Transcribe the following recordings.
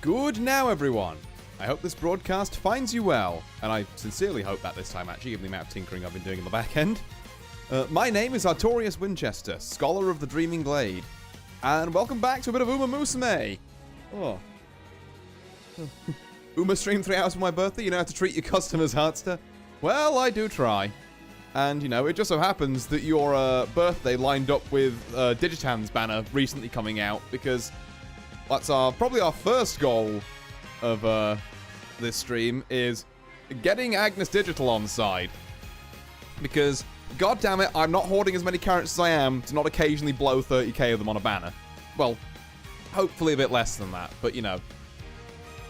Good now, everyone. I hope this broadcast finds you well, and I sincerely hope that this time, actually, given the amount of tinkering I've been doing in the back end. My name is Artorius Winchester, Scholar of the Dreaming Glade, and welcome back to a bit of Musume. Oh. Uma streamed 3 hours for my birthday? You know how to treat your customers, Heartster? Well, I do try. And, you know, it just so happens that your birthday lined up with DIGITAN's banner recently coming out, because that's probably our first goal of this stream, is getting Agnes Digital on side. Because, god damn it, I'm not hoarding as many characters as I am to not occasionally blow 30k of them on a banner. Well, hopefully a bit less than that, but you know.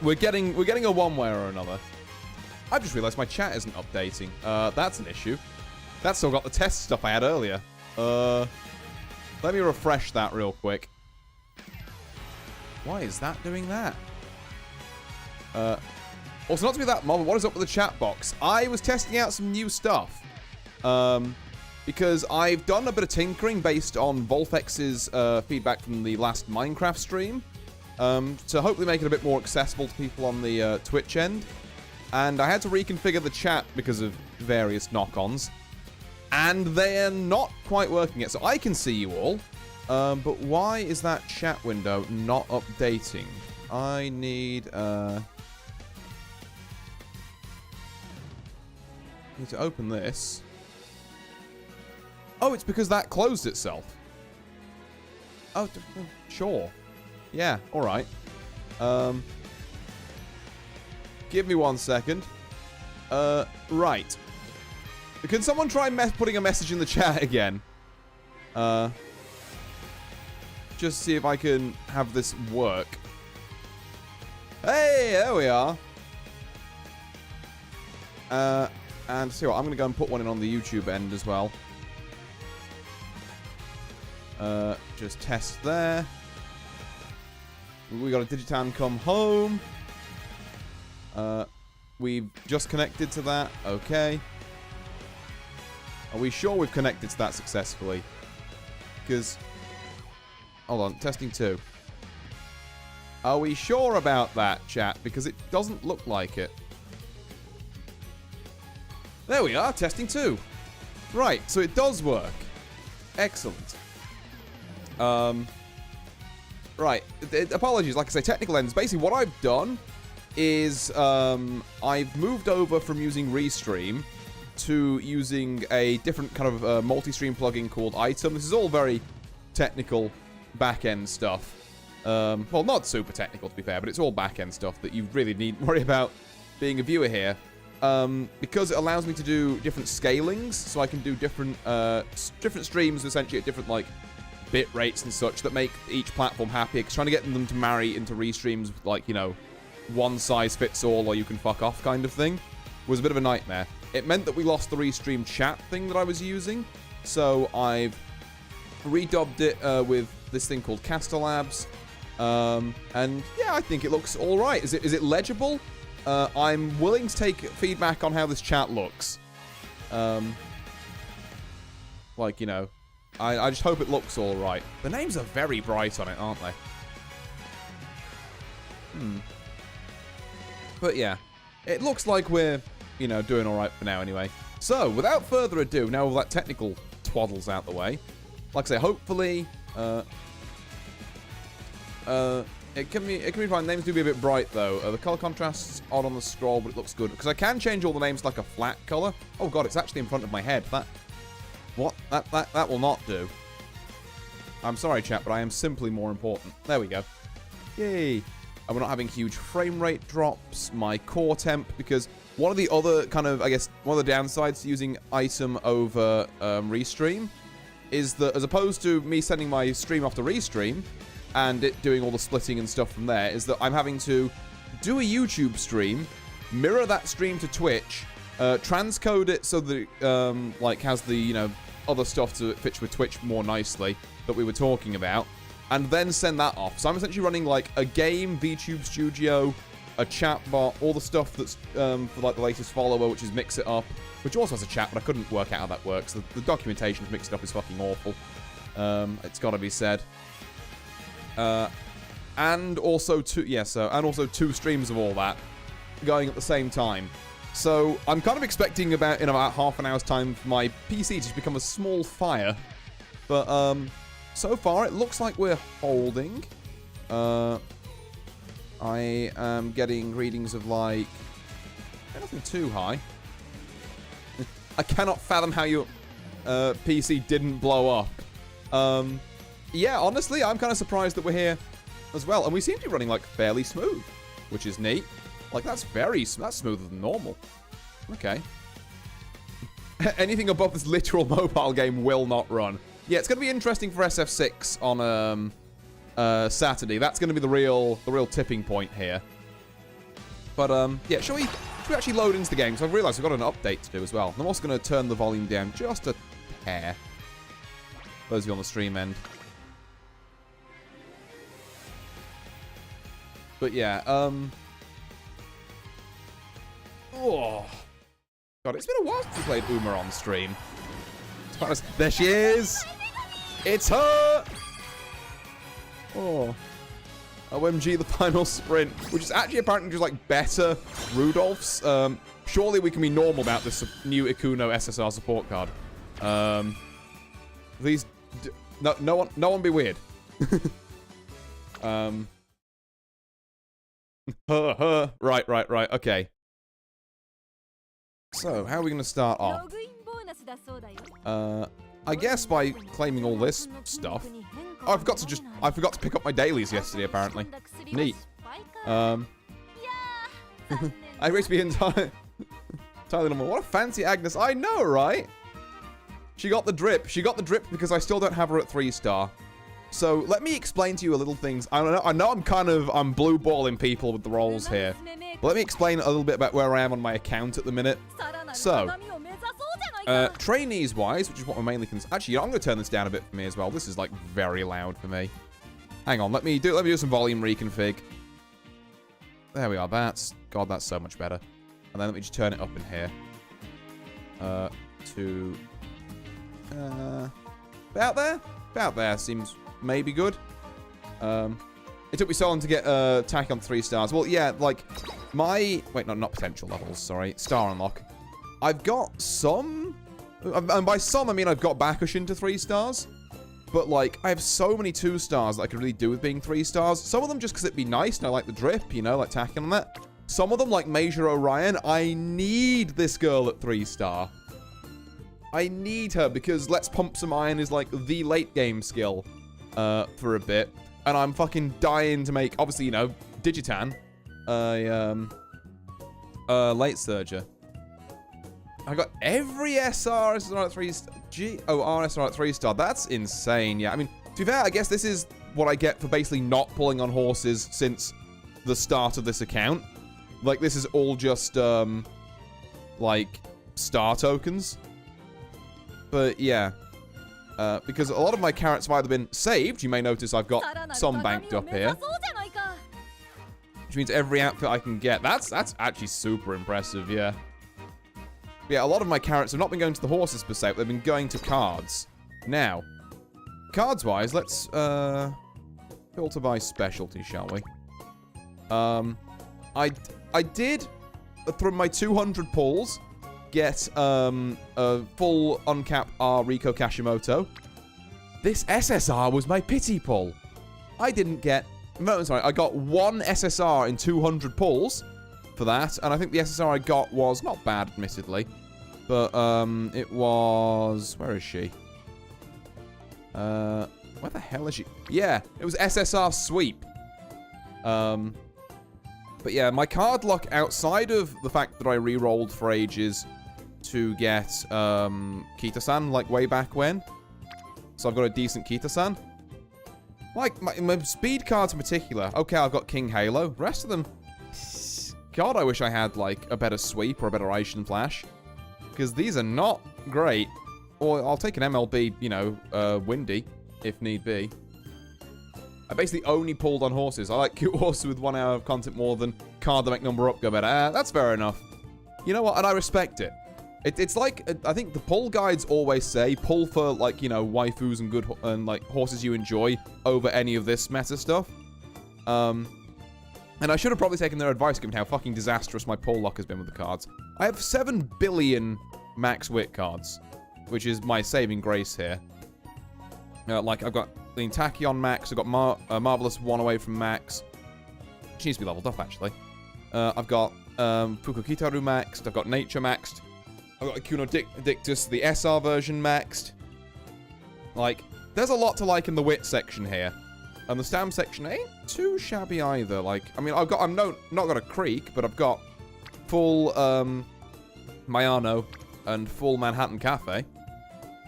We're getting a one way or another. I've just realised my chat isn't updating. That's an issue. That's still got the test stuff I had earlier. Let me refresh that real quick. Why is that doing that? Also, not to be that mom, what is up with the chat box? I was testing out some new stuff. Because I've done a bit of tinkering based on Volfex's feedback from the last Minecraft stream. To hopefully make it a bit more accessible to people on the Twitch end. And I had to reconfigure the chat because of various knock-ons. And they're not quite working yet. So I can see you all. But why is that chat window not updating? I need to open this. Oh, it's because that closed itself. Oh, sure. Yeah, alright. Give me 1 second. Right. Can someone try putting a message in the chat again? Just see if I can have this work. Hey, there we are. And see what, I'm going to go and put one in on the YouTube end as well. Just test there. We got a Digitan come home. We've just connected to that. Okay. Are we sure we've connected to that successfully? Because... Hold on, testing 2. Are we sure about that, chat? Because it doesn't look like it. There we are, testing 2. Right, so it does work. Excellent. Right, apologies, like I say, technical ends. Basically, what I've done is I've moved over from using Restream to using a different kind of multi-stream plugin called Item. This is all very technical back-end stuff. Well, not super technical, to be fair, but it's all back-end stuff that you really need to worry about being a viewer here. Because it allows me to do different scalings, so I can do different streams, essentially at different, like, bit rates and such that make each platform happy. Because trying to get them to marry into Restreams, like, you know, one size fits all or you can fuck off kind of thing, was a bit of a nightmare. It meant that we lost the Restream chat thing that I was using, so I've redubbed it with this thing called Castalabs, and yeah, I think it looks alright. Is it legible? I'm willing to take feedback on how this chat looks. Like, you know, I just hope it looks alright. The names are very bright on it, aren't they? But yeah, it looks like we're, you know, doing alright for now anyway. So, without further ado, now all that technical twaddle's out the way, like I say, hopefully, it can be fine. Names do be a bit bright, though. The color contrast's odd on the scroll, but it looks good. Because I can change all the names to like a flat color. Oh god, it's actually in front of my head. That will not do. I'm sorry, chat, but I am simply more important. There we go. Yay. And we're not having huge frame rate drops. My core temp, because one of the other kind of, I guess, one of the downsides to using Item over Restream is that as opposed to me sending my stream off to Restream and it doing all the splitting and stuff from there, is that I'm having to do a YouTube stream, mirror that stream to Twitch, transcode it so that it, like, has the, you know, other stuff to fit with Twitch more nicely that we were talking about, and then send that off. So I'm essentially running, like, a game, VTube Studio, a chat bot, all the stuff that's for, like, the latest follower, which is Mix It Up, which also has a chat, but I couldn't work out how that works. The documentation for Mix It Up is fucking awful. It's gotta be said. and also two streams of all that going at the same time. So I'm kind of expecting in about half an hour's time for my PC to just become a small fire. But so far it looks like we're holding. I am getting readings of like nothing too high. I cannot fathom how your PC didn't blow up. Yeah, honestly, I'm kind of surprised that we're here as well. And we seem to be running like fairly smooth, which is neat. Like that's smoother than normal. Okay. Anything above this literal mobile game will not run. Yeah, it's going to be interesting for SF6 on Saturday. That's going to be the real tipping point here. But yeah, should we actually load into the game? So I've realized we've got an update to do as well. I'm also going to turn the volume down just a hair. Those of you on the stream end. But yeah, oh god, it's been a while since we played Uma on stream. There she is! It's her! Oh. OMG, the final sprint, which is actually apparently just like better Rudolph's. Surely we can be normal about this new Ikuno SSR support card. Please, no one be weird. Right, okay. So, how are we going to start off? I guess by claiming all this stuff. Oh, I forgot to pick up my dailies yesterday, apparently. Neat. I race be entirely normal. What a fancy Agnes. I know, right? She got the drip. She got the drip because I still don't have her at 3-star. So, let me explain to you a little things. I know I'm blue balling people with the rolls here. But let me explain a little bit about where I am on my account at the minute. So, trainees-wise, which is what we're mainly actually, I'm going to turn this down a bit for me as well. This is, like, very loud for me. Hang on, let me do some volume reconfig. There we are. God, that's so much better. And then let me just turn it up in here. To... about there? About there seems maybe good. It took me so long to get attack on 3 stars. Well, yeah, like my not potential levels. Sorry, star unlock. I've got some, and by some I mean I've got Bakushin to 3 stars. But like I have so many 2 stars that I could really do with being 3 stars. Some of them just because it'd be nice and I like the drip, you know, like tacking on that. Some of them like Major Orion. I need this girl at 3-star. I need her because Let's Pump Some Iron is like the late game skill for a bit. And I'm fucking dying to make, obviously, you know, Digitan late surger. I got every SR at 3-star. RSR at 3-star. That's insane. Yeah, I mean, to be fair, I guess this is what I get for basically not pulling on horses since the start of this account. Like, this is all just, like, star tokens. But, yeah. Because a lot of my carrots have either been saved. You may notice I've got some banked up here. Which means every outfit I can get. That's actually super impressive, yeah. Yeah, a lot of my carrots have not been going to the horses per se, but they've been going to cards. Now, cards-wise, let's filter by specialty, shall we? I did, through my 200 pulls, get a full uncapped R Riko Kashimoto. This SSR was my pity pull. I didn't get... No, sorry, I got 1 SSR in 200 pulls for that, and I think the SSR I got was not bad, admittedly. But, it was... Where is she? Where the hell is she? Yeah, it was SSR Sweep. But yeah, my card luck outside of the fact that I re-rolled for ages to get Kita-san, like way back when. So I've got a decent Kita-san. Like, my speed cards in particular. Okay, I've got King Halo. The rest of them... God, I wish I had, like, a better sweep or a better Aishin Flash. Because these are not great. Or I'll take an MLB, you know, Windy, if need be. I basically only pulled on horses. I like cute horses with 1 hour of content more than card that make number up go better. That's fair enough. You know what? And I respect it. It's like, I think the pull guides always say, pull for, like, you know, waifus and good, and, like, horses you enjoy over any of this meta stuff. And I should have probably taken their advice given how fucking disastrous my pull luck has been with the cards. I have 7 billion max wit cards, which is my saving grace here. Like, I've got the Tachyon max, I've got Marvelous 1 away from max. She needs to be leveled up, actually. I've got Fukukitaru maxed, I've got Nature maxed, I've got Akuno Dictus, the SR version maxed. Like, there's a lot to like in the wit section here. And the stam section ain't too shabby either. Like, I mean, I'm not got a creek, but I've got full Mayano and full Manhattan Cafe.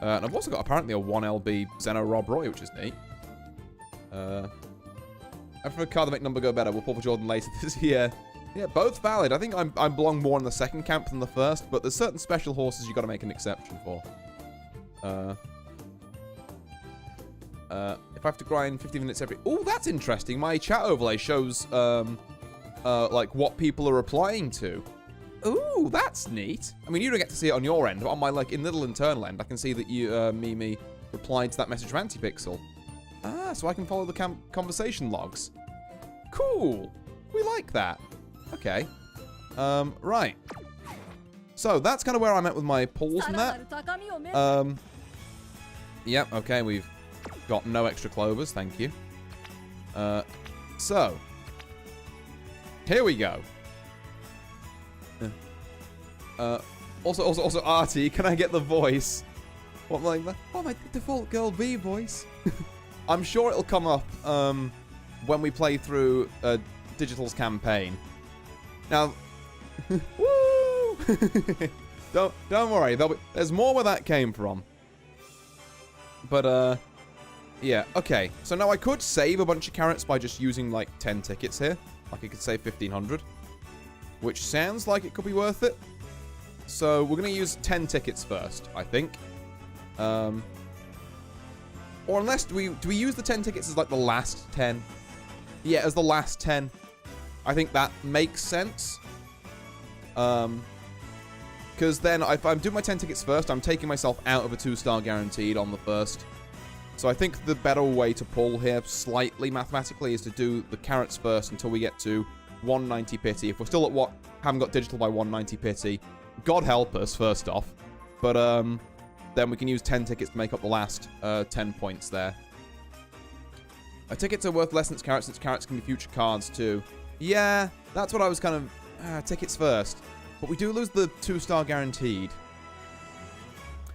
And I've also got apparently a 1LB Zeno Rob Roy, which is neat. And for a card that make number go better, we'll pull for Jordan later this year. Yeah, both valid. I think I belong more in the second camp than the first, but there's certain special horses you got to make an exception for. If I have to grind 15 minutes every... Oh, that's interesting. My chat overlay shows, like, what people are replying to. Ooh, that's neat. I mean, you don't get to see it on your end, but on my, like, in little internal end, I can see that you, Mimi, replied to that message from Antipixel. Ah, so I can follow the conversation logs. Cool. We like that. Okay. Right. So, that's kind of where I'm at with my pulls and that. Yep, okay, we've got no extra clovers, thank you. So, here we go. Also, Artie, can I get the voice? What, like, oh, my default girl B voice. I'm sure it'll come up when we play through Digital's campaign. Now, woo! don't worry, there's more where that came from. But yeah, okay. So now I could save a bunch of carrots by just using like 10 tickets here. Like I could save 1,500, which sounds like it could be worth it. So we're gonna use 10 tickets first, I think. Or unless do we use the 10 tickets as like the last 10? Yeah, as the last 10. I think that makes sense. Because then if I'm doing my 10 tickets first, I'm taking myself out of a 2-star guaranteed on the first. So I think the better way to pull here, slightly mathematically, is to do the carrots first until we get to 190 pity. If we're still at haven't got digital by 190 pity, God help us, first off. But then we can use 10 tickets to make up the last 10 points there. Tickets are worth less than carrots, since carrots can be future cards too. Yeah, that's what I was kind of... tickets first. But we do lose the 2-star guaranteed.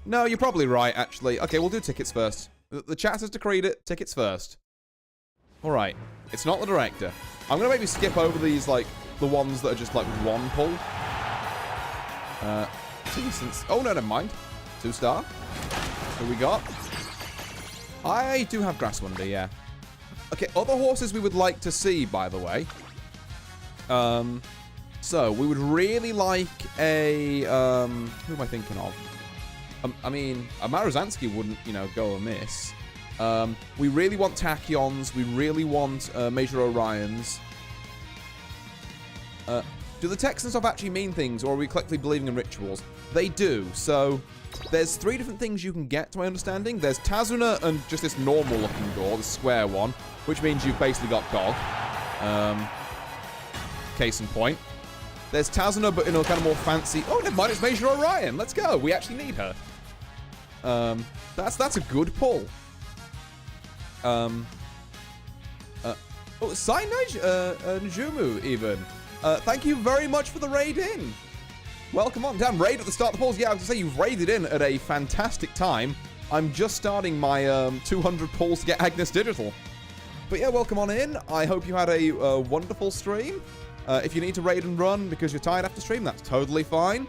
No, you're probably right, actually. Okay, we'll do tickets first. The chat has decreed it. Tickets first. Alright. It's not the director. I'm going to maybe skip over these, like, the ones that are just, like, 1 pull. Oh, no, never mind. 2-star. Who we got? I do have Grasswunder, yeah. Okay, other horses we would like to see, by the way. So, we would really like a, who am I thinking of? I mean, a Maruzanski wouldn't, you know, go amiss. We really want Tachyons. We really want Major Orions. Do the texts and stuff actually mean things, or are we collectively believing in rituals? They do. So, there's 3 different things you can get, to my understanding. There's Tazuna and just this normal-looking door, the square one, which means you've basically got Gog. Case in point. There's Tazuna, but in a kind of more fancy... Oh, never mind, it's Major Orion. Let's go. We actually need her. That's a good pull. Oh, Sainaj Njumu, even. Thank you very much for the raid in. Welcome on. Damn, raid at the start of the polls. Yeah, I was going to say, you've raided in at a fantastic time. I'm just starting my 200 polls to get Agnes Digital. But yeah, welcome on in. I hope you had a wonderful stream. If you need to raid and run because you're tired after stream, that's totally fine.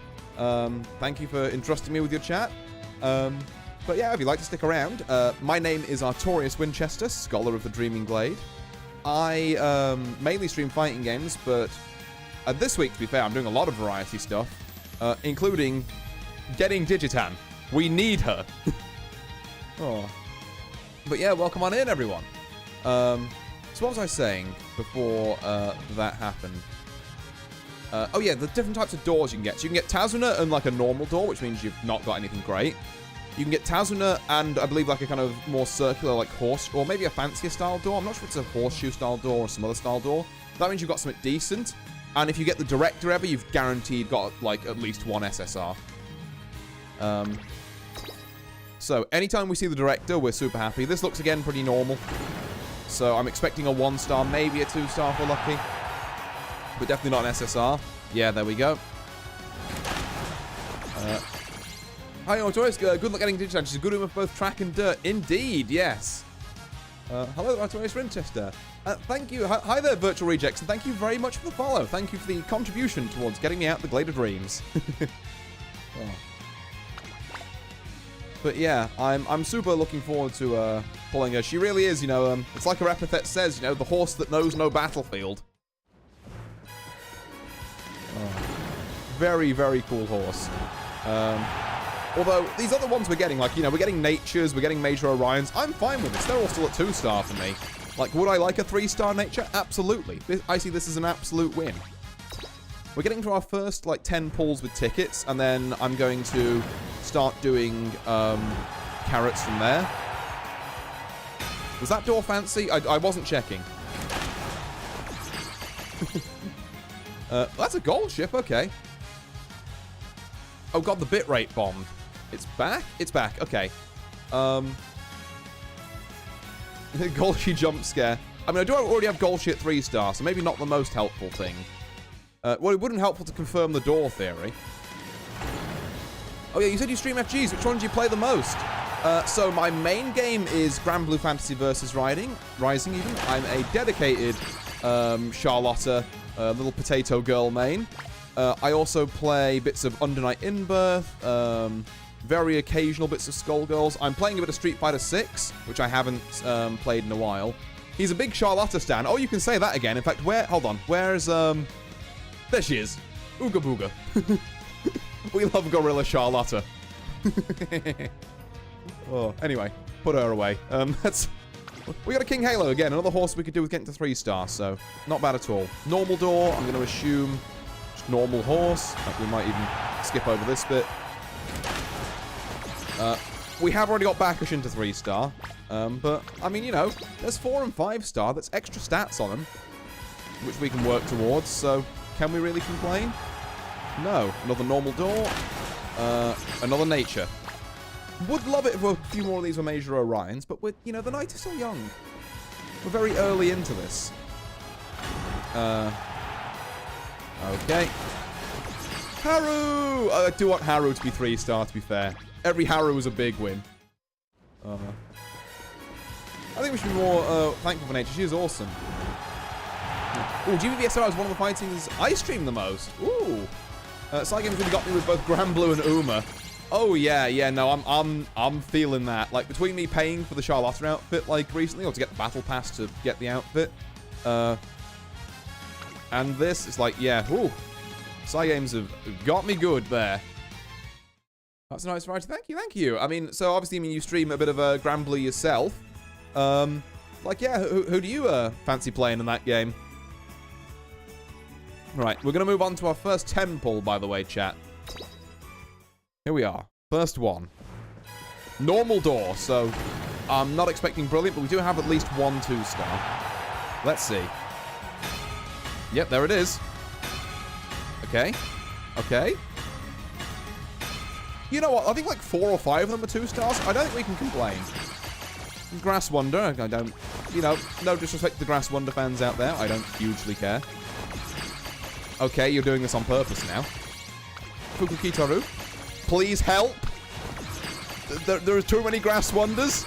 Thank you for entrusting me with your chat. But yeah, if you'd like to stick around, my name is Artorius Winchester, Scholar of the Dreaming Glade. I mainly stream fighting games, but this week, to be fair, I'm doing a lot of variety stuff, including getting Digitan. We need her. Oh. But yeah, welcome on in, everyone. So what was I saying before that happened? Oh yeah, the different types of doors you can get. So you can get Tazuna and like a normal door, which means you've not got anything great. You can get Tazuna and I believe like a kind of more circular like horse, or maybe a fancier style door. I'm not sure if it's a horseshoe style door or some other style door. That means you've got something decent. And if you get the director ever, you've guaranteed got like at least one SSR. So anytime we see the director, we're super happy. This looks again pretty normal. So I'm expecting a 1-star, maybe a 2-star if we're lucky. But definitely not an SSR. Yeah, there we go. Hi, Autoris. Good luck getting DIGITAN. She's a good room of both track and dirt. Indeed, yes. Hello, Autoris Winchester. Thank you. Hi there, Virtual Rejects, and thank you very much for the follow. Thank you for the contribution towards getting me out the Glade of Dreams. Oh. But yeah, I'm super looking forward to pulling her. She really is, you know, it's like her epithet says, you know, the horse that knows no battlefield. Oh. Very, very cool horse. Although, these other ones we're getting, like, you know, we're getting Natures, we're getting Major Orions. I'm fine with this. They're all still at 2-star for me. Like, would I like a 3-star Nature? Absolutely. I see this as an absolute win. We're getting to our first, like, 10 pulls with tickets, and then I'm going to start doing carrots from there. Was that door fancy? I wasn't checking. That's a gold ship, okay. Oh god, the bitrate bombed. It's back? It's back, okay. Golshi jump scare. I mean, I do already have Golshi at 3-star, so maybe not the most helpful thing. Well, it wouldn't helpful to confirm the door theory. Oh yeah, you said you stream FGs. Which one do you play the most? So my main game is Grand Blue Fantasy versus Rising even. I'm a dedicated Charlotta, little potato girl main. I also play bits of Under Night Inbirth, very occasional bits of Skullgirls. I'm playing a bit of Street Fighter 6, which I haven't played in a while. He's a big Charlotta stan. Oh, you can say that again. In fact, hold on. Where's, there she is. Ooga booga. We love Gorilla Charlotta. Oh, anyway, put her away. We got a King Halo again. Another horse we could do with getting to 3-star, so not bad at all. Normal door, I'm going to assume just normal horse. We might even skip over this bit. We have already got Bacchus into 3-star, but, I mean, you know, there's 4 and 5-star. That's extra stats on them, which we can work towards, so can we really complain? No. Another normal door. Another nature. Would love it if a few more of these were Major Orions, but we're, you know, the night is still young. We're very early into this. Okay. Haru! I do want Haru to be 3-star, to be fair. Every Haru is a big win. I think we should be more thankful for nature. She is awesome. Ooh, GBBSR is one of the fightings I stream the most. Ooh. Side Games really got me with both Grand Blue and Uma. Oh yeah, no, I'm feeling that. Like, between me paying for the Charlotta outfit, like, recently, or to get the Battle Pass to get the outfit, and this, it's like, yeah, ooh. Side Games have got me good there. That's a nice variety. Thank you. I mean, so obviously, you stream a bit of Grand Blue yourself. Like, yeah, who do you fancy playing in that game? Right, we're going to move on to our first 10 pull, by the way, chat. Here we are. First one. Normal door, so I'm not expecting brilliant, but we do have at least one 2-star. Let's see. Yep, there it is. Okay. You know what? I think like 4 or 5 of them are 2-stars. I don't think we can complain. Grass Wonder, I don't... You know, no disrespect to the Grass Wonder fans out there. I don't hugely care. Okay, you're doing this on purpose now. Fukukitaru, please help. There are too many Grass Wonders.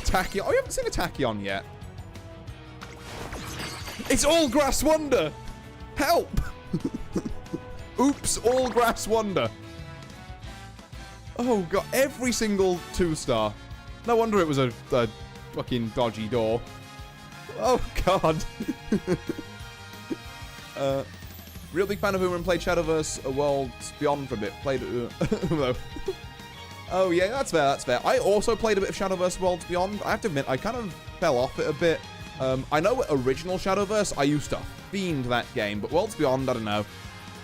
Tachyon. Oh, you haven't seen a Tachyon yet. It's all Grass Wonder. Help. Oops, all Grass Wonder. Oh, God. Every single 2-star. No wonder it was a fucking dodgy door. Oh, God. Real big fan of Uma and played Shadowverse Worlds Beyond for a bit. Played Uma. Oh yeah, that's fair. I also played a bit of Shadowverse Worlds Beyond. I have to admit, I kind of fell off it a bit. I know original Shadowverse, I used to fiend that game, but Worlds Beyond, I don't know.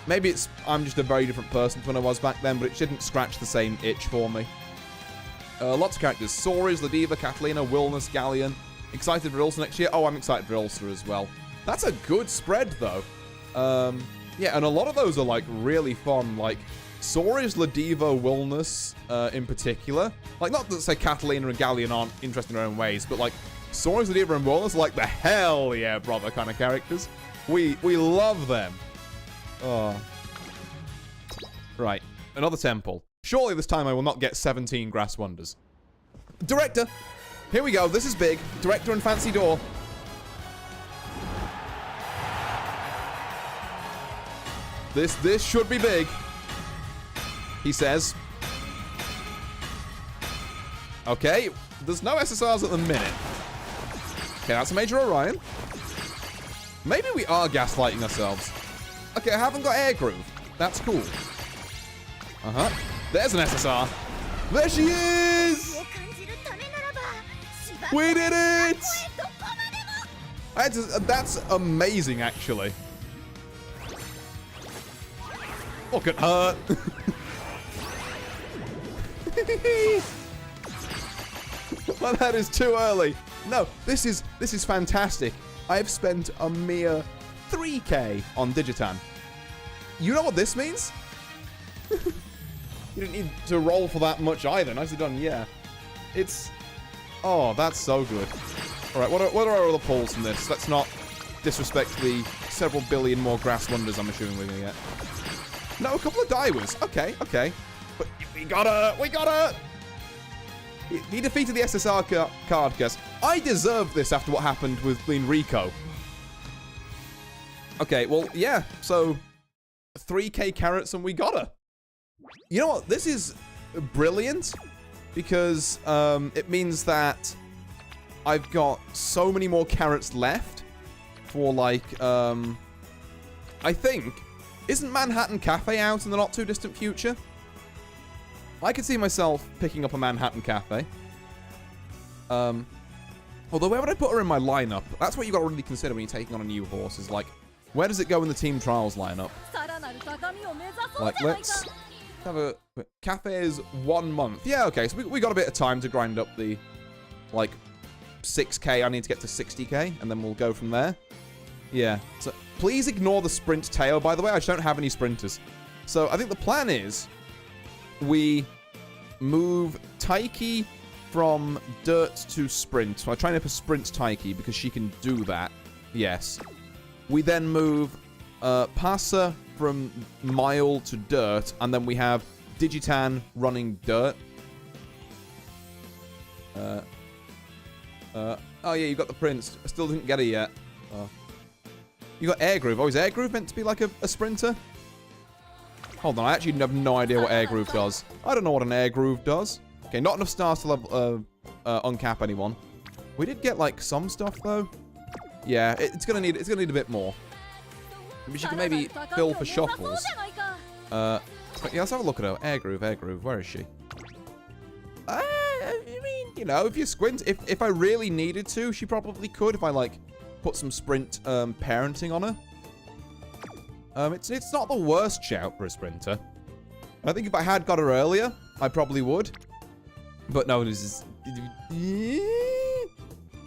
Maybe I'm just a very different person to when I was back then, but it didn't scratch the same itch for me. Lots of characters. Soris, Ladiva, Catalina, Wilness, Galleon. Excited for Ilsa next year? Oh, I'm excited for Ilsa as well. That's a good spread, though. Yeah, and a lot of those are, like, really fun. Like, Soris, Ladiva, Wilness, in particular. Like, not that, say, Catalina and Galleon aren't interesting in their own ways, but, like, Soris, Ladiva, and Wilness are, like, the hell yeah, brother kind of characters. We love them. Oh. Right. Another temple. Surely this time I will not get 17 Grass Wonders. Director! Here we go. This is big. Director and fancy door. This should be big. He says. Okay. There's no SSRs at the minute. Okay, that's a Major Orion. Maybe we are gaslighting ourselves. Okay, I haven't got Air Groove. That's cool. Uh-huh. There's an SSR. There she is! We did it! That's amazing, actually. Look at her. Well, that is too early. No, this is fantastic. I've spent a mere 3K on Digitan. You know what this means? You didn't need to roll for that much either. Nicely done, yeah. It's... Oh, that's so good. Alright, what are our other pulls from this? Let's not disrespect the several billion more Grass Wonders I'm assuming we're gonna get. No, a couple of Daiwas. Okay, okay. But we got her! We got her! He defeated the SSR card, guys. I deserve this after what happened with Rico. Okay, well, yeah. So, 3K carrots and we got her. You know what? This is brilliant because it means that I've got so many more carrots left for, like, I think... Isn't Manhattan Cafe out in the not-too-distant future? I could see myself picking up a Manhattan Cafe. Although, where would I put her in my lineup? That's what you got to really consider when you're taking on a new horse, is like, where does it go in the Team Trials lineup? Like, let's have a... Cafe is 1 month. Yeah, okay, so we got a bit of time to grind up the, like, 6K. I need to get to 60K, and then we'll go from there. Yeah, so please ignore the sprint tail, by the way. I just don't have any sprinters. So I think the plan is we move Taiki from dirt to sprint. So I try and up a sprint Taiki because she can do that. Yes. We then move Pasa from mile to dirt, and then we have Digitan running dirt. Oh yeah, you got the prince. I still didn't get it yet. You got Air Groove. Oh, is Air Groove meant to be like a sprinter? Hold on, I actually have no idea what Air Groove does. I don't know what an Air Groove does. Okay, not enough stars to level, uncap anyone. We did get, like, some stuff, though. Yeah, it's gonna need a bit more. Maybe she can maybe fill for shuffles. Yeah, let's have a look at her. Air Groove, Air Groove. Where is she? I mean, you know, if you squint, if I really needed to, she probably could. If I, like, put some sprint parenting on her. It's not the worst shout for a sprinter. I think if I had got her earlier, I probably would. But no, this is...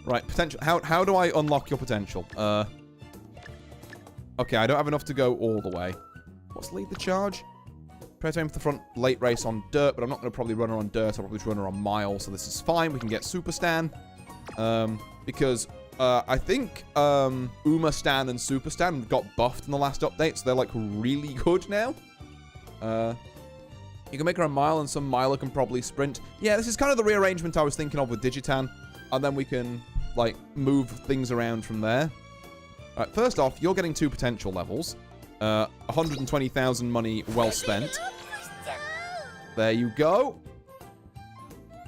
Right, potential. How do I unlock your potential? Okay, I don't have enough to go all the way. What's lead the charge? Try to aim for the front late race on dirt, but I'm not going to probably run her on dirt. I'll probably run her on mile, so this is fine. We can get Super Stan. Because... I think Uma Stan and Super Stan got buffed in the last update, so they're, like, really good now. You can make her a mile, and some miler can probably sprint. Yeah, this is kind of the rearrangement I was thinking of with Digitan. And then we can, like, move things around from there. Alright, first off, you're getting 2 potential levels. 120,000 money well spent. There you go.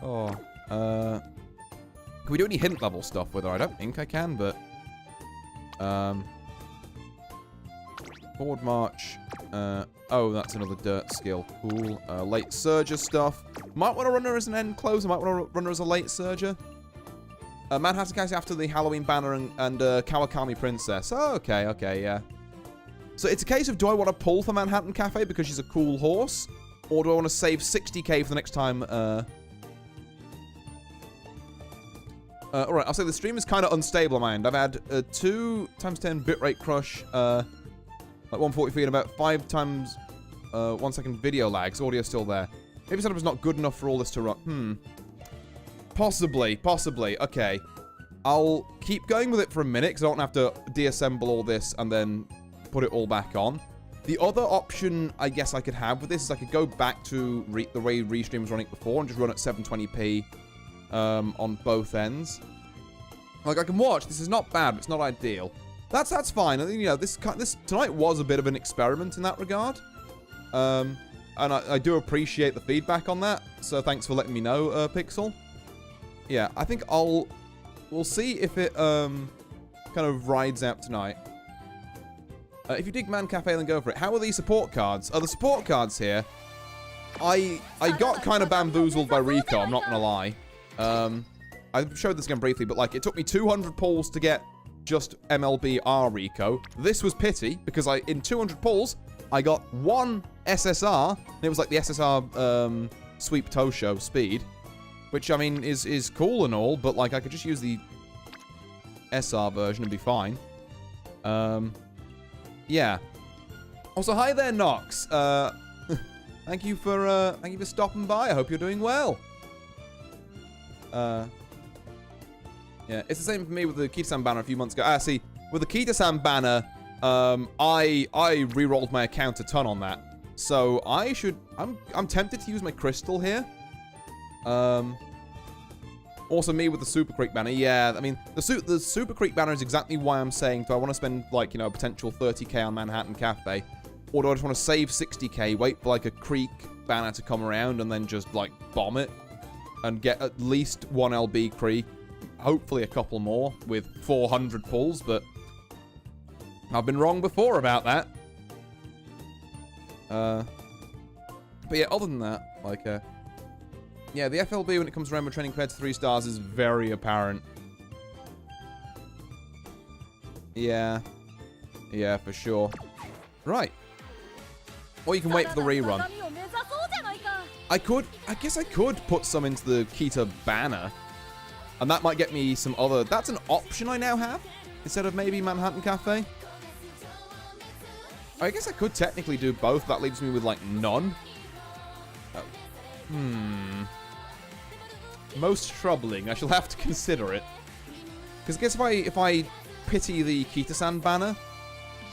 Oh, can we do any hint level stuff with her? I don't think I can, but... Forward march. Oh, that's another dirt skill. Cool. Late surger stuff. Might want to run her as an end closer. Might want to run her as a late surger. Manhattan Cassie after the Halloween banner and Kawakami Princess. Oh, okay, okay, yeah. So it's a case of, do I want to pull for Manhattan Cafe because she's a cool horse? Or do I want to save 60k for the next time? Alright, I'll say the stream is kind of unstable on my end. I've had 2 times 10 bitrate crush, like 140p and about 5 times 1 second video lags. Audio's still there. Maybe setup's not good enough for all this to run. Possibly. Okay. I'll keep going with it for a minute because I don't have to deassemble all this and then put it all back on. The other option I guess I could have with this is I could go back to the way Restream was running before and just run at 720p on both ends. Like, I can watch. This is not bad, but it's not ideal. That's fine. I think, you know, this tonight was a bit of an experiment in that regard. And I do appreciate the feedback on that. So thanks for letting me know, Pixel. Yeah, I think we'll see if it kind of rides out tonight. If you dig Man Cafe, then go for it. How are these support cards? The support cards here, I got kind of bamboozled by Rico, I'm not gonna lie. I showed this again briefly, but like, it took me 200 pulls to get just MLB R Rico. This was pity, because in 200 pulls, I got 1 SSR, and it was like the SSR Sweep Toe Show speed, which, I mean, is cool and all, but like, I could just use the SR version and be fine. Yeah. Also, hi there, Nox. Thank you for stopping by. I hope you're doing well. Yeah, it's the same for me with the Kita-san banner a few months ago. See, with the Kita-san banner, I re-rolled my account a ton on that. So I'm tempted to use my crystal here. Also me with the Super Creek banner. Yeah, I mean, the Super Creek banner is exactly why I'm saying, do I want to spend, like, you know, a potential 30k on Manhattan Cafe? Or do I just want to save 60k, wait for, like, a Creek banner to come around and then just, like, bomb it? And get at least 1 LB Creek. Hopefully a couple more with 400 pulls, but I've been wrong before about that. But yeah, other than that, like, yeah, the FLB when it comes to Rainbow Training compared to 3 stars is very apparent. Yeah. Yeah, for sure. Right. Or you can wait for the rerun. I guess I could put some into the Kita banner. And that might get me some other... That's an option I now have, instead of maybe Manhattan Cafe. I guess I could technically do both. That leaves me with, like, none. Most troubling. I shall have to consider it. Because I guess if I pity the Kita-san banner,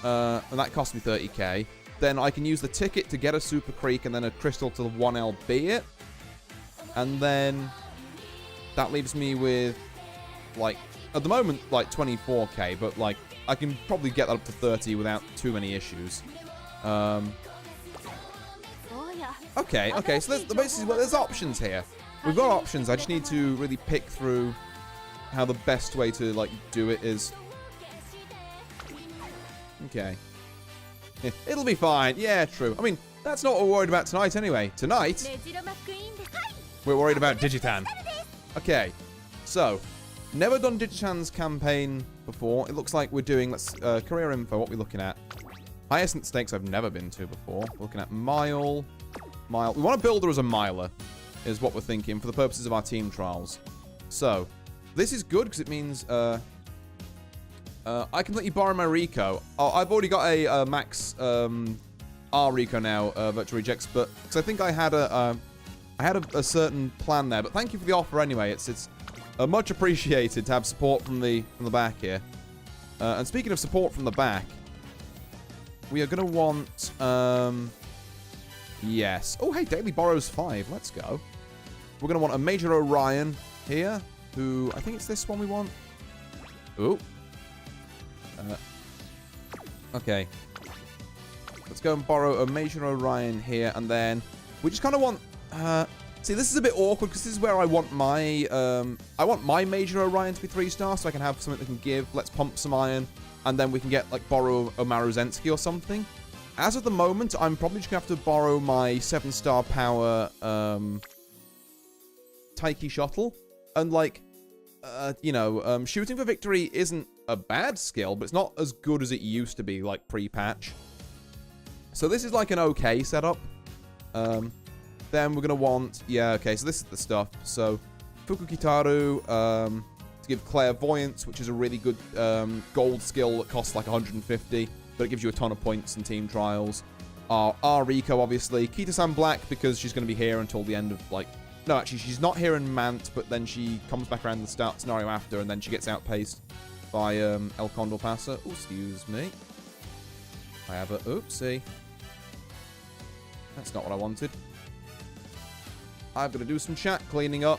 and that costs me 30k, then I can use the ticket to get a Super Creek and then a crystal to 1LB it. And then that leaves me with, like, at the moment, like, 24k, but, like, I can probably get that up to 30 without too many issues. Okay, so there's options here. We've got options. I just need to really pick through how the best way to, like, do it is. Okay. It'll be fine. Yeah, true. I mean, that's not what we're worried about tonight anyway. Tonight, we're worried about Digitan. Okay, so, never done Digitan's campaign before. It looks like we're doing, career info, what we're looking at. Highest stakes I've never been to before. We're looking at mile. We want to build her as a miler, is what we're thinking, for the purposes of our team trials. So, this is good, because it means, I can let you borrow my Rico. Oh, I've already got a max, R Rico now, Virtual Rejects, but, because I think I had a certain plan there, but thank you for the offer anyway. It's much appreciated to have support from the back here. And speaking of support from the back, we are going to want, yes. Oh, hey, Daily borrows 5. Let's go. We're going to want a Major Orion here, who, I think it's this one we want. Ooh. Okay. Let's go and borrow a Major Orion here, and then we just kind of want, see, this is a bit awkward, because this is where I want my Major Orion to be 3 stars, so I can have something that can give. Let's pump some iron, and then we can get, like, borrow a Maruzensky or something. As of the moment, I'm probably just going to have to borrow my 7-star power, Taiki Shuttle. And, like, you know, shooting for victory isn't a bad skill, but it's not as good as it used to be, like, pre-patch. So this is like an okay setup. Then we're going to want... Yeah, okay, so this is the stuff. So, Fukukitaru, to give clairvoyance, which is a really good gold skill that costs like 150, but it gives you a ton of points in team trials. Our Riko, obviously. Kita-san Black, because she's going to be here until the end of, like... No, actually, she's not here in Mant, but then she comes back around the start scenario after, and then she gets outpaced by El Condor Pasa. Oh, excuse me. I have a... Oopsie. That's not what I wanted. I've got to do some chat cleaning up.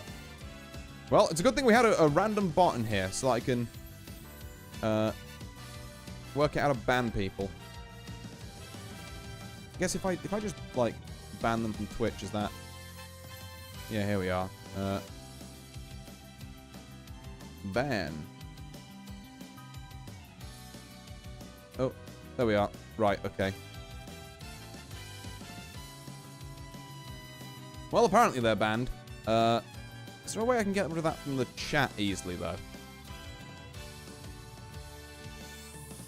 Well, it's a good thing we had a random bot in here, so I can work out how to ban people. I guess if I just, like, ban them from Twitch, is that... Yeah, here we are. Ban. Oh, there we are. Right, okay. Well, apparently they're banned. Is there a way I can get rid of that from the chat easily, though?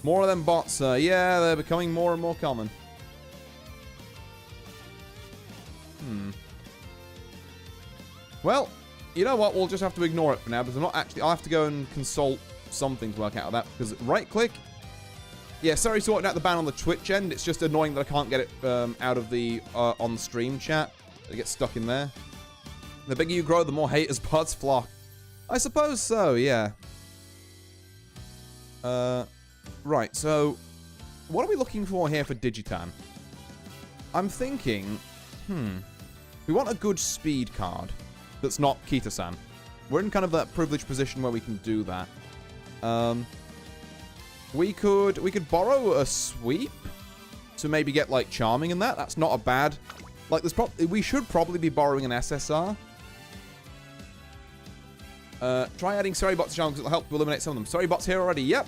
More of them bots, yeah, they're becoming more and more common. Well, you know what? We'll just have to ignore it for now, because I'm not actually... I'll have to go and consult something to work out of that, because right-click... Yeah, sorry, sorting out the ban on the Twitch end. It's just annoying that I can't get it out of the on-stream chat. It gets stuck in there. The bigger you grow, the more haters bots flock. I suppose so, yeah. Right, so... What are we looking for here for Digitan? I'm thinking... We want a good speed card that's not Kita-san. We're in kind of that privileged position where we can do that. We could borrow a sweep to maybe get, like, charming in that. That's not a bad... Like, we should probably be borrowing an SSR. Try adding Sorry Bots to channel because it'll help to eliminate some of them. Sorry Bots here already. Yep.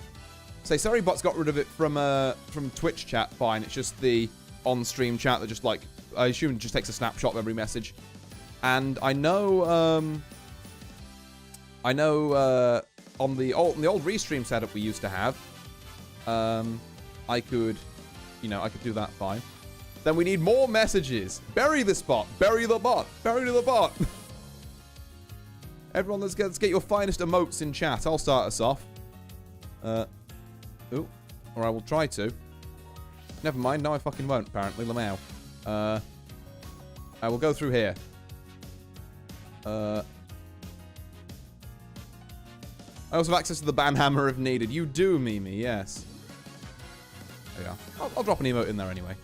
Say Sorry Bots got rid of it from Twitch chat. Fine. It's just the on-stream chat that just, like, I assume it just takes a snapshot of every message. And I know on the old restream setup we used to have, I could do that fine. Then we need more messages. Bury this bot. Bury the bot. Bury the bot. Everyone, let's get your finest emotes in chat. I'll start us off. Ooh. Or I will try to. Never mind. No, I fucking won't, apparently. Lamau. I will go through here. I also have access to the ban hammer if needed. You do, Mimi, yes. There you are. I'll drop an emote in there anyway.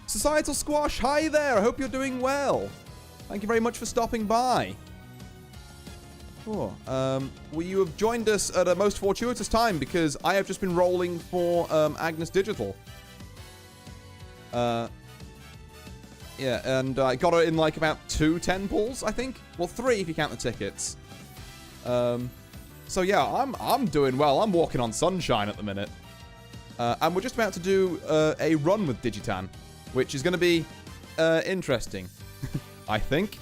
Societal Squash, hi there. I hope you're doing well. Thank you very much for stopping by. Oh, well, you have joined us at a most fortuitous time because I have just been rolling for Agnes Digital. Yeah, and I got her in like about 2 10 pulls, I think. Well, 3 if you count the tickets. So yeah, I'm doing well. I'm walking on sunshine at the minute. And we're just about to do a run with Digitan, which is going to be interesting, I think.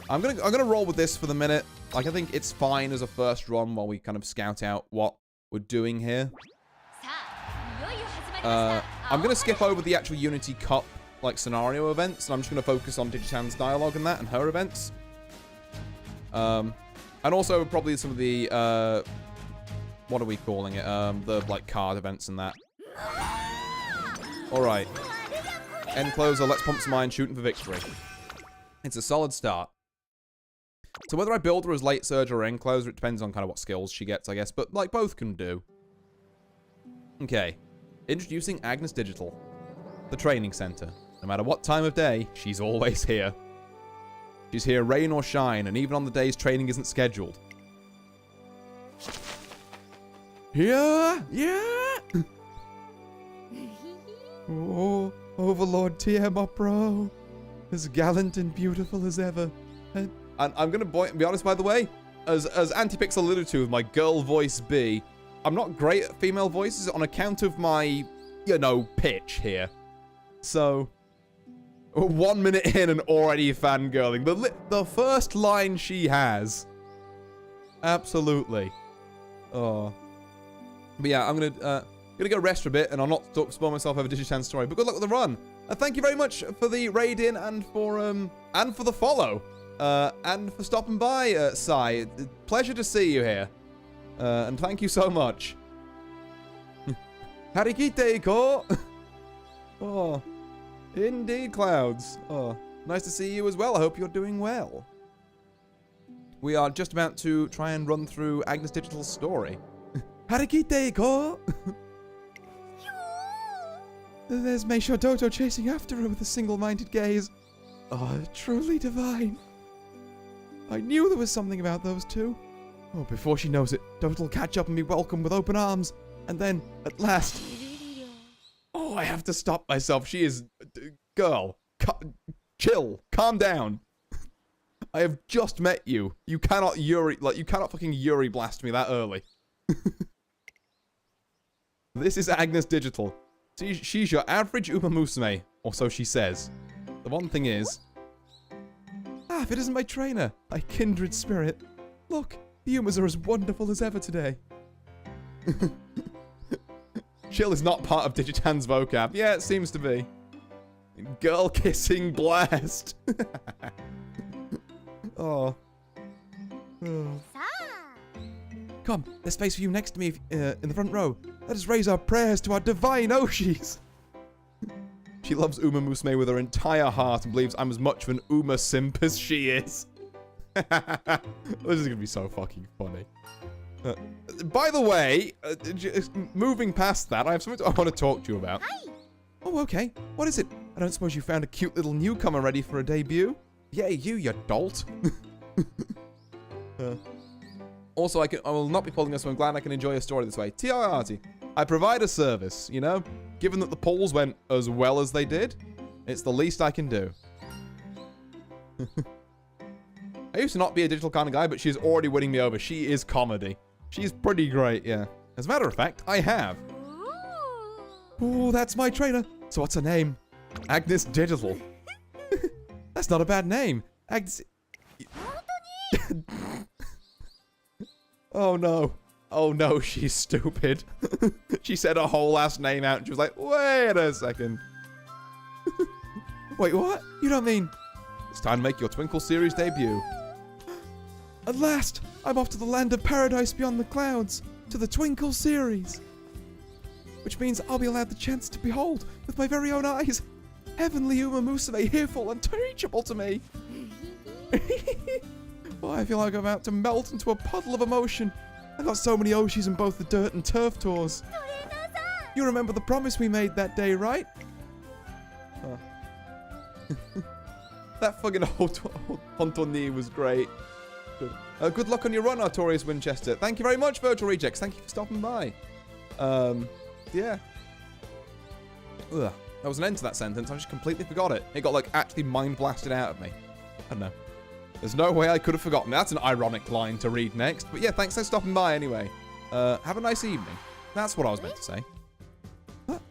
I'm gonna roll with this for the minute. Like, I think it's fine as a first run while we kind of scout out what we're doing here. I'm gonna skip over the actual Unity Cup like scenario events, and I'm just gonna focus on Digitan's dialogue and that and her events. And also probably some of the what are we calling it? The like card events and that. All right. End closer. Let's pump some iron, shooting for victory. It's a solid start. So whether I build her as late surge or end closer, it depends on kind of what skills she gets, I guess. But like both can do. Okay. Introducing Agnes Digital, the training center. No matter what time of day, she's always here. She's here rain or shine, and even on the days training isn't scheduled. Yeah, yeah. Oh, Overlord Tiamat, bro, as gallant and beautiful as ever. And I'm gonna be honest, by the way, as Antipix alluded to with my girl voice B, I'm not great at female voices on account of my, you know, pitch here. So, 1 minute in and already fangirling. The first line she has. Absolutely. Oh. But yeah, I'm gonna, Gonna go rest for a bit, and I'll not spoil myself over DIGITAN's story. But good luck with the run. Thank you very much for the raid in and for the follow, and for stopping by, Sai. Pleasure to see you here, and thank you so much. Harikite ko. Oh, indeed, Clouds. Oh, nice to see you as well. I hope you're doing well. We are just about to try and run through Agnes Digital's story. Harikite ko. There's Meisho Doto chasing after her with a single-minded gaze. Oh, truly divine. I knew there was something about those two. Oh, before she knows it, Doto will catch up and be welcomed with open arms. And then, at last... Oh, I have to stop myself. She is... Girl, chill, calm down. I have just met you. You cannot you cannot fucking Yuri blast me that early. This is Agnes Digital. She's your average Uma Musume, or so she says. The one thing is... Ah, if it isn't my trainer, my kindred spirit. Look, the Umas are as wonderful as ever today. Chill is not part of DIGITAN's vocab. Yeah, it seems to be. Girl kissing blast. Oh. Come, there's space for you next to me in the front row. Let us raise our prayers to our divine Oshis. She loves Uma Musume with her entire heart and believes I'm as much of an Uma simp as she is. This is going to be so fucking funny. By the way, moving past that, I have something I want to talk to you about. Hi. Oh, okay. What is it? I don't suppose you found a cute little newcomer ready for a debut? Yay, you dolt. Also, I will not be pulling this, so I'm glad I can enjoy a story this way. TIRT. I provide a service, you know? Given that the polls went as well as they did, it's the least I can do. I used to not be a digital kind of guy, but she's already winning me over. She is comedy. She's pretty great, yeah. As a matter of fact, I have. Ooh, that's my trainer. So what's her name? Agnes Digital. That's not a bad name. Agnes... Oh no. Oh no, she's stupid. She said her whole last name out and she was like, wait a second. Wait, what? You don't mean... It's time to make your Twinkle series debut. At last, I'm off to the land of paradise beyond the clouds, to the Twinkle series. Which means I'll be allowed the chance to behold, with my very own eyes, heavenly Uma Musume, fearful and unteachable to me. Oh, I feel like I'm about to melt into a puddle of emotion. I got so many Oshis in both the dirt and turf tours. You remember the promise we made that day, right? Oh. That fucking Hontoni was great. Good luck on your run, Artorius Winchester. Thank you very much, Virtual Rejects. Thank you for stopping by. Yeah. Ugh. There was an end to that sentence. I just completely forgot it. It got, like, actually mind blasted out of me. I don't know. There's no way I could have forgotten. That's an ironic line to read next. But yeah, thanks for stopping by anyway. Have a nice evening. That's what I was meant to say. What?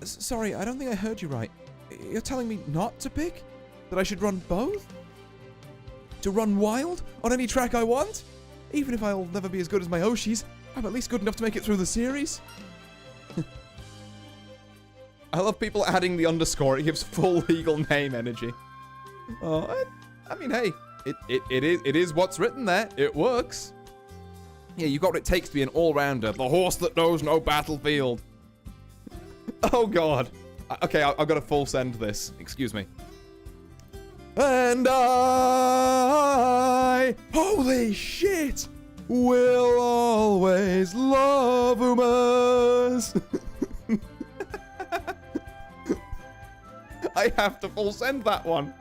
Sorry, I don't think I heard you right. You're telling me not to pick? That I should run both? To run wild on any track I want? Even if I'll never be as good as my Oshis, I'm at least good enough to make it through the series. I love people adding the underscore. It gives full legal name energy. Oh, I mean, hey, it is what's written there. It works. Yeah, you got what it takes to be an all-rounder. The horse that knows no battlefield. Oh, God. Okay, I've got to full send this. Excuse me. And I, holy shit, will always love Umas. I have to full send that one.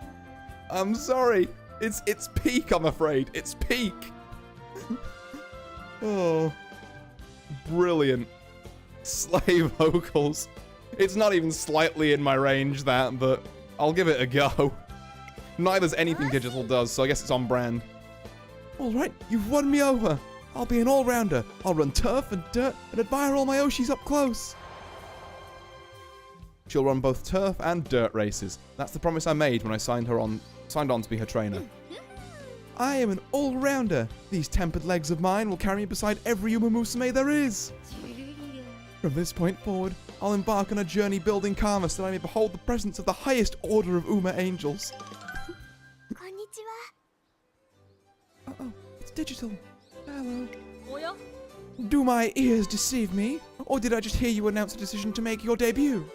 I'm sorry. It's peak, I'm afraid. It's peak. Oh. Brilliant. Slave vocals. It's not even slightly in my range, that, but I'll give it a go. Neither's anything digital does, so I guess it's on brand. Alright, you've won me over. I'll be an all-rounder. I'll run turf and dirt and admire all my Oshis up close. She'll run both turf and dirt races. That's the promise I made when I signed on to be her trainer. I am an all-rounder. These tempered legs of mine will carry me beside every Uma Musume there is. From this point forward, I'll embark on a journey building karma so that I may behold the presence of the highest order of Uma angels. Uh-oh, it's digital. Hello. Do my ears deceive me? Or did I just hear you announce a decision to make your debut?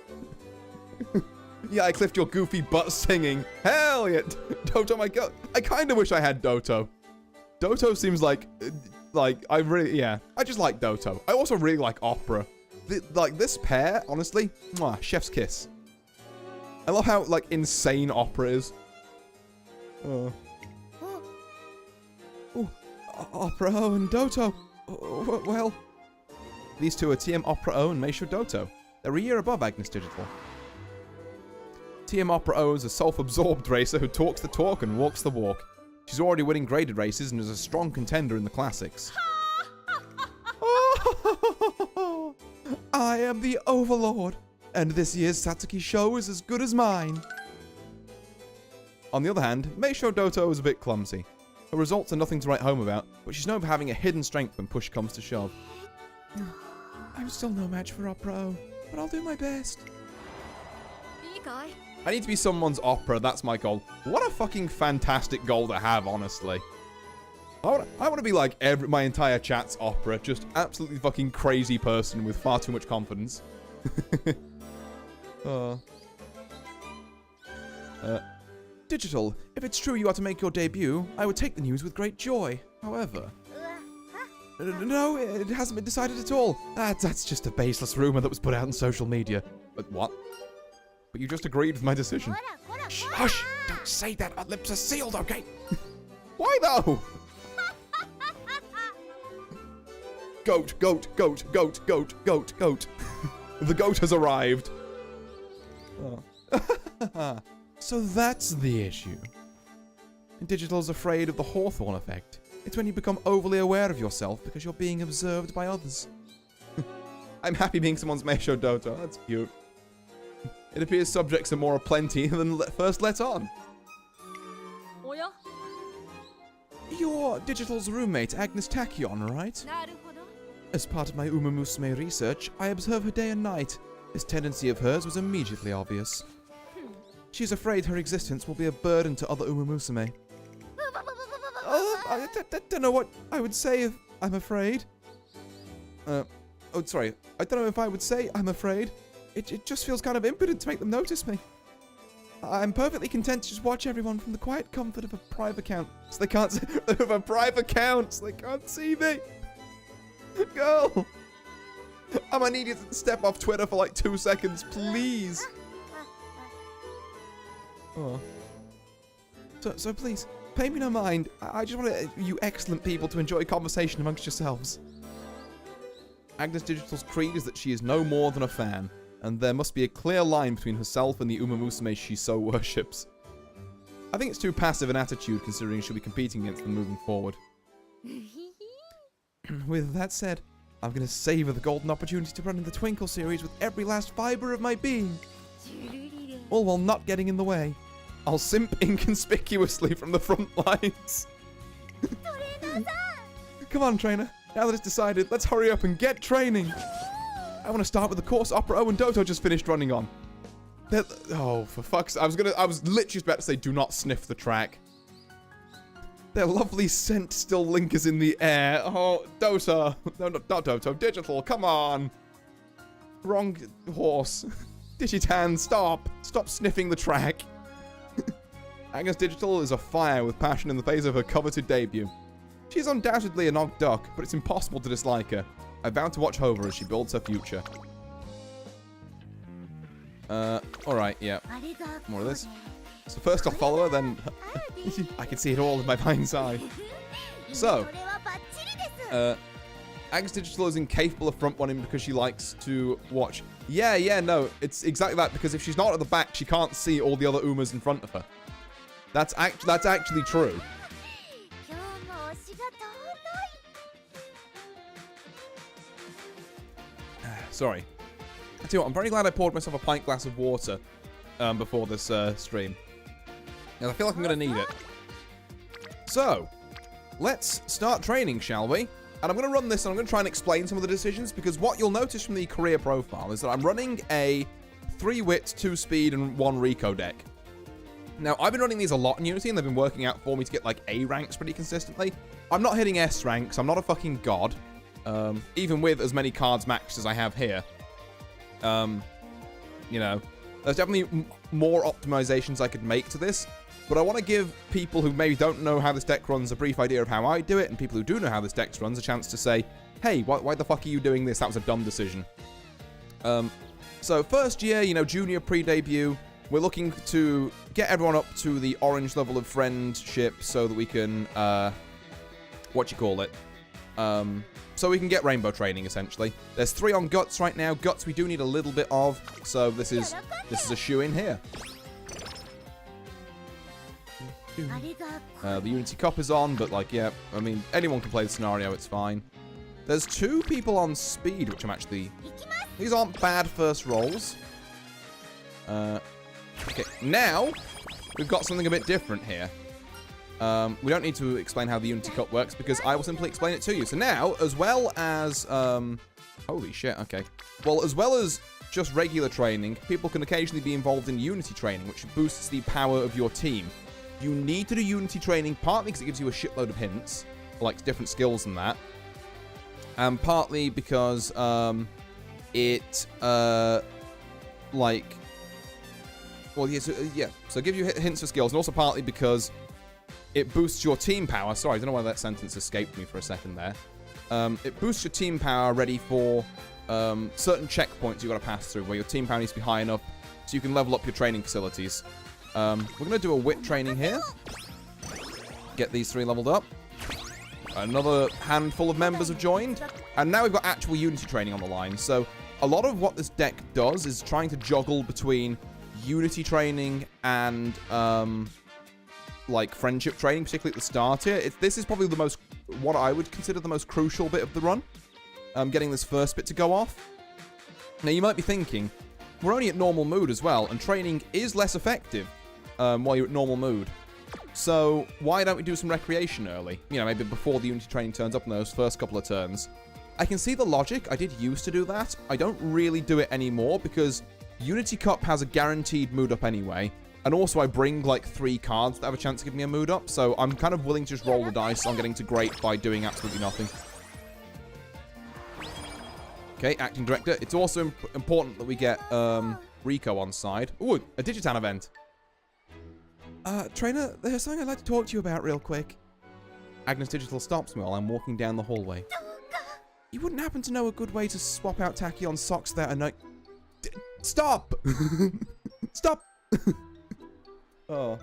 Yeah, I clipped your goofy butt singing. Hell yeah. Doto, my god. I kind of wish I had Doto. Doto seems like, I really, yeah. I just like Doto. I also really like opera. Like, this pair, honestly, mwah, chef's kiss. I love how, like, insane opera is. Opera O and Doto. Well, these two are TM Opera O and Meisho Doto. They're a year above Agnes Digital. TM Opera O is a self-absorbed racer who talks the talk and walks the walk. She's already winning graded races and is a strong contender in the classics. I am the Overlord, and this year's Satsuki show is as good as mine. On the other hand, Meisho Doto is a bit clumsy. Her results are nothing to write home about, but she's known for having a hidden strength when push comes to shove. I'm still no match for Opera O, but I'll do my best. I need to be someone's opera, that's my goal. What a fucking fantastic goal to have, honestly. I want to be like my entire chat's opera, just absolutely fucking crazy person with far too much confidence. Digital, if it's true you are to make your debut, I would take the news with great joy. However... No, it hasn't been decided at all. That's just a baseless rumor that was put out on social media. But what? But you just agreed with my decision. Shh, hush! Don't say that, my lips are sealed, okay? Why though? Goat, goat, goat, goat, goat, goat, goat. The goat has arrived. Oh. So that's the issue. Digital's afraid of the Hawthorne effect. It's when you become overly aware of yourself because you're being observed by others. I'm happy being someone's Meisho Doto. That's cute. It appears subjects are more aplenty than first let on. You're Digital's roommate, Agnes Tachyon, right? As part of my Uma Musume research, I observe her day and night. This tendency of hers was immediately obvious. She's afraid her existence will be a burden to other Uma Musume. I don't know what I would say if I'm afraid. Oh, sorry. I don't know if I would say I'm afraid. It just feels kind of impotent to make them notice me. I'm perfectly content to just watch everyone from the quiet comfort of a private account. So they can't see, of a private account, so they can't see me. Girl. I'm an idiot to step off Twitter for like 2 seconds, please. Oh. So please, pay me no mind. I just want you excellent people to enjoy conversation amongst yourselves. Agnes Digital's creed is that she is no more than a fan, and there must be a clear line between herself and the Uma Musume she so worships. I think it's too passive an attitude considering she'll be competing against them moving forward. With that said, I'm going to savor the golden opportunity to run in the Twinkle series with every last fibre of my being. All while not getting in the way. I'll simp inconspicuously from the front lines. Come on, trainer. Now that it's decided, let's hurry up and get training. I want to start with the course Opera O and Doto just finished running on. Oh, for fuck's sake. I was literally just about to say, do not sniff the track. Their lovely scent still lingers in the air. Oh, Doto. No, not Doto. Digital, come on. Wrong horse. DIGITAN, stop. Stop sniffing the track. Agnes Digital is afire with passion in the face of her coveted debut. She's undoubtedly an odd duck, but it's impossible to dislike her. I vow to watch over as she builds her future. Alright, yeah. More of this. So first I'll follow her, then I can see it all in my mind's eye. So, Agnes Digital is incapable of front-running because she likes to watch. Yeah, no, it's exactly that, because if she's not at the back, she can't see all the other Umas in front of her. That's actually true. Sorry. I tell you what, I'm very glad I poured myself a pint glass of water before this stream. And I feel like I'm going to need it. So, let's start training, shall we? And I'm going to run this and I'm going to try and explain some of the decisions, because what you'll notice from the career profile is that I'm running a 3 wit, 2 speed, and 1 Rico deck. Now, I've been running these a lot in Unity, and they've been working out for me to get, like, A ranks pretty consistently. I'm not hitting S ranks. I'm not a fucking god. Even with as many cards maxed as I have here. You know, there's definitely more optimizations I could make to this. But I want to give people who maybe don't know how this deck runs a brief idea of how I do it, and people who do know how this deck runs a chance to say, hey, why the fuck are you doing this? That was a dumb decision. So first year, you know, junior pre-debut, we're looking to get everyone up to the orange level of friendship so that we can, so we can get rainbow training, essentially. There's 3 on Guts right now. Guts we do need a little bit of, so this is a shoe-in here. The Unity Cup is on, but, like, yeah, I mean, anyone can play the scenario, it's fine. There's 2 people on speed, which I'm actually... These aren't bad first rolls. Okay, now, we've got something a bit different here. We don't need to explain how the Unity Cup works, because I will simply explain it to you. So now, as well as... holy shit, okay. Well, as well as just regular training, people can occasionally be involved in Unity training, which boosts the power of your team. You need to do Unity training, partly because it gives you a shitload of hints, like different skills and that. And partly because, well, yeah, so give you hints for skills, and also partly because it boosts your team power. Sorry, I don't know why that sentence escaped me for a second there. It boosts your team power ready for certain checkpoints you've got to pass through, where your team power needs to be high enough so you can level up your training facilities. We're going to do a wit training here. Get these 3 leveled up. Another handful of members have joined. And now we've got actual Unity training on the line. So a lot of what this deck does is trying to juggle between Unity training and, like, friendship training, particularly at the start here. This is probably the most, what I would consider the most crucial bit of the run. Getting this first bit to go off. Now, you might be thinking, we're only at normal mood as well, and training is less effective while you're at normal mood. So, why don't we do some recreation early? You know, maybe before the Unity training turns up in those first couple of turns. I can see the logic. I did used to do that. I don't really do it anymore, because Unity Cup has a guaranteed mood up anyway. And also, I bring, like, 3 cards that have a chance to give me a mood up. So, I'm kind of willing to just roll the dice on getting to great by doing absolutely nothing. Okay, acting director. It's also important that we get Rico on side. Ooh, a DIGITAN event. Trainer, there's something I'd like to talk to you about real quick. Agnes Digital stops me while I'm walking down the hallway. You wouldn't happen to know a good way to swap out Tachyon socks that are Stop! Stop! Oh.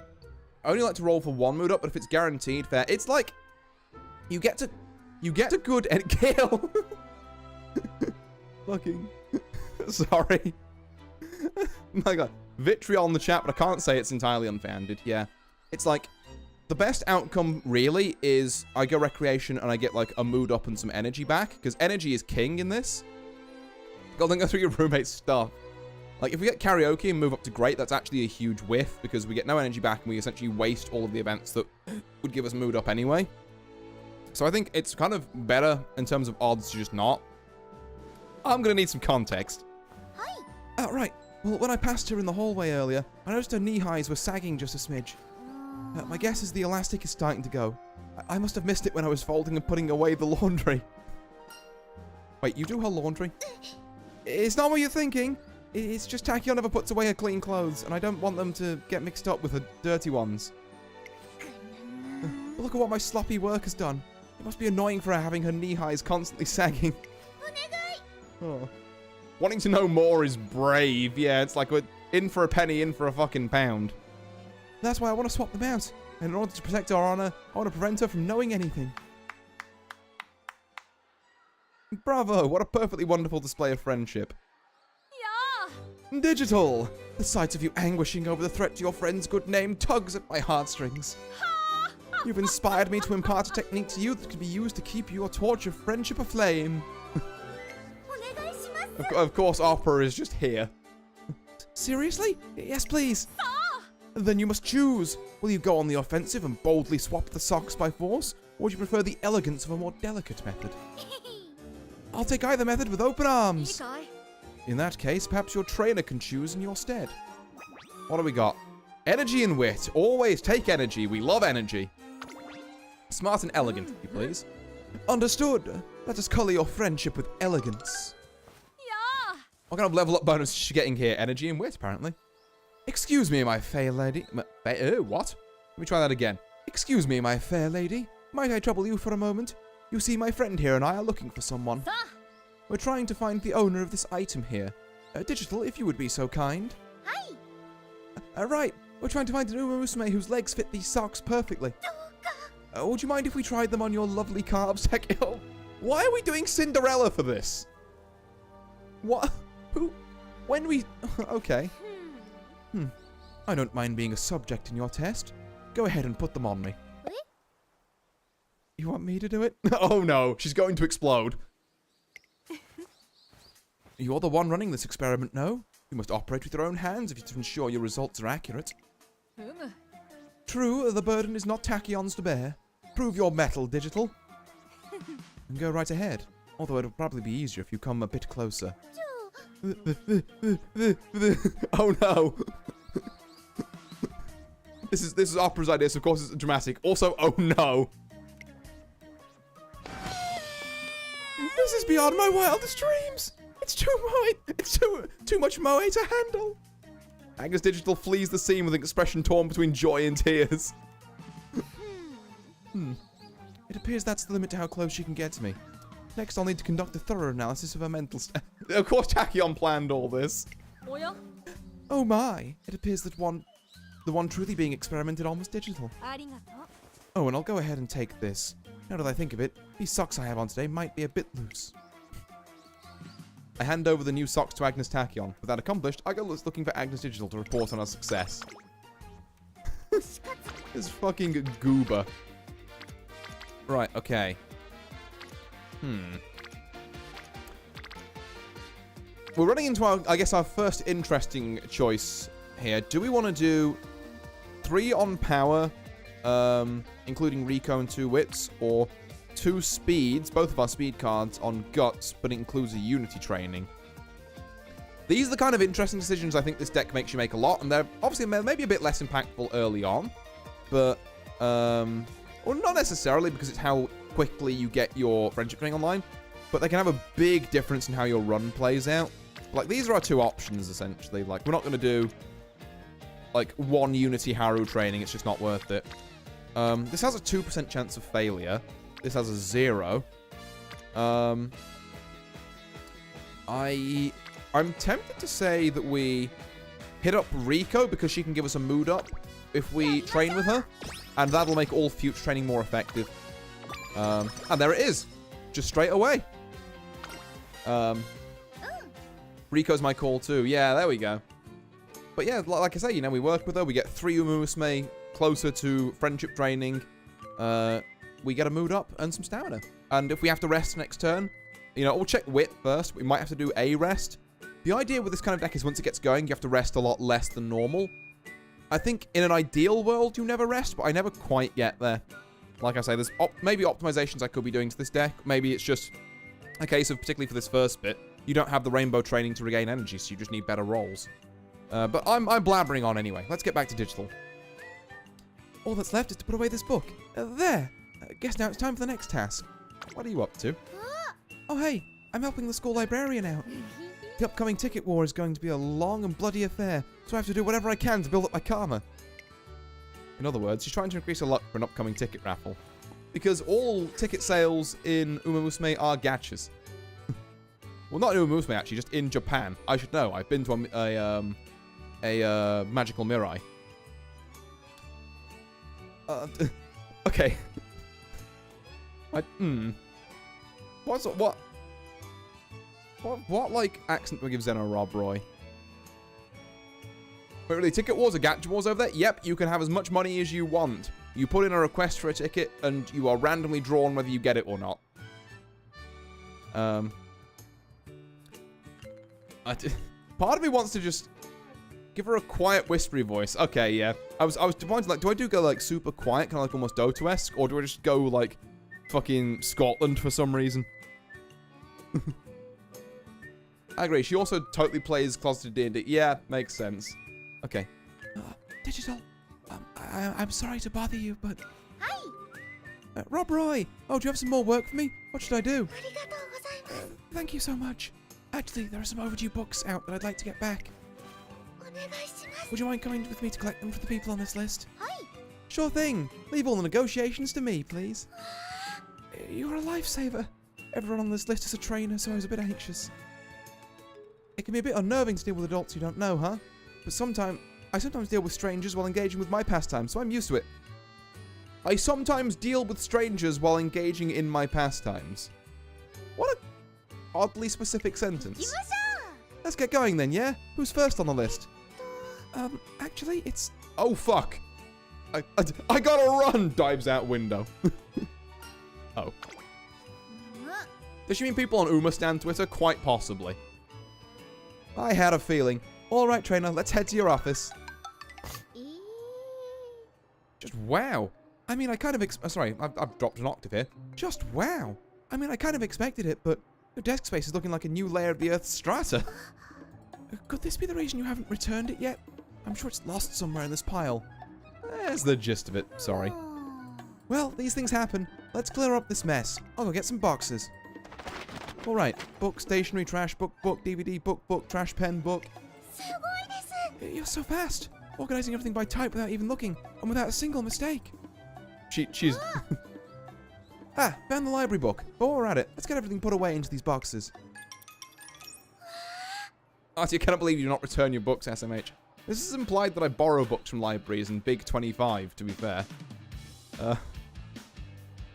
I only like to roll for 1 mood up, but if it's guaranteed, fair. It's like, you get a good end kill. Fucking. Sorry. My god. Vitriol in the chat, but I can't say it's entirely unfounded. Yeah. It's like, the best outcome, really, is I go recreation and I get, like, a mood up and some energy back. Because energy is king in this. Gotta go through your roommate's stuff. Like, if we get karaoke and move up to great, that's actually a huge whiff. Because we get no energy back and we essentially waste all of the events that would give us mood up anyway. So I think it's kind of better in terms of odds to just not. I'm gonna need some context. Hi. Oh, right. Well, when I passed her in the hallway earlier, I noticed her knee highs were sagging just a smidge. My guess is the elastic is starting to go. I must have missed it when I was folding and putting away the laundry. Wait, you do her laundry? It's not what you're thinking. It's just Tachyon never puts away her clean clothes, and I don't want them to get mixed up with her dirty ones. But look at what my sloppy work has done. It must be annoying for her having her knee highs constantly sagging. Oh. Wanting to know more is brave. Yeah, it's like we're in for a penny, in for a fucking pound. That's why I want to swap them out. And in order to protect our honor, I want to prevent her from knowing anything. Bravo! What a perfectly wonderful display of friendship. Yeah. Digital! The sight of you anguishing over the threat to your friend's good name tugs at my heartstrings. You've inspired me to impart a technique to you that can be used to keep your torch of friendship aflame. Of course, Opera is just here. Seriously? Yes, please. Then you must choose. Will you go on the offensive and boldly swap the socks by force? Or would you prefer the elegance of a more delicate method? I'll take either method with open arms. In that case, perhaps your trainer can choose in your stead. What do we got? Energy and wit. Always take energy. We love energy. Smart and elegant, if you please. Understood. Let us colour your friendship with elegance. Yeah. What kind of level up bonus is she getting here? Energy and wit, apparently. Excuse me, my fair lady. What? Let me try that again. Excuse me, my fair lady. Might I trouble you for a moment? You see, my friend here and I are looking for someone. We're trying to find the owner of this item here. Digital, if you would be so kind. Hi. Right. We're trying to find an Musume whose legs fit these socks perfectly. Would you mind if we tried them on your lovely calves? Heck, why are we doing Cinderella for this? What? Who? When we... Okay. I don't mind being a subject in your test. Go ahead and put them on me. You want me to do it? Oh no, she's going to explode. You're the one running this experiment, no? You must operate with your own hands if you're to ensure your results are accurate. True, the burden is not Tachyon's to bear. Prove your mettle, Digital. And go right ahead. Although it'll probably be easier if you come a bit closer. Oh no. This is Opera's idea, so of course it's dramatic. Also, oh no. This is beyond my wildest dreams. It's too much moe to handle. Agnes Digital flees the scene with an expression torn between joy and tears. It appears that's the limit to how close she can get to me. Next, I'll need to conduct a thorough analysis of her mental state. Of course, Tachyon planned all this. Oh my! It appears that the one truly being experimented on was Digital. Oh, and I'll go ahead and take this. Now that I think of it, these socks I have on today might be a bit loose. I hand over the new socks to Agnes Tachyon. With that accomplished, I go looking for Agnes Digital to report on our success. This fucking goober. Right, okay. We're running into our, I guess, our first interesting choice here. Do we want to do 3 on power, including Rico and 2 wits, or 2 speeds, both of our speed cards, on guts, but it includes a unity training? These are the kind of interesting decisions I think this deck makes you make a lot, and they're obviously maybe a bit less impactful early on, but, well, not necessarily, because it's how quickly you get your friendship training online, but they can have a big difference in how your run plays out. Like, these are our 2 options, essentially. Like, we're not going to do, like, 1 Unity Haru training. It's just not worth it. This has a 2% chance of failure. This has a 0. I'm tempted to say that we hit up Rico because she can give us a mood up if we train with her, and that'll make all future training more effective. And there it is. Just straight away. Rico's my call too. Yeah, there we go. But yeah, like I say, you know, we work with her. We get 3 Musume closer to friendship training. We get a mood up and some stamina. And if we have to rest next turn, you know, we'll check wit first. We might have to do a rest. The idea with this kind of deck is once it gets going, you have to rest a lot less than normal. I think in an ideal world, you never rest, but I never quite get there. Like I say, there's maybe optimizations I could be doing to this deck. Maybe it's just a case of, particularly for this first bit, you don't have the rainbow training to regain energy, so you just need better rolls. But I'm blabbering on anyway. Let's get back to Digital. All that's left is to put away this book. There. Guess now it's time for the next task. What are you up to? Oh, hey. I'm helping the school librarian out. The upcoming ticket war is going to be a long and bloody affair, so I have to do whatever I can to build up my karma. In other words, she's trying to increase her luck for an upcoming ticket raffle. Because all ticket sales in Uma Musume are gachas. Well, not in Uma Musume, actually, just in Japan. I should know. I've been to a magical mirai. Okay. What, like, accent do we give Zeno Rob Roy? Wait, really, ticket wars are gacha wars over there? Yep, you can have as much money as you want. You put in a request for a ticket, and you are randomly drawn whether you get it or not. Part of me wants to just Give her a quiet, whispery voice. Okay, yeah. I was disappointed. Like, do I go like super quiet, kind of like almost Dota-esque, or do I just go like fucking Scotland for some reason? I agree. She also totally plays closeted D&D. Yeah, makes sense. Okay. Digital. I'm sorry to bother you, but. Hi. Rob Roy. Oh, do you have some more work for me? What should I do? Thank you so much. Actually, there are some overdue books out that I'd like to get back. Would you mind coming with me to collect them for the people on this list? Hi. Sure thing. Leave all the negotiations to me, please. You're a lifesaver. Everyone on this list is a trainer, so I was a bit anxious. It can be a bit unnerving to deal with adults you don't know, huh? But I sometimes deal with strangers while engaging with my pastime, so I'm used to it. I sometimes deal with strangers while engaging in my pastimes. What a oddly specific sentence. Let's get going then, yeah? Who's first on the list? Actually, it's... Oh, fuck. I gotta run! Dives out window. Oh. Does she mean people on Umastan Twitter? Quite possibly. I had a feeling. All right, trainer, let's head to your office. Just wow. I mean, I kind of sorry, I've dropped an octave here. Just wow. I mean, I kind of expected it, but your desk space is looking like a new layer of the Earth's strata. Could this be the reason you haven't returned it yet? I'm sure it's lost somewhere in this pile. There's the gist of it, sorry. Well, these things happen. Let's clear up this mess. I'll go get some boxes. Alright, book, stationery, trash, book, DVD, book, trash, pen, book. You're so fast. Organizing everything by type without even looking, and without a single mistake. She's... Found the library book. While we're at it, let's get everything put away into these boxes. Artie, I cannot believe you do not return your books, SMH. This is implied that I borrow books from libraries and Big 25, to be fair.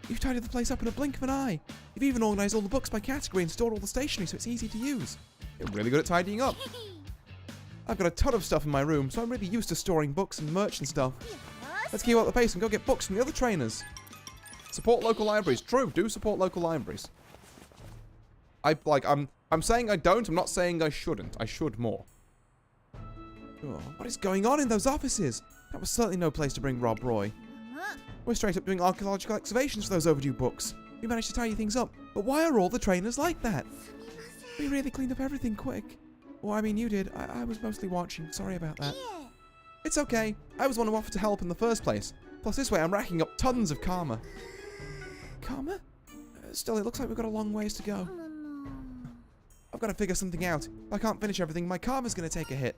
You've tidied the place up in a blink of an eye. You've even organized all the books by category and stored all the stationery so it's easy to use. You're really good at tidying up. I've got a ton of stuff in my room, so I'm really used to storing books and merch and stuff. Let's keep up the pace and go get books from the other trainers. Support local libraries. True, do support local libraries. I'm saying I don't, I'm not saying I shouldn't. I should more. Oh, what is going on in those offices? That was certainly no place to bring Rob Roy. We're straight up doing archaeological excavations for those overdue books. We managed to tidy things up, but why are all the trainers like that? We really cleaned up everything quick. Well, I mean, you did. I was mostly watching. Sorry about that. It's okay. I was the one who offered to help in the first place. Plus, this way I'm racking up tons of karma. Karma? Still, it looks like we've got a long ways to go. I've got to figure something out. If I can't finish everything, my karma's going to take a hit.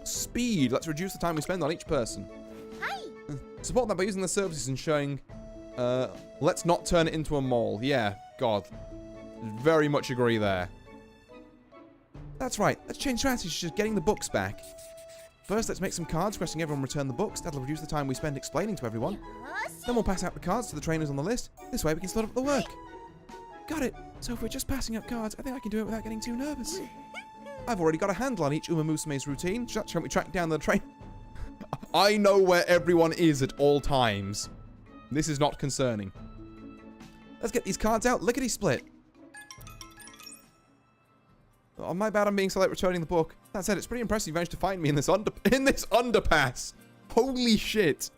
Speed. Let's reduce the time we spend on each person. Hi. Support that by using the services and showing, let's not turn it into a mall. Yeah, God. Very much agree there. That's right. Let's change strategy to just getting the books back. First, let's make some cards requesting everyone return the books. That'll reduce the time we spend explaining to everyone. Then we'll pass out the cards to the trainers on the list. This way we can split up the work. Got it. So if we're just passing out cards, I think I can do it without getting too nervous. I've already got a handle on each Musume's routine. Shall we track down the train? I know where everyone is at all times. This is not concerning. Let's get these cards out lickety-split. Oh, my bad, I'm being so late returning the book. That said, it's pretty impressive you managed to find me in this underpass. Holy shit.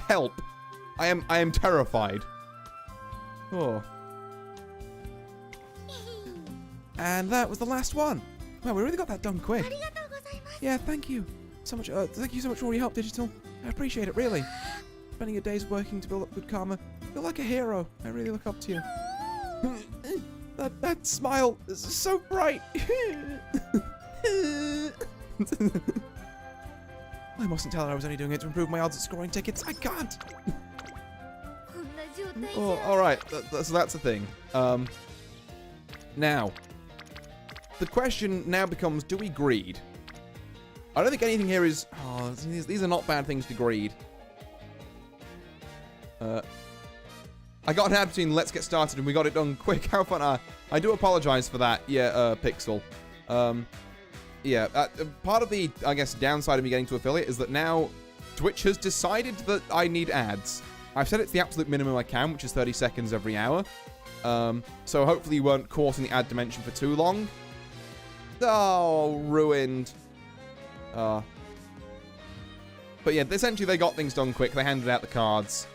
Help. I am terrified. Oh. And that was the last one. Wow, we really got that done quick. Yeah, thank you. Thank you so much for all your help, Digital. I appreciate it, really. Spending your days working to build up good karma. You're like a hero. I really look up to you. That smile is so bright. I mustn't tell her I was only doing it to improve my odds at scoring tickets. I can't. Oh, alright. So that's the thing. Now, the question now becomes, do we greed? I don't think anything here is... Oh, these are not bad things to greed. I got an ad between let's get started and we got it done quick. How fun. I do apologize for that. Yeah, Pixel. Yeah, part of the, I guess, downside of me getting to affiliate is that now Twitch has decided that I need ads. I've said it's the absolute minimum I can, which is 30 seconds every hour. So hopefully you weren't caught in the ad dimension for too long. Oh, ruined. But yeah, essentially they got things done quick. They handed out the cards.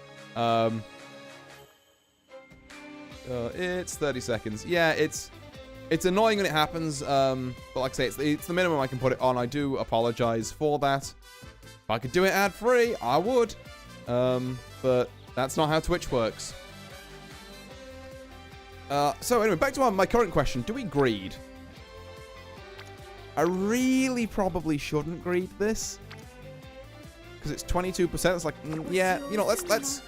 It's 30 seconds. Yeah, it's annoying when it happens. But like I say, it's the minimum I can put it on. I do apologize for that. If I could do it ad-free, I would. But that's not how Twitch works. So anyway, back to my current question. Do we greed? I really probably shouldn't greed this. Because it's 22%. It's like, yeah, you know, let's...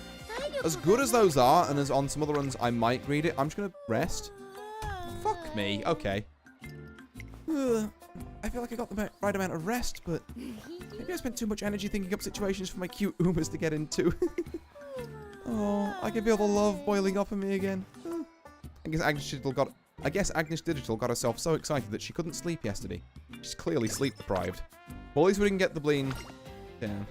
As good as those are, and as on some other runs I might greed it, I'm just going to rest. Fuck me. Okay. I feel like I got the right amount of rest, but maybe I spent too much energy thinking up situations for my cute Umas to get into. Oh, I can feel the love boiling up in me again. I guess Agnes Digital got herself so excited that she couldn't sleep yesterday. She's clearly sleep deprived. Well, at least we didn't get the bleen down.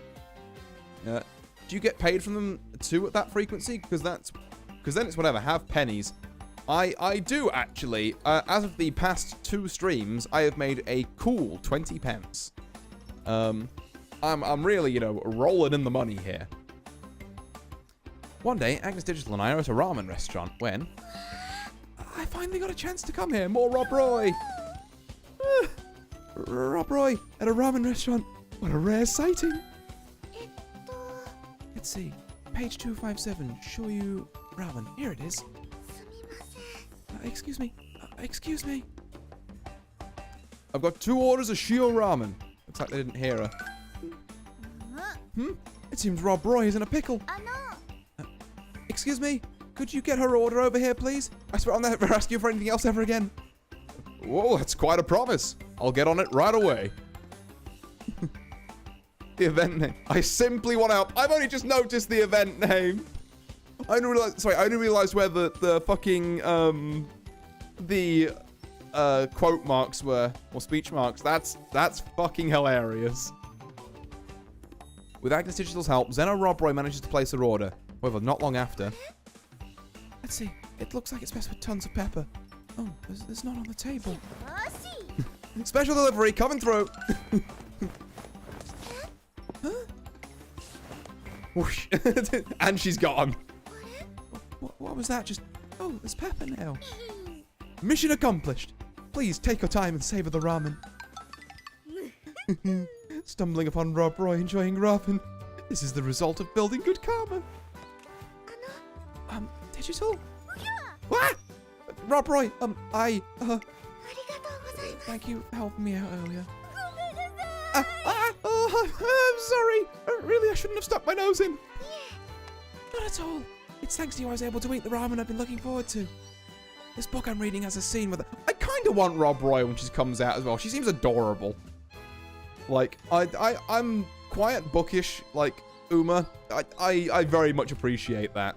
Do you get paid from them too at that frequency? Because then it's whatever. Have pennies. I do actually. As of the past 2 streams, I have made a cool 20 pence. I'm really, you know, rolling in the money here. One day, Agnes Digital and I are at a ramen restaurant when I finally got a chance to come here. More Rob Roy. Rob Roy at a ramen restaurant. What a rare sighting. Let's see. Page 257. Show you ramen. Here it is. Excuse me. Excuse me. I've got 2 orders of Shio ramen. Looks like they didn't hear her. It seems Rob Roy is in a pickle. Excuse me. Could you get her order over here, please? I swear I'll never ask you for anything else ever again. Whoa, that's quite a promise. I'll get on it right away. The event name. I simply want to help. I've only just noticed the event name. I only realized where the fucking, quote marks were, or speech marks. That's fucking hilarious. With Agnes Digital's help, Zeno Rob Roy manages to place her order. However, not long after. Let's see. It looks like it's best with tons of pepper. Oh, there's none on the table. Special delivery coming through. Huh? Whoosh. And she's gone. What was that? Just... Oh, there's pepper now. Mission accomplished. Please take your time and savor the ramen. Stumbling upon Rob Roy enjoying ramen. This is the result of building good karma. Digital? What? Rob Roy, thank you for helping me out earlier. I'm sorry. Really, I shouldn't have stuck my nose in. Not at all. It's thanks to you I was able to eat the ramen I've been looking forward to. This book I'm reading has a scene with... I kind of want Rob Roy when she comes out as well. She seems adorable. Like, I'm quiet, bookish, like Uma. I very much appreciate that.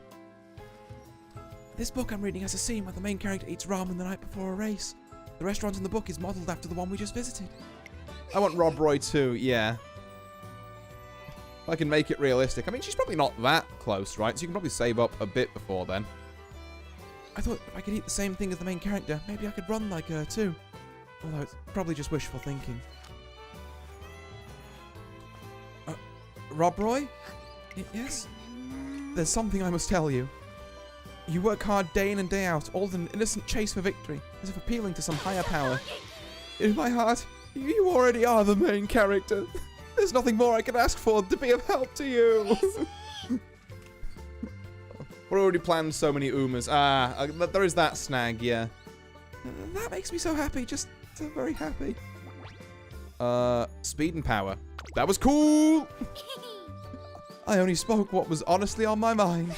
This book I'm reading has a scene where the main character eats ramen the night before a race. The restaurant in the book is modelled after the one we just visited. I want Rob Roy too, yeah. If I can make it realistic. I mean, she's probably not that close, right? So you can probably save up a bit before then. I thought if I could eat the same thing as the main character, maybe I could run like her too. Although it's probably just wishful thinking. Rob Roy? Yes? There's something I must tell you. You work hard day in and day out, all in an innocent chase for victory, as if appealing to some higher power. In my heart, you already are the main character. There's nothing more I can ask for to be of help to you. We're already planned so many Umas. There is that snag, yeah. That makes me so happy, just so very happy. Speed and power. That was cool! I only spoke what was honestly on my mind.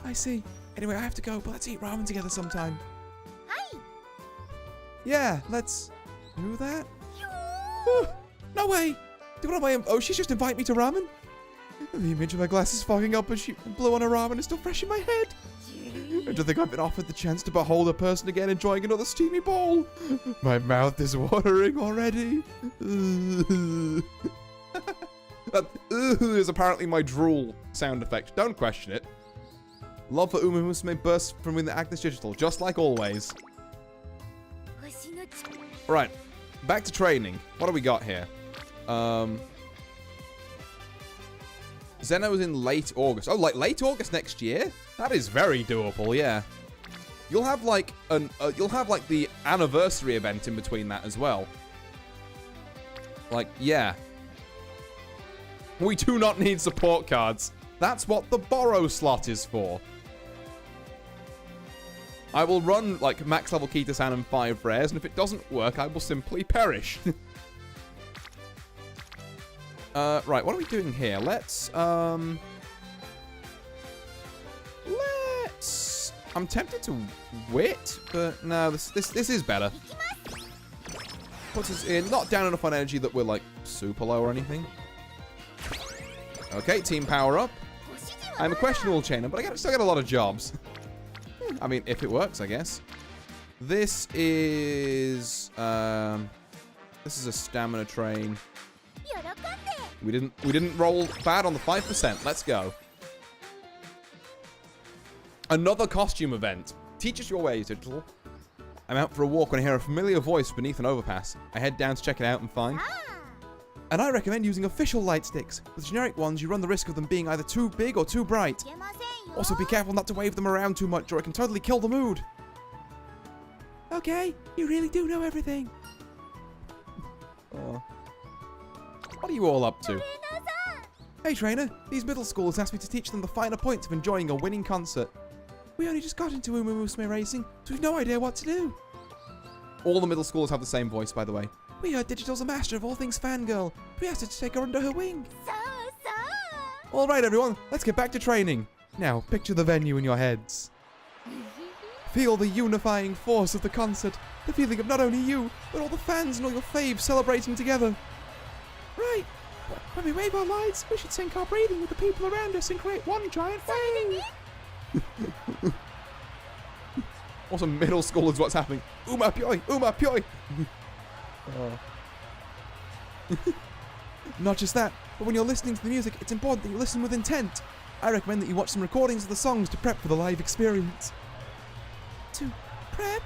I see. Anyway, I have to go, but let's eat ramen together sometime. Hi. Yeah, let's do that. No way! Oh, she's just invited me to ramen? The image of my glasses fogging up as she blew on her ramen is still fresh in my head. And to think I've been offered the chance to behold a person again enjoying another steamy bowl. My mouth is watering already. That is apparently my drool sound effect. Don't question it. Love for Musume bursts from within Agnes Digital, just like always. Right. Back to training. What do we got here? Zeno's in late August. Oh, like late August next year? That is very doable, yeah. You'll have like the anniversary event in between that as well. Like, yeah. We do not need support cards. That's what the borrow slot is for. I will run like max level Kita-san and 5 rares, and if it doesn't work, I will simply perish. Right, what are we doing here? Let's I'm tempted to wit, but no, this is better. Puts us in, not down enough on energy that we're like super low or anything. Okay, team power up. I'm a questionable chainer, but I still got a lot of jobs. I mean, if it works, I guess. This is a stamina train. We didn't roll bad on the 5%. Let's go. Another costume event. Teach us your ways, Digital. I'm out for a walk when I hear a familiar voice beneath an overpass. I head down to check it out and find. And I recommend using official light sticks. With generic ones, you run the risk of them being either too big or too bright. Also, be careful not to wave them around too much, or it can totally kill the mood. Okay, you really do know everything. Oh. What are you all up to? Hey, trainer. These middle schoolers asked me to teach them the finer points of enjoying a winning concert. We only just got into Musume racing, so we've no idea what to do. All the middle schoolers have the same voice, by the way. We heard Digital's a master of all things fangirl. We asked her to take her under her wing. All right, everyone. Let's get back to training. Now, picture the venue in your heads. Feel the unifying force of the concert. The feeling of not only you, but all the fans and all your faves celebrating together. Right. When we wave our lights, we should sync our breathing with the people around us and create one giant wave. Also, middle school is what's happening. Uma pyoi, uma pyoi. Oh. Not just that, but when you're listening to the music, it's important that you listen with intent. I recommend that you watch some recordings of the songs to prep for the live experience. To prep?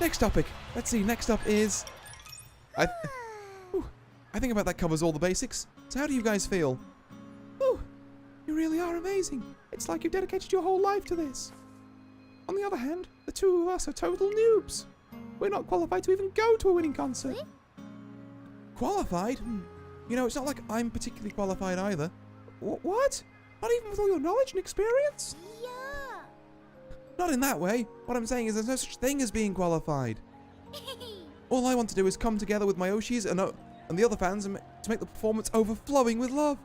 Next topic. Let's see, next up is... I think about that covers all the basics. So how do you guys feel? Ooh, you really are amazing. It's like you've dedicated your whole life to this. On the other hand, the two of us are total noobs. We're not qualified to even go to a winning concert. Qualified? You know, it's not like I'm particularly qualified either. What? Not even with all your knowledge and experience? Yeah. Not in that way. What I'm saying is there's no such thing as being qualified. All I want to do is come together with my Oshis and the other fans to make the performance overflowing with love.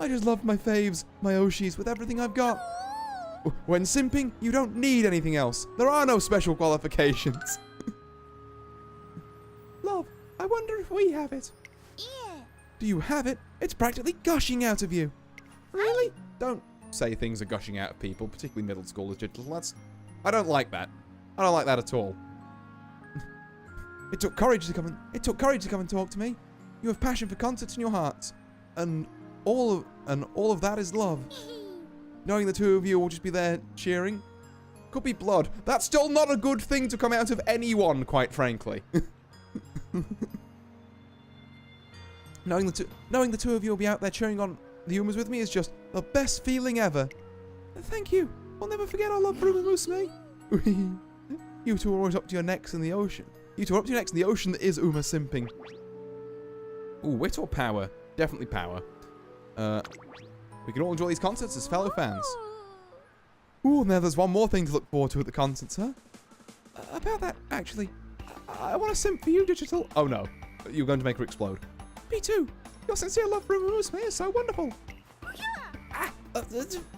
I just love my faves, my Oshis, with everything I've got. When simping, you don't need anything else. There are no special qualifications. Love, I wonder if we have it. Yeah. Do you have it? It's practically gushing out of you. Really? Don't say things are gushing out of people, particularly middle schoolers, Digital. I don't like that. I don't like that at all. It took courage to come and talk to me. You have passion for concerts in your hearts, and all of that is love. Knowing the two of you will just be there cheering could be blood. That's still not a good thing to come out of anyone, quite frankly. Knowing the two of you will be out there cheering on the Umas with me is just the best feeling ever. Thank you. We'll never forget our love for Musume. You two are always up to your necks in the ocean. You two are up to your necks in the ocean that is Uma simping. Ooh, wit or power? Definitely power. We can all enjoy these concerts as fellow fans. Ooh, now there's one more thing to look forward to at the concerts, huh? About that, actually. I want to simp for you, Digital. Oh no, you're going to make her explode. Me too. Your sincere love for Musume is so wonderful.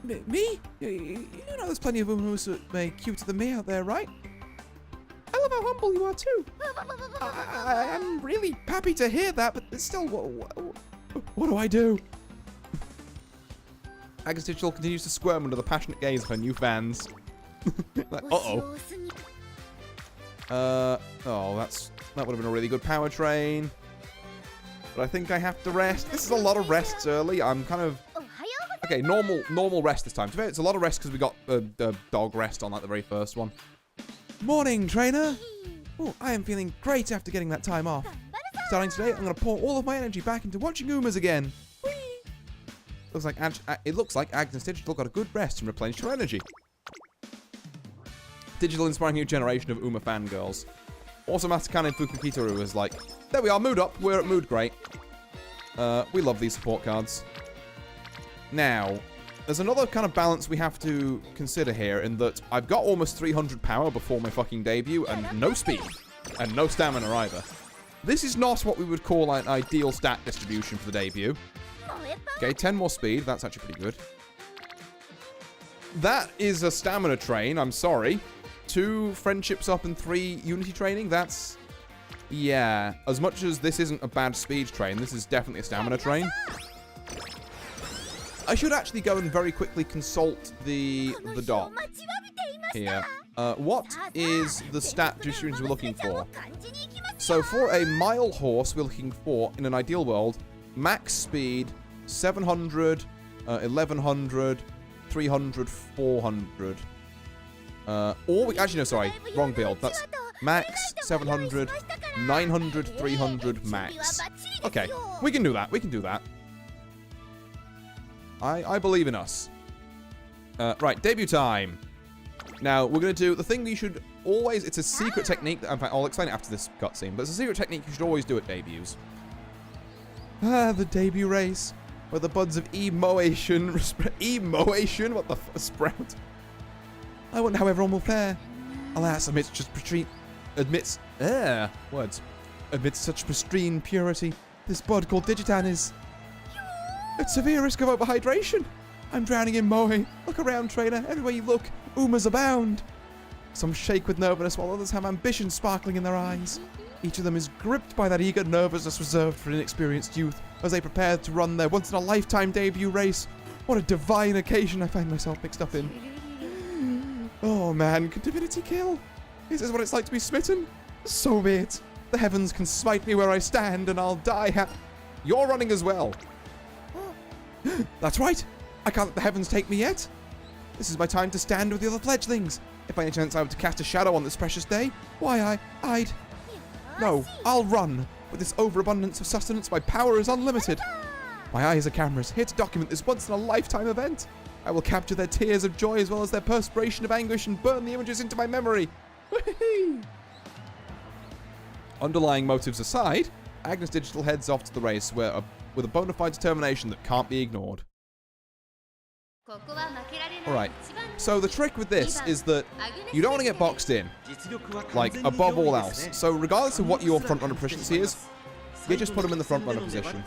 Me? You know there's plenty of Musume cuter than me out there, right? I love how humble you are too. I'm really happy to hear that, but still, what do I do? Agus Digital continues to squirm under the passionate gaze of her new fans. Like, uh-oh. Oh, that would have been a really good power train. But I think I have to rest. This is a lot of rests early. I'm kind of... Okay, normal rest this time. To be fair, it's a lot of rest because we got the dog rest on like the very first one. Morning, trainer. Oh, I am feeling great after getting that time off. Starting today, I'm going to pour all of my energy back into watching Umas again. Whee! It looks like Agnes Digital got a good rest and replenished her energy. Digital inspiring new generation of Uma fangirls. Also, Masakane Fukukitoru was like, there we are, mood up. We're at mood great. We love these support cards. Now, there's another kind of balance we have to consider here in that I've got almost 300 power before my fucking debut and no speed. And no stamina either. This is not what we would call an ideal stat distribution for the debut. Okay, 10 more speed. That's actually pretty good. That is a stamina train. I'm sorry. 2 friendships up and 3 unity training. That's... yeah. As much as this isn't a bad speed train, this is definitely a stamina train. I should actually go and very quickly consult the doc here. What is the stat distribution we're looking for? So for a mile horse, we're looking for, in an ideal world, max speed 700, 1100, 300, 400. Or we actually no, sorry, wrong build. That's max 700, 900, 300 max. Okay, we can do that. We can do that. I believe in us. Right, debut time. Now, we're going to do the thing you should always... it's a secret technique. In fact, I'll explain it after this cutscene. But it's a secret technique you should always do at debuts. Ah, the debut race. Where the buds of emotion... emotion? What the sprout? I wonder how everyone will fare. Alas, amidst just amidst such pristine purity, this bud called Digitan is... at severe risk of overhydration. I'm drowning in moe. Look around, trainer. Everywhere you look, Umas abound. Some shake with nervousness, while others have ambition sparkling in their eyes. Each of them is gripped by that eager nervousness reserved for inexperienced youth as they prepare to run their once-in-a-lifetime debut race. What a divine occasion I find myself mixed up in. Oh man, can divinity kill? Is this what it's like to be smitten? So be it. The heavens can smite me where I stand and I'll die You're running as well. That's right. I can't let the heavens take me yet. This is my time to stand with the other fledglings. If by any chance I were to cast a shadow on this precious day, why I'd... no, I'll run. With this overabundance of sustenance, my power is unlimited. My eyes are cameras, here to document this once-in-a-lifetime event. I will capture their tears of joy as well as their perspiration of anguish and burn the images into my memory. Underlying motives aside, Agnes Digital heads off to the race with a bona fide determination that can't be ignored. Alright, so the trick with this is that you don't want to get boxed in, like, above all else. So regardless of what your front-runner proficiency is, you just put them in the front-runner position.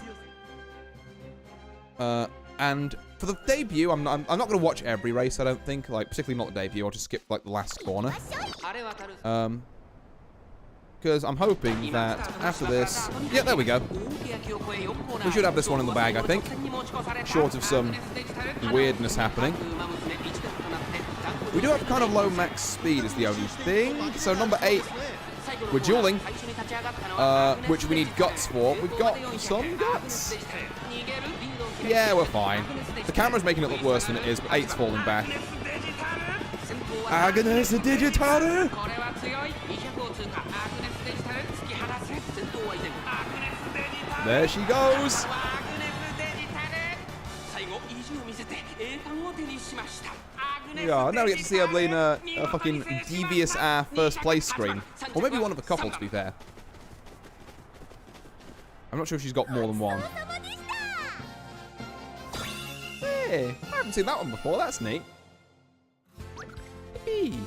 And for the debut, I'm not going to watch every race, I don't think, like, particularly not the debut, I'll just skip, like, the last corner. Because I'm hoping that after this... yeah, there we go. We should have this one in the bag, I think. Short of some weirdness happening. We do have kind of low max speed is the only thing. So number 8, we're dueling. Which we need guts for. We've got some guts. Yeah, we're fine. The camera's making it look worse than it is, but 8's falling back. Agnes Digitan! There she goes! Yeah, now we get to see Evelina a fucking devious first place screen. Or maybe one of a couple, to be fair. I'm not sure if she's got more than one. Hey, I haven't seen that one before, that's neat. Yippee.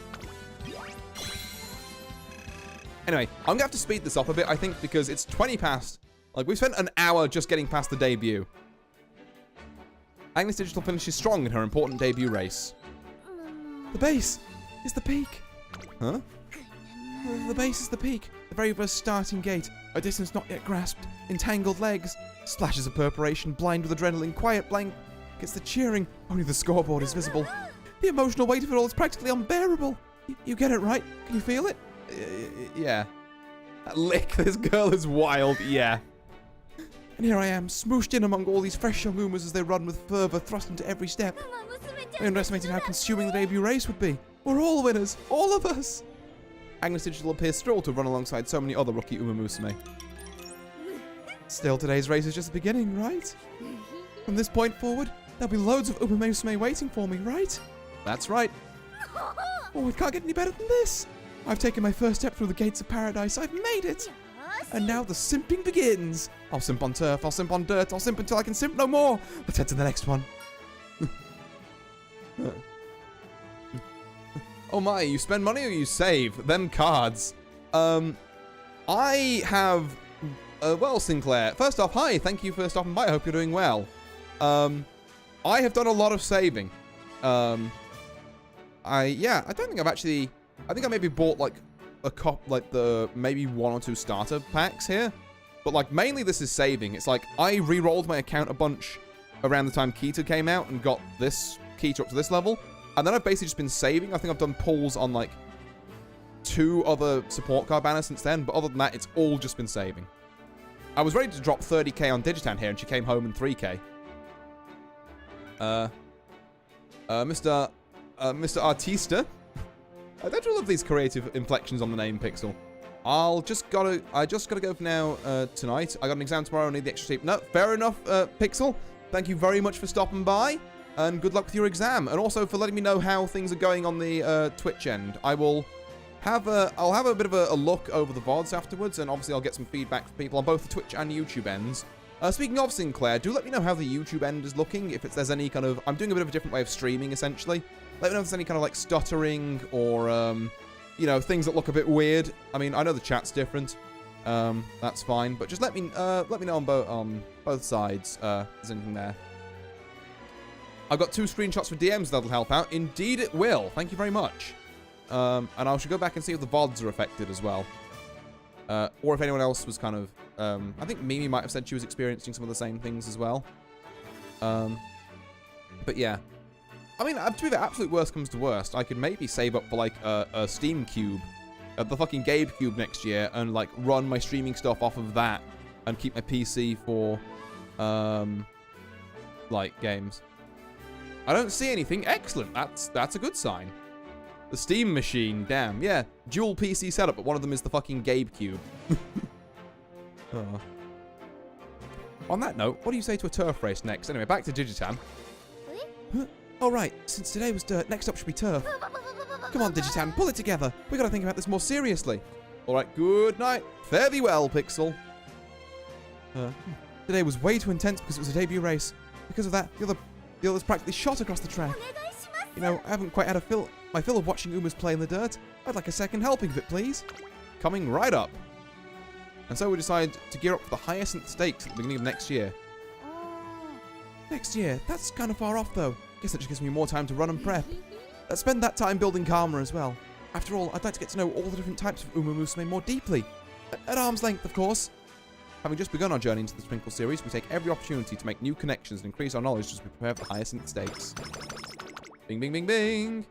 Anyway, I'm going to have to speed this up a bit, I think, because it's 20 past. Like, we've spent an hour just getting past the debut. Agnes Digital finishes strong in her important debut race. The base is the peak. Huh? The base is the peak. The very first starting gate. A distance not yet grasped. Entangled legs. Splashes of perspiration, blind with adrenaline. Quiet blank. Gets the cheering. Only the scoreboard is visible. The emotional weight of it all is practically unbearable. You get it, right? Can you feel it? Yeah. That lick. This girl is wild. Yeah. And here I am, smooshed in among all these fresh young Umas as they run with fervor thrust into every step. I underestimated how consuming the debut race would be. We're all winners, all of us. Agnes Digital appears thrilled to run alongside so many other rookie Musume. Still, today's race is just the beginning, right? From this point forward, there'll be loads of Musume waiting for me, right? That's right. Oh, it can't get any better than this. I've taken my first step through the gates of paradise. I've made it. And now the simping begins. I'll simp on turf, I'll simp on dirt, I'll simp until I can simp no more. Let's head to the next one. Oh my, you spend money or you save? Them cards. I have... well, Sinclair, first off, hi, thank you for stopping by. I hope you're doing well. I have done a lot of saving. I don't think I've actually... I think I maybe bought, like, maybe 1 or 2 starter packs here. But, like, mainly this is saving. It's like, I re-rolled my account a bunch around the time Kita came out and got this Kita up to this level. And then I've basically just been saving. I think I've done pulls on, like, 2 other support card banners since then. But other than that, it's all just been saving. I was ready to drop 30k on Digitan here, and she came home in 3k. Mr. Artista. Don't you love these creative inflections on the name, Pixel? I just gotta go for now, tonight. I got an exam tomorrow, I need the extra sleep. No, fair enough, Pixel. Thank you very much for stopping by, and good luck with your exam, and also for letting me know how things are going on the, Twitch end. I'll have a bit of a look over the VODs afterwards, and obviously I'll get some feedback from people on both the Twitch and YouTube ends. Speaking of Sinclair, do let me know how the YouTube end is looking, if there's any kind of... I'm doing a bit of a different way of streaming, essentially. Let me know if there's any kind of, like, stuttering or, you know, things that look a bit weird. I mean, I know the chat's different. That's fine. But just let me know on both sides if there's anything there. I've got 2 screenshots for DMs that'll help out. Indeed it will. Thank you very much. And I should go back and see if the VODs are affected as well. Or if anyone else was kind of... I think Mimi might have said she was experiencing some of the same things as well. But yeah. I mean, to be the absolute worst comes to worst, I could maybe save up for, like, a Steam Cube. The fucking Gabe Cube next year. And, like, run my streaming stuff off of that. And keep my PC for, like, games. I don't see anything. Excellent. That's a good sign. The Steam machine, damn, yeah. Dual PC setup, but one of them is the fucking Gabe Cube. On that note, what do you say to a turf race next? Anyway, back to Digitan. All right, since today was dirt, next up should be turf. Come on, Digitan, pull it together. We gotta think about this more seriously. All right, good night. Fare thee well, Pixel. Today was way too intense because it was a debut race. Because of that, the others practically shot across the track. You know, I haven't quite had my fill of watching Umas play in the dirt. I'd like a second helping of it, please. Coming right up. And so we decided to gear up for the Hyacinth Stakes at the beginning of next year. Next year? That's kind of far off, though. Guess that just gives me more time to run and prep. Let's spend that time building karma as well. After all, I'd like to get to know all the different types of Musume more deeply. At arm's length, of course. Having just begun our journey into the Sprinkle series, we take every opportunity to make new connections and increase our knowledge as we prepare for the Hyacinth Stakes. Bing, bing, bing, bing.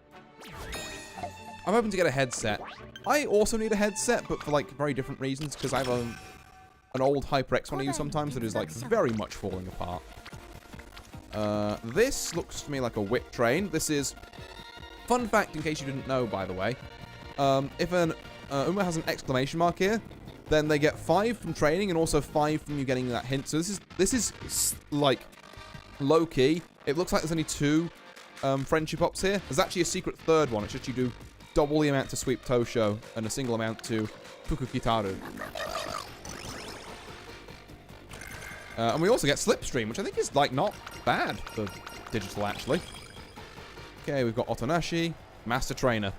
I'm hoping to get a headset. I also need a headset, but for, like, very different reasons, because I have an old HyperX one I use sometimes that is, like, very much falling apart. This looks to me like a whip train. This is... Fun fact, in case you didn't know, by the way. If an Uma has an exclamation mark here, then they get 5 from training and also 5 from you getting that hint. So this is like, low-key. It looks like there's only 2 friendship ups here. There's actually a secret 3rd one. It's just you do double the amount to Sweep Tosho and a single amount to Fukukitaru. And we also get Slipstream, which I think is, like, not bad for digital, actually. Okay, we've got Otonashi, Master Trainer.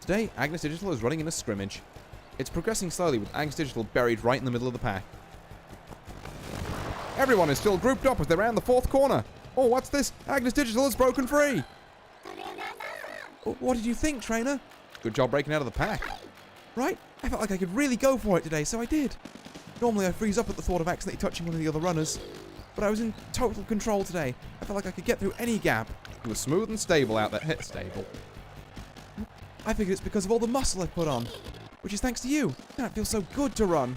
Today, Agnes Digital is running in a scrimmage. It's progressing slowly, with Agnes Digital buried right in the middle of the pack. Everyone is still grouped up as they round the 4th corner. Oh, what's this? Agnes Digital has broken free! What did you think, Trainer? Good job breaking out of the pack. Right? I felt like I could really go for it today, so I did. Normally I freeze up at the thought of accidentally touching one of the other runners. But I was in total control today. I felt like I could get through any gap. It was smooth and stable out there. Stable. I figured it's because of all the muscle I put on. Which is thanks to you. Now it feels so good to run.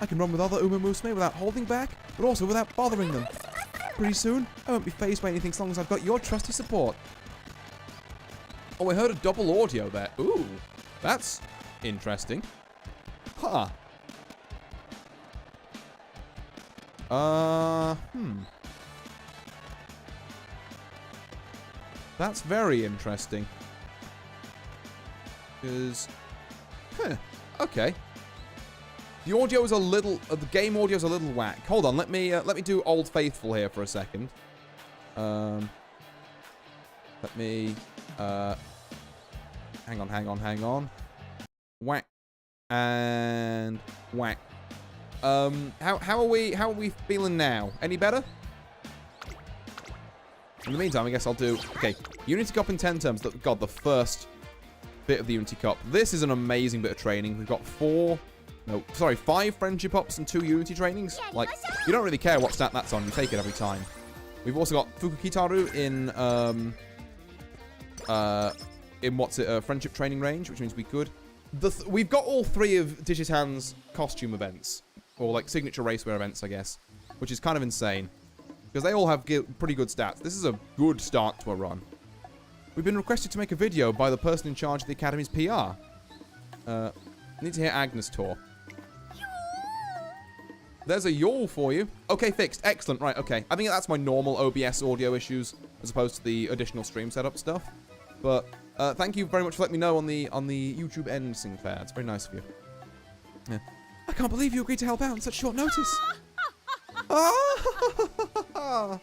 I can run with other Musume without holding back, but also without bothering them. Pretty soon, I won't be fazed by anything as long as I've got your trusty support. Oh, I heard a double audio there. Ooh, that's interesting. Huh. That's very interesting. Because, okay. The audio is a little, the game audio is a little whack. Hold on, let me do Old Faithful here for a second. Let me, hang on. Whack and whack. How are we feeling now? Any better? In the meantime, I guess I'll do, okay, Unity Cup in 10 terms. God, the first bit of the Unity Cup. This is an amazing bit of training. We've got 5 friendship ups and 2 Unity trainings. Like, you don't really care what stat that's on. You take it every time. We've also got Fukukitaru in friendship training range, which means we could. We've got all 3 of Digitan's costume events, or like signature racewear events, I guess, which is kind of insane because they all have pretty good stats. This is a good start to a run. We've been requested to make a video by the person in charge of the Academy's PR. Need to hear Agnes talk. There's a yawl for you. Okay, fixed. Excellent. Right, okay. I think that's my normal OBS audio issues as opposed to the additional stream setup stuff. But thank you very much for letting me know on the YouTube end, Singfair. It's very nice of you. Yeah. I can't believe you agreed to help out on such short notice. Well,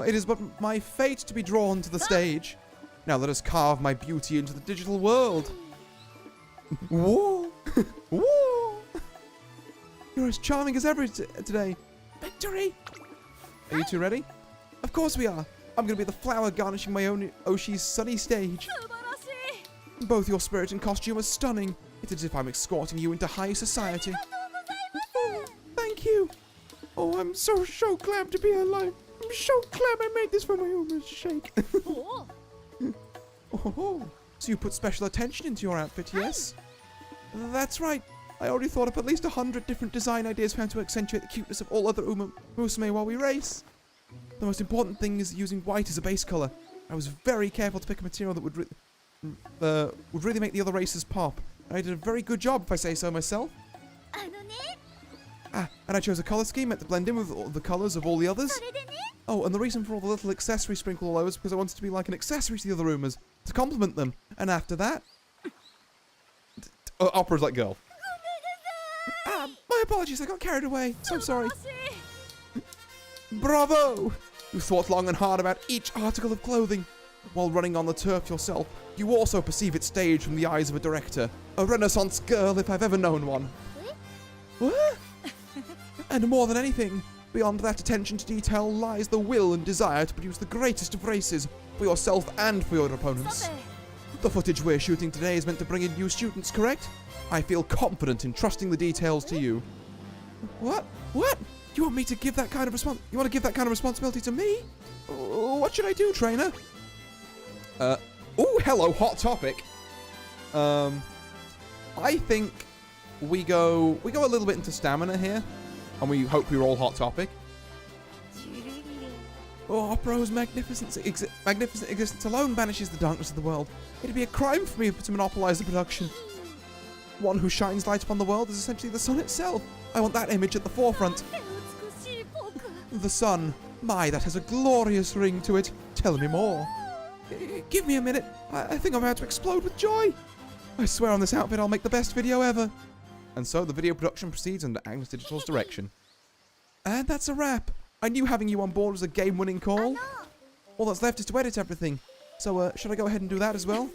it is but my fate to be drawn to the stage. Now let us carve my beauty into the digital world. Whoa! Whoa! You're as charming as ever today. Victory! Are you two ready? Of course we are. I'm going to be the flower garnishing my own Oshi's sunny stage. Both your spirit and costume are stunning. It's as if I'm escorting you into high society. Oh, thank you. Oh, I'm so glad to be alive. I'm so glad I made this for my own shake. Oh, so you put special attention into your outfit, yes? That's right. I already thought up at least 100 different design ideas for how to accentuate the cuteness of all other Musume while we race. The most important thing is using white as a base color. I was very careful to pick a material that would really make the other races pop. I did a very good job, if I say so myself. And I chose a color scheme meant to blend in with all the colors of all the others. Oh, and the reason for all the little accessory sprinkle all over is because I wanted to be like an accessory to the other rumors, to complement them. And after that... Opera's like, girl. My apologies, I got carried away. So sorry. Bravo! You thought long and hard about each article of clothing. While running on the turf yourself, you also perceive it staged from the eyes of a director. A Renaissance girl, if I've ever known one. What? And more than anything, beyond that attention to detail lies the will and desire to produce the greatest of races for yourself and for your opponents. The footage we're shooting today is meant to bring in new students, correct? I feel confident in trusting the details to you. What? What? You want me to give that kind of You want to give that kind of responsibility to me? What should I do, trainer? Oh, hello, hot topic. I think we go a little bit into stamina here, and we hope we roll hot topic. Oh, Opero's magnificent existence alone banishes the darkness of the world. It'd be a crime for me to monopolize the production. One who shines light upon the world is essentially the sun itself. I want that image at the forefront. The sun. My, that has a glorious ring to it. Tell me more. Give me a minute. I think I'm about to explode with joy. I swear on this outfit I'll make the best video ever. And so the video production proceeds under Agnes Digital's direction. And that's a wrap. I knew having you on board was a game-winning call. All that's left is to edit everything. So, should I go ahead and do that as well?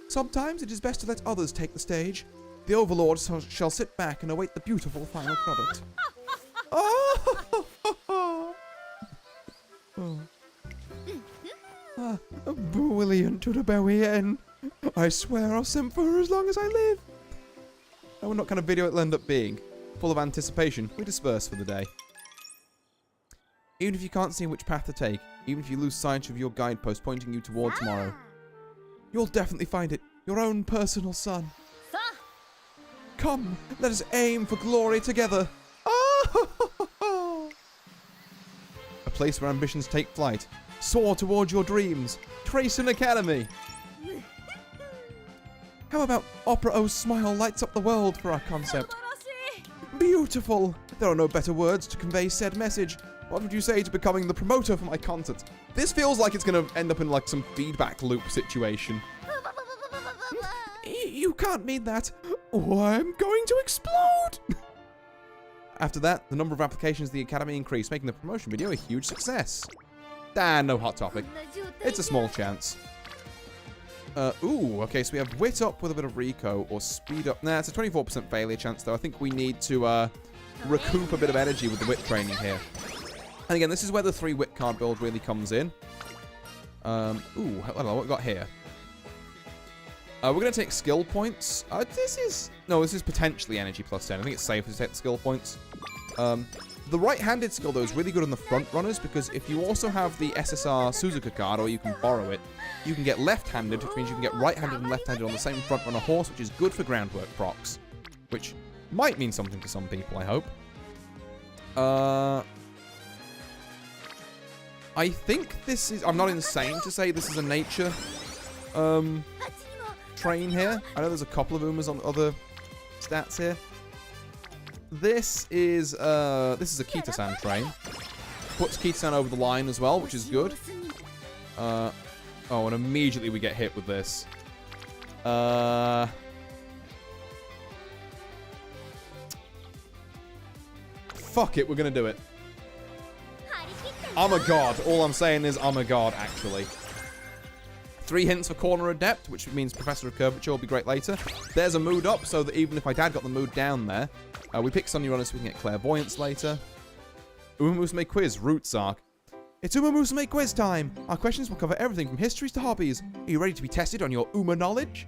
Sometimes it is best to let others take the stage. The Overlord shall sit back and await the beautiful final product. Brilliant to the very end. I swear I'll simp for her as long as I live. I wonder what kind of video it'll end up being. Full of anticipation, we disperse for the day. Even if you can't see which path to take, even if you lose sight of your guidepost pointing you toward tomorrow, you'll definitely find it, your own personal sun. Come, let us aim for glory together. A place where ambitions take flight. Soar towards your dreams. Trace an academy. How about Opera O's smile lights up the world for our concept? Beautiful! There are no better words to convey said message. What would you say to becoming the promoter for my content? This feels like it's going to end up in like some feedback loop situation. You can't mean that. Oh, I'm going to explode! After that, the number of applications to the Academy increased, making the promotion video a huge success. No hot topic. It's a small chance. Ooh, okay, so we have wit up with a bit of Rico, or speed up. Nah, it's a 24% failure chance, though. I think we need to recoup a bit of energy with the wit training here. And again, this is where the 3 wit card build really comes in. Ooh, hello, what we got here? We're going to take skill points. This is potentially energy plus 10. I think it's safer to take the skill points. The right-handed skill, though, is really good on the front runners, because if you also have the SSR Suzuka card, or you can borrow it, you can get left-handed, which means you can get right-handed and left-handed on the same front runner horse, which is good for groundwork procs, which might mean something to some people, I hope. I think this is... I'm not insane to say this is a nature train here. I know there's a couple of Umas on other stats here. This is a Kita-san train. Puts Kita-san over the line as well, which is good. Oh, and immediately we get hit with this. Fuck it, we're gonna do it. I'm a god. All I'm saying is I'm a god, actually. 3 hints for Corner Adept, which means Professor of Curvature will be great later. There's a mood up, so that even if my dad got the mood down there, we pick Sunny Runner so we can get Clairvoyance later. Uma Musume Quiz, Roots Arc. It's Uma Musume Quiz time! Our questions will cover everything from histories to hobbies. Are you ready to be tested on your Uma knowledge?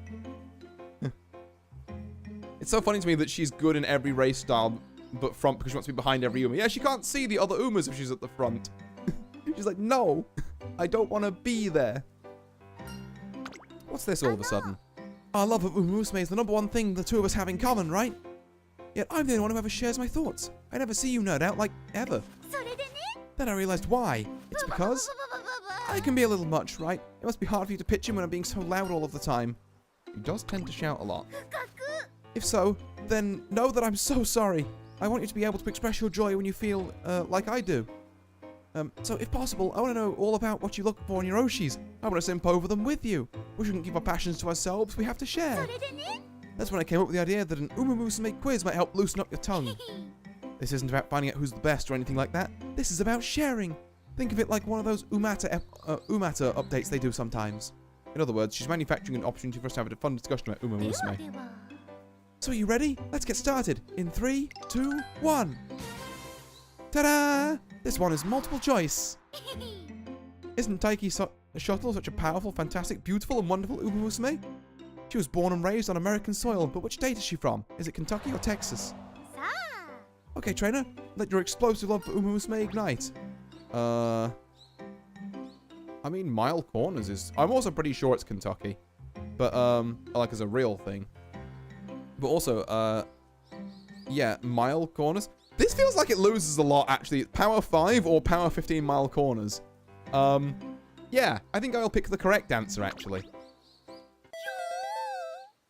It's so funny to me that she's good in every race style, but front because she wants to be behind every Uma. Yeah, she can't see the other Umas if she's at the front. She's like, no, I don't want to be there. What's this all of a sudden? Our love of Uma Musume is the #1 thing the two of us have in common, right? Yet I'm the only one who ever shares my thoughts. I never see you nerd out, like, ever. Then I realized why. It's because I can be a little much, right? It must be hard for you to pitch him when I'm being so loud all of the time. He does tend to shout a lot. If so, then know that I'm so sorry. I want you to be able to express your joy when you feel like I do. So if possible, I want to know all about what you look for in your Oshis. I want to simp over them with you. We shouldn't keep our passions to ourselves, we have to share. That's when I came up with the idea that an Uma Musume quiz might help loosen up your tongue. This isn't about finding out who's the best or anything like that. This is about sharing. Think of it like one of those Umata updates they do sometimes. In other words, she's manufacturing an opportunity for us to have a fun discussion about Uma Musume. So are you ready? Let's get started. In 3, 2, 1. Ta-da! This one is multiple choice. Isn't Taiki Shuttle such a powerful, fantastic, beautiful, and wonderful Uma Musume? She was born and raised on American soil, but which state is she from? Is it Kentucky or Texas? Okay, trainer, let your explosive love for Uma Musume ignite. I mean, Mile Corners is... I'm also pretty sure it's Kentucky. But, like, as a real thing. But also, yeah, Mile Corners. This feels like it loses a lot, actually. Power 5 or Power 15 Mile Corners. Yeah, I think I'll pick the correct answer, actually.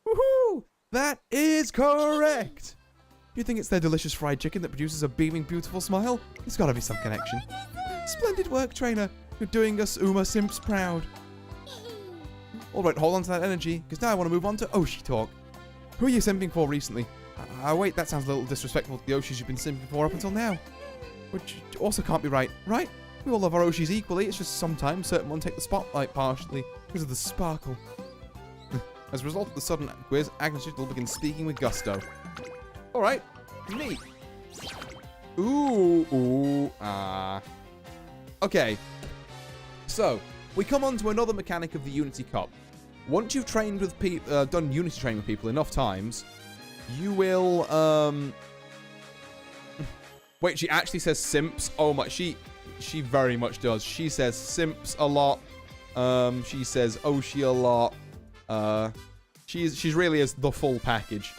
Woohoo! That is correct! Do you think it's their delicious fried chicken that produces a beaming, beautiful smile? There's gotta be some connection. Splendid work, trainer. You're doing us Uma Simps proud. Alright, hold on to that energy, because now I want to move on to Oshi talk. Who are you simping for recently? Wait, that sounds a little disrespectful to the Oshis you've been simping for up until now. Which also can't be right, right? We all love our Oshis equally, it's just sometimes certain ones take the spotlight partially because of the sparkle. As a result of the sudden quiz, Agnes will begin speaking with gusto. Alright, neat. Okay, so we come on to another mechanic of the Unity Cup. Once you've trained with done Unity training with people enough times, you will wait, she actually says simps. Oh my, she very much does. She says simps a lot. She says Oshi a lot. She's really is the full package.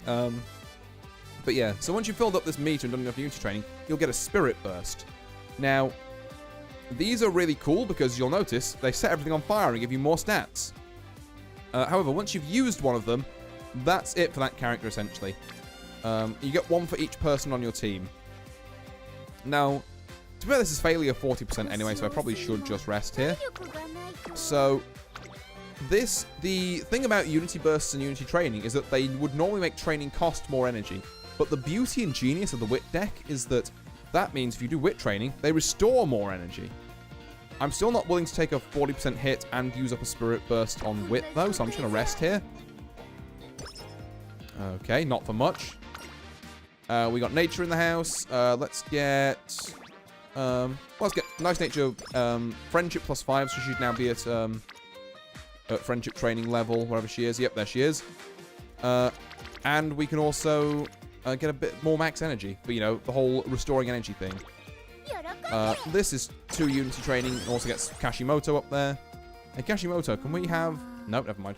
But yeah, so once you've filled up this meter and done enough Unity training, you'll get a Spirit Burst. Now, these are really cool because you'll notice they set everything on fire and give you more stats. However, once you've used one of them, that's it for that character, essentially. You get one for each person on your team. Now, to be fair, this is failure 40% anyway, so I probably should just rest here. So, the thing about Unity Bursts and Unity Training is that they would normally make training cost more energy. But the beauty and genius of the Wit deck is that means if you do Wit Training, they restore more energy. I'm still not willing to take a 40% hit and use up a Spirit Burst on Wit, though, so I'm just going to rest here. Okay, not for much. We got Nature in the house. Let's get Nice Nature Friendship +5, so she'd now be at Friendship Training level, wherever she is. Yep, there she is. And we can also get a bit more max energy for, you know, the whole restoring energy thing. This is 2 Unity Training, and also gets Kashimoto up there. And Kashimoto, can we have... Nope, never mind.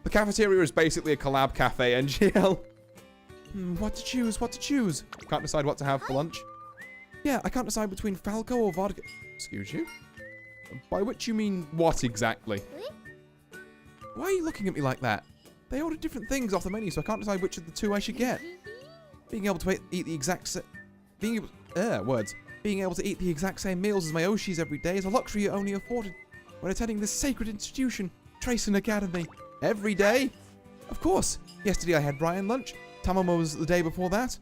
The cafeteria is basically a collab cafe NGL. What to choose? What to choose? Can't decide what to have for lunch. Yeah, I can't decide between Falco or vodka. Excuse you? By which you mean what exactly? Why are you looking at me like that? They ordered different things off the menu, so I can't decide which of the 2 I should get. Being able to eat the exact same... Being able to eat the exact same meals as my Oshis every day is a luxury only afforded when attending this sacred institution, Tracing Academy. Every day? Of course. Yesterday I had Brian lunch. Tamamo's the day before that.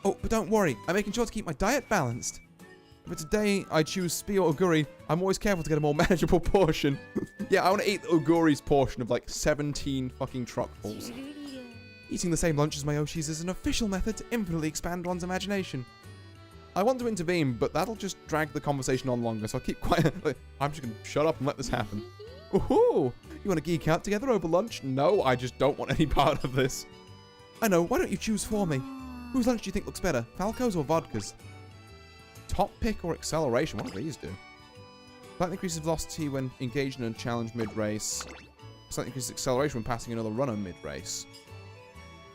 Oh, but don't worry. I'm making sure to keep my diet balanced. But today I choose Spio Oguri. I'm always careful to get a more manageable portion. Yeah, I want to eat Oguri's portion of like 17 fucking truckfuls. Eating the same lunch as my Oshis is an official method to infinitely expand one's imagination. I want to intervene, but that'll just drag the conversation on longer, so I'll keep quiet. I'm just going to shut up and let this happen. Ooh, you want to geek out together over lunch? No, I just don't want any part of this. I know, why don't you choose for me? Whose lunch do you think looks better, Falco's or vodka's? Top pick or acceleration? What do these do? Slightly increases velocity when engaged in a challenge mid-race. Slightly increases acceleration when passing another runner mid-race.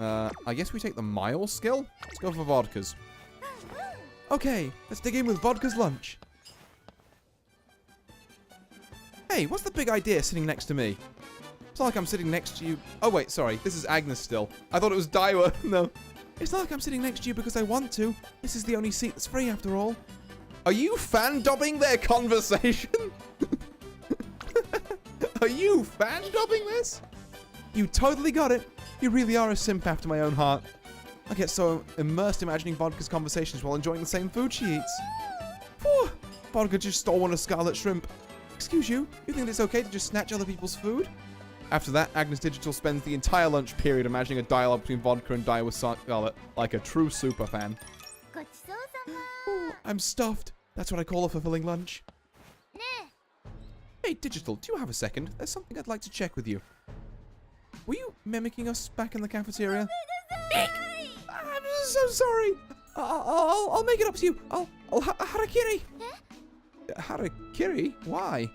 I guess we take the mile skill? Let's go for vodka's. Okay, let's dig in with vodka's lunch. Hey, what's the big idea sitting next to me? It's not like I'm sitting next to you. Oh wait, sorry, this is Agnes still. I thought it was Daiwa. No. It's not like I'm sitting next to you because I want to. This is the only seat that's free after all. Are you fan-dubbing their conversation? Are you fan-dubbing this? You totally got it. You really are a simp after my own heart. I get so immersed imagining Vodka's conversations while enjoying the same food she eats. Whew. Vodka just stole one of Scarlet Shrimp. Excuse you? You think it's okay to just snatch other people's food? After that, Agnes Digital spends the entire lunch period imagining a dialogue between Vodka and Daiwa Scarlet like a true super fan. Ooh, I'm stuffed. That's what I call a fulfilling lunch. Hey, Digital, do you have a second? There's something I'd like to check with you. Were you mimicking us back in the cafeteria? I'm so sorry. I'll make it up to you. I'll harakiri. Harakiri? Why?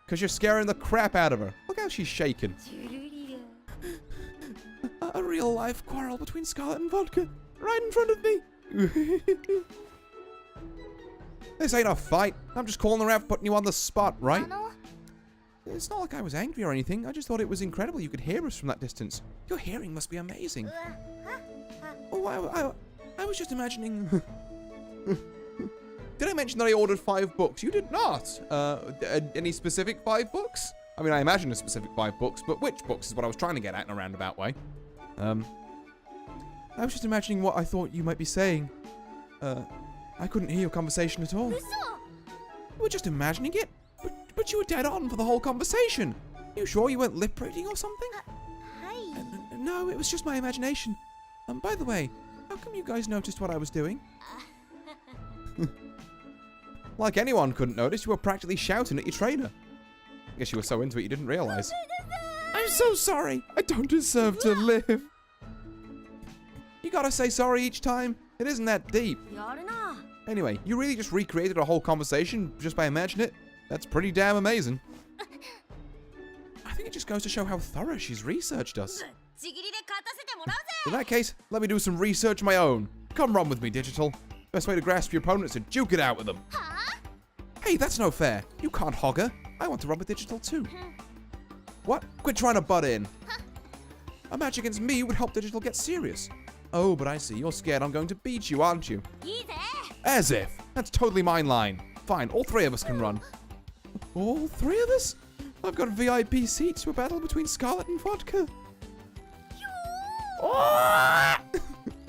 Because you're scaring the crap out of her. Look how she's shaking. A real-life quarrel between Scarlet and Vodka. Right in front of me. This ain't a fight. I'm just calling her out for putting you on the spot, right? It's not like I was angry or anything. I just thought it was incredible you could hear us from that distance. Your hearing must be amazing. Oh, I was just imagining... Did I mention that I ordered 5 books? You did not. Any specific 5 books? I mean, I imagine a specific 5 books, but which books is what I was trying to get at in a roundabout way. I was just imagining what I thought you might be saying. I couldn't hear your conversation at all. You were just imagining it? But you were dead on for the whole conversation. You sure you weren't lip reading or something? No, it was just my imagination. By the way, how come you guys noticed what I was doing? Like anyone couldn't notice, you were practically shouting at your trainer. I guess you were so into it you didn't realize. I'm so sorry. I don't deserve to live. You gotta say sorry each time. It isn't that deep. Anyway, you really just recreated a whole conversation just by imagining it. That's pretty damn amazing. I think it just goes to show how thorough she's researched us. In that case, let me do some research of my own. Come run with me, Digital. Best way to grasp your opponent is to duke it out with them. Hey, that's no fair. You can't hog her. I want to run with Digital too. What? Quit trying to butt in. A match against me would help Digital get serious. Oh, but I see. You're scared I'm going to beat you, aren't you? As if. That's totally my line. Fine, all three of us can run. All three of us? I've got VIP seats to a battle between Scarlet and Vodka.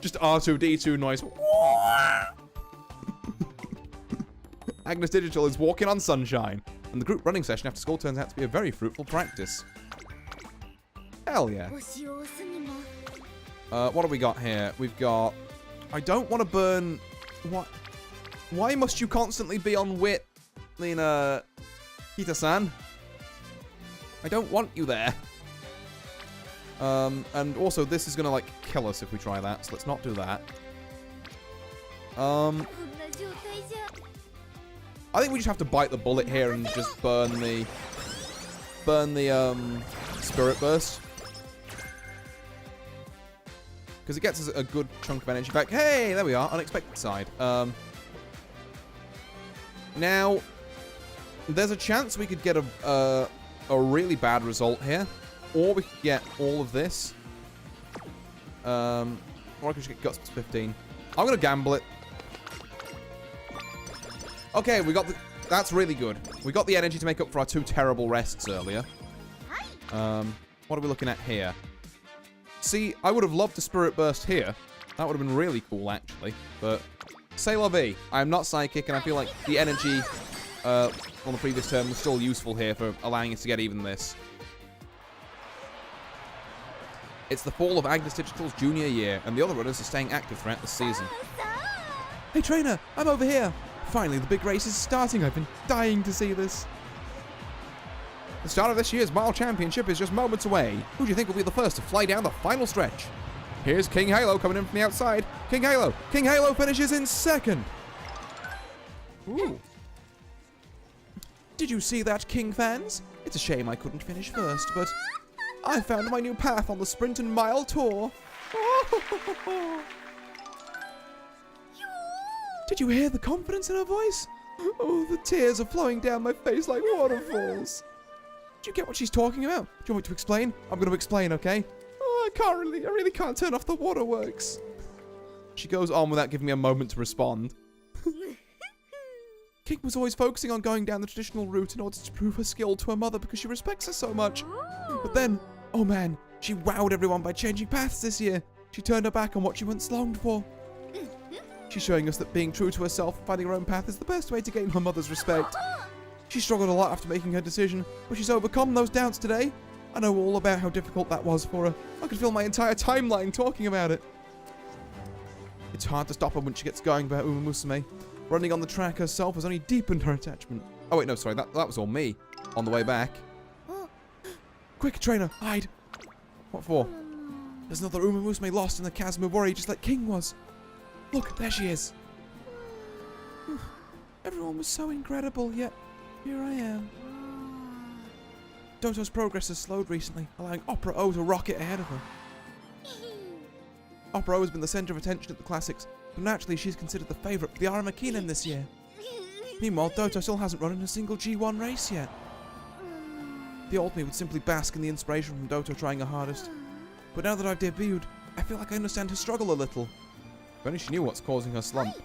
Just R2-D2 noise. Agnes Digital is walking on sunshine, and the group running session after school turns out to be a very fruitful practice. Hell yeah. What have we got here? We've got... I don't want to burn... What? Why must you constantly be on wit, Lena... Kita-san? I don't want you there. And also this is gonna, like, kill us if we try that, so let's not do that. I think we just have to bite the bullet here and just burn the Spirit Burst. Because it gets us a good chunk of energy back. Hey, there we are. Unexpected side. Now, there's a chance we could get a really bad result here. Or we could get all of this. Or I could just get Guts plus 15. I'm going to gamble it. Okay, we got the... That's really good. We got the energy to make up for our 2 terrible rests earlier. What are we looking at here? See, I would have loved to Spirit Burst here. That would have been really cool, actually. But, c'est la vie. I'm not psychic, and I feel like the energy on the previous turn was still useful here for allowing us to get even this. It's the fall of Agnes Digital's junior year, and the other runners are staying active throughout the season. Hey, trainer! I'm over here! Finally, the big race is starting. I've been dying to see this. The start of this year's Mile Championship is just moments away. Who do you think will be the first to fly down the final stretch? Here's King Halo coming in from the outside. King Halo! King Halo finishes in second! Ooh. Did you see that, King fans? It's a shame I couldn't finish first, but I found my new path on the Sprint and Mile Tour. Did you hear the confidence in her voice? Oh, the tears are flowing down my face like waterfalls. Do you get what she's talking about? Do you want me to explain? I'm going to explain, okay? Oh, I really can't turn off the waterworks. She goes on without giving me a moment to respond. King was always focusing on going down the traditional route in order to prove her skill to her mother because she respects her so much. But then, oh man, she wowed everyone by changing paths this year. She turned her back on what she once longed for. She's showing us that being true to herself and finding her own path is the best way to gain her mother's respect. She struggled a lot after making her decision, but she's overcome those doubts today. I know all about how difficult that was for her. I could fill my entire timeline talking about it. It's hard to stop her when she gets going about Musume. Running on the track herself has only deepened her attachment. Oh wait, no, sorry, that was all me on the way back. Quick, trainer, hide. What for? There's another Musume lost in the chasm of worry just like King was. Look, there she is. Everyone was so incredible, yet here I am. Doto's progress has slowed recently, allowing Opera O to rocket ahead of her. Opera O has been the centre of attention at the Classics, but naturally she's considered the favourite for the Aramakinen this year. Meanwhile, Doto still hasn't run in a single G1 race yet. The old me would simply bask in the inspiration from Doto trying her hardest. But now that I've debuted, I feel like I understand her struggle a little. If only she knew what's causing her slump.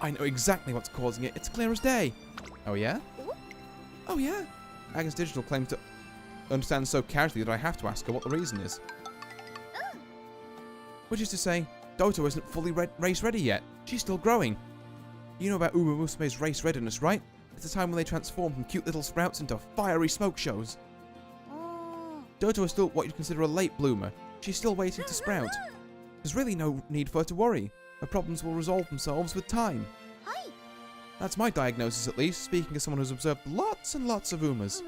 I know exactly what's causing it. It's clear as day. Oh yeah? Oh yeah. Agnes Digital claims to understand so casually that I have to ask her what the reason is. Which is to say, Doto isn't fully race ready yet. She's still growing. You know about Musume's race readiness, right? It's the time when they transform from cute little sprouts into fiery smoke shows. Doto is still what you'd consider a late bloomer. She's still waiting to sprout. There's really no need for her to worry. Her problems will resolve themselves with time. That's my diagnosis, at least, speaking as someone who's observed lots and lots of Umas.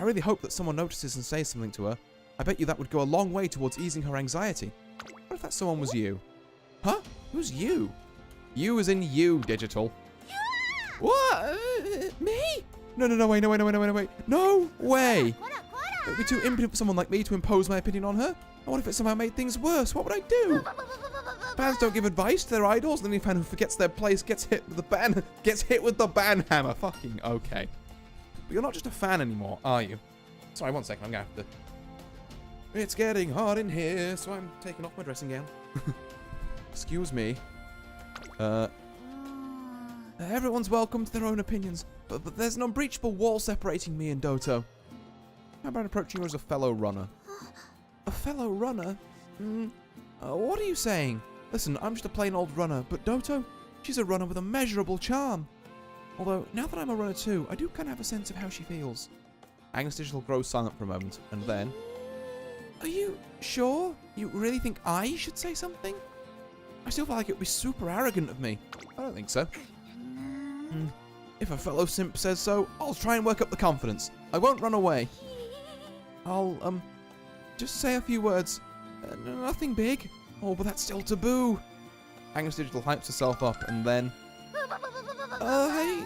I really hope that someone notices and says something to her. I bet you that would go a long way towards easing her anxiety. What if that someone was you? Huh? Who's you? You as in you, Digital. What? Me? No, wait. No way! It would be too impudent for someone like me to impose my opinion on her. And what if it somehow made things worse? What would I do? Fans don't give advice to their idols, and any fan who forgets their place gets hit with the ban hammer. Fucking okay. But you're not just a fan anymore, are you? Sorry, one second. I'm going to have to... It's getting hot in here, so I'm taking off my dressing gown. Excuse me. Everyone's welcome to their own opinions, but there's an unbreachable wall separating me and Doto. How about approaching her as a fellow runner? A fellow runner? What are you saying? Listen, I'm just a plain old runner, but Doto, she's a runner with immeasurable charm. Although, now that I'm a runner too, I do kind of have a sense of how she feels. Agnes Digital grows silent for a moment, and then... Are you sure? You really think I should say something? I still feel like it would be super arrogant of me. I don't think so. If a fellow simp says so, I'll try and work up the confidence. I won't run away. I'll, just say a few words. Nothing big. Oh, but that's still taboo. Agnes Digital hypes herself up, and then... Hey,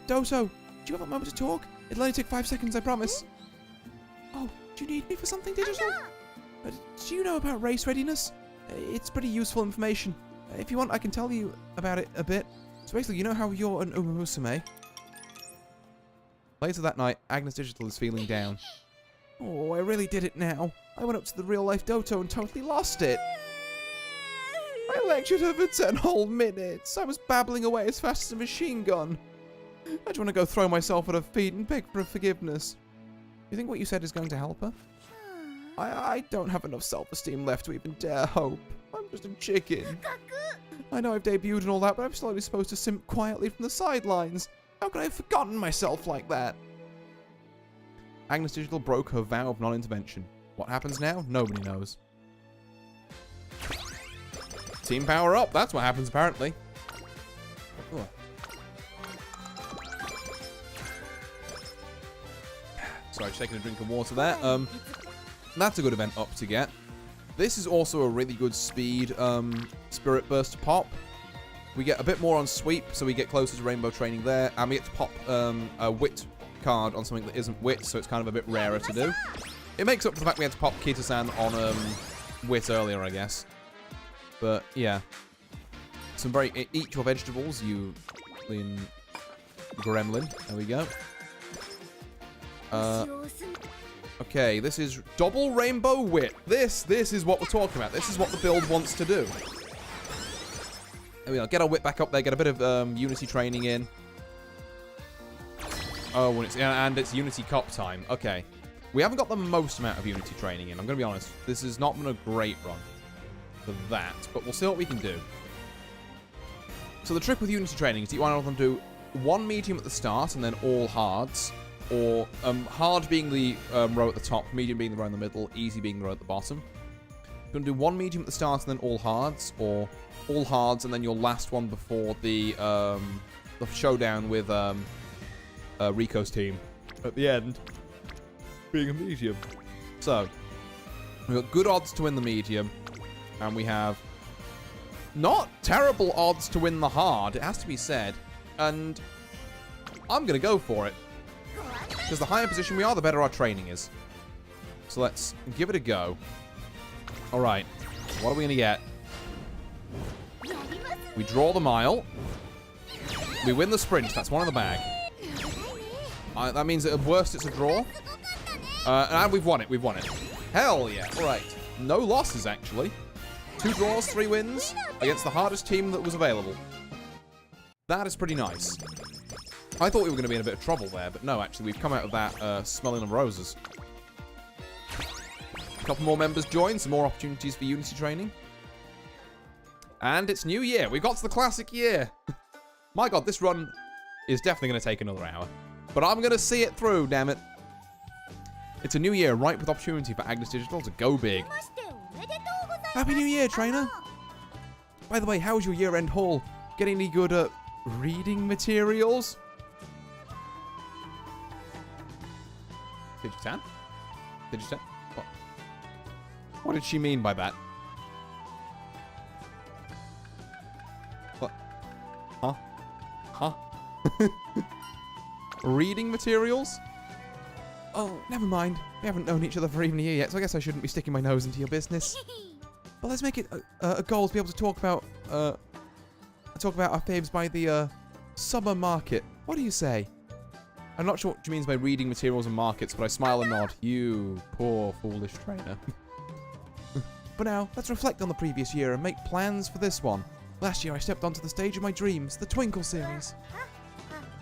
Doto, do you have a moment to talk? It'll only take 5 seconds, I promise. Oh, do you need me for something, Digital? Do you know about race readiness? It's pretty useful information. If you want, I can tell you about it a bit. So basically, you know how you're an Musume? Later that night, Agnes Digital is feeling down. Oh, I really did it now. I went up to the real-life Doto and totally lost it. I lectured her for 10 whole minutes. I was babbling away as fast as a machine gun. I just want to go throw myself at her feet and beg for forgiveness. You think what you said is going to help her? I don't have enough self-esteem left to even dare hope. I'm just a chicken. I know I've debuted and all that, but I'm still only supposed to simp quietly from the sidelines. How could I have forgotten myself like that? Agnes Digital broke her vow of non-intervention. What happens now? Nobody knows. Team power up. That's what happens, apparently. Ugh. Sorry, just taking a drink of water there. That's a good event up to get. This is also a really good speed Spirit Burst pop. We get a bit more on sweep, so we get closer to Rainbow Training there. And we get to pop a wit card on something that isn't wit, so it's kind of a bit rarer to do. It makes up for the fact we had to pop Kita-san on wit earlier, I guess. But, yeah. Some very... Eat your vegetables, you... gremlin. There we go. Okay, this is double rainbow wit. This is what we're talking about. This is what the build wants to do. There we go. Get our wit back up there. Get a bit of Unity training in. Oh, and it's Unity Cup time. Okay. We haven't got the most amount of Unity training in. I'm going to be honest. This has not been a great run for that, but we'll see what we can do. So the trick with Unity training is that you want to do one medium at the start and then all hards. Or hard being the row at the top, medium being the row in the middle, easy being the row at the bottom. You're going to do one medium at the start and then all hards, or all hards and then your last one before the showdown with Rico's team at the end being a medium. So, we've got good odds to win the medium, and we have not terrible odds to win the hard, it has to be said, and I'm going to go for it. Because the higher position we are, the better our training is. So let's give it a go. Alright. What are we going to get? We draw the mile. We win the sprint. That's one in the bag. That means at worst it's a draw. And we've won it. We've won it. Hell yeah. Alright. No losses, actually. 2 draws, 3 wins against the hardest team that was available. That is pretty nice. I thought we were going to be in a bit of trouble there, but no, actually, we've come out of that smelling of roses. A couple more members join, some more opportunities for Unity training. And it's New Year. We've got to the classic year. My god, this run is definitely going to take another hour. But I'm going to see it through, damn it. It's a new year, ripe with opportunity for Agnes Digital to go big. Happy New Year, trainer! By the way, how was your year-end haul? Getting any good reading materials? DIGITAN? DIGITAN? What did she mean by that? What? Huh? Huh? Reading materials? Oh, never mind. We haven't known each other for even a year yet, so I guess I shouldn't be sticking my nose into your business. But let's make it a goal to be able to talk about our faves by the summer market. What do you say? I'm not sure what she means by reading materials and markets, but I smile and nod. You poor, foolish trainer. But now, let's reflect on the previous year and make plans for this one. Last year, I stepped onto the stage of my dreams, the Twinkle series.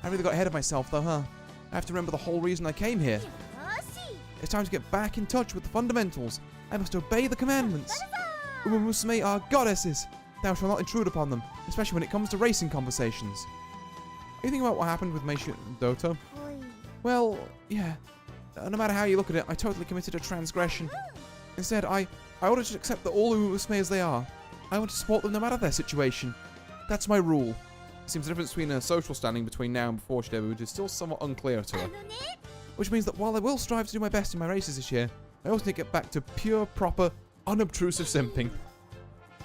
I really got ahead of myself, though, huh? I have to remember the whole reason I came here. It's time to get back in touch with the fundamentals. I must obey the commandments. Musume are goddesses. Thou shalt not intrude upon them, especially when it comes to racing conversations. Are you thinking about what happened with Meisho Doto? Well, yeah. No matter how you look at it, I totally committed a transgression. Instead, I ought to accept that all Musume as they are. I want to support them no matter their situation. That's my rule. It seems the difference between a social standing between now and before she debuted is still somewhat unclear to her. Which means that while I will strive to do my best in my races this year, I also need to get back to pure, proper, unobtrusive simping.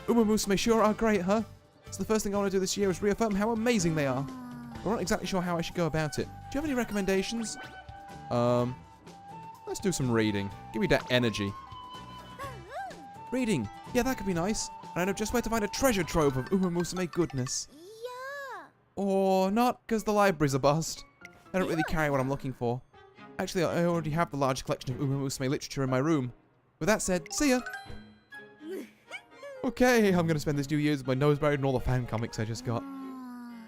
Musume sure are great, huh? So the first thing I want to do this year is reaffirm how amazing they are. I'm not exactly sure how I should go about it. Do you have any recommendations? Let's do some reading. Give me that energy. Reading. Yeah, that could be nice. And I know just where to find a treasure trove of Musume goodness. Or not, because the library's a bust. I don't really carry what I'm looking for. Actually, I already have the large collection of Musume literature in my room. With that said, see ya! Okay, I'm going to spend this New Year's with my nose buried in all the fan comics I just got.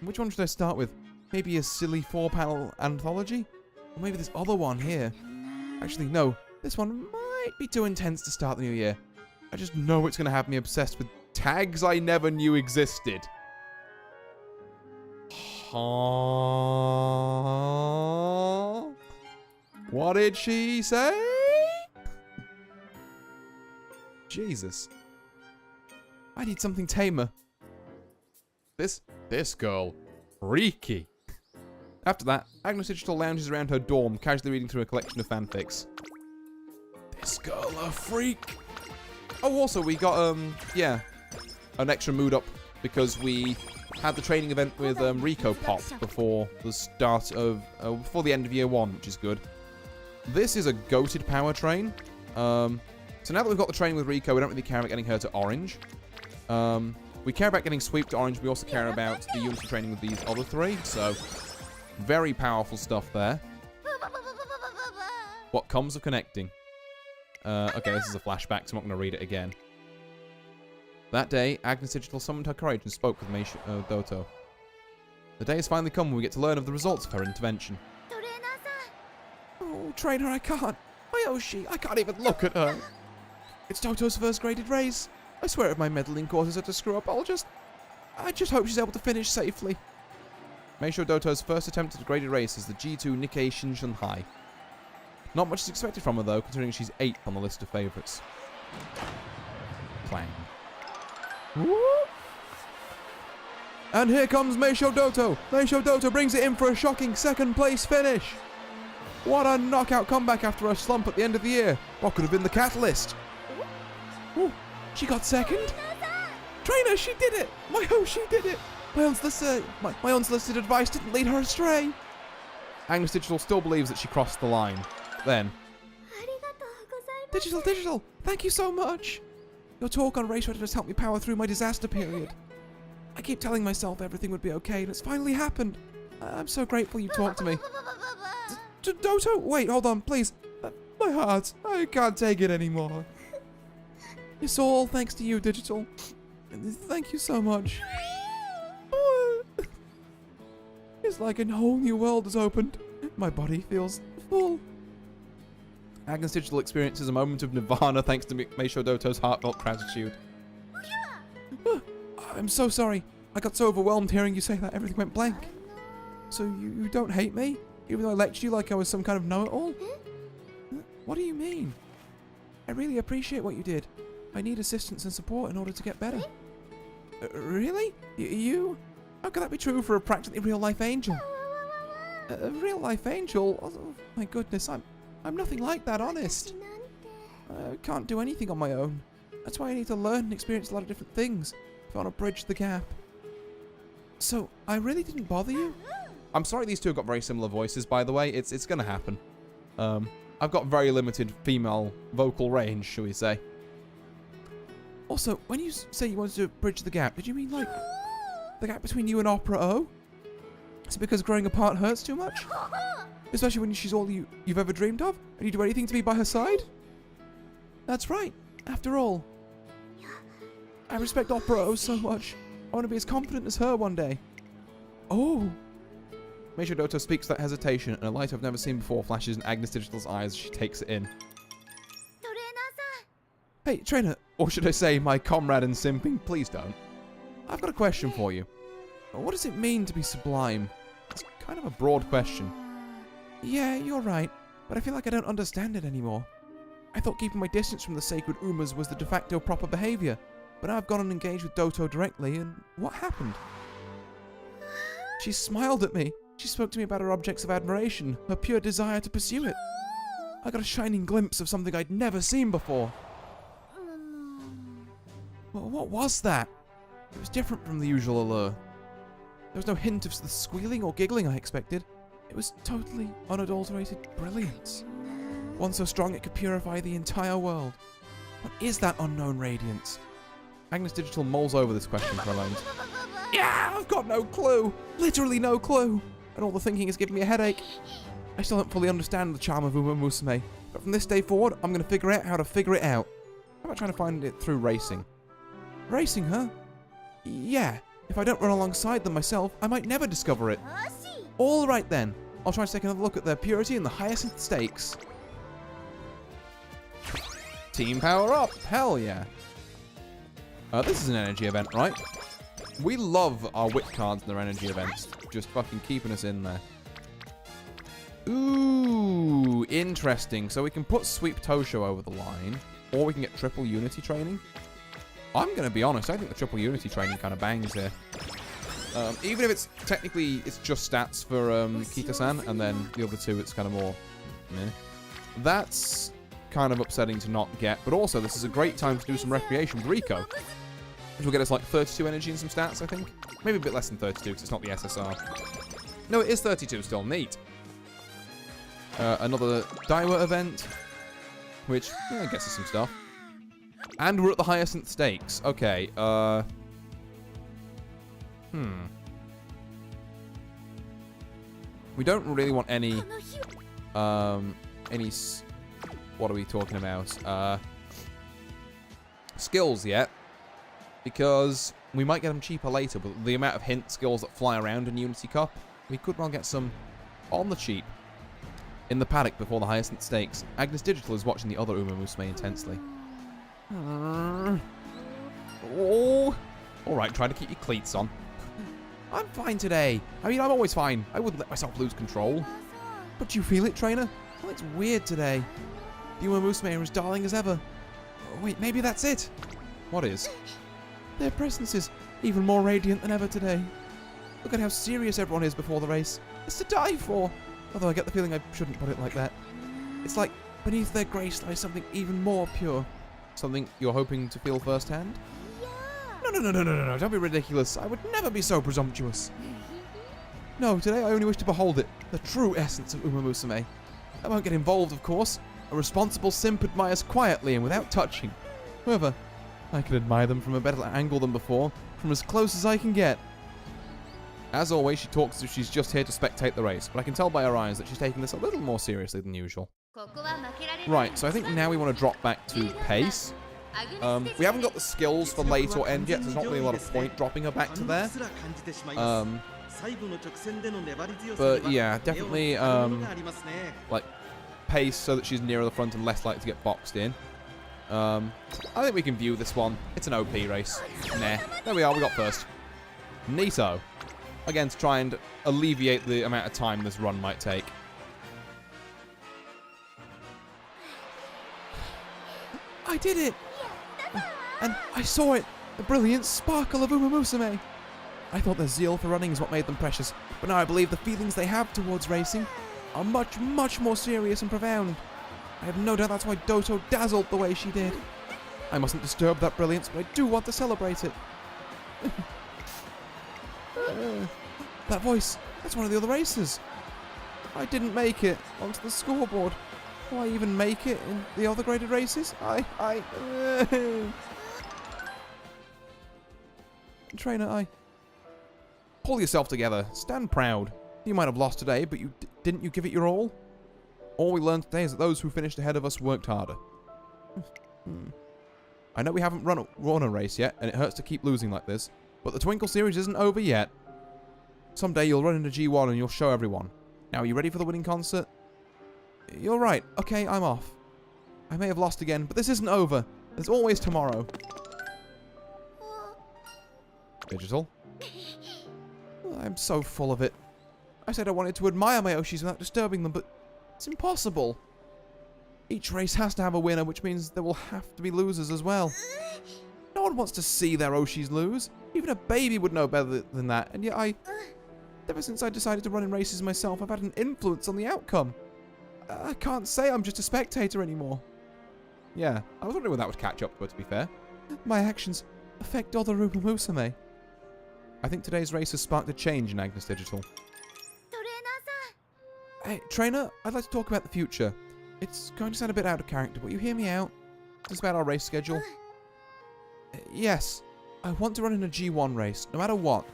Which one should I start with? Maybe a silly 4-panel anthology? Or maybe this other one here? Actually, no. This one might be too intense to start the new year. I just know it's going to have me obsessed with tags I never knew existed. What did she say? Jesus. I need something tamer. This girl, freaky. After that, Agnes Digital lounges around her dorm, casually reading through a collection of fanfics. This girl a freak. Oh, also we got yeah, an extra mood up because we had the training event with Rico Pop before the start of before the end of year 1, which is good. This is a goated powertrain. So now that we've got the training with Rico, we don't really care about getting her to orange. We care about getting Sweep to orange. We also care about the unity training with these other 3. So, very powerful stuff there. What comes of connecting? Okay, this is a flashback, so I'm not going to read it again. That day, Agnes Digital summoned her courage and spoke with Meisho Doto. The day has finally come when we get to learn of the results of her intervention. Oh, trainer, I can't. Mayoshi, I can't even look at her. It's Doto's first graded race. I swear if my meddling causes her to screw up, I just hope she's able to finish safely. Meisho Doto's first attempt at a graded race is the G2 Nikkei Shinshan High. Not much is expected from her though, considering she's 8th on the list of favourites. Clang. Whoop. And here comes Meisho Doto. Meisho Doto brings it in for a shocking 2nd place finish. What a knockout comeback after a slump at the end of the year. What could have been the catalyst? Ooh, she got 2nd? Trainer, she did it! She did it! My unsolicited advice didn't lead her astray. Agnes Digital still believes that she crossed the line. Then, Digital, thank you so much. Your talk on race has helped me power through my disaster period. I keep telling myself everything would be okay, and it's finally happened. I'm so grateful you talked to me. Doto, wait, hold on, please. My heart, I can't take it anymore. It's all thanks to you, Digital. Thank you so much. It's like a whole new world has opened. My body feels full. Agnes Digital experiences a moment of nirvana thanks to Meisho Doto's heartfelt gratitude. I'm so sorry. I got so overwhelmed hearing you say that everything went blank. So you don't hate me? Even though I lectured you like I was some kind of know-it-all? What do you mean? I really appreciate what you did. I need assistance and support in order to get better. Really? You? How could that be true for a practically real-life angel? A real-life angel? Oh my goodness, I'm nothing like that, honest. I can't do anything on my own. That's why I need to learn and experience a lot of different things if I want to bridge the gap. So, I really didn't bother you? I'm sorry these two have got very similar voices, by the way. It's gonna happen. I've got very limited female vocal range, shall we say. Also, when you say you wanted to bridge the gap, did you mean, like, the gap between you and Opera O? Is it because growing apart hurts too much? Especially when she's all you've ever dreamed of, and you do anything to be by her side? That's right. After all, I respect Opera oh so much. I want to be as confident as her one day. Oh. Meisho Doto speaks without hesitation, and a light I've never seen before flashes in Agnes Digital's eyes as she takes it in. Hey, trainer, or should I say my comrade in simping, please don't. I've got a question for you. What does it mean to be sublime? It's kind of a broad question. Yeah, you're right, but I feel like I don't understand it anymore. I thought keeping my distance from the sacred Umas was the de facto proper behavior, but now I've gone and engaged with Doto directly, and what happened? She smiled at me. She spoke to me about her objects of admiration, her pure desire to pursue it. I got a shining glimpse of something I'd never seen before. Well, what was that? It was different from the usual allure. There was no hint of the squealing or giggling I expected. It was totally unadulterated brilliance. One so strong it could purify the entire world. What is that unknown radiance? Agnes Digital mulls over this question for a moment. Yeah, I've got no clue. Literally no clue. And all the thinking is giving me a headache. I still don't fully understand the charm of Uma Musume, but from this day forward, I'm going to figure out how to figure it out. How about trying to find it through racing? Racing, huh? Yeah. If I don't run alongside them myself, I might never discover it. All right then. I'll try to take another look at their purity and the hyacinth stakes. Team power up. Hell yeah. This is an energy event, right? We love our wit cards and their energy events. Just fucking keeping us in there. Ooh, interesting. So we can put Sweep Tosho over the line, or we can get triple unity training. I'm going to be honest, I think the triple unity training kind of bangs here. Even if it's technically, it's just stats for Kita-san, and then the other two, it's kind of more meh. That's kind of upsetting to not get, but also this is a great time to do some recreation with Rico, which will get us like 32 energy and some stats, I think. Maybe a bit less than 32, because it's not the SSR. No, it is 32 still. Neat. Another Daiwa event, which gets us some stuff. And we're at the Hyacinth Stakes. Okay, We don't really want any, what are we talking about? Skills yet. Because we might get them cheaper later, but the amount of hint skills that fly around in Unity Cup, we could well get some on the cheap. In the paddock before the Hyacinth Stakes, Agnes Digital is watching the other Uma Musume intensely. Oh. Alright, try to keep your cleats on. I'm fine today. I mean, I'm always fine. I wouldn't let myself lose control. But do you feel it, trainer? Well, it's weird today. The Uma Musume are as darling as ever. Oh, wait, maybe that's it. What is? Their presence is even more radiant than ever today. Look at how serious everyone is before the race. It's to die for. Although I get the feeling I shouldn't put it like that. It's like beneath their grace lies something even more pure. Something you're hoping to feel firsthand? No, don't be ridiculous. I would never be so presumptuous. No, today I only wish to behold it, the true essence of Uma Musume. I won't get involved, of course. A responsible simp admires quietly and without touching. However, I can admire them from a better angle than before, from as close as I can get. As always, she talks as if she's just here to spectate the race, but I can tell by her eyes that she's taking this a little more seriously than usual. Right, so I think now we want to drop back to pace. We haven't got the skills for late or end yet, so there's not really a lot of point dropping her back to there. But yeah, definitely like pace so that she's nearer the front and less likely to get boxed in. I think we can view this one. It's an OP race. Nah, there we are, we got first. Neato. Again, to try and alleviate the amount of time this run might take. I did it! And I saw it! The brilliant sparkle of Uma Musume! I thought their zeal for running is what made them precious, but now I believe the feelings they have towards racing are much, much more serious and profound. I have no doubt that's why Doto dazzled the way she did. I mustn't disturb that brilliance, but I do want to celebrate it. That voice, that's one of the other racers. I didn't make it onto the scoreboard. Will I even make it in the other graded races? Trainer, pull yourself together. Stand proud. You might have lost today, but didn't you give it your all? All we learned today is that those who finished ahead of us worked harder. I know we haven't run a race yet, and it hurts to keep losing like this, but the Twinkle series isn't over yet. Someday you'll run into G1 and you'll show everyone. Now, are you ready for the winning concert? You're right. Okay, I'm off. I may have lost again, but this isn't over. There's always tomorrow. Digital. I'm so full of it. I said I wanted to admire my Oshis without disturbing them, but it's impossible. Each race has to have a winner, which means there will have to be losers as well. No one wants to see their Oshis lose. Even a baby would know better than that, and yet ever since I decided to run in races myself, I've had an influence on the outcome. I can't say I'm just a spectator anymore. Yeah, I was wondering when that would catch up to it, to be fair. My actions affect Odoru Musume. I think today's race has sparked a change in Agnes Digital. Hey, trainer, I'd like to talk about the future. It's going to sound a bit out of character, but you hear me out? It's about our race schedule. Yes, I want to run in a G1 race, no matter what.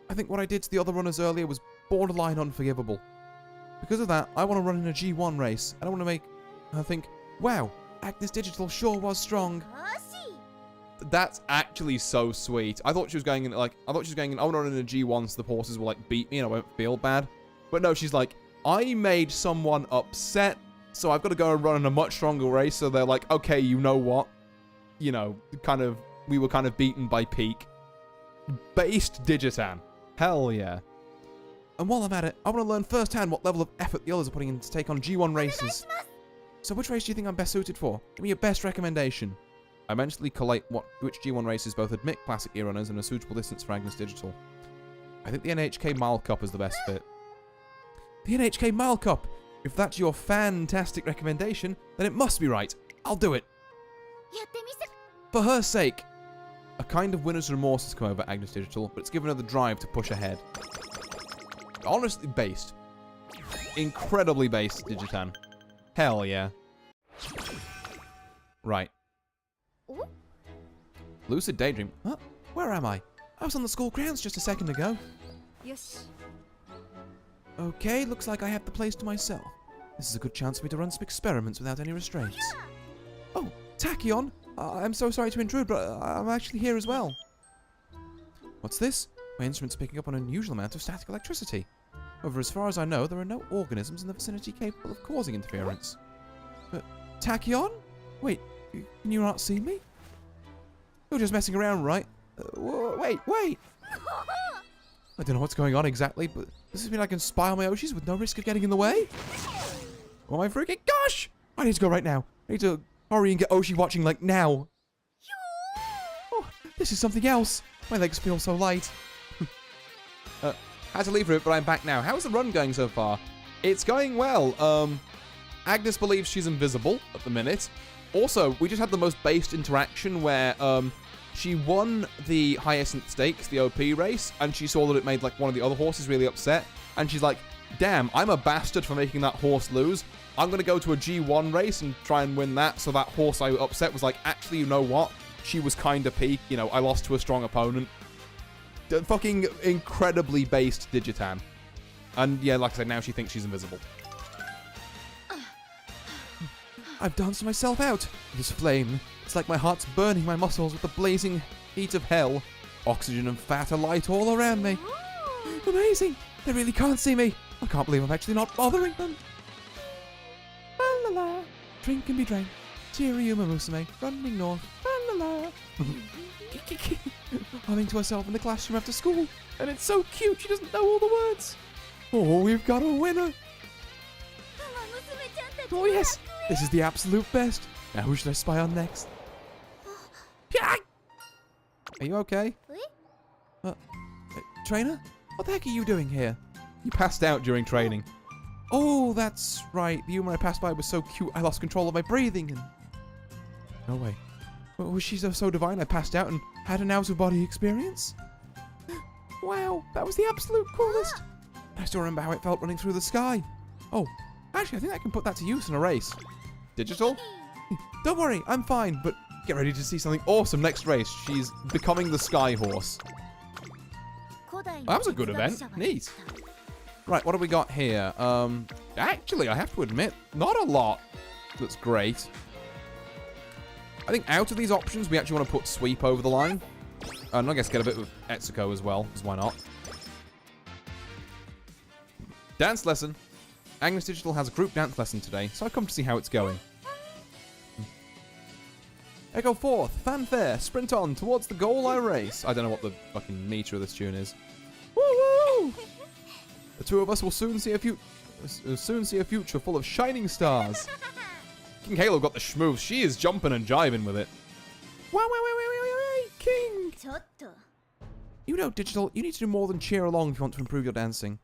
I think what I did to the other runners earlier was borderline unforgivable. Because of that, I want to run in a G1 race, and I want to make her think, wow, Agnes Digital sure was strong. That's actually so sweet. I thought she was going in, I want to run in a G1 so the horses will, beat me and I won't feel bad. But no, she's like, I made someone upset, so I've got to go and run in a much stronger race. So they're like, okay, you know what? You know, we were kind of beaten by Peak. Based Digitan. Hell yeah. And while I'm at it, I want to learn firsthand what level of effort the others are putting in to take on G1 races. So which race do you think I'm best suited for? Give me your best recommendation. I mentally collate which G1 races both admit classic gear runners and a suitable distance for Agnes Digital. I think the NHK Mile Cup is the best fit. The NHK Mile Cup! If that's your fantastic recommendation, then it must be right. I'll do it. For her sake. A kind of winner's remorse has come over Agnes Digital, but it's given her the drive to push ahead. Honestly based. Incredibly based, Digitan. Hell yeah. Right. Lucid Daydream. Huh? Where am I? I was on the school grounds just a second ago. Yes. Okay, looks like I have the place to myself. This is a good chance for me to run some experiments without any restraints. Oh, Tachyon! I'm so sorry to intrude, but I'm actually here as well. What's this? My instrument's picking up an unusual amount of static electricity. However, as far as I know, there are no organisms in the vicinity capable of causing interference. Tachyon? Wait, can you not see me? You're just messing around, right? Wait! I don't know what's going on exactly, but does this mean I can spy on my Oshis with no risk of getting in the way? Oh my freaking gosh! I need to go right now. I need to hurry and get Oshi watching like now. Oh, this is something else. My legs feel so light. Had to leave for it, but I'm back now. How's the run going so far? It's going well. Agnes believes she's invisible at the minute. Also, we just had the most based interaction where she won the Hyacinth Stakes, the OP race, and she saw that it made one of the other horses really upset. And she's like, damn, I'm a bastard for making that horse lose. I'm going to go to a G1 race and try and win that. So that horse I upset was like, actually, you know what? She was kind of Peak. You know, I lost to a strong opponent. Fucking incredibly based Digitan. And yeah, like I said, now she thinks she's invisible. I've danced myself out. This flame. It's like my heart's burning my muscles with the blazing heat of hell. Oxygen and fat are light all around me. Amazing. They really can't see me. I can't believe I'm actually not bothering them. La la la. Drink and be drank. Chiriyuma Musume. Running north. La la la. Humming to herself in the classroom after school. And it's so cute she doesn't know all the words. Oh, we've got a winner. Oh yes. This is the absolute best. Now who should I spy on next? Are you okay? Trainer? What the heck are you doing here? You passed out during training. Oh, that's right. The human I passed by was so cute I lost control of my breathing and... No way. Was she so divine I passed out and had an out-of-body experience? Wow, that was the absolute coolest. I still remember how it felt running through the sky. Oh, actually, I think I can put that to use in a race. Digital? Don't worry, I'm fine, but get ready to see something awesome next race. She's becoming the Sky Horse. Oh, that was a good event. Neat. Right, what do we got here? Actually, I have to admit, not a lot that's great. I think out of these options, we actually want to put Sweep over the line. And I guess get a bit of Etsuko as well, because why not? Dance lesson. Agnes Digital has a group dance lesson today, so I've come to see how it's going. Echo forth, fanfare, sprint on, towards the goal I race. I don't know what the fucking meter of this tune is. Woo-woo! The two of us will soon see a future full of shining stars. King Halo got the schmoove. She is jumping and jiving with it. Wait, King! You know, Digital, you need to do more than cheer along if you want to improve your dancing.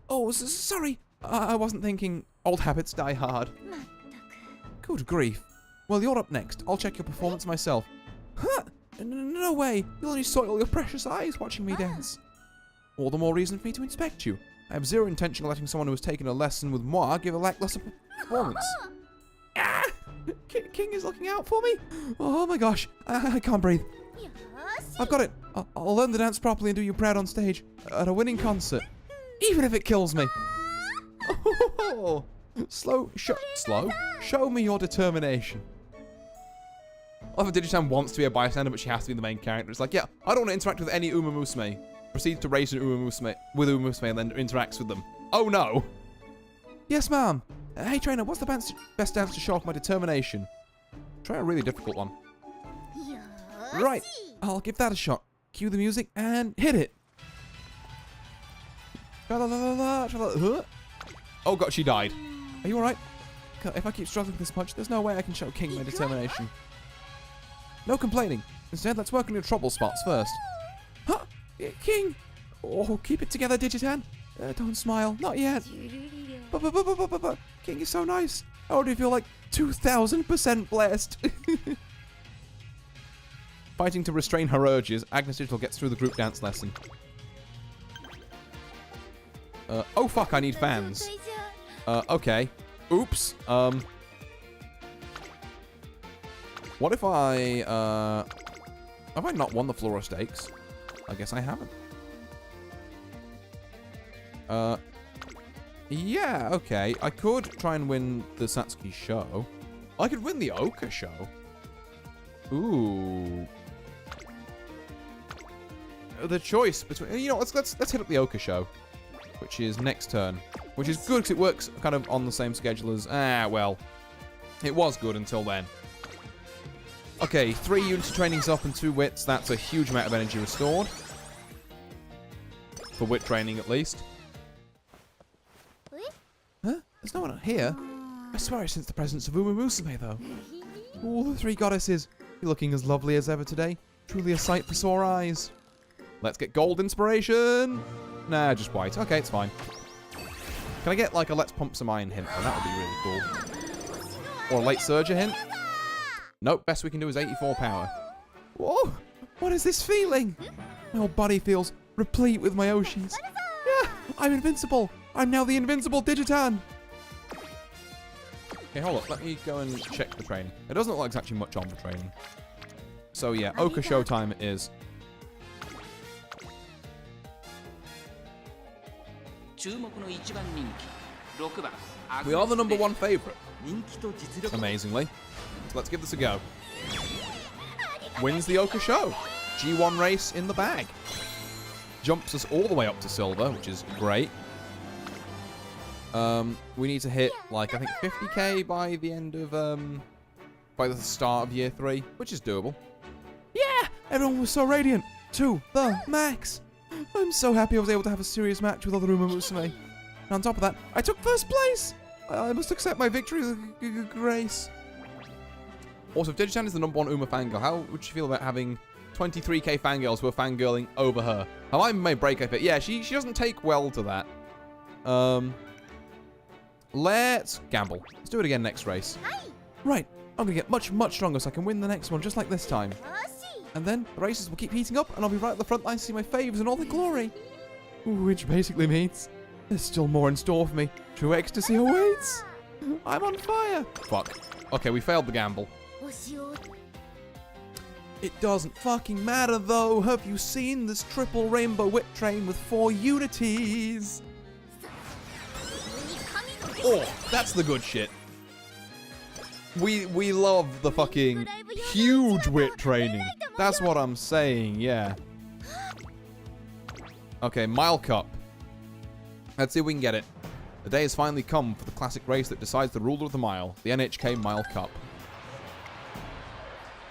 Oh, sorry. I wasn't thinking. Old habits die hard. Good grief. Well, you're up next. I'll check your performance myself. Huh? No way. You'll only soil your precious eyes watching me dance. All the more reason for me to inspect you. I have zero intention of letting someone who has taken a lesson with moi give a lackluster performance. Ah! King is looking out for me. Oh my gosh. I can't breathe. I've got it. I'll learn the dance properly and do you proud on stage at a winning concert. Even if it kills me. Oh, show me your determination. I love Digitan wants to be a bystander, but she has to be the main character. It's like, yeah, I don't want to interact with any Uma Musume. Proceeds to race an Uma Musume with Uma Musume and then interacts with them. Oh no. Yes, ma'am. Hey, trainer, what's the best dance to show off my determination? Try a really difficult one. Right, I'll give that a shot. Cue the music and hit it. Oh god, she died. Are you alright? If I keep struggling this much, there's no way I can show King my determination. No complaining. Instead, let's work on your trouble spots first. Huh? King! Oh, keep it together, Digitan. Don't smile. Not yet. King is so nice. I already feel like 2,000% blessed. Fighting to restrain her urges, Agnes Digital gets through the group dance lesson. Oh fuck, I need fans. Okay. Oops. What if I, have I not won the Flora Stakes? I guess I haven't. Yeah, okay. I could try and win the Satsuki show. I could win the Oka show. Ooh. The choice between, you know, let's hit up the Oka show, which is next turn, which is good because it works kind of on the same schedule as, well, it was good until then. Okay, 3 unity trainings up and 2 wits. That's a huge amount of energy restored. For wit training, at least. Huh? There's no one here. I swear I sense the presence of Uma Musume, though. All the 3 goddesses. You're looking as lovely as ever today. Truly a sight for sore eyes. Let's get gold inspiration. Nah, just white. Okay, it's fine. Can I get, like, a let's pump some iron hint? Oh, that would be really cool. Or a late surger hint? Nope, best we can do is 84 power. Whoa! What is this feeling? My whole body feels replete with my oceans. Yeah, I'm invincible. I'm now the invincible Digitan. Okay, hold up. Let me go and check the training. It doesn't look like there's actually much on the training. So yeah, Oka Showtime it is. We are the #1 favorite. Amazingly. So let's give this a go. Wins the Oka show. G1 race in the bag. Jumps us all the way up to silver, which is great. We need to hit, like, I think 50k by the end of, by the start of year 3, which is doable. Yeah! Everyone was so radiant. To the max. I'm so happy I was able to have a serious match with other Uma Musume. And on top of that, I took first place! I must accept my victory as a grace. Also, if Digitan is the #1 Uma fangirl, how would she feel about having 23k fangirls who are fangirling over her? I may break her fit. Yeah, she doesn't take well to that. Let's gamble. Let's do it again next race. Right, I'm gonna get much, much stronger so I can win the next one just like this time. And then the races will keep heating up and I'll be right at the front line to see my faves in all their glory. Which basically means there's still more in store for me. True ecstasy awaits. I'm on fire. Fuck. Okay, we failed the gamble. It doesn't fucking matter though. Have you seen this triple rainbow whip train with 4 unities? Oh, that's the good shit. We love the fucking huge wit training. That's what I'm saying, yeah. Okay, Mile Cup. Let's see if we can get it. The day has finally come for the classic race that decides the ruler of the mile, the NHK Mile Cup.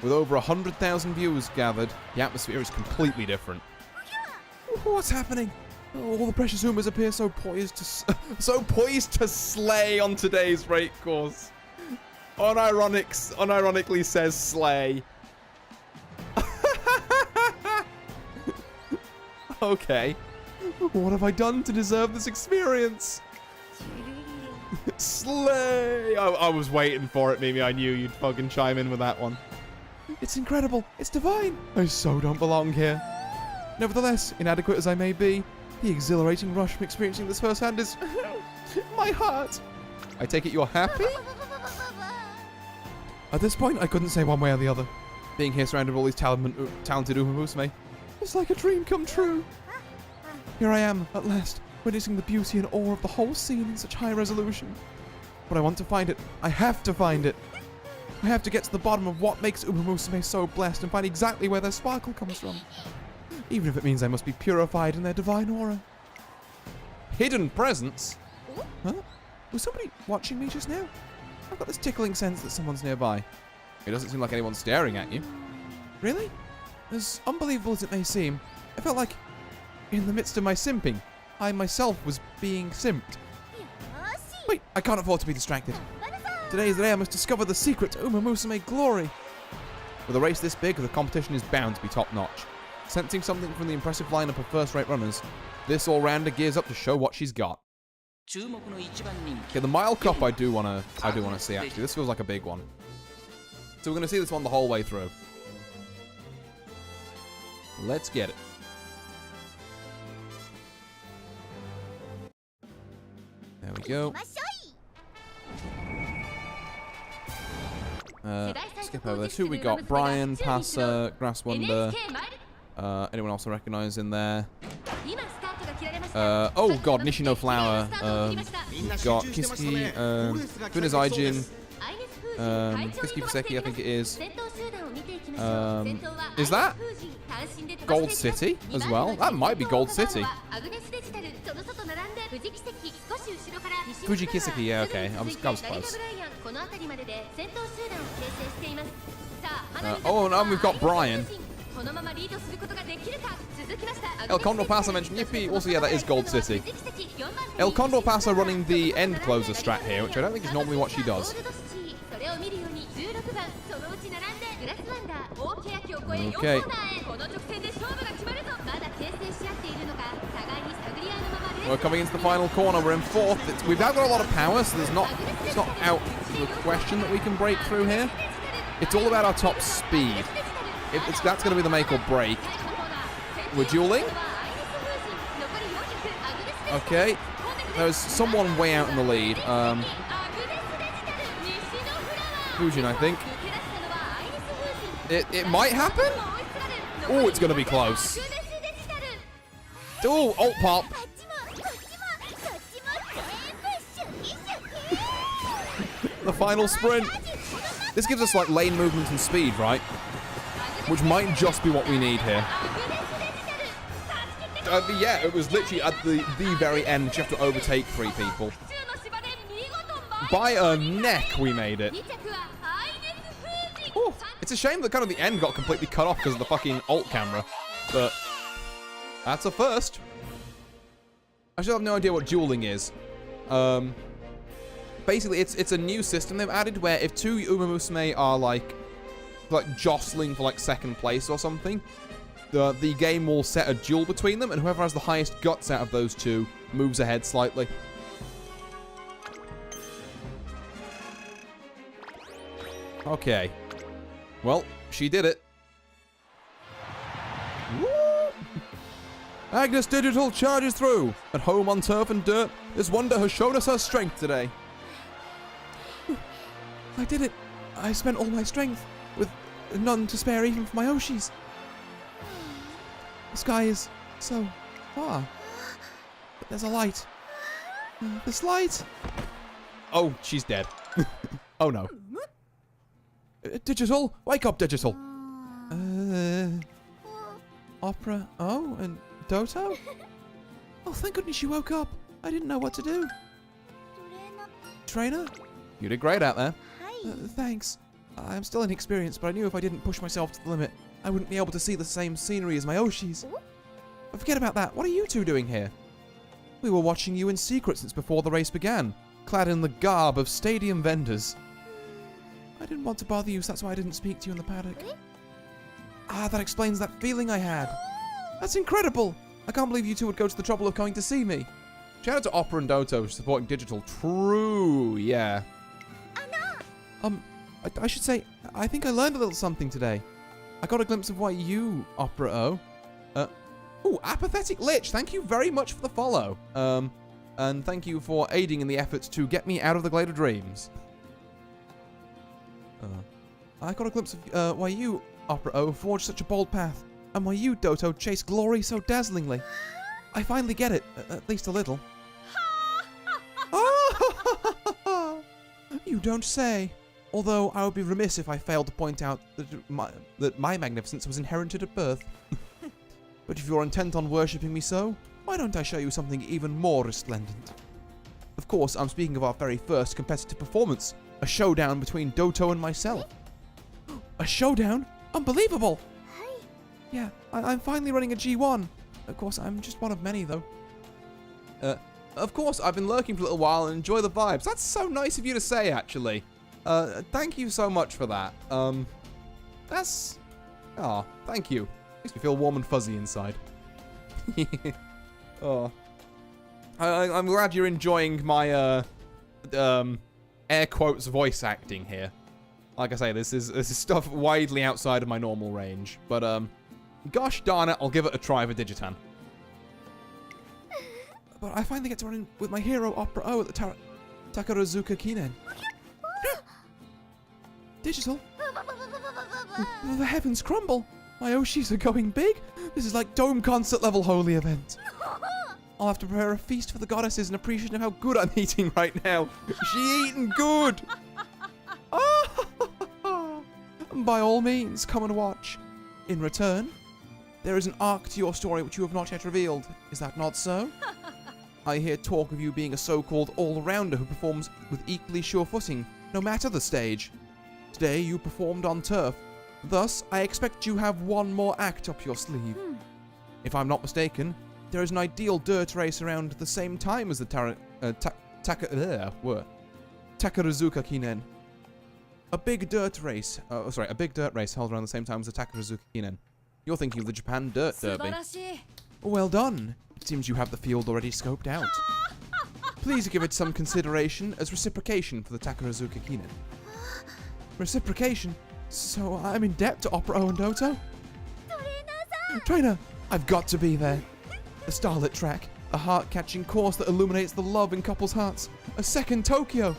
With over 100,000 viewers gathered, the atmosphere is completely different. What's happening? Oh, all the precious Umas appear so poised to slay on today's race course. Unironically says slay. Okay. What have I done to deserve this experience? Slay! I was waiting for it, Mimi. I knew you'd fucking chime in with that one. It's incredible. It's divine. I so don't belong here. Nevertheless, inadequate as I may be, the exhilarating rush from experiencing this firsthand is my heart. I take it you're happy? At this point, I couldn't say one way or the other. Being here surrounded by all these talented Musume, it's like a dream come true. Here I am, at last, witnessing the beauty and awe of the whole scene in such high resolution. But I want to find it. I have to find it. I have to get to the bottom of what makes Musume so blessed and find exactly where their sparkle comes from. Even if it means I must be purified in their divine aura. Hidden presence? Huh? Was somebody watching me just now? I've got this tickling sense that someone's nearby. It doesn't seem like anyone's staring at you. Really? As unbelievable as it may seem, I felt like, in the midst of my simping, I myself was being simped. Wait, I can't afford to be distracted. Today is the day I must discover the secret to Musume glory. With a race this big, the competition is bound to be top-notch. Sensing something from the impressive lineup of first-rate runners, this all-rounder gears up to show what she's got. Okay, the Mile Cup I do wanna see actually. This feels like a big one. So we're gonna see this one the whole way through. Let's get it. There we go. Skip over this. Who we got? Brian, Passer, Grass Wonder. Anyone else I recognise in there? Oh god, Nishino Flower. We've got Kiski, Funes Aijin, Kiski Fuseki, I think it is. Is that Gold City as well? That might be Gold City. Fuji Kiseki, yeah, okay. I was close. Oh, and we've got Brian. El Condor Paso mentioned Yippee. Also, yeah, that is Gold City. El Condor Paso running the end closer strat here, which I don't think is normally what she does. Okay. We're coming into the final corner. We're in fourth. We've now got a lot of power, so it's not out of the question that we can break through here. It's all about our top speed. That's going to be the make or break. We're dueling. Okay. There's someone way out in the lead. Fujin, I think. It might happen? Oh, it's going to be close. Oh, alt pop. The final sprint. This gives us like lane movement and speed, right? Which might just be what we need here. Yeah, it was literally at the very end. You have to overtake 3 people. By a neck, we made it. Ooh, it's a shame that kind of the end got completely cut off because of the fucking alt camera. But that's a first. I still have no idea what dueling is. Basically, it's a new system they've added where if 2 Musume are like jostling for like second place or something, the game will set a duel between them, and whoever has the highest guts out of those 2 moves ahead slightly. Okay. Well, she did it. Woo! Agnes Digital charges through. At home on turf and dirt, this wonder has shown us her strength today. I did it. I spent all my strength, with none to spare even for my Oshis. The sky is so far, but there's a light. This light. Oh, she's dead. Oh, no. Digital? Wake up, Digital. Opera. Oh, and Doto? Oh, thank goodness you woke up. I didn't know what to do. Trainer? You did great out there. Thanks. I'm still inexperienced, but I knew if I didn't push myself to the limit, I wouldn't be able to see the same scenery as my Oshis. But forget about that. What are you two doing here? We were watching you in secret since before the race began, clad in the garb of stadium vendors. I didn't want to bother you, so that's why I didn't speak to you in the paddock. Ah, that explains that feeling I had. That's incredible. I can't believe you two would go to the trouble of coming to see me. Shout out to Opera and Doto for supporting Digital. True, yeah. I should say, I think I learned a little something today. I got a glimpse of why you, Opera-O. Ooh, Apathetic Lich, thank you very much for the follow. And thank you for aiding in the efforts to get me out of the Glade of Dreams. I got a glimpse of why you, Opera-O, forged such a bold path, and why you, Doto, chased glory so dazzlingly. I finally get it, at least a little. You don't say. Although I would be remiss if I failed to point out that my magnificence was inherited at birth. But if you're intent on worshipping me so, why don't I show you something even more resplendent? Of course, I'm speaking of our very first competitive performance, a showdown between Doto and myself. A showdown? Unbelievable! Yeah, I'm finally running a G1. Of course, I'm just one of many, though. Of course, I've been lurking for a little while and enjoy the vibes. That's so nice of you to say, actually. Thank you so much for that. That's... Oh, thank you. Makes me feel warm and fuzzy inside. Oh. I'm glad you're enjoying my, air quotes voice acting here. Like I say, this is stuff widely outside of my normal range. But, gosh darn it, I'll give it a try for Digitan. But I finally get to run in with my hero, Opera-O, at the Takarazuka Kinen. Digital? The heavens crumble. My Oshis are going big. This is like Dome concert level holy event. I'll have to prepare a feast for the goddesses in appreciation of how good I'm eating right now. She eating good. By all means, come and watch. In return, there is an arc to your story which you have not yet revealed. Is that not so? I hear talk of you being a so-called all-rounder who performs with equally sure footing, no matter the stage. Today, you performed on turf. Thus, I expect you have one more act up your sleeve. If I'm not mistaken, there is an ideal dirt race around the same time as the Takarazuka Kinen. A big dirt race held around the same time as the Takarazuka Kinen. You're thinking of the Japan Dirt Derby. Well done. It seems you have the field already scoped out. Please give it some consideration as reciprocation for the Takarazuka Kinen. Reciprocation? So I'm in debt to Opera-O and Doto? Trainer, I've got to be there. A starlit track, a heart-catching course that illuminates the love in couples' hearts. A second Tokyo.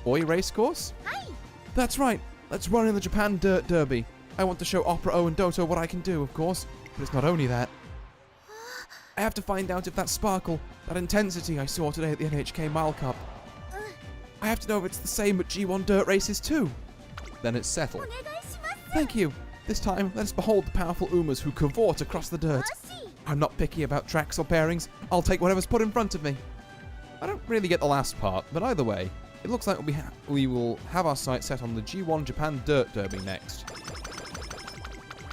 Boy race course? That's right. Let's run in the Japan Dirt Derby. I want to show Opera-O and Doto what I can do, of course. But it's not only that. I have to find out if that sparkle, that intensity I saw today at the NHK Mile Cup. I have to know if it's the same at G1 dirt races too. Then it's settled. Thank you. This time, let us behold the powerful Umas who cavort across the dirt. I'm not picky about tracks or pairings. I'll take whatever's put in front of me. I don't really get the last part, but either way, it looks like we will have our sights set on the G1 Japan Dirt Derby next.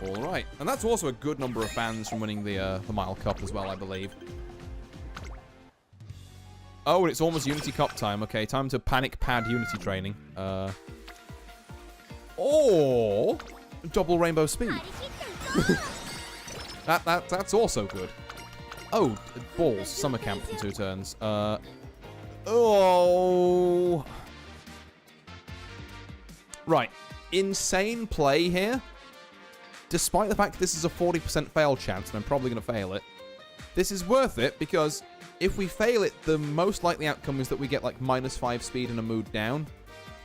Alright, and that's also a good number of fans from winning the Mile Cup as well, I believe. Oh, and it's almost Unity Cup time. Okay, time to panic pad Unity training. Or double rainbow speed. That's also good. Oh, balls. Summer camp in 2 turns. Oh. Right. Insane play here. Despite the fact this is a 40% fail chance, and I'm probably going to fail it, this is worth it because if we fail it, the most likely outcome is that we get like -5 speed and a mood down.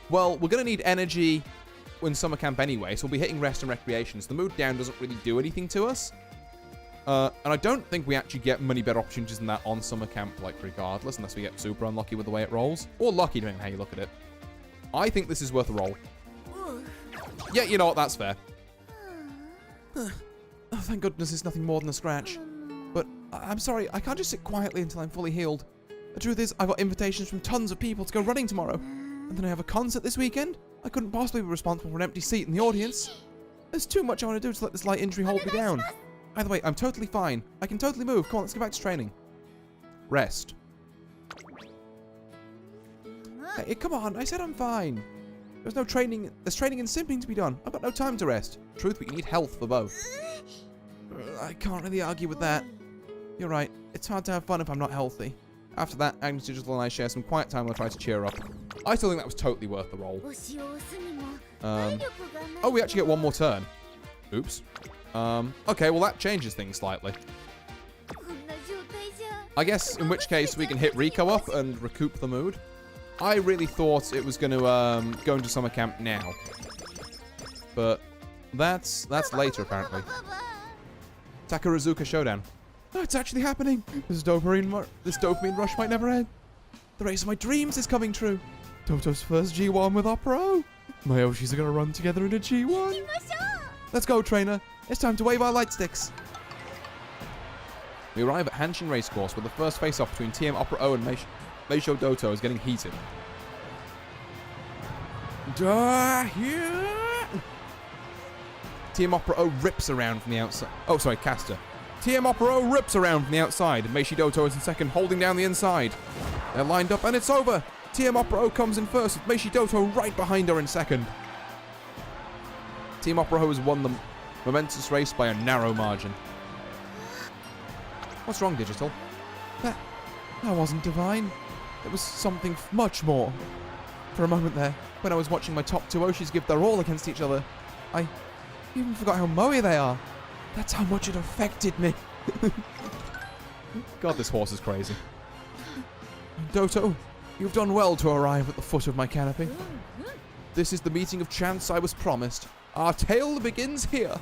Well, we're going to need energy in summer camp anyway, so we'll be hitting rest and recreation. So the mood down doesn't really do anything to us. And I don't think we actually get many better opportunities than that on summer camp, like, regardless, unless we get super unlucky with the way it rolls. Or lucky, depending on how you look at it. I think this is worth a roll. Yeah, you know what? That's fair. Oh, thank goodness it's nothing more than a scratch. But I'm sorry, I can't just sit quietly until I'm fully healed. The truth is, I've got invitations from tons of people to go running tomorrow. And then I have a concert this weekend. I couldn't possibly be responsible for an empty seat in the audience. There's too much I want to do to let this light injury hold me down. Either way, I'm totally fine. I can totally move. Come on, let's get back to training. Rest. Hey, come on, I said I'm fine. There's no training. There's training and simping to be done. I've got no time to rest. Truth, but you need health for both. I can't really argue with that. You're right. It's hard to have fun if I'm not healthy. After that, Agnes Digital and I share some quiet time while I try to cheer her up. I still think that was totally worth the roll. Oh, we actually get one more turn. Oops. Okay, well that changes things slightly. I guess in which case we can hit Rico up and recoup the mood. I really thought it was going to go into summer camp now. But that's later apparently. Takarazuka Showdown. Oh, it's actually happening. This dopamine rush might never end. The race of my dreams is coming true. Toto's first G1 with Opera. My Oshis are going to run together in a G1. Let's go, trainer. It's time to wave our light sticks. We arrive at Hanshin Racecourse where the first face-off between TM Opera O and Meisho Doto is getting heated. TM Opera O rips around from the outside. Oh, sorry, Caster. TM Opera O rips around from the outside. Meishi Doto is in second, holding down the inside. They're lined up, and it's over. TM Opera O comes in first, with Meishi Doto right behind her in second. Team Opera O has won the momentous race by a narrow margin. What's wrong, Digital? That wasn't divine. It was something much more. For a moment there, when I was watching my top two Oshis give their all against each other, I even forgot how moe they are. That's how much it affected me. God, this horse is crazy. Doto, you've done well to arrive at the foot of my canopy. This is the meeting of chance I was promised. Our tale begins here.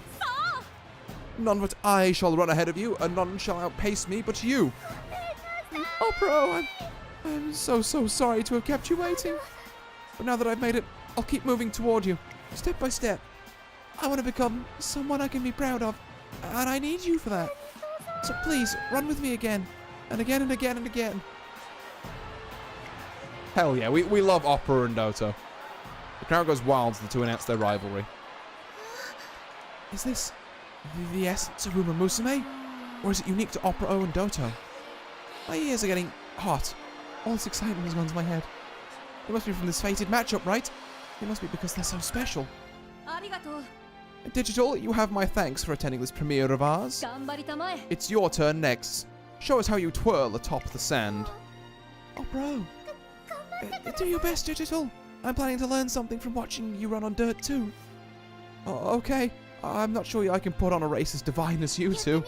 None but I shall run ahead of you, and none shall outpace me but you. Opera, I'm so sorry to have kept you waiting. But now that I've made it, I'll keep moving toward you, step by step. I want to become someone I can be proud of, and I need you for that. So please, run with me again, and again and again and again. Hell yeah, we love Opera and Doto. The crowd goes wild as the two announce their rivalry. Is this the essence of Uma Musume? Or is it unique to Opera O and Doto? My ears are getting hot. All this excitement has gone to my head. It must be from this fated matchup, right? It must be because they're so special. Digital, you have my thanks for attending this premiere of ours. It's your turn next. Show us how you twirl atop the sand. Opera O, do your best, Digital. I'm planning to learn something from watching you run on dirt too. Oh, okay. I'm not sure I can put on a race as divine as you two.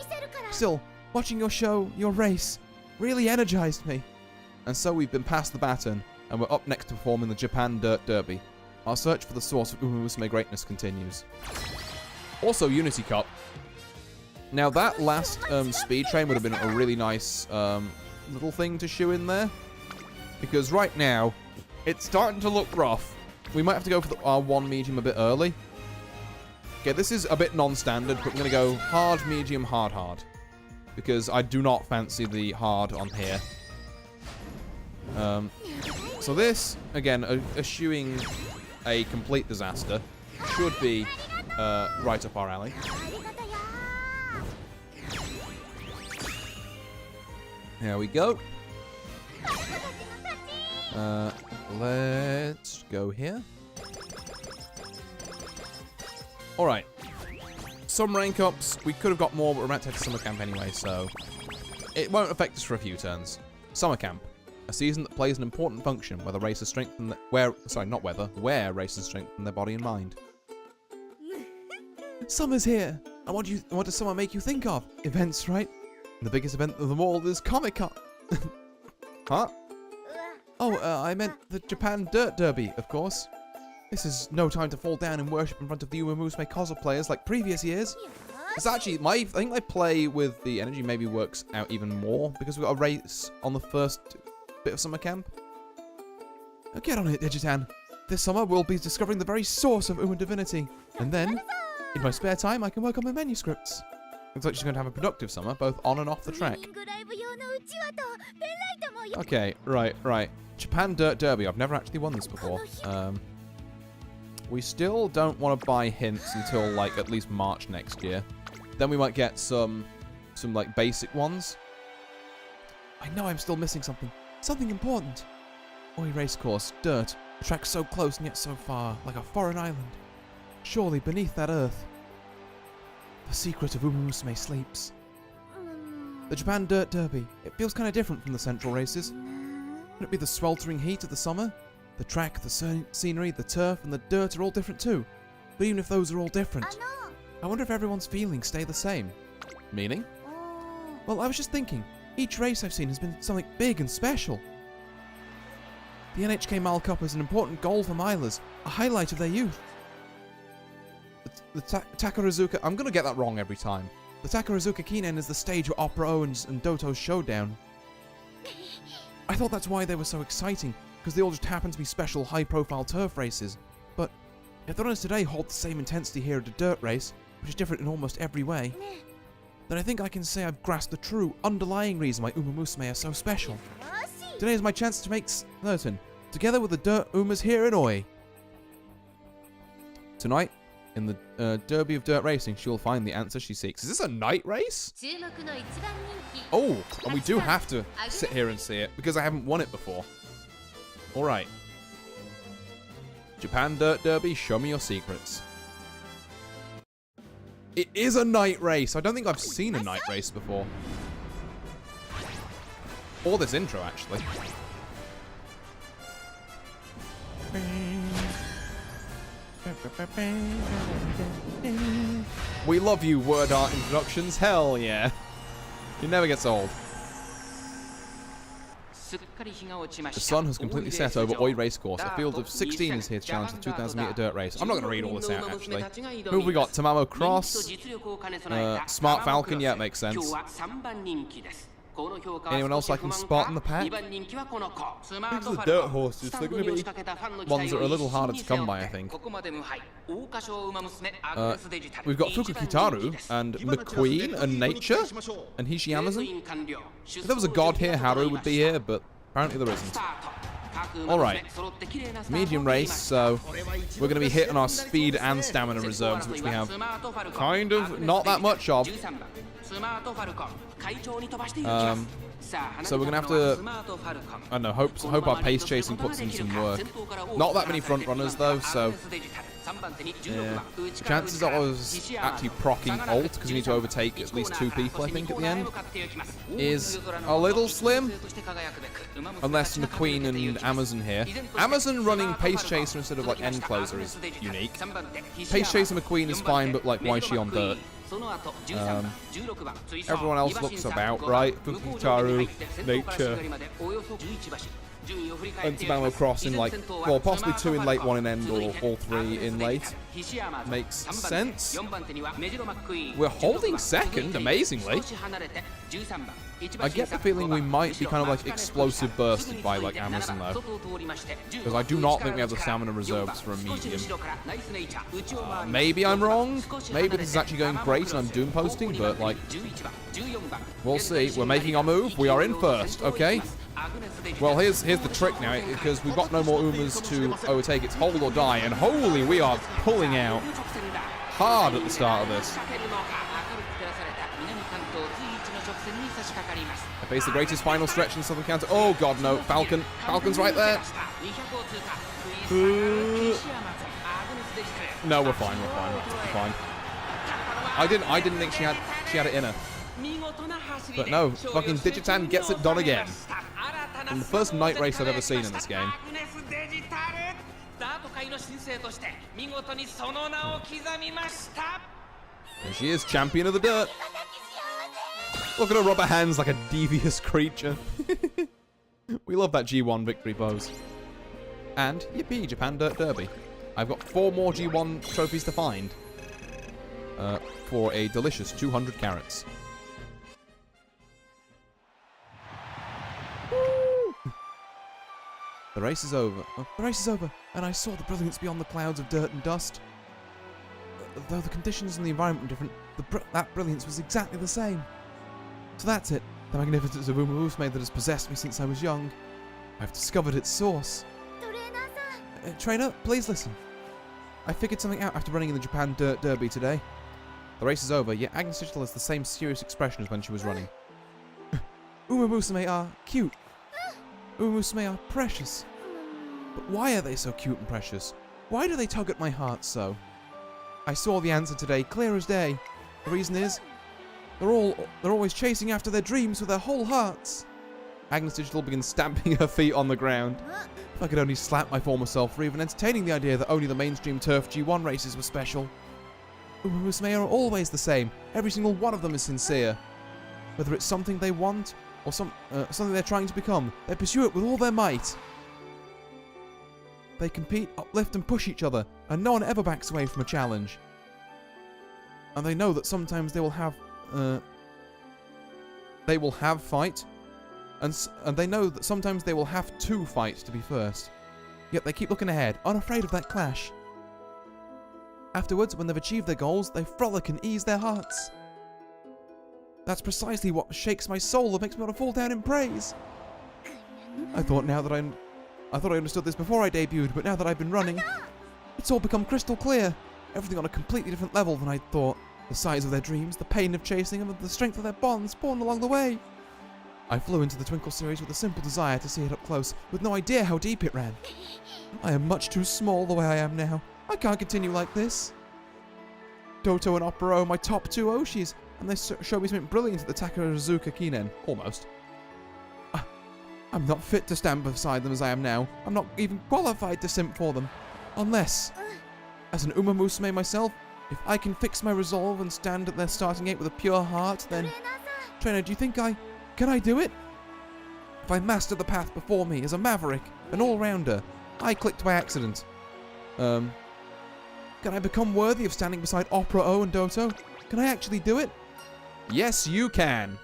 Still, watching your show, your race, really energized me. And so we've been passed the baton, and we're up next to perform in the Japan Dirt Derby. Our search for the source of Uma Musume greatness continues. Also, Unity Cup. Now that last speed train would have been a really nice little thing to shoe in there. Because right now, it's starting to look rough. We might have to go for our one medium a bit early. Okay, this is a bit non-standard, but I'm going to go hard, medium, hard, hard. Because I do not fancy the hard on here. So this, again, eschewing a complete disaster, should be right up our alley. There we go. Let's go here. Alright. Some rank ups. We could have got more, but we're about to head to summer camp anyway, so it won't affect us for a few turns. Summer camp. A season that plays an important function where races strengthen where races strengthen their body and mind. Summer's here. What does summer make you think of? Events, right? And the biggest event of them all is Comic-Con. Huh? Oh, I meant the Japan Dirt Derby, of course. This is no time to fall down and worship in front of the Uma Musume cosplayers like previous years. It's actually, I think my play with the energy maybe works out even more because we've got a race on the first bit of summer camp. Now get on it, Digitan. This summer we'll be discovering the very source of Uma divinity. And then, in my spare time, I can work on my manuscripts. Looks like she's going to have a productive summer, both on and off the track. Okay, right. Japan Dirt Derby. I've never actually won this before. We still don't want to buy hints until, like, at least March next year. Then we might get some like, basic ones. I know I'm still missing something. Something important. Oi racecourse, dirt. The track's so close and yet so far, like a foreign island. Surely beneath that earth, the secret of Musume sleeps. The Japan Dirt Derby. It feels kind of different from the central races. Could it be the sweltering heat of the summer? The track, the scenery, the turf, and the dirt are all different too. But even if those are all different, I wonder if everyone's feelings stay the same. Meaning? Well, I was just thinking, each race I've seen has been something big and special. The NHK Mile Cup is an important goal for milers, a highlight of their youth. The Takarazuka... I'm going to get that wrong every time. The Takarazuka Kinen is the stage where Opera Owens and Doto's showdown. I thought that's why they were so exciting, because they all just happen to be special high-profile turf races. But if the runners today hold the same intensity here at a dirt race, which is different in almost every way, then I think I can say I've grasped the true, underlying reason why Uma Musume are so special. Today is my chance to make certain, together with the Dirt Umas here in Oi. Tonight, in the Derby of Dirt Racing, she will find the answer she seeks. Is this a night race? Oh, and we do have to sit here and see it, because I haven't won it before. Alright. Japan Dirt Derby, show me your secrets. It is a night race. I don't think I've seen a night race before. Or this intro, actually. We love you, word art introductions. Hell yeah. It never gets old. The sun has completely set over Oi Racecourse. A field of 16 is here to challenge the 2,000 meter dirt race. I'm not going to read all this out, actually. Who have we got? Tamamo Cross. Smart Falcon. Yeah, it makes sense. Anyone else I can spot in the pack? These are the dirt horses. They're going to be ones that are a little harder to come by, I think. We've got Fukukitaru and McQueen and Nature and Hishi Amazon. If there was a god here, Haru would be here, but apparently there isn't. Alright, medium race, so we're going to be hitting our speed and stamina reserves, which we have kind of not that much of. So we're going to have to, I don't know, hope our pace chasing puts in some work. Not that many front runners though, so yeah. Chances are I was actually proccing ult, because you need to overtake at least 2 people, I think, at the end, is a little slim. Unless McQueen and Amazon here. Amazon running Pace Chaser instead of, like, End Closer is unique. Pace Chaser McQueen is fine, but, like, why is she on dirt? Everyone else looks about right. Fukutaru, Nature, and Tamamo Cross in, like, well, possibly 2 in late, 1 in end, or all 3 in late. Makes sense. We're holding second, amazingly. I get the feeling we might be kind of, like, explosive bursted by, like, Amazon, though. Because I do not think we have the stamina reserves for a medium. Maybe I'm wrong. Maybe this is actually going great and I'm doom posting, but, like, we'll see. We're making our move. We are in first, okay? Well, here's the trick now, because we've got no more Umas to overtake. It's hold or die, and holy, we are pulling out hard at the start of this. I face the greatest final stretch in Southern Counter. Oh god, no. Falcon. Falcon's right there. No, we're fine, we're fine. I didn't think she had it in her. But no, fucking Digitan gets it done again. In the first night race I've ever seen in this game. And she is champion of the dirt. Look at her rubber hands like a devious creature. We love that G1 victory pose. And yippee, Japan Dirt Derby. I've got 4 more G1 trophies to find. for a delicious 200 carats. The race is over. The race is over, and I saw the brilliance beyond the clouds of dirt and dust. Though the conditions and the environment were different, that brilliance was exactly the same. So that's it, the magnificence of Musume that has possessed me since I was young. I've discovered its source. Trainer, please listen. I figured something out after running in the Japan Dirt Derby today. The race is over, yet Agnes Digital has the same serious expression as when she was running. Musume are cute. Musume are precious. But why are they so cute and precious? Why do they tug at my heart so? I saw the answer today, clear as day. The reason is, they're always chasing after their dreams with their whole hearts. Agnes Digital begins stamping her feet on the ground. If I could only slap my former self for even entertaining the idea that only the mainstream turf G1 races were special. Musume are always the same. Every single one of them is sincere. Whether it's something they want or something they're trying to become, they pursue it with all their might. They compete, uplift and push each other, and no one ever backs away from a challenge. And they know that sometimes they will have fight, and they know that sometimes they will have to fight to be first. Yet they keep looking ahead, unafraid of that clash. Afterwards, when they've achieved their goals, they frolic and ease their hearts. That's precisely what shakes my soul and makes me want to fall down in praise. I thought I understood this before I debuted, but now that I've been running, it's all become crystal clear. Everything on a completely different level than I thought. The size of their dreams, the pain of chasing them, and the strength of their bonds born along the way. I flew into the Twinkle series with a simple desire to see it up close, with no idea how deep it ran. I am much too small the way I am now. I can't continue like this. Doto and Opera are my top two Oshis, and they show me something brilliant at the Takarazuka Kinen. Almost. I'm not fit to stand beside them as I am now. I'm not even qualified to simp for them. Unless, as an Musume myself, if I can fix my resolve and stand at their starting gate with a pure heart, then... Trainer, do you think can I do it? If I master the path before me as a maverick, an all-rounder, I clicked by accident. Can I become worthy of standing beside Opera O and Doto? Can I actually do it? Yes, you can.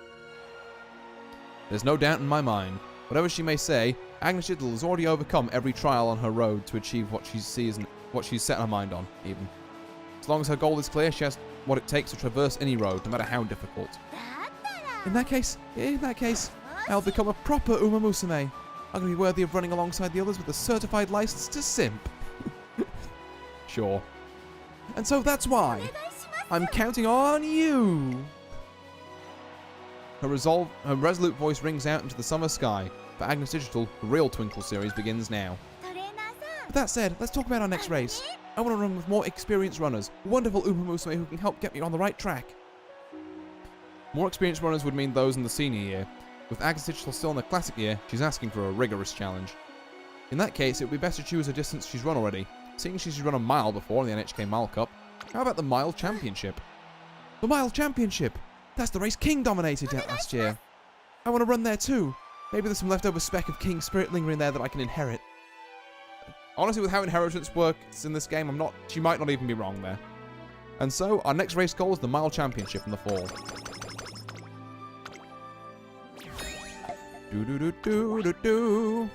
There's no doubt in my mind. Whatever she may say, Agnes Digital has already overcome every trial on her road to achieve what she sees and what she's set her mind on, even. As long as her goal is clear, she has what it takes to traverse any road, no matter how difficult. In that case, I'll become a proper Musume. I'm going to be worthy of running alongside the others with a certified license to simp. Sure. And so that's why I'm counting on you. Her resolute voice rings out into the summer sky. For Agnes Digital, the real Twinkle series begins now. With that said, let's talk about our next race. I want to run with more experienced runners, wonderful Musume who can help get me on the right track. More experienced runners would mean those in the senior year. With Agnes Digital still in the classic year, she's asking for a rigorous challenge. In that case, it would be best to choose a distance she's run already, seeing she's run a mile before in the NHK Mile Cup. How about the Mile Championship? The Mile Championship! That's the race King dominated last year. I want to run there too. Maybe there's some leftover speck of King spirit lingering there that I can inherit. Honestly, with how inheritance works in this game, she might not even be wrong there. And so, our next race goal is the Mile Championship in the fall. Do-do-do-do-do-do.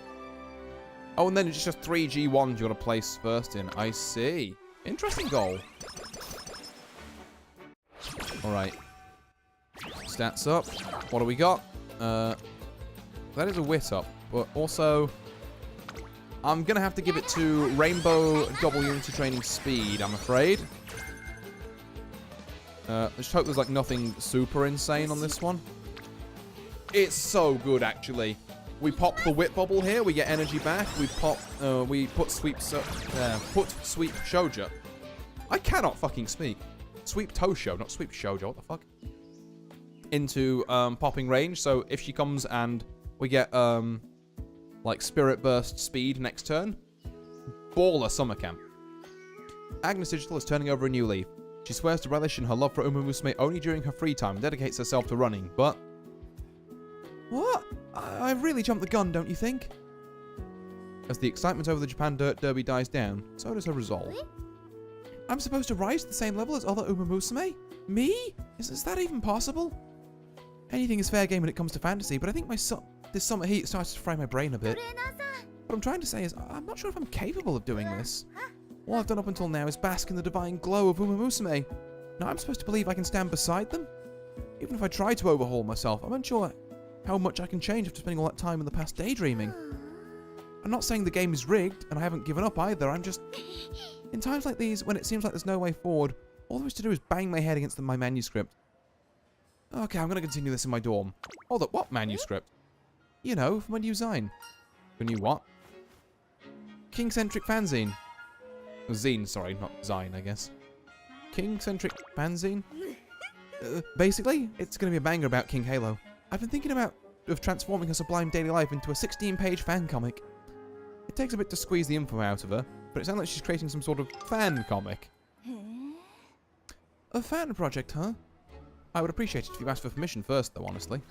Oh, and then it's just 3 G1s you want to place first in. I see. Interesting goal. Alright. Stats up. What do we got? That is a wit up. But also, I'm going to have to give it to Rainbow Double Unity Training Speed, I'm afraid. Let's hope there's like nothing super insane on this one. It's so good, actually. We pop the whip bubble here, we get energy back. We put sweep shoujo. I cannot fucking speak. Sweep Tosho, not sweep shoujo. What the fuck? Into popping range. So if she comes and we get like Spirit Burst speed next turn, baller summer camp. Agnes Digital is turning over a new leaf. She swears to relish in her love for Musume only during her free time and dedicates herself to running, but... What? I really jumped the gun, don't you think? As the excitement over the Japan Dirt Derby dies down, so does her resolve. I'm supposed to rise to the same level as other Musume? Me? Is that even possible? Anything is fair game when it comes to fantasy, but I think this summer heat starts to fry my brain a bit. What I'm trying to say is, I'm not sure if I'm capable of doing this. All I've done up until now is bask in the divine glow of Musume. Now I'm supposed to believe I can stand beside them? Even if I try to overhaul myself, I'm unsure how much I can change after spending all that time in the past daydreaming. I'm not saying the game is rigged, and I haven't given up either, I'm just... In times like these, when it seems like there's no way forward, all there is to do is bang my head against my manuscript. Okay, I'm going to continue this in my dorm. Hold up, what manuscript? You know, from a new zine. A new what? King-centric fanzine. Zine, sorry, not zine, I guess. King-centric fanzine? Basically, it's going to be a banger about King Halo. I've been thinking of transforming her sublime daily life into a 16-page fan comic. It takes a bit to squeeze the info out of her, but it sounds like she's creating some sort of fan comic. A fan project, huh? I would appreciate it if you asked for permission first, though, honestly.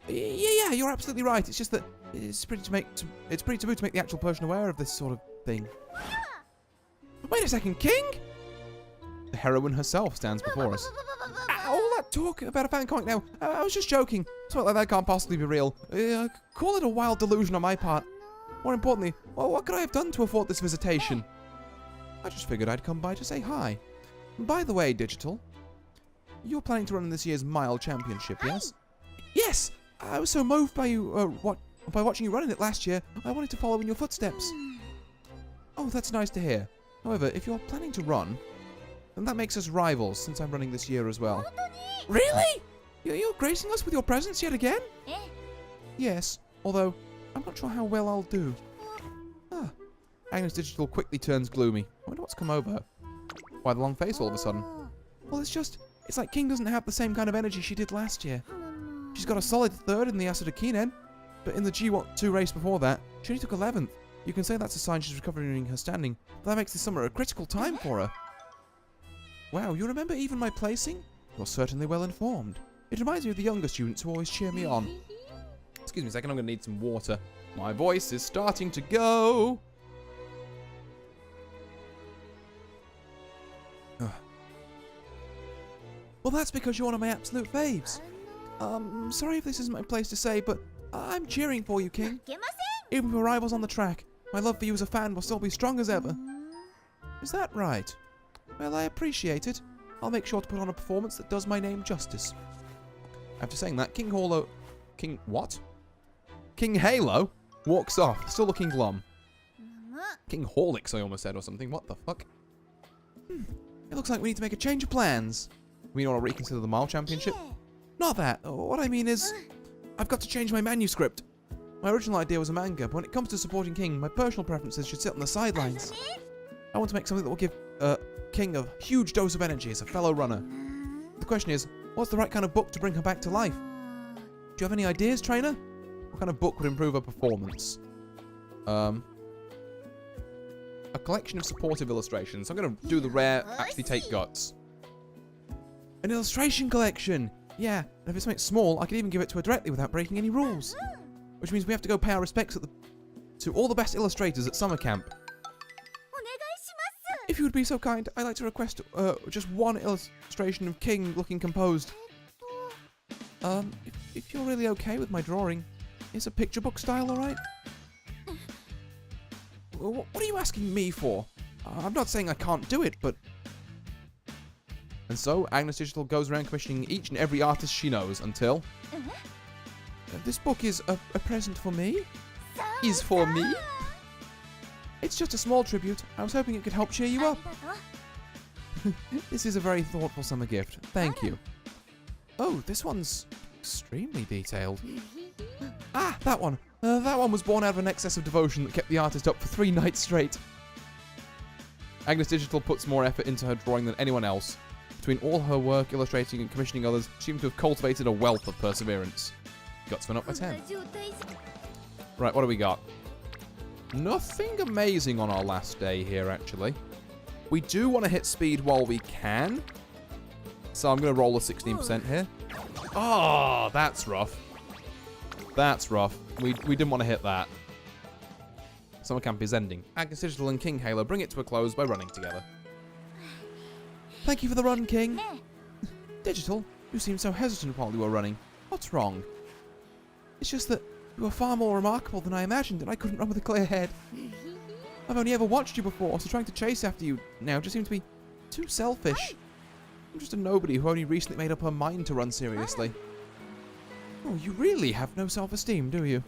Yeah, you're absolutely right. It's just that it's pretty taboo to make the actual person aware of this sort of thing. Wait a second, King? The heroine herself stands before us. All that talk about a fan comic now. I was just joking. Something like that can't possibly be real. Call it a wild delusion on my part. More importantly, well, what could I have done to afford this visitation? I just figured I'd come by to say hi. By the way, Digital, you're planning to run this year's Mile Championship, yes? Yes! I was so moved by you, by watching you run in it last year, I wanted to follow in your footsteps. Oh, that's nice to hear. However, if you're planning to run, then that makes us rivals, since I'm running this year as well. Really? You're gracing us with your presence yet again? Yes, although I'm not sure how well I'll do. Agnes Digital quickly turns gloomy. I wonder what's come over her. Why the long face all of a sudden? Well, it's like King doesn't have the same kind of energy she did last year. She's got a solid third in the Asada Kinen, but in the G2 race before that, she only took 11th. You can say that's a sign she's recovering her standing, but that makes this summer a critical time for her. Wow, you remember even my placing? You're certainly well informed. It reminds me of the younger students who always cheer me on. Excuse me a second, I'm going to need some water. My voice is starting to go. Well, that's because you're one of my absolute faves. Sorry if this isn't my place to say, but I'm cheering for you, King. Even with rivals on the track, my love for you as a fan will still be strong as ever. Is that right? Well, I appreciate it. I'll make sure to put on a performance that does my name justice. After saying that, King Halo walks off, still looking glum. King Horlicks, I almost said, or something. What the fuck? It looks like we need to make a change of plans. We want to reconsider the Mile Championship? Not that. What I mean is, I've got to change my manuscript. My original idea was a manga, but when it comes to supporting King, my personal preferences should sit on the sidelines. I want to make something that will give King a huge dose of energy as a fellow runner. The question is, what's the right kind of book to bring her back to life? Do you have any ideas, trainer? What kind of book would improve her performance? A collection of supportive illustrations. I'm going to do the rare, actually take guts. An illustration collection! Yeah, and if it's something small, I could even give it to her directly without breaking any rules. Which means we have to go pay our respects to all the best illustrators at summer camp. If you would be so kind, I'd like to request just one illustration of King looking composed. If you're really okay with my drawing, is a picture book style alright? What are you asking me for? I'm not saying I can't do it, but... And so, Agnes Digital goes around commissioning each and every artist she knows until... This book is a present for me? Is for me? It's just a small tribute. I was hoping it could help cheer you up. This is a very thoughtful summer gift. Thank you. Oh, this one's extremely detailed. Ah, that one. That one was born out of an excess of devotion that kept the artist up for 3 nights straight. Agnes Digital puts more effort into her drawing than anyone else. Between all her work illustrating and commissioning others, she seems to have cultivated a wealth of perseverance. Guts went up by 10. Right, what do we got? Nothing amazing on our last day here, actually. We do want to hit speed while we can. So I'm going to roll a 16% here. Oh, that's rough. That's rough. We didn't want to hit that. Summer camp is ending. Agnes Digital and King Halo bring it to a close by running together. Thank you for the run, King. Digital, you seemed so hesitant while you were running. What's wrong? It's just that you were far more remarkable than I imagined, and I couldn't run with a clear head. I've only ever watched you before, so trying to chase after you now just seems to be too selfish. I'm just a nobody who only recently made up her mind to run seriously. Oh, you really have no self-esteem, do you?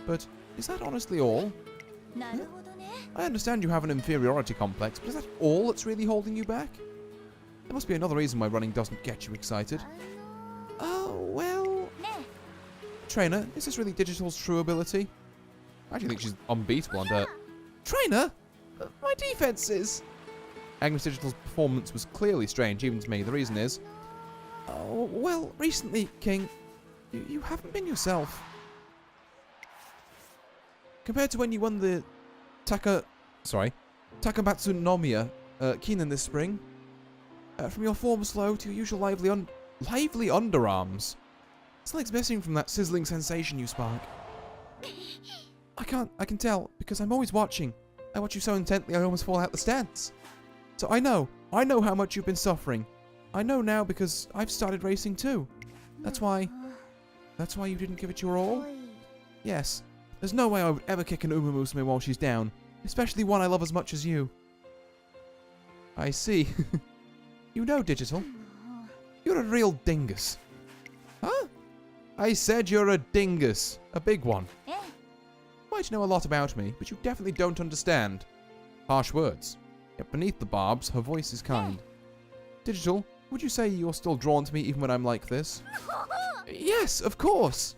But is that honestly all? Huh? I understand you have an inferiority complex, but is that all that's really holding you back? There must be another reason why running doesn't get you excited. Oh, well... Trainer, is this really Digital's true ability? I actually think she's unbeatable on dirt. Trainer? My defenses! Agnes Digital's performance was clearly strange, even to me. The reason is... Oh, well, recently, King, you haven't been yourself. Compared to when you won the Takamatsu Nomiya Keenan this spring, from your former slow to your usual lively underarms, something's missing from that sizzling sensation you spark. I can tell, because I'm always watching. I watch you so intently I almost fall out the stance. So I know how much you've been suffering. I know now because I've started racing too. That's why you didn't give it your all? Yes. There's no way I would ever kick an Musume while she's down, especially one I love as much as you. I see. You know, Digital. You're a real dingus. Huh? I said you're a dingus. A big one. You might know a lot about me, but you definitely don't understand. Harsh words. Yet beneath the barbs, her voice is kind. Digital, would you say you're still drawn to me even when I'm like this? Yes, of course.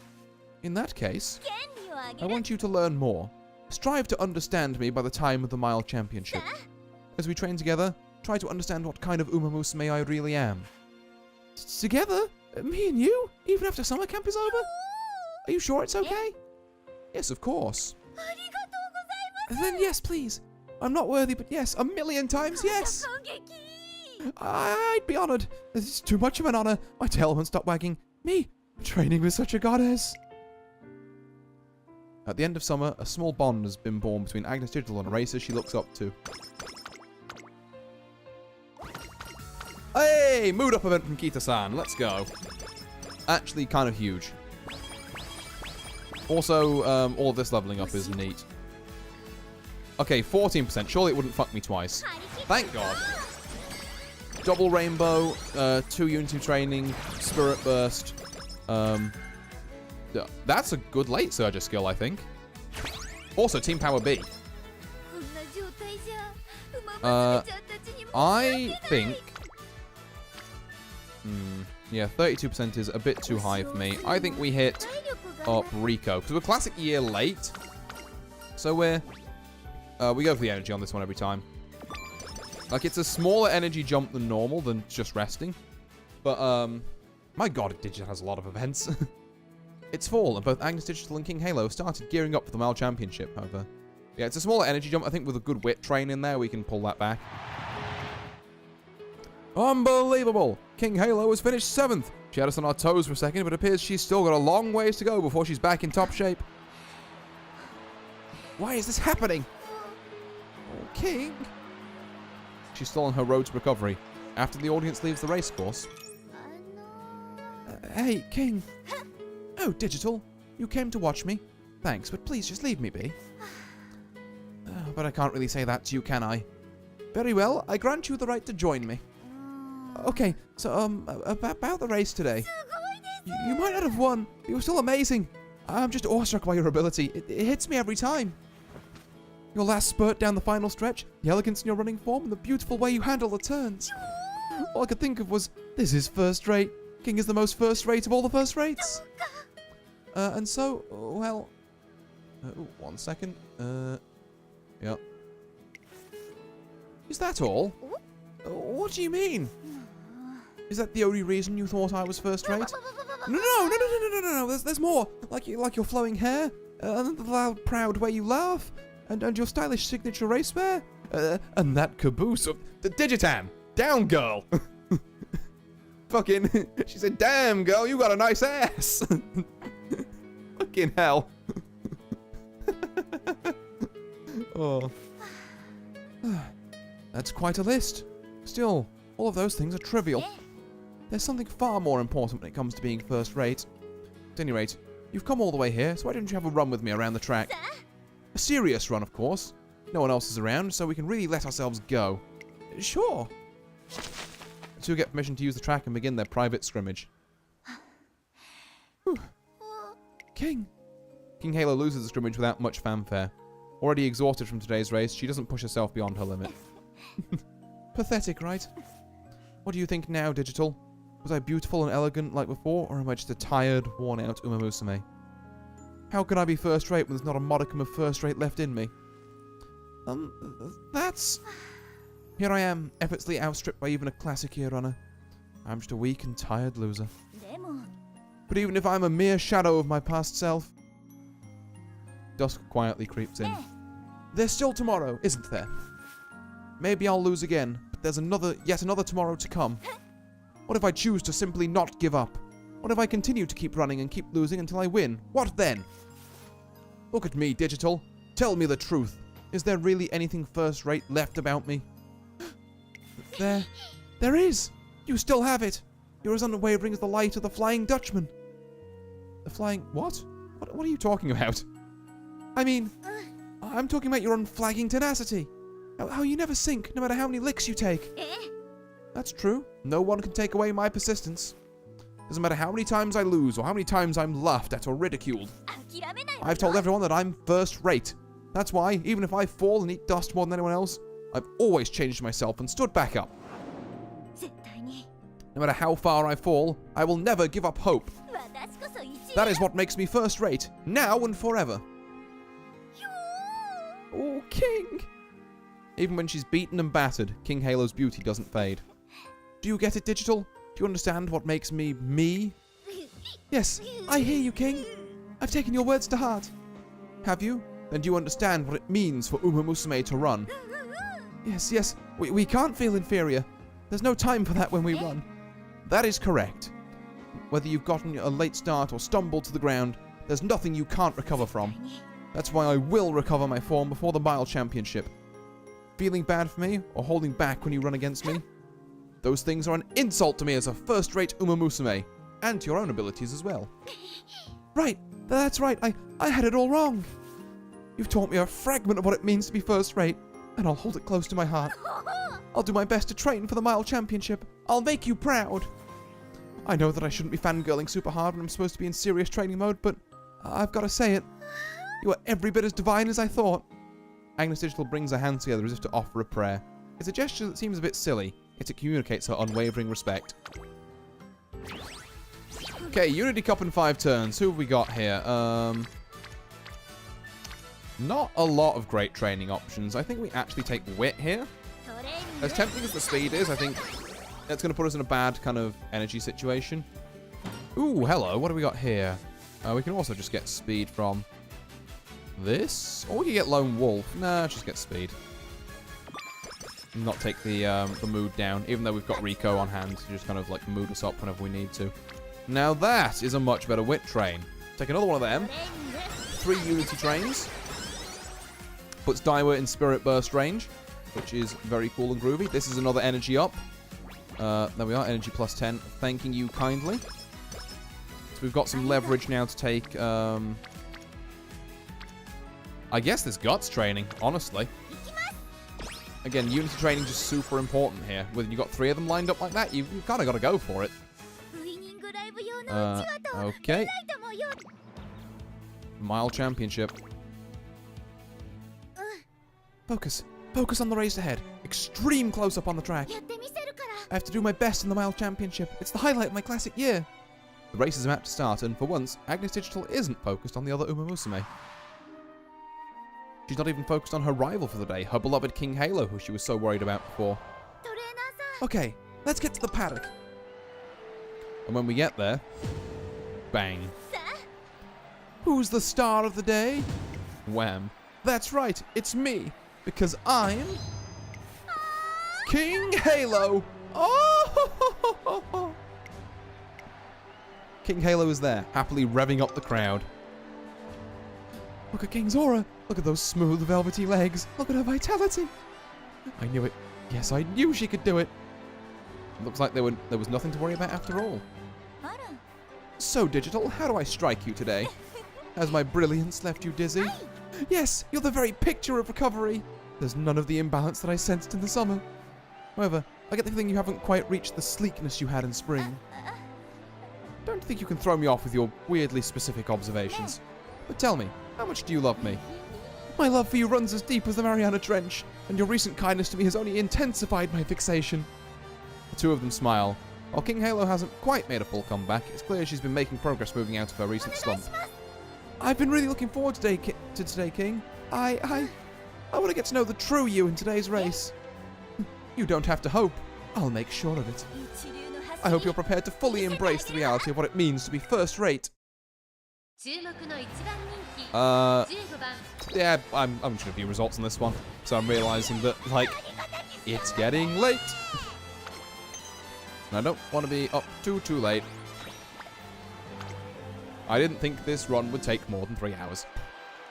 In that case, I want you to learn more. Strive to understand me by the time of the Mile Championship. As we train together, try to understand what kind of Musume I really am. Together? Me and you? Even after summer camp is over? Are you sure it's okay? Yes, of course. Then yes, please. I'm not worthy, but yes, 1,000,000 times yes! I'd be honoured. This is too much of an honour. My tail won't stop wagging. Me, training with such a goddess. At the end of summer, a small bond has been born between Agnes Digital and a racer she looks up to. Hey! Mood up event from Kita-san. Let's go. Actually, kind of huge. Also, all of this leveling up is neat. Okay, 14%. Surely it wouldn't fuck me twice. Thank God. Double rainbow, 2 unity training, spirit burst. That's a good late surger skill, I think. Also, Team Power B. I think... yeah, 32% is a bit too high for me. I think we hit up Rico. Because we're classic year late. So we go for the energy on this one every time. Like, it's a smaller energy jump than normal, than just resting. But, my god, Digital has a lot of events. It's fall, and both Agnes Digital and King Halo started gearing up for the Mile Championship, however. Yeah, it's a smaller energy jump. I think with a good wit train in there, we can pull that back. Unbelievable! King Halo has finished 7th. She had us on our toes for a second, but it appears she's still got a long ways to go before she's back in top shape. Why is this happening? Oh, King. She's still on her road to recovery. After the audience leaves the race course. Hey, King. Oh, Digital. You came to watch me. Thanks, but please just leave me be. But I can't really say that to you, can I? Very well, I grant you the right to join me. Okay, so, about the race today. You might not have won, but you're still amazing. I'm just awestruck by your ability. It hits me every time. Your last spurt down the final stretch, the elegance in your running form, and the beautiful way you handle the turns. All I could think of was, this is first rate. King is the most first rate of all the first rates. And so, well... one second. Yep. Is that all? What do you mean? Is that the only reason you thought I was first rate? No. There's more. Like your flowing hair, and the loud, proud way you laugh, and your stylish signature race wear, and that caboose of the Digitan. Down, girl. Fucking, she said, damn, girl, you got a nice ass. Fucking hell. Oh. That's quite a list. Still, All of those things are trivial. There's something far more important when it comes to being first rate. At any rate, you've come all the way here, so why don't you have a run with me around the track? A serious run, of course. No one else is around, so we can really let ourselves go. Sure. The two get permission to use the track and begin their private scrimmage. Whew. King Halo loses the scrimmage without much fanfare. Already exhausted from today's race, she doesn't push herself beyond her limit. Pathetic, right? What do you think now, Digital? Was I beautiful and elegant like before, or am I just a tired, worn-out Musume? How can I be first-rate when there's not a modicum of first-rate left in me? That's... Here I am, effortlessly outstripped by even a classic year runner. I'm just a weak and tired loser. But even if I'm a mere shadow of my past self... Dusk quietly creeps in. There's still tomorrow, isn't there? Maybe I'll lose again, but there's yet another tomorrow to come. What if I choose to simply not give up? What if I continue to keep running and keep losing until I win? What then? Look at me, Digital. Tell me the truth. Is there really anything first-rate left about me? There is! You still have it! You're as unwavering as the light of the Flying Dutchman. The Flying... What? What are you talking about? I mean, I'm talking about your unflagging tenacity. How you never sink, no matter how many licks you take. That's true. No one can take away my persistence. Doesn't matter how many times I lose or how many times I'm laughed at or ridiculed. I've told everyone that I'm first-rate. That's why, even if I fall and eat dust more than anyone else, I've always changed myself and stood back up. No matter how far I fall, I will never give up hope. That is what makes me first-rate, now and forever. Oh, King! Even when she's beaten and battered, King Halo's beauty doesn't fade. Do you get it, Digital? Do you understand what makes me, me? Yes, I hear you, King. I've taken your words to heart. Have you? Then do you understand what it means for Musume to run? Yes, we can't feel inferior. There's no time for that when we run. That is correct. Whether you've gotten a late start or stumbled to the ground, there's nothing you can't recover from. That's why I will recover my form before the mile championship. Feeling bad for me, or holding back when you run against me? Those things are an insult to me as a first-rate Musume, and to your own abilities as well. Right, that's right, I had it all wrong. You've taught me a fragment of what it means to be first-rate, and I'll hold it close to my heart. I'll do my best to train for the mile championship. I'll make you proud. I know that I shouldn't be fangirling super hard when I'm supposed to be in serious training mode, but I've got to say it. You are every bit as divine as I thought. Agnes Digital brings her hands together as if to offer a prayer. It's a gesture that seems a bit silly, yet it communicates her unwavering respect. Okay, Unity Cup in 5 turns. Who have we got here? Not a lot of great training options. I think we actually take Wit here. As tempting as the speed is, I think that's going to put us in a bad kind of energy situation. Ooh, hello. What do we got here? We can also just get speed from this. Or we can get Lone Wolf. Nah, just get speed. Not take the mood down, even though we've got Rico on hand to just kind of like mood us up whenever we need to. Now that is a much better Wit train. Take another one of them. 3 Unity trains. Puts Daiwa in Spirit Burst range, which is very cool and groovy. This is another energy up. There we are, energy plus 10. Thanking you kindly. So we've got some leverage now to take, I guess this Guts training, honestly. Again, Unity training just super important here. When you got 3 of them lined up like that, you kind of got to go for it. Okay. Mile championship. Focus. Focus on the race ahead. Extreme close-up on the track. I have to do my best in the mile championship. It's the highlight of my classic year. The race is about to start, and for once, Agnes Digital isn't focused on the other Musume. She's not even focused on her rival for the day, her beloved King Halo, who she was so worried about before. Okay, let's get to the paddock. And when we get there, bang. Who's the star of the day? Wham. That's right, it's me, because I'm King Halo. Oh! King Halo is there, happily revving up the crowd. Look at King's aura. Look at those smooth, velvety legs. Look at her vitality. I knew it. Yes, I knew she could do it. Looks like there was nothing to worry about after all. So, Digital, how do I strike you today? Has my brilliance left you dizzy? Yes, you're the very picture of recovery. There's none of the imbalance that I sensed in the summer. However, I get the feeling you haven't quite reached the sleekness you had in spring. Don't think you can throw me off with your weirdly specific observations. But tell me, how much do you love me? My love for you runs as deep as the Mariana Trench, and your recent kindness to me has only intensified my fixation. The two of them smile. While King Halo hasn't quite made a full comeback, it's clear she's been making progress moving out of her recent slump. I've been really looking forward to today, King. I want to get to know the true you in today's race. You don't have to hope. I'll make sure of it. I hope you're prepared to fully embrace the reality of what it means to be first rate. Yeah, I'm just gonna view results on this one. So I'm realizing that, like, it's getting late. And I don't want to be up too late. I didn't think this run would take more than 3 hours.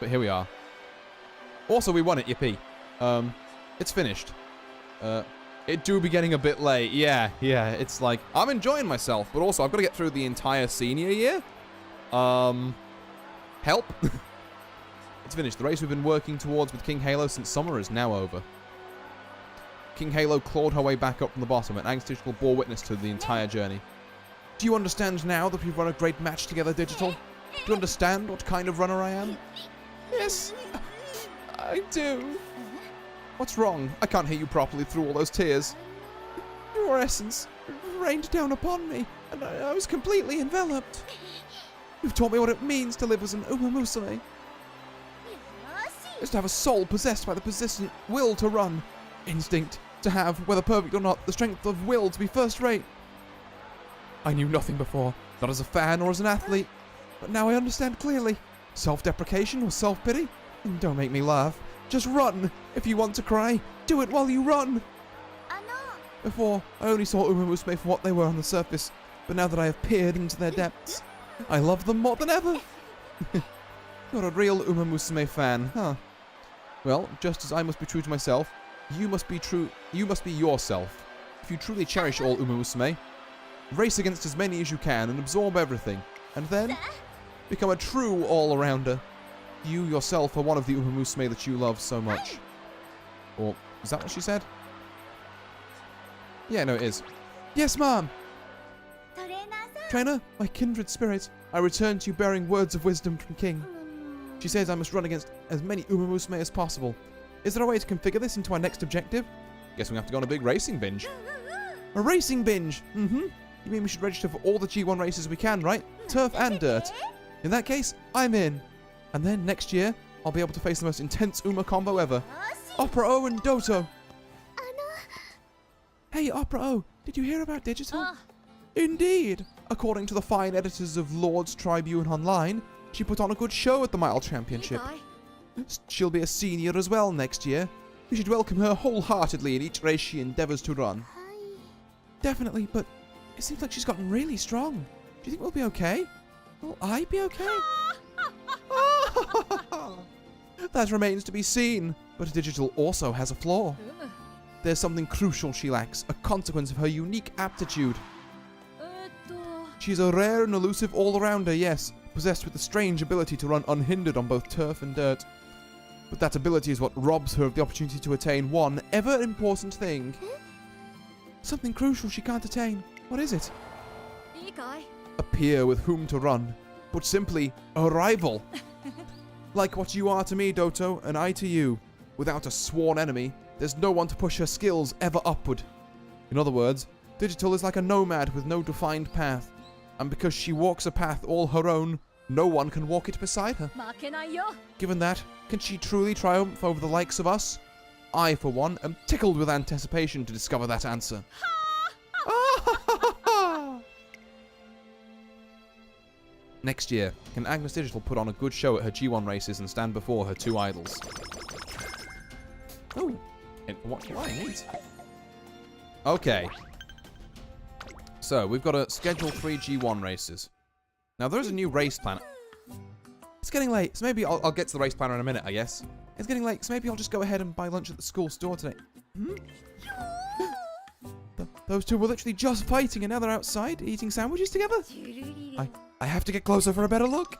But here we are. Also, we won it, yippee. It's finished. It do be getting a bit late. Yeah, it's like, I'm enjoying myself, but also I've got to get through the entire senior year. Help. It's finished. The race we've been working towards with King Halo since summer is now over. King Halo clawed her way back up from the bottom, and Angst Digital bore witness to the entire journey. Do you understand now that we've run a great match together, Digital? Do you understand what kind of runner I am? Yes, I do. What's wrong? I can't hear you properly through all those tears. Your essence rained down upon me, and I was completely enveloped. You've taught me what it means to live as an Musume. Is to have a soul possessed by the persistent will to run. Instinct to have, whether perfect or not, the strength of will to be first rate. I knew nothing before, not as a fan or as an athlete, but now I understand clearly. Self-deprecation or self-pity? Don't make me laugh. Just run. If you want to cry, do it while you run. Before, I only saw Musume for what they were on the surface, but now that I have peered into their depths, I love them more than ever. You're a real Musume fan, huh? Well, just as I must be true to myself, you must be yourself. If you truly cherish all Musume, race against as many as you can and absorb everything, and then become a true all-arounder. You yourself are one of the Musume that you love so much. Or, is that what she said? Yeah, no, it is. Yes, Mom! Trainer, my kindred spirit, I return to you bearing words of wisdom from King. She says I must run against as many Musume as possible. Is there a way to configure this into our next objective? Guess we have to go on a big racing binge. A racing binge? Mm-hmm. You mean we should register for all the G1 races we can, right? Turf and dirt. In that case, I'm in. And then next year, I'll be able to face the most intense combo ever. Opera O and Doto. Hey, Opera O, did you hear about Digital? Indeed. According to the fine editors of Lord's Tribune Online, she put on a good show at the Mile Championship. She'll be a senior as well next year. We should welcome her wholeheartedly in each race she endeavours to run. Definitely, but it seems like she's gotten really strong. Do you think we'll be okay? Will I be okay? That remains to be seen. But Digital also has a flaw. There's something crucial she lacks, a consequence of her unique aptitude. She's a rare and elusive all-rounder, yes, possessed with the strange ability to run unhindered on both turf and dirt. But that ability is what robs her of the opportunity to attain one ever-important thing. Something crucial she can't attain. What is it? A peer with whom to run. Put simply, a rival. Like what you are to me, Doto, and I to you. Without a sworn enemy, there's no one to push her skills ever upward. In other words, Digital is like a nomad with no defined path. And because she walks a path all her own, no one can walk it beside her. Given that, can she truly triumph over the likes of us? I, for one, am tickled with anticipation to discover that answer. Next year, can Agnes Digital put on a good show at her G1 races and stand before her two idols? Oh, what do I need? Okay. So, we've got to schedule 3 G1 races. Now, there's a new race plan. It's getting late, so maybe I'll get to the race planner in a minute, I guess. It's getting late, so maybe I'll just go ahead and buy lunch at the school store today. Those two were literally just fighting and now they're outside eating sandwiches together. I have to get closer for a better look.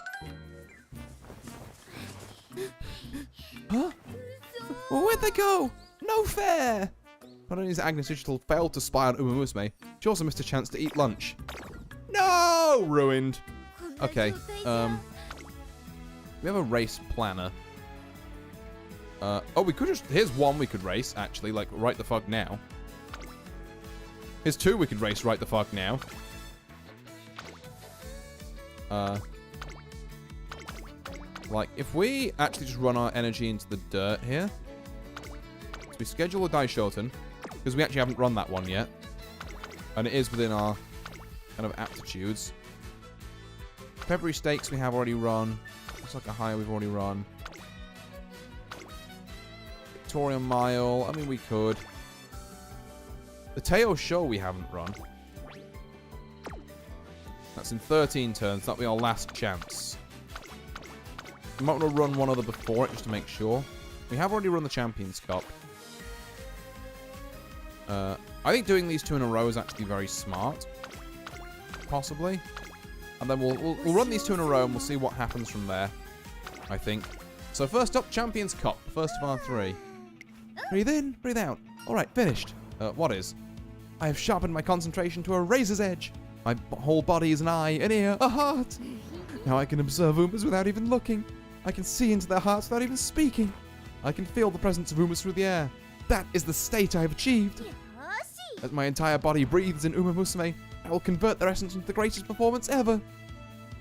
Huh? Where'd they go? No fair! Not only has Agnes Digital failed to spy on Musume, she also missed a chance to eat lunch. No! Ruined. Okay, we have a race planner. Oh, we could just... Here's one we could race, actually, like, right the fuck now. Here's two we could race right the fuck now. Like, if we actually just run our energy into the dirt here. So we schedule a Daishoten, because we actually haven't run that one yet. And it is within our kind of aptitudes. February Stakes we have already run. Looks like a high we've already run. Victoria Mile, I mean, we could. The Teo Show we haven't run. That's in 13 turns. That'll be our last chance. We might want to run one other before it, just to make sure. We have already run the Champions Cup. I think doing these two in a row is actually very smart. Possibly. And then we'll run these two in a row and we'll see what happens from there, I think. So first up, Champions Cup. First of our three. Breathe in, breathe out. Alright, finished. What is? I have sharpened my concentration to a razor's edge. My whole body is an eye, an ear, a heart. Now I can observe Umas without even looking. I can see into their hearts without even speaking. I can feel the presence of Umas through the air. That is the state I have achieved. As my entire body breathes in Uma Musume, I will convert their essence into the greatest performance ever.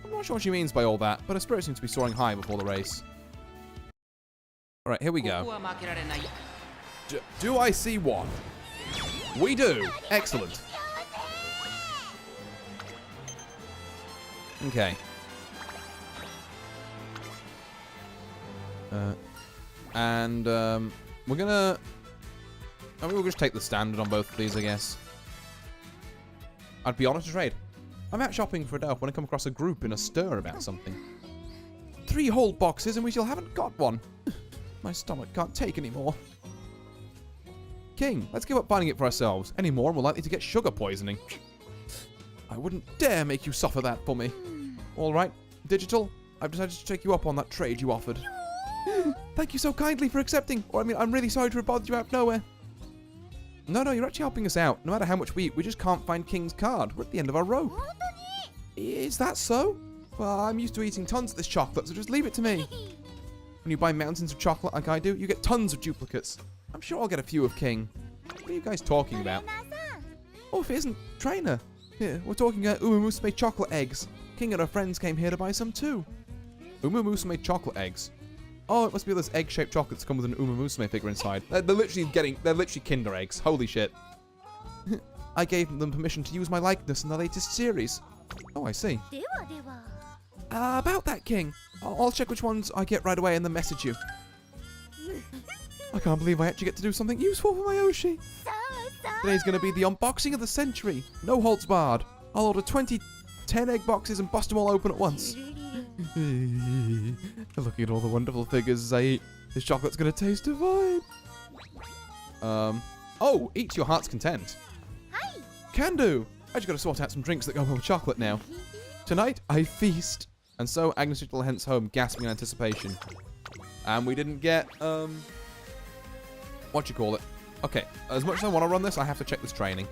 I'm not sure what she means by all that, but her spirit seems to be soaring high before the race. Alright, here we go. Do I see one? We do. Excellent. Okay. We're gonna... I mean, we'll just take the standard on both of these, I guess. I'd be honest with trade. I'm out shopping for a day when I come across a group in a stir about something. 3 whole boxes and we still haven't got one. My stomach can't take any more. King, let's give up finding it for ourselves. Any more and we're likely to get sugar poisoning. I wouldn't dare make you suffer that for me. Alright, Digital, I've decided to take you up on that trade you offered. Thank you so kindly for accepting. Or I mean, I'm really sorry to have bothered you out of nowhere. No, you're actually helping us out. No matter how much we eat, we just can't find King's card. We're at the end of our rope. Is that so? Well, I'm used to eating tons of this chocolate, so just leave it to me. When you buy mountains of chocolate like I do, you get tons of duplicates. I'm sure I'll get a few of King. What are you guys talking about? Oh, if it isn't Trainer. Here, we're talking about Uma Musume chocolate eggs. King and her friends came here to buy some too. Uma Musume chocolate eggs. Oh, it must be those egg-shaped chocolates that come with an Uma Musume figure inside. They're literally Kinder eggs. Holy shit. I gave them permission to use my likeness in the latest series. Oh, I see. About that, King. I'll check which ones I get right away and then message you. I can't believe I actually get to do something useful for my Oshi. Today's going to be the unboxing of the century. No holds barred. I'll order 20 10-egg boxes and bust them all open at once. Looking at all the wonderful figures as I eat. This chocolate's going to taste divine. Oh, eat to your heart's content. Can do. I just got to sort out some drinks that go well with chocolate now. Tonight, I feast. And so Agnes Digital hence home, gasping in anticipation. And we didn't get, what you call it? Okay, as much as I want to run this, I have to check this training.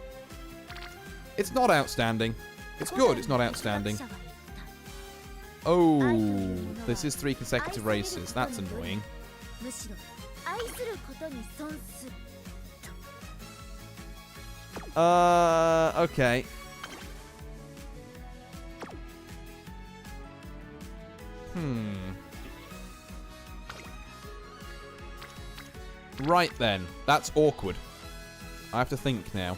It's not outstanding. It's good, it's not outstanding. Oh, this is 3 consecutive races. That's annoying. Okay. Right then. That's awkward. I have to think now.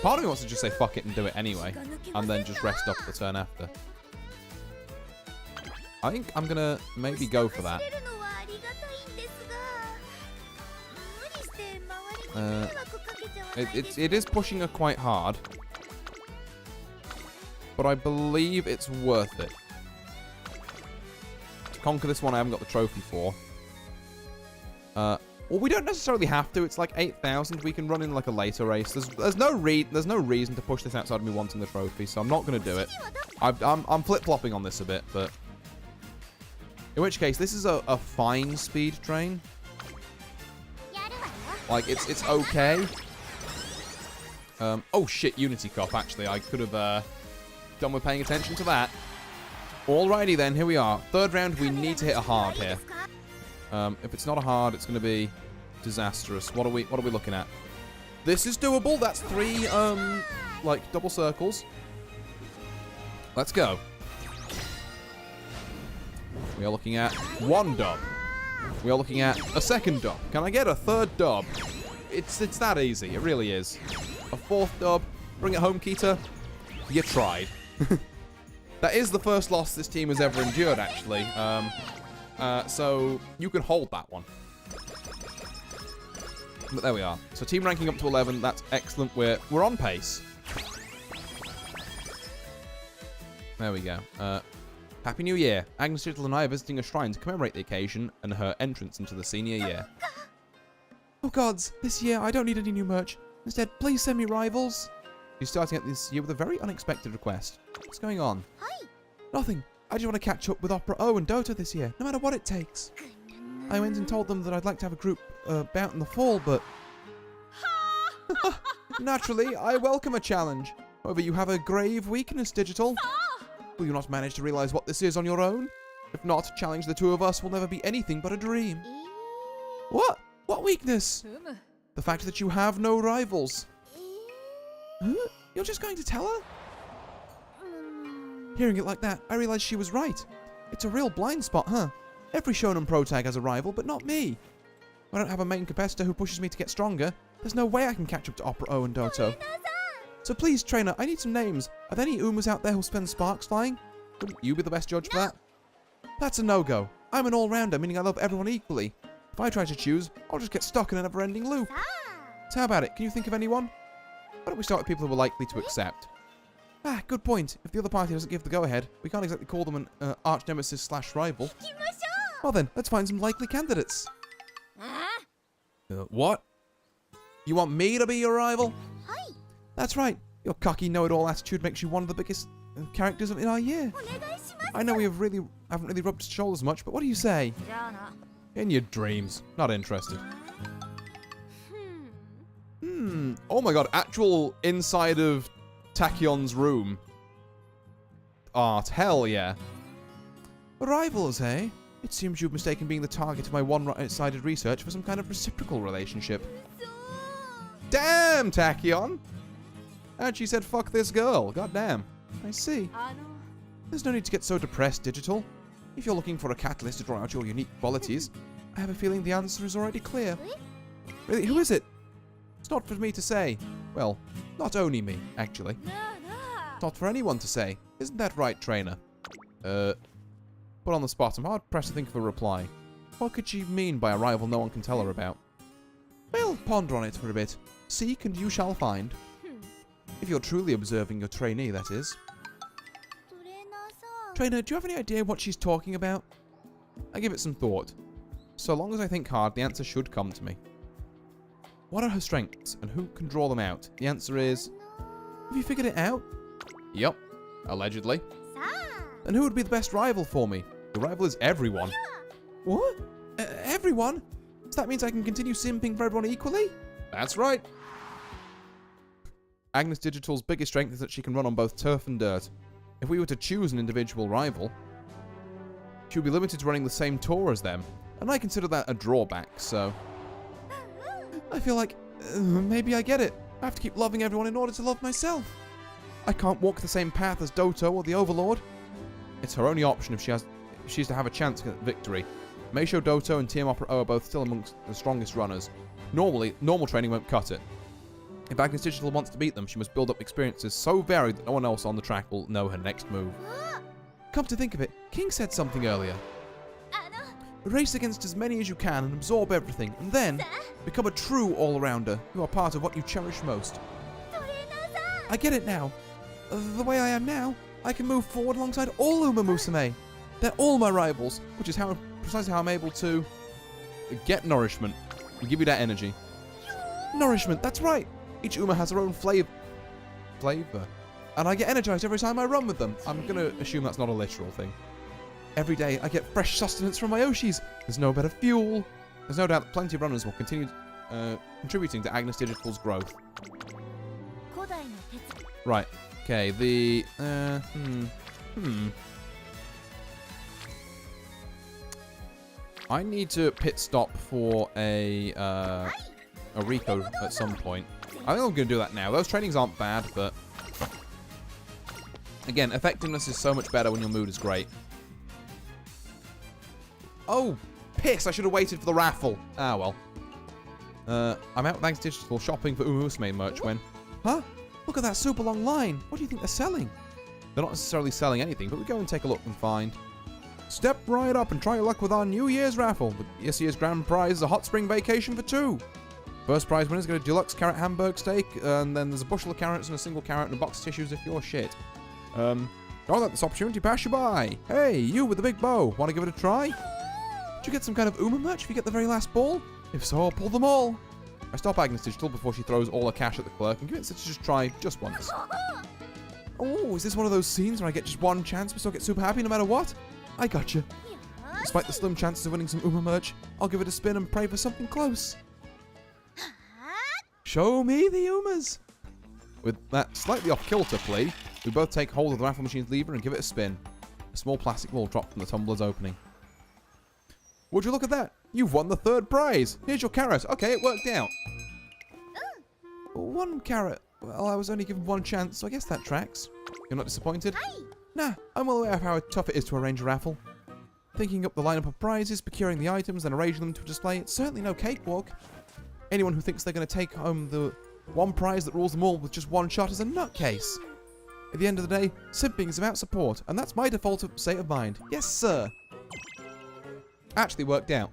Part of me wants to just say fuck it and do it anyway. And then just rest up the turn after. I think I'm gonna maybe go for that. It is pushing her quite hard. But I believe it's worth it. To conquer this one I haven't got the trophy for. Well, we don't necessarily have to. It's like 8,000. We can run in like a later race. There's no reason to push this outside of me wanting the trophy, so I'm not going to do it. I'm flip-flopping on this a bit, but... In which case, this is a fine speed train. Like, it's okay. Oh shit, Unity Cup, actually. I could have done with paying attention to that. Alrighty then, here we are. Third round, we need to hit a hard here. If it's not a hard, it's going to be disastrous. What are we looking at? This is doable. That's 3, like, double circles. Let's go. We are looking at 1 dub. We are looking at a 2nd dub. Can I get a 3rd dub? It's that easy. It really is. A 4th dub. Bring it home, Kita. You tried. That is the first loss this team has ever endured, actually. So you can hold that one. But there we are. So team ranking up to 11. That's excellent. We're on pace. There we go. Happy New Year. Agnes Digital and I are visiting a shrine to commemorate the occasion and her entrance into the senior year. Oh gods, this year I don't need any new merch. Instead, please send me rivals. She's starting out this year with a very unexpected request. What's going on? Nothing. I just want to catch up with Opera O and Dota this year, no matter what it takes. I went and told them that I'd like to have a group bout in the fall, but... Naturally, I welcome a challenge. However, you have a grave weakness, Digital. Will you not manage to realize what this is on your own? If not, challenge the two of us will never be anything but a dream. What? What weakness? The fact that you have no rivals. Huh? You're just going to tell her? Hearing it like that, I realized she was right. It's a real blind spot, huh? Every Shonen Pro tag has a rival, but not me. I don't have a main competitor who pushes me to get stronger. There's no way I can catch up to Opera O and Doto. So please, trainer, I need some names. Are there any Umas out there who'll spend sparks flying? Wouldn't you be the best judge for that? That's a no-go. I'm an all-rounder, meaning I love everyone equally. If I try to choose, I'll just get stuck in a never-ending loop. So how about it? Can you think of anyone? Why don't we start with people who are likely to accept? Ah, good point. If the other party doesn't give the go-ahead, we can't exactly call them an arch-nemesis/rival. Well then, let's find some likely candidates. What? You want me to be your rival? That's right. Your cocky know-it-all attitude makes you one of the biggest characters in our year. I know we haven't really rubbed shoulders much, but what do you say? In your dreams. Not interested. Oh my god, actual inside of Tachyon's room. Art, hell yeah. Rivals, eh? It seems you've mistaken being the target of my one-sided research for some kind of reciprocal relationship. Damn, Tachyon! And she said, fuck this girl. God damn. I see. There's no need to get so depressed, Digital. If you're looking for a catalyst to draw out your unique qualities, I have a feeling the answer is already clear. Really, who is it? It's not for me to say. Well, not only me, actually. It's not for anyone to say. Isn't that right, trainer? Put on the spot. I'm hard-pressed to think of a reply. What could she mean by a rival no one can tell her about? Well, ponder on it for a bit. Seek and you shall find. If you're truly observing your trainee, that is. Trainer, do you have any idea what she's talking about? I give it some thought. So long as I think hard, the answer should come to me. What are her strengths, and who can draw them out? The answer is... Have you figured it out? Yup. Allegedly. Then who would be the best rival for me? The rival is everyone. What? Everyone? So that means I can continue simping for everyone equally? That's right. Agnes Digital's biggest strength is that she can run on both turf and dirt. If we were to choose an individual rival, she would be limited to running the same tour as them, and I consider that a drawback, so... I feel like maybe I get it. I have to keep loving everyone in order to love myself. I can't walk the same path as Doto or the Overlord. It's her only option if she's to have a chance at victory. Meisho, Doto, and Team Opera O are both still amongst the strongest runners. Normal training won't cut it. If Agnes Digital wants to beat them, she must build up experiences so varied that no one else on the track will know her next move. Come to think of it, King said something earlier. Race against as many as you can and absorb everything, and then become a true all-rounder. You are part of what you cherish most. I get it now. The way I am now, I can move forward alongside all Uma Musume. They're all my rivals, which is precisely how I'm able to get nourishment. We give you that energy. Nourishment, that's right. Each Uma has their own flavor. And I get energized every time I run with them. I'm going to assume that's not a literal thing. Every day, I get fresh sustenance from my Oshis. There's no better fuel. There's no doubt that plenty of runners will continue contributing to Agnes Digital's growth. Right. Okay, the... I need to pit stop for a Rico at some point. I think I'm going to do that now. Those trainings aren't bad, but... Again, effectiveness is so much better when your mood is great. Oh, piss! I should have waited for the raffle. Ah, well. I'm out thanks to Digital shopping for Musume merch when... Huh? Look at that super long line. What do you think they're selling? They're not necessarily selling anything, but we go and take a look and find... Step right up and try your luck with our New Year's raffle. This year's grand prize is a hot spring vacation for 2. First prize winners get a deluxe carrot hamburg steak, and then there's a bushel of carrots and a single carrot and a box of tissues if you're shit. Don't let this opportunity pass you by. Hey, you with the big bow. Want to give it a try? Did you get some kind of Uma merch if you get the very last ball? If so, I'll pull them all. I stop Agnes Digital before she throws all her cash at the clerk and convince her to just try just once. Oh, is this one of those scenes where I get just one chance but still get super happy no matter what? I gotcha. Despite the slim chances of winning some Uma merch, I'll give it a spin and pray for something close. Show me the Umas. With that slightly off-kilter plea, we both take hold of the raffle machine's lever and give it a spin. A small plastic ball dropped from the tumbler's opening. Would you look at that? You've won the 3rd prize. Here's your carrot. Okay, it worked out. 1 carrot. Well, I was only given 1 chance, so I guess that tracks. You're not disappointed? Nah, I'm well aware of how tough it is to arrange a raffle. Thinking up the lineup of prizes, procuring the items, then arranging them to display, it's certainly no cakewalk. Anyone who thinks they're going to take home the one prize that rules them all with just 1 shot is a nutcase. At the end of the day, simping is about support, and that's my default state of mind. Yes, sir. Actually worked out.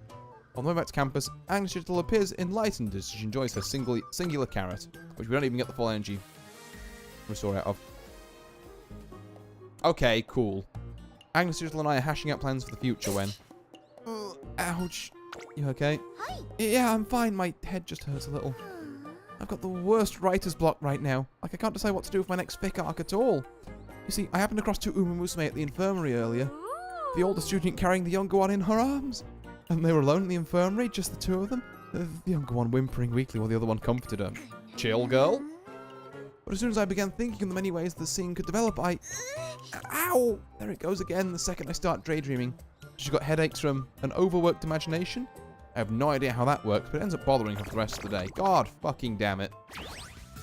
On the way back to campus, Agnes Digital appears enlightened as she enjoys her singular carrot, which we don't even get the full energy restore out of. Okay, cool. Agnes Digital and I are hashing out plans for the future when... ouch. You okay? Hi. Yeah, I'm fine. My head just hurts a little. I've got the worst writer's block right now. Like, I can't decide what to do with my next fic arc at all. You see, I happened across 2 Uma Musume at the infirmary earlier. The older student carrying the younger one in her arms. And they were alone in the infirmary, just the 2 of them. The younger one whimpering weakly while the other one comforted her. Chill, girl. But as soon as I began thinking of the many ways the scene could develop, I... Ow! There it goes again the second I start daydreaming. She's got headaches from an overworked imagination. I have no idea how that works, but it ends up bothering her for the rest of the day. God fucking damn it.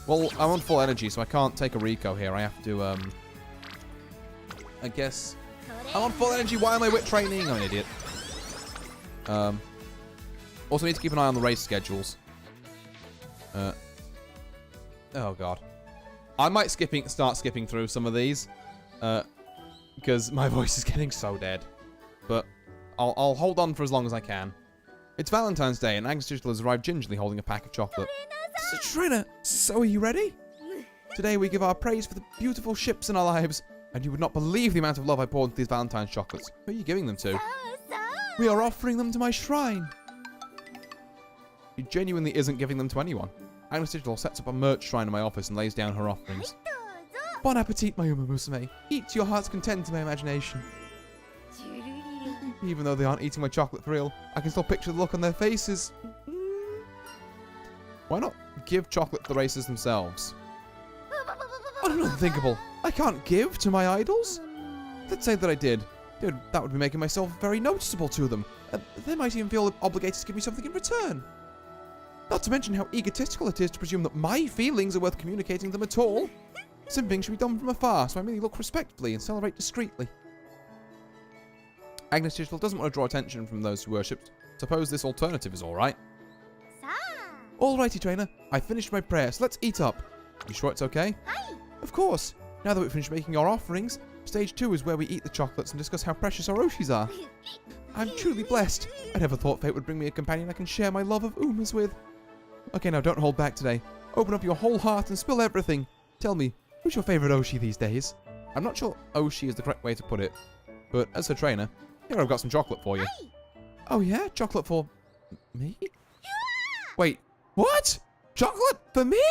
Well, I'm on full energy, so I can't take a Rico here. I have to, I guess... I'm on full energy. Why am I wit training? I'm an idiot. Also need to keep an eye on the race schedules. Oh, God. I might start skipping through some of these. Because my voice is getting so dead. But I'll hold on for as long as I can. It's Valentine's Day, and Agnes Digital has arrived gingerly holding a pack of chocolate. Trainer, so are you ready? Today we give our praise for the beautiful ships in our lives, and you would not believe the amount of love I poured into these Valentine's chocolates. Who are you giving them to? We are offering them to my shrine. She genuinely isn't giving them to anyone. Agnes Digital sets up a merch shrine in my office and lays down her offerings. Bon appetit, my Uma Musume. Eat to your heart's content in my imagination. Even though they aren't eating my chocolate for real, I can still picture the look on their faces. Why not give chocolate to the racers themselves? Unthinkable. I can't give to my idols? Let's say that I did. Dude, that would be making myself very noticeable to them. They might even feel obligated to give me something in return. Not to mention how egotistical it is to presume that my feelings are worth communicating to them at all. Simping should be done from afar, so I merely look respectfully and celebrate discreetly. Agnes Digital doesn't want to draw attention from those who worship. Suppose this alternative is alright. Alrighty, trainer. I finished my prayer, so let's eat up. You sure it's okay? Hi. Of course. Now that we've finished making our offerings, stage 2 is where we eat the chocolates and discuss how precious our Oshis are. I'm truly blessed. I never thought fate would bring me a companion I can share my love of Umas with. Okay, now don't hold back today. Open up your whole heart and spill everything. Tell me, who's your favorite Oshi these days? I'm not sure Oshi is the correct way to put it, but as her trainer, here I've got some chocolate for you. Oh yeah? Chocolate for... me? Wait, what? Chocolate for me?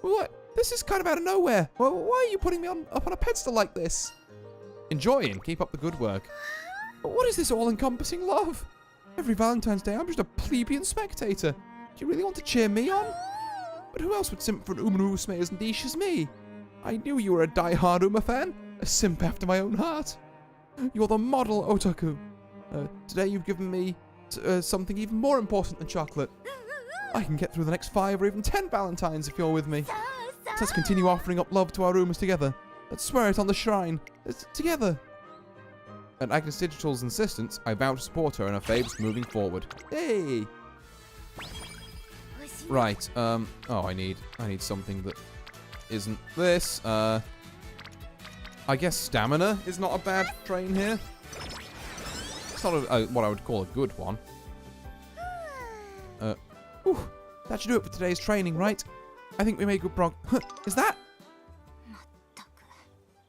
What? This is kind of out of nowhere. Well, why are you putting me up on a pedestal like this? Enjoy and keep up the good work. But what is this all-encompassing love? Every Valentine's Day, I'm just a plebeian spectator. Do you really want to cheer me on? But who else would simp for an Musume as niche as me? I knew you were a die-hard Uma fan. A simp after my own heart. You're the model otaku. Today you've given me something even more important than chocolate. I can get through the next 5 or even 10 Valentines if you're with me. Let's continue offering up love to our Umas together. Let's swear it on the shrine. Together. At Agnes Digital's insistence, I vow to support her in her faves moving forward. Hey! Right, oh, I need something that isn't this. I guess stamina is not a bad train here. It's not what I would call a good one. That should do it for today's training, right? I think we made good Is that?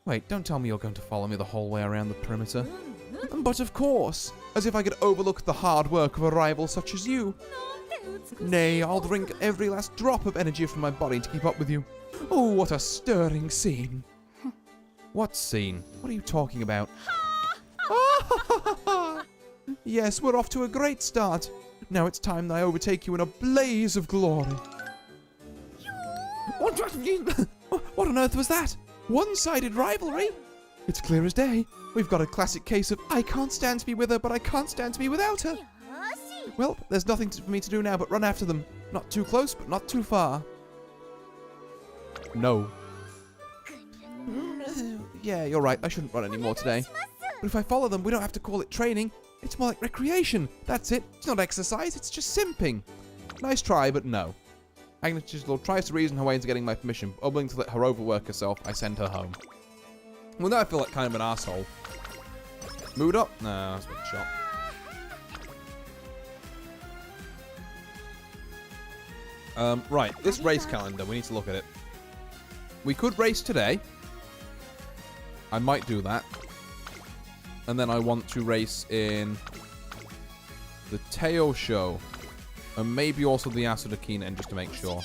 Wait, don't tell me you're going to follow me the whole way around the perimeter. But of course, as if I could overlook the hard work of a rival such as you. Nay, I'll drink every last drop of energy from my body to keep up with you. Oh, what a stirring scene. What scene? What are you talking about? Yes, we're off to a great start. Now it's time that I overtake you in a blaze of glory. What on earth was that? One-sided rivalry? It's clear as day. We've got a classic case of I can't stand to be with her, but I can't stand to be without her. Well, there's nothing for me to do now but run after them. Not too close, but not too far. No. Yeah, you're right. I shouldn't run anymore today. But if I follow them, we don't have to call it training. It's more like recreation. That's it. It's not exercise. It's just simping. Nice try, but no. Agnes Digital tries to reason her way into getting my permission, but unwilling to let her overwork herself, I send her home. Well, now I feel like kind of an asshole. Mood up? No, that's a big shot. Right, this race calendar, we need to look at it. We could race today. I might do that. And then I want to race in the Teo show. And maybe also the Asudakinen, just to make sure.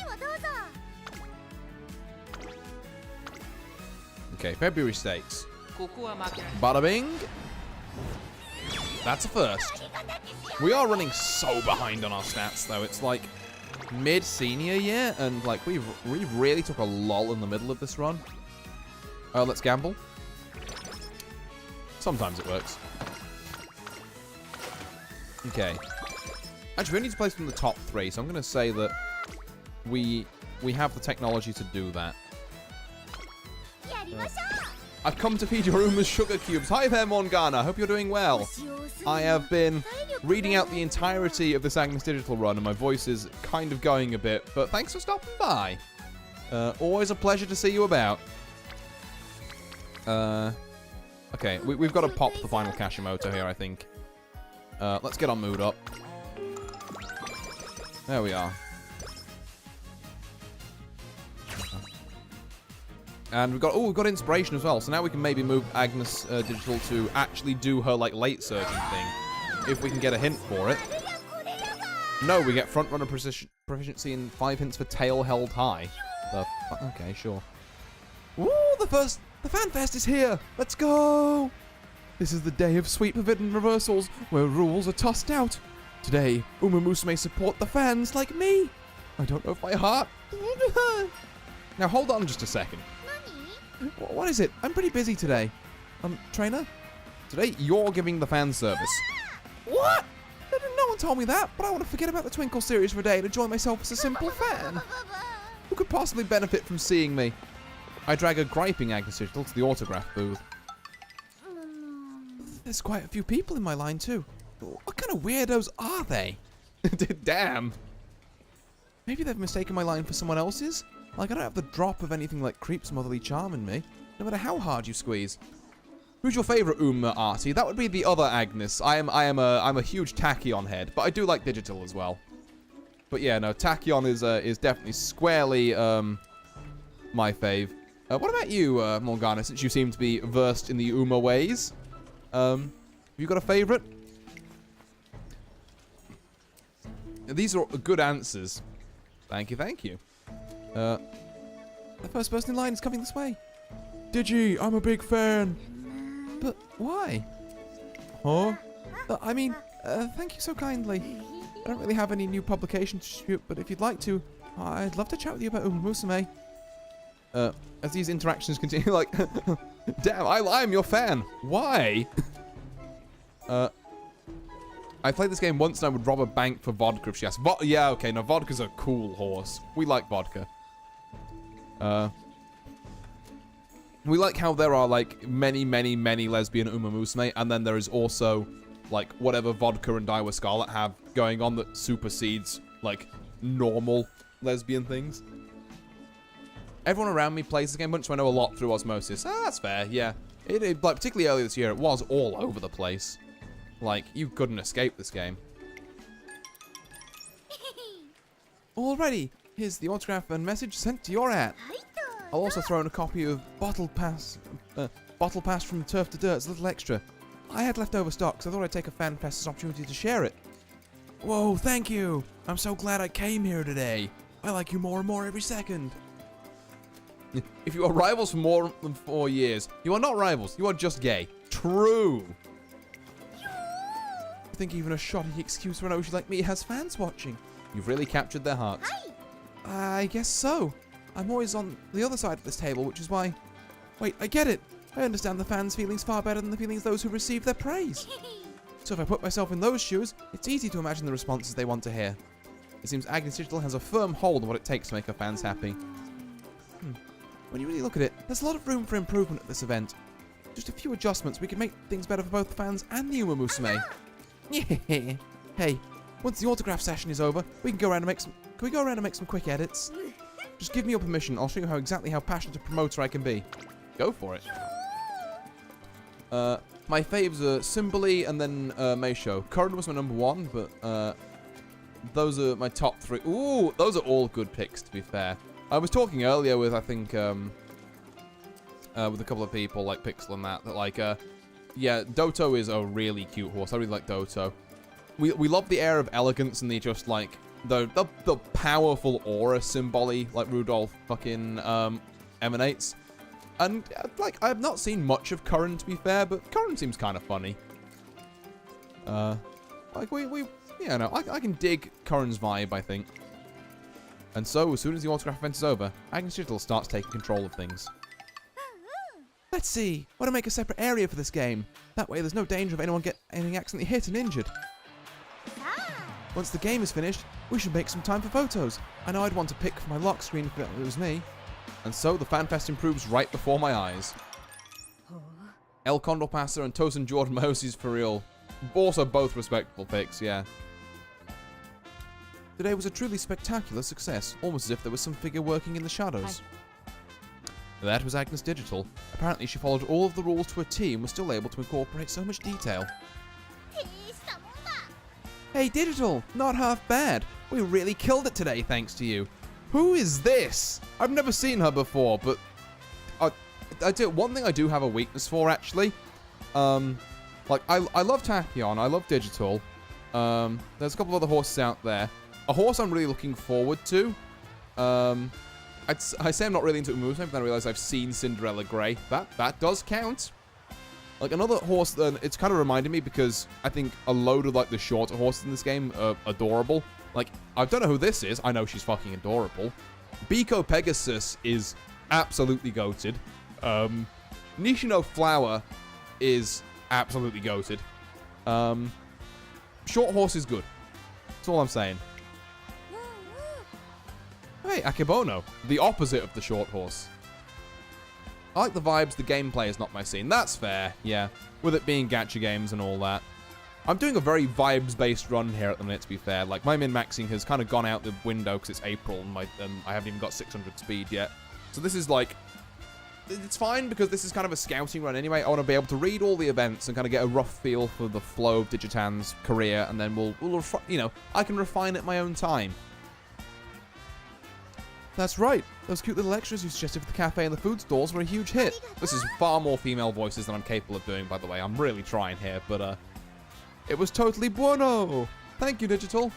Okay, February stakes. Bada bing. That's a first. We are running so behind on our stats, though. It's like mid-senior year, and like we really took a lull in the middle of this run. Let's gamble. Sometimes it works. Okay. Actually, we need to place from the top 3, so I'm going to say that we have the technology to do that. I've come to feed your Uma's sugar cubes. Hi there, Morgana. Hope you're doing well. I have been reading out the entirety of this Agnes Digital run, and my voice is kind of going a bit, but thanks for stopping by. Always a pleasure to see you about. Okay, we've got to pop the final Kashimoto here, I think. Let's get our mood up. There we are. And we've got inspiration as well, so now we can maybe move Agnes Digital to actually do her like late surging thing, if we can get a hint for it. No, we get front runner proficiency and 5 hints for tail held high. Okay, sure. Ooh, the FanFest is here! Let's go! This is the day of sweet forbidden reversals, where rules are tossed out. Today, Uma Musume support the fans like me. I don't know if my heart... Now hold on just a second. What is it? I'm pretty busy today. Trainer? Today, you're giving the fan service. What? No one told me that, but I want to forget about the Twinkle series for a day and enjoy myself as a simple fan. Who could possibly benefit from seeing me? I drag a griping Agnes Digital to the autograph booth. There's quite a few people in my line too. What kind of weirdos are they? Damn. Maybe they've mistaken my line for someone else's? Like, I don't have the drop of anything like creep's motherly charm in me, no matter how hard you squeeze. Who's your favourite Uma, Artie? That would be the other Agnes. I'm a huge Tachyon head, but I do like Digital as well. But yeah, no, Tachyon is definitely squarely my fave. What about you, Morgana, since you seem to be versed in the Uma ways? Have you got a favourite? These are good answers. Thank you, thank you. The first person in line is coming this way. Digi, I'm a big fan. But why? Huh? I mean, thank you so kindly. I don't really have any new publications to shoot, but if you'd like to, I'd love to chat with you about Musume. As these interactions continue, like, damn, I'm your fan. Why? I played this game once and I would rob a bank for vodka if she asked. Yeah, okay, no, vodka's a cool horse. We like vodka. We like how there are, like, many, many, many lesbian Musume, and then there is also, like, whatever vodka and Daiwa Scarlet have going on that supersedes, like, normal lesbian things. Everyone around me plays the game bunch, so I know a lot through osmosis. That's fair, yeah. Like, particularly earlier this year, it was all over the place. Like, you couldn't escape this game. Alrighty, here's the autograph and message sent to your ad. I'll also throw in a copy of Bottle Pass from Turf to Dirt as a little extra. I had leftover stock, so I thought I'd take a fan fest's opportunity to share it. Whoa, thank you! I'm so glad I came here today. I like you more and more every second. If you are rivals for more than 4 years, you are not rivals, you are just gay. True! I think even a shoddy excuse for an OG like me has fans watching. You've really captured their hearts. I guess so. I'm always on the other side of this table, which is why... Wait, I get it. I understand the fans' feelings far better than the feelings of those who receive their praise. So if I put myself in those shoes, it's easy to imagine the responses they want to hear. It seems Agnes Digital has a firm hold on what it takes to make her fans happy. When you really look at it, there's a lot of room for improvement at this event. Just a few adjustments, we can make things better for both the fans and the Musume. Yeah. Hey, once the autograph session is over, we can go around and make some... Can we go around and make some quick edits? Just give me your permission. I'll show you exactly how passionate a promoter I can be. Go for it. My faves are Simboli and then Meisho. Current was my number 1, but those are my top 3. Ooh, those are all good picks, to be fair. I was talking earlier with, I think, with a couple of people, like Pixel and that like, yeah, Doto is a really cute horse. I really like Doto. We love the air of elegance and the just, like, the powerful aura Simboli, like Rudolph fucking emanates. And, like, I have not seen much of Curran, to be fair, but Curran seems kind of funny. Like, yeah, no, I can dig Curran's vibe, I think. And so, as soon as the autograph event is over, Agnes Digital starts taking control of things. Let's see. Why don't I make a separate area for this game? That way there's no danger of anyone getting accidentally hit and injured. Once the game is finished, we should make some time for photos. I know I'd want to pick for my lock screen if it was me. And so, the FanFest improves right before my eyes. El Condor Passer and Tosin Jordan Moses for real. Also both respectable picks, yeah. Today was a truly spectacular success, almost as if there was some figure working in the shadows. That was Agnes Digital. Apparently she followed all of the rules to a T and was still able to incorporate so much detail. Hey Digital, not half bad. We really killed it today thanks to you. Who is this? I've never seen her before, but one thing I do have a weakness for actually. Like I love Tachyon, I love Digital. There's a couple of other horses out there. A horse I'm really looking forward to. I say I'm not really into Musume, but then I realize I've seen Cinderella Grey. That does count. Like another horse, then it's kind of reminded me because I think a load of like the shorter horses in this game are adorable. Like I don't know who this is. I know she's fucking adorable. Biko Pegasus is absolutely goated. Nishino Flower is absolutely goated. Short horse is good. That's all I'm saying. Hey, Akebono. The opposite of the short horse. I like the vibes, the gameplay is not my scene. That's fair, yeah. With it being gacha games and all that. I'm doing a very vibes-based run here at the minute, to be fair. Like, my min-maxing has kind of gone out the window because it's April and I haven't even got 600 speed yet. So this is like... It's fine because this is kind of a scouting run anyway. I want to be able to read all the events and kind of get a rough feel for the flow of Digitan's career. And then we'll you know, I can refine at my own time. That's right. Those cute little extras you suggested for the cafe and the food stalls were a huge hit. This is far more female voices than I'm capable of doing, by the way. I'm really trying here, but it was totally bueno. Thank you, Digital.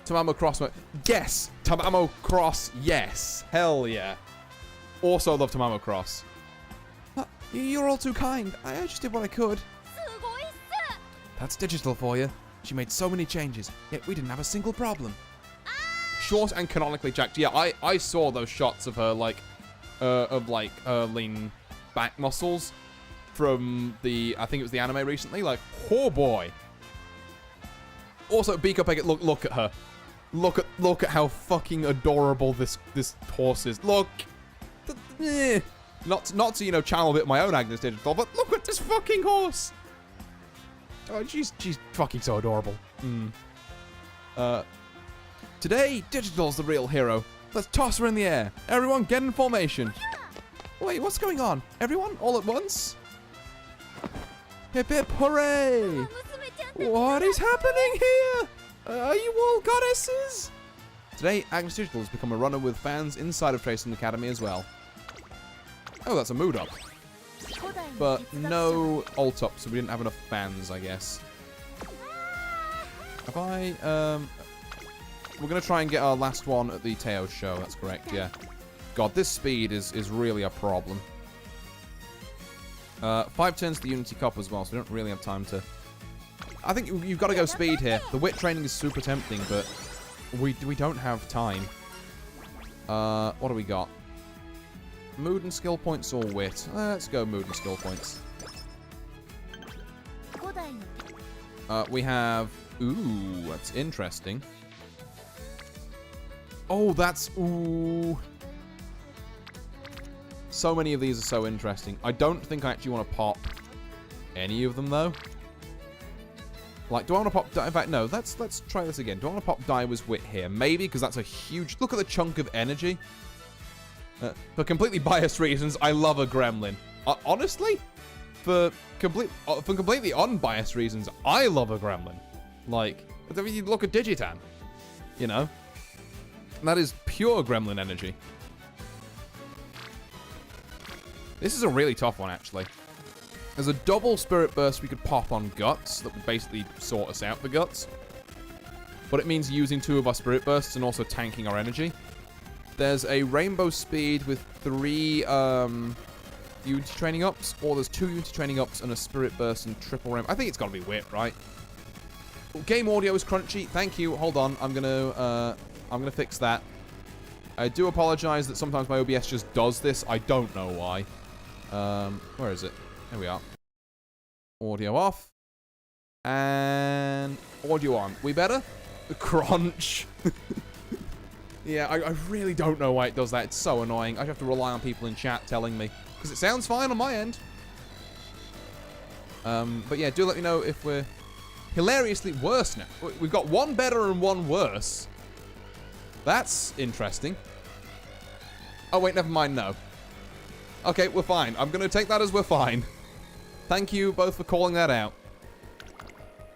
Tamamo Cross. Yes. Tamamo Cross. Yes. Hell yeah. Also love Tamamo Cross. You're all too kind. I just did what I could. That's digital for you. She made so many changes, yet we didn't have a single problem. Short and canonically jacked. Yeah, I saw those shots of her, like, her lean back muscles from the, I think it was the anime recently. Like, oh boy. Also, Beak Up Egg, look at her. Look at how fucking adorable this horse is. Look. Not to, you know, channel a bit of my own Agnes Digital, but look at this fucking horse. Oh, she's fucking so adorable. Today, Digital's the real hero. Let's toss her in the air. Everyone, get in formation. Wait, what's going on? Everyone, all at once? Hip hip hooray! What is happening here? Are you all goddesses? Today, Agnes Digital has become a runner with fans inside of Tracing Academy as well. Oh, that's a mood up. But no alt up, so we didn't have enough fans, I guess. Have I, we're going to try and get our last one at the Teo show, that's correct, yeah. God, this speed is really a problem. 5 turns to the Unity Cup as well, so we don't really have time to... I think you've got to go speed here. The wit training is super tempting, but we don't have time. What do we got? Mood and skill points or wit? Let's go mood and skill points. We have... Ooh, that's interesting. Oh, that's... Ooh. So many of these are so interesting. I don't think I actually want to pop any of them, though. Like, do I want to pop... In fact, no. Let's try this again. Do I want to pop Daiwa's wit here? Maybe, because that's a huge... Look at the chunk of energy. For completely biased reasons, I love a gremlin. Honestly, for completely unbiased reasons, I love a gremlin. Like, you look at Digitan, you know, that is pure gremlin energy. This is a really tough one, actually. There's a double spirit burst we could pop on Guts that would basically sort us out the Guts, but it means using 2 of our spirit bursts and also tanking our energy. There's a Rainbow Speed with 3 Unity Training Ups, or there's 2 Unity Training Ups and a Spirit Burst and triple Rainbow. I think it's got to be Wit, right? Game audio is crunchy. Thank you. Hold on. I'm gonna fix that. I do apologize that sometimes my OBS just does this. I don't know why. Where is it? There we are. Audio off. And audio on. We better? Crunch. Yeah, I really don't know why it does that. It's so annoying. I have to rely on people in chat telling me. Because it sounds fine on my end. But yeah, do let me know if we're hilariously worse now. We've got 1 better and 1 worse. That's interesting. Oh, wait, never mind, no. Okay, we're fine. I'm going to take that as we're fine. Thank you both for calling that out.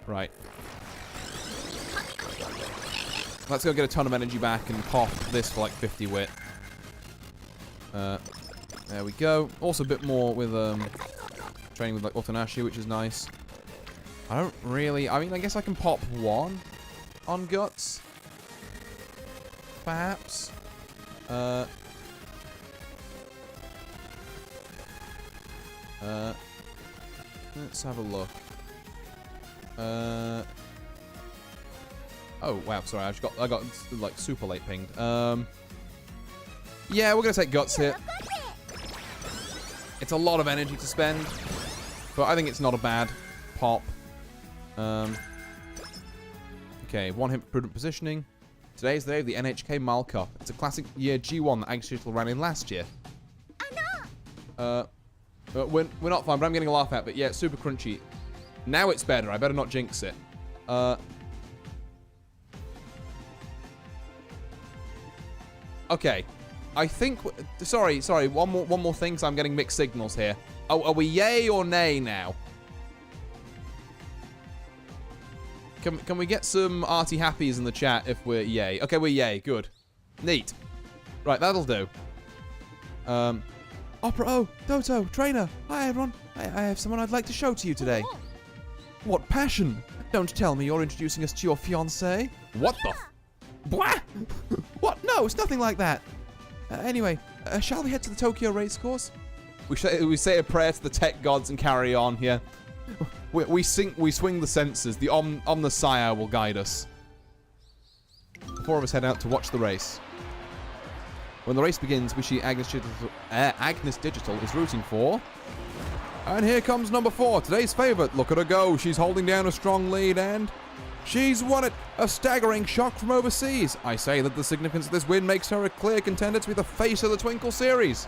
Right. Let's go get a ton of energy back and pop this for like 50 wit. There we go. Also a bit more with training with like Otonashi, which is nice. I don't really... I mean, I guess I can pop 1 on Guts. Perhaps. Let's have a look. Oh wow, sorry, I got like super late pinged. Yeah, we're gonna take Guts here. It's a lot of energy to spend, but I think it's not a bad pop. Okay, 1 hit prudent positioning. Today's the day of the NHK Mile Cup. It's a classic year G1 that Agnes Digital ran in last year. We're not fine, but I'm getting a laugh at. But yeah, it's super crunchy. Now it's better. I better not jinx it. Okay, I think. Sorry. One more thing. So I'm getting mixed signals here. Oh, are we yay or nay now? Can we get some arty happies in the chat if we're yay? Okay, we're yay. Good. Neat. Right, that'll do. Opera, oh, Doto, trainer. Hi, everyone. I have someone I'd like to show to you today. What passion. Don't tell me you're introducing us to your fiancé. What the? Blah! What? No, it's nothing like that. Anyway, shall we head to the Tokyo racecourse? We say a prayer to the tech gods and carry on here. We swing the sensors. The Omnisire will guide us. The four of us head out to watch the race. When the race begins, we see Agnes Digital is rooting for. And here comes number 4, today's favourite. Look at her go. She's holding down a strong lead and she's won it. A staggering shock from overseas. I say that the significance of this win makes her a clear contender to be the face of the Twinkle series.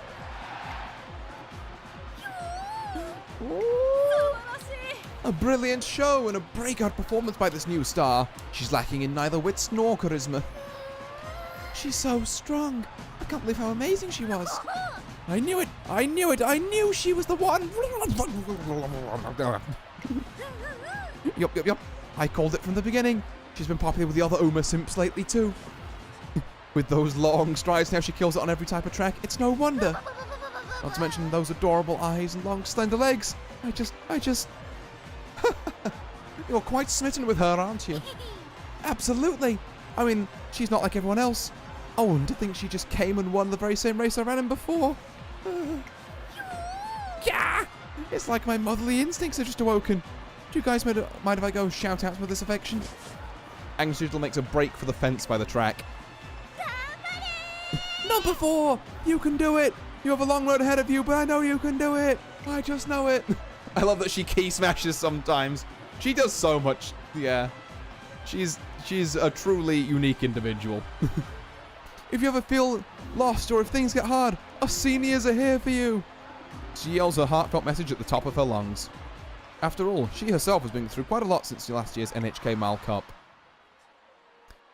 A brilliant show and a breakout performance by this new star. She's lacking in neither wits nor charisma. She's so strong. I can't believe how amazing she was. I knew it. I knew it. I knew she was the one. Yup. I called it from the beginning. She's been popular with the other Uma simps lately too. With those long strides, now she kills it on every type of track. It's no wonder. Not to mention those adorable eyes and long slender legs. I just... You're quite smitten with her, aren't you? Absolutely. I mean, she's not like everyone else. Oh, and to think she just came and won the very same race I ran in before. Yeah! It's like my motherly instincts have just awoken. Do you guys mind if I go shout out with this affection? Agnes Digital makes a break for the fence by the track. Number 4! You can do it! You have a long road ahead of you, but I know you can do it! I just know it! I love that she key smashes sometimes. She does so much. Yeah. She's a truly unique individual. If you ever feel lost or if things get hard, us seniors are here for you. She yells her heartfelt message at the top of her lungs. After all, she herself has been through quite a lot since last year's NHK Mile Cup.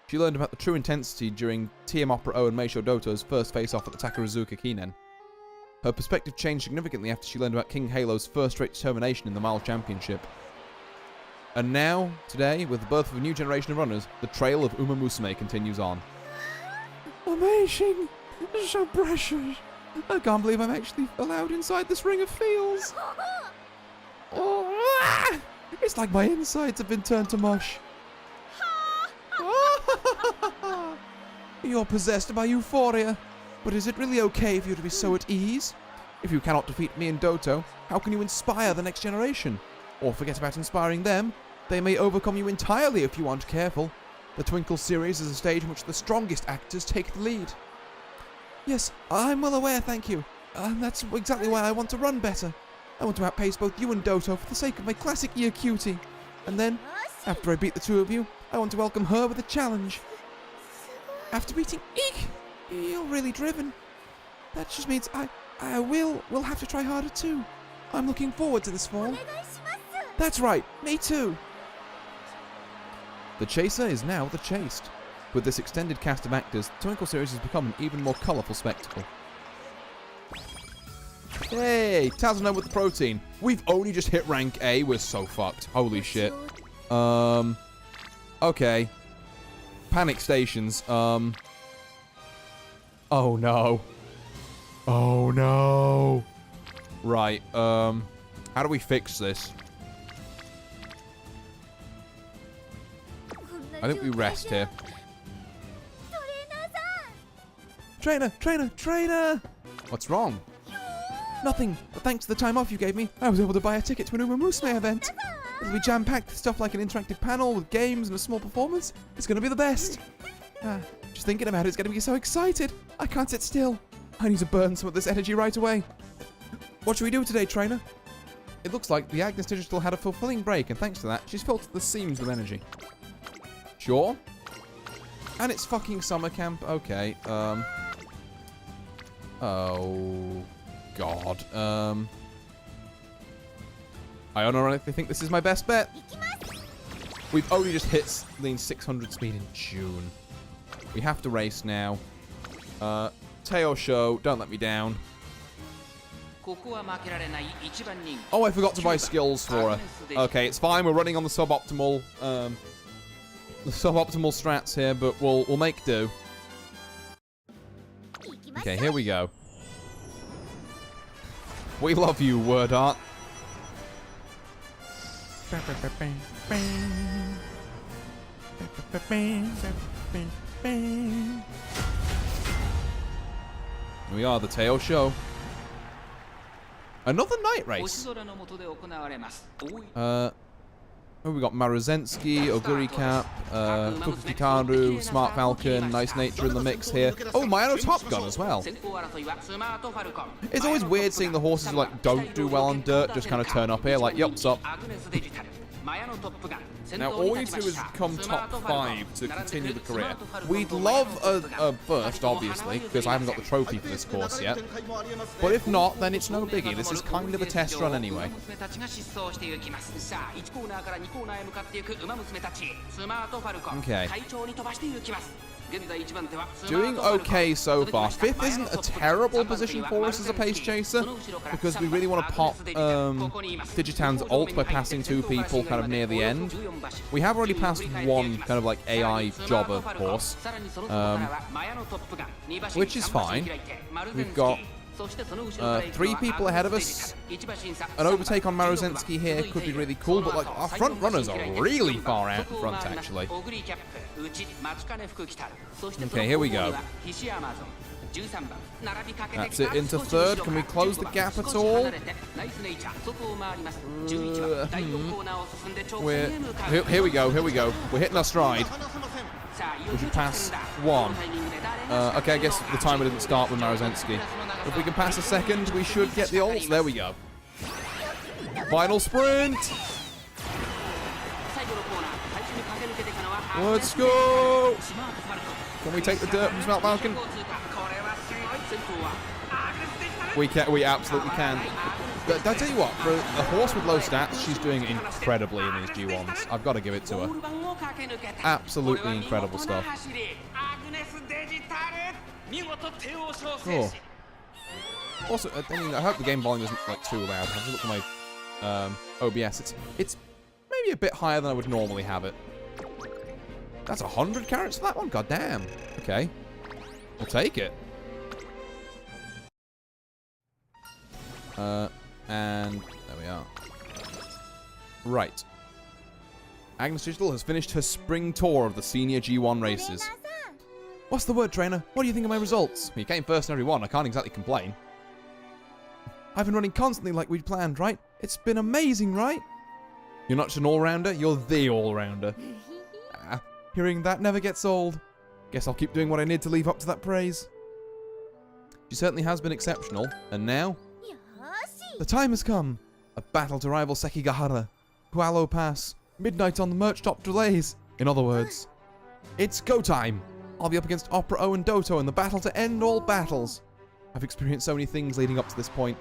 She learned about the true intensity during TM Opera O and Meisho Doto's first face-off at the Takarazuka Kinen. Her perspective changed significantly after she learned about King Halo's first-rate determination in the Mile Championship. And now, today, with the birth of a new generation of runners, the trail of Uma Musume continues on. Amazing! So precious! I can't believe I'm actually allowed inside this ring of feels! Oh, it's like my insides have been turned to mush. You're possessed by euphoria. But is it really okay for you to be so at ease? If you cannot defeat me in Doto, how can you inspire the next generation? Or forget about inspiring them. They may overcome you entirely if you aren't careful. The Twinkle series is a stage in which the strongest actors take the lead. Yes, I'm well aware, thank you. And that's exactly why I want to run better. I want to outpace both you and Doto for the sake of my classic year cutie. And then, after I beat the two of you, I want to welcome her with a challenge. After beating Eek, you're really driven. That just means I will have to try harder too. I'm looking forward to this fall. That's right, me too. The chaser is now the chased. With this extended cast of actors, the Twinkle series has become an even more colourful spectacle. Hey, Tazano with the protein. We've only just hit rank A. We're so fucked. Holy shit. Okay. Panic stations. Oh no. Oh no. Right, how do we fix this? I think we rest here. Trainer! What's wrong? Nothing, but thanks to the time off you gave me, I was able to buy a ticket to an Uma Musume event. It'll be jam-packed with stuff like an interactive panel with games and a small performance. It's gonna be the best. Just thinking about it's gonna be so excited. I can't sit still. I need to burn some of this energy right away. What should we do today, trainer? It looks like the Agnes Digital had a fulfilling break, and thanks to that, she's filled to the seams with energy. Sure. And it's fucking summer camp. Okay. Oh God. I unironically think this is my best bet. We've only just hit lean 600 speed in June. We have to race now. Teo Show, don't let me down. Oh, I forgot to buy skills for her. Okay, it's fine. We're running on the suboptimal strats here, but we'll make do. Okay, here we go. We love you, word art. Here we are, the Teo show. Another night race. Oh, we got Maruzensky, Oguri Cap, Fukikaru, Smart Falcon, Nice Nature in the mix here. Oh, Mayano Top Gun as well. It's always weird seeing the horses who like don't do well on dirt just kind of turn up here like, yup, sup. Now, all you do is come top 5 to continue the career. We'd love a burst, obviously, because I haven't got the trophy for this course yet. But if not, then it's no biggie. This is kind of a test run anyway. Okay. Doing okay so far. 5th isn't a terrible position for us as a pace chaser, because we really want to pop Digitan's ult by passing 2 people kind of near the end. We have already passed one kind of like AI jobber horse, which is fine. We've got 3 people ahead of us. An overtake on Maruzensky here could be really cool, but like our front runners are really far out in front actually. Okay, here we go. That's it, into 3rd. Can we close the gap at all? Here we go, here we go. We're hitting our stride. We should pass 1. Okay, I guess the timer didn't start with Maruzensky. If we can pass a 2nd, we should get the ults. There we go. Final sprint! Let's go! Can we take the dirt from Smart Falcon? We absolutely can. But I tell you what, for a horse with low stats, she's doing incredibly in these G1s. I've got to give it to her. Absolutely incredible stuff. Cool. Also, I hope the game volume isn't like too loud. I have to look at my OBS. It's maybe a bit higher than I would normally have it. That's 100 carats for that one? God damn. Okay. We'll take it. And there we are. Right. Agnes Digital has finished her spring tour of the senior G1 races. What's the word, trainer? What do you think of my results? Well, you came first in every one. I can't exactly complain. I've been running constantly like we'd planned, right? It's been amazing, right? You're not just an all-rounder, you're the all-rounder. Hearing that never gets old. Guess I'll keep doing what I need to live up to that praise. She certainly has been exceptional, and now... the time has come. A battle to rival Sekigahara, Kualo Pass, midnight on the merch top delays. In other words, it's go time. I'll be up against Opera O and Doto in the battle to end all battles. I've experienced so many things leading up to this point.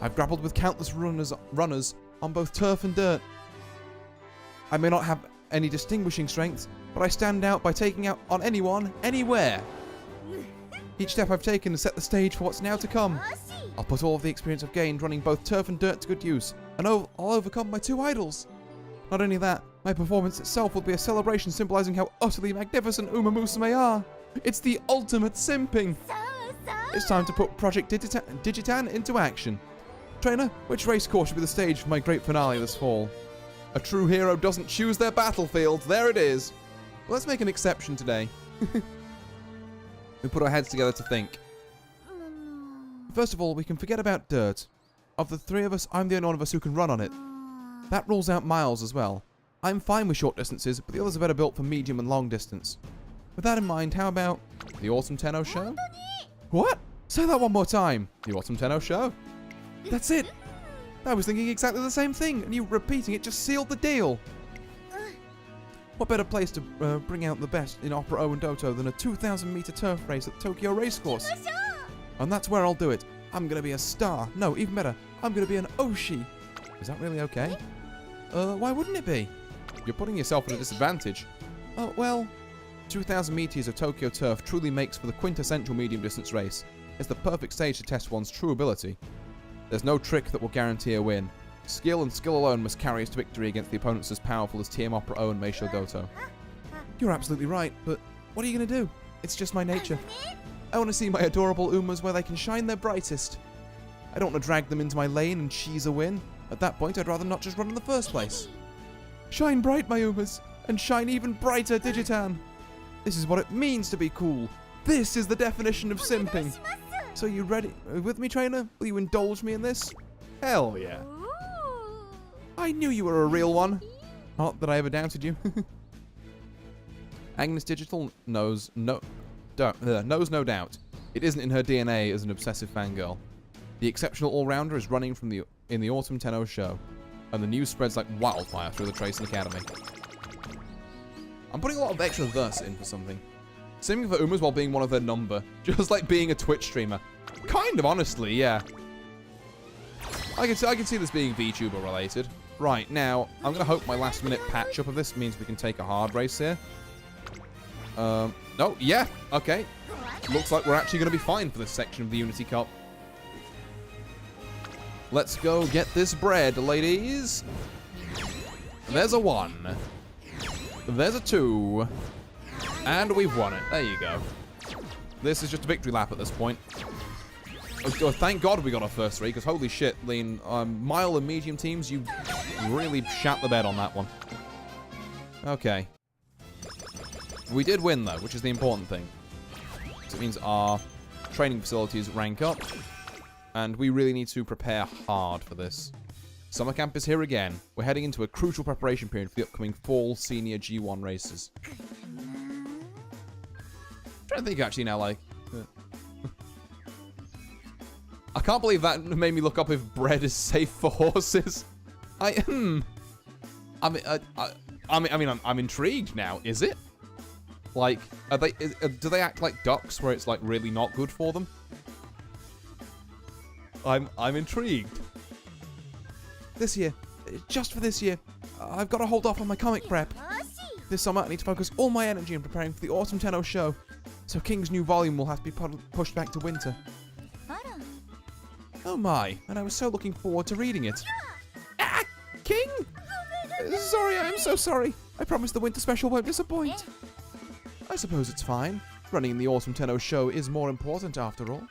I've grappled with countless runners on both turf and dirt. I may not have any distinguishing strengths, but I stand out by taking out on anyone, anywhere. Each step I've taken has set the stage for what's now to come. I'll put all of the experience I've gained running both turf and dirt to good use, and I'll overcome my 2 idols. Not only that, my performance itself will be a celebration symbolizing how utterly magnificent Musume are. It's the ultimate simping. It's time to put Project Digitan into action. Trainer, which race course should be the stage for my great finale this fall? A true hero doesn't choose their battlefield. There it is. Well, let's make an exception today. We put our heads together to think. First of all, we can forget about dirt. Of the 3 of us, I'm the only one of us who can run on it. That rules out miles as well. I'm fine with short distances, but the others are better built for medium and long distance. With that in mind, how about the Autumn Tenno show? What? Say that one more time. The Autumn Tenno show? That's it. I was thinking exactly the same thing, and you repeating it just sealed the deal. What better place to bring out the best in Opera O and Doto than a 2,000-meter turf race at the Tokyo Racecourse? And that's where I'll do it. I'm going to be a star. No, even better, I'm going to be an Oshi. Is that really okay? Why wouldn't it be? You're putting yourself at a disadvantage. Oh, well, 2,000 meters of Tokyo turf truly makes for the quintessential medium-distance race. It's the perfect stage to test one's true ability. There's no trick that will guarantee a win. Skill and skill alone must carry us to victory against the opponents as powerful as TM Opera O and Meisho Doto. You're absolutely right, but what are you going to do? It's just my nature. I want to see my adorable Umas where they can shine their brightest. I don't want to drag them into my lane and cheese a win. At that point, I'd rather not just run in the first place. Shine bright, my Umas, and shine even brighter, Digitan. This is what it means to be cool. This is the definition of simping. So you ready with me, trainer? Will you indulge me in this? Hell yeah. I knew you were a real one. Not that I ever doubted you. Agnes Digital knows no doubt. It isn't in her DNA as an obsessive fangirl. The exceptional all-rounder is running from in the Autumn Tenno show, and the news spreads like wildfire through the Tracing Academy. I'm putting a lot of extra thus in for something. Simming for Umas while being one of their number. Just like being a Twitch streamer. Kind of, honestly, yeah. I can see this being VTuber related. Right, now, I'm going to hope my last minute patch up of this means we can take a hard race here. No, yeah, okay. Looks like we're actually going to be fine for this section of the Unity Cup. Let's go get this bread, ladies. There's a 1. There's a 2. And we've won it. There you go. This is just a victory lap at this point. Oh, thank God we got our first 3, because holy shit, Lean, mile and medium teams, you really shat the bed on that one. Okay. We did win, though, which is the important thing. So it means our training facilities rank up, and we really need to prepare hard for this. Summer camp is here again. We're heading into a crucial preparation period for the upcoming fall senior G1 races. I'm trying to think, actually, now, like... I can't believe that made me look up if bread is safe for horses. I'm intrigued now. Is it? Like, do they act like ducks where it's like really not good for them? I'm intrigued. This year, just for this year, I've got to hold off on my comic prep. This summer, I need to focus all my energy in preparing for the Autumn Tenno show, so King's new volume will have to be pushed back to winter. Oh my, and I was so looking forward to reading it. Ah, King! Sorry, I'm so sorry. I promise the winter special won't disappoint. I suppose it's fine. Running in the Autumn Tenno show is more important after all.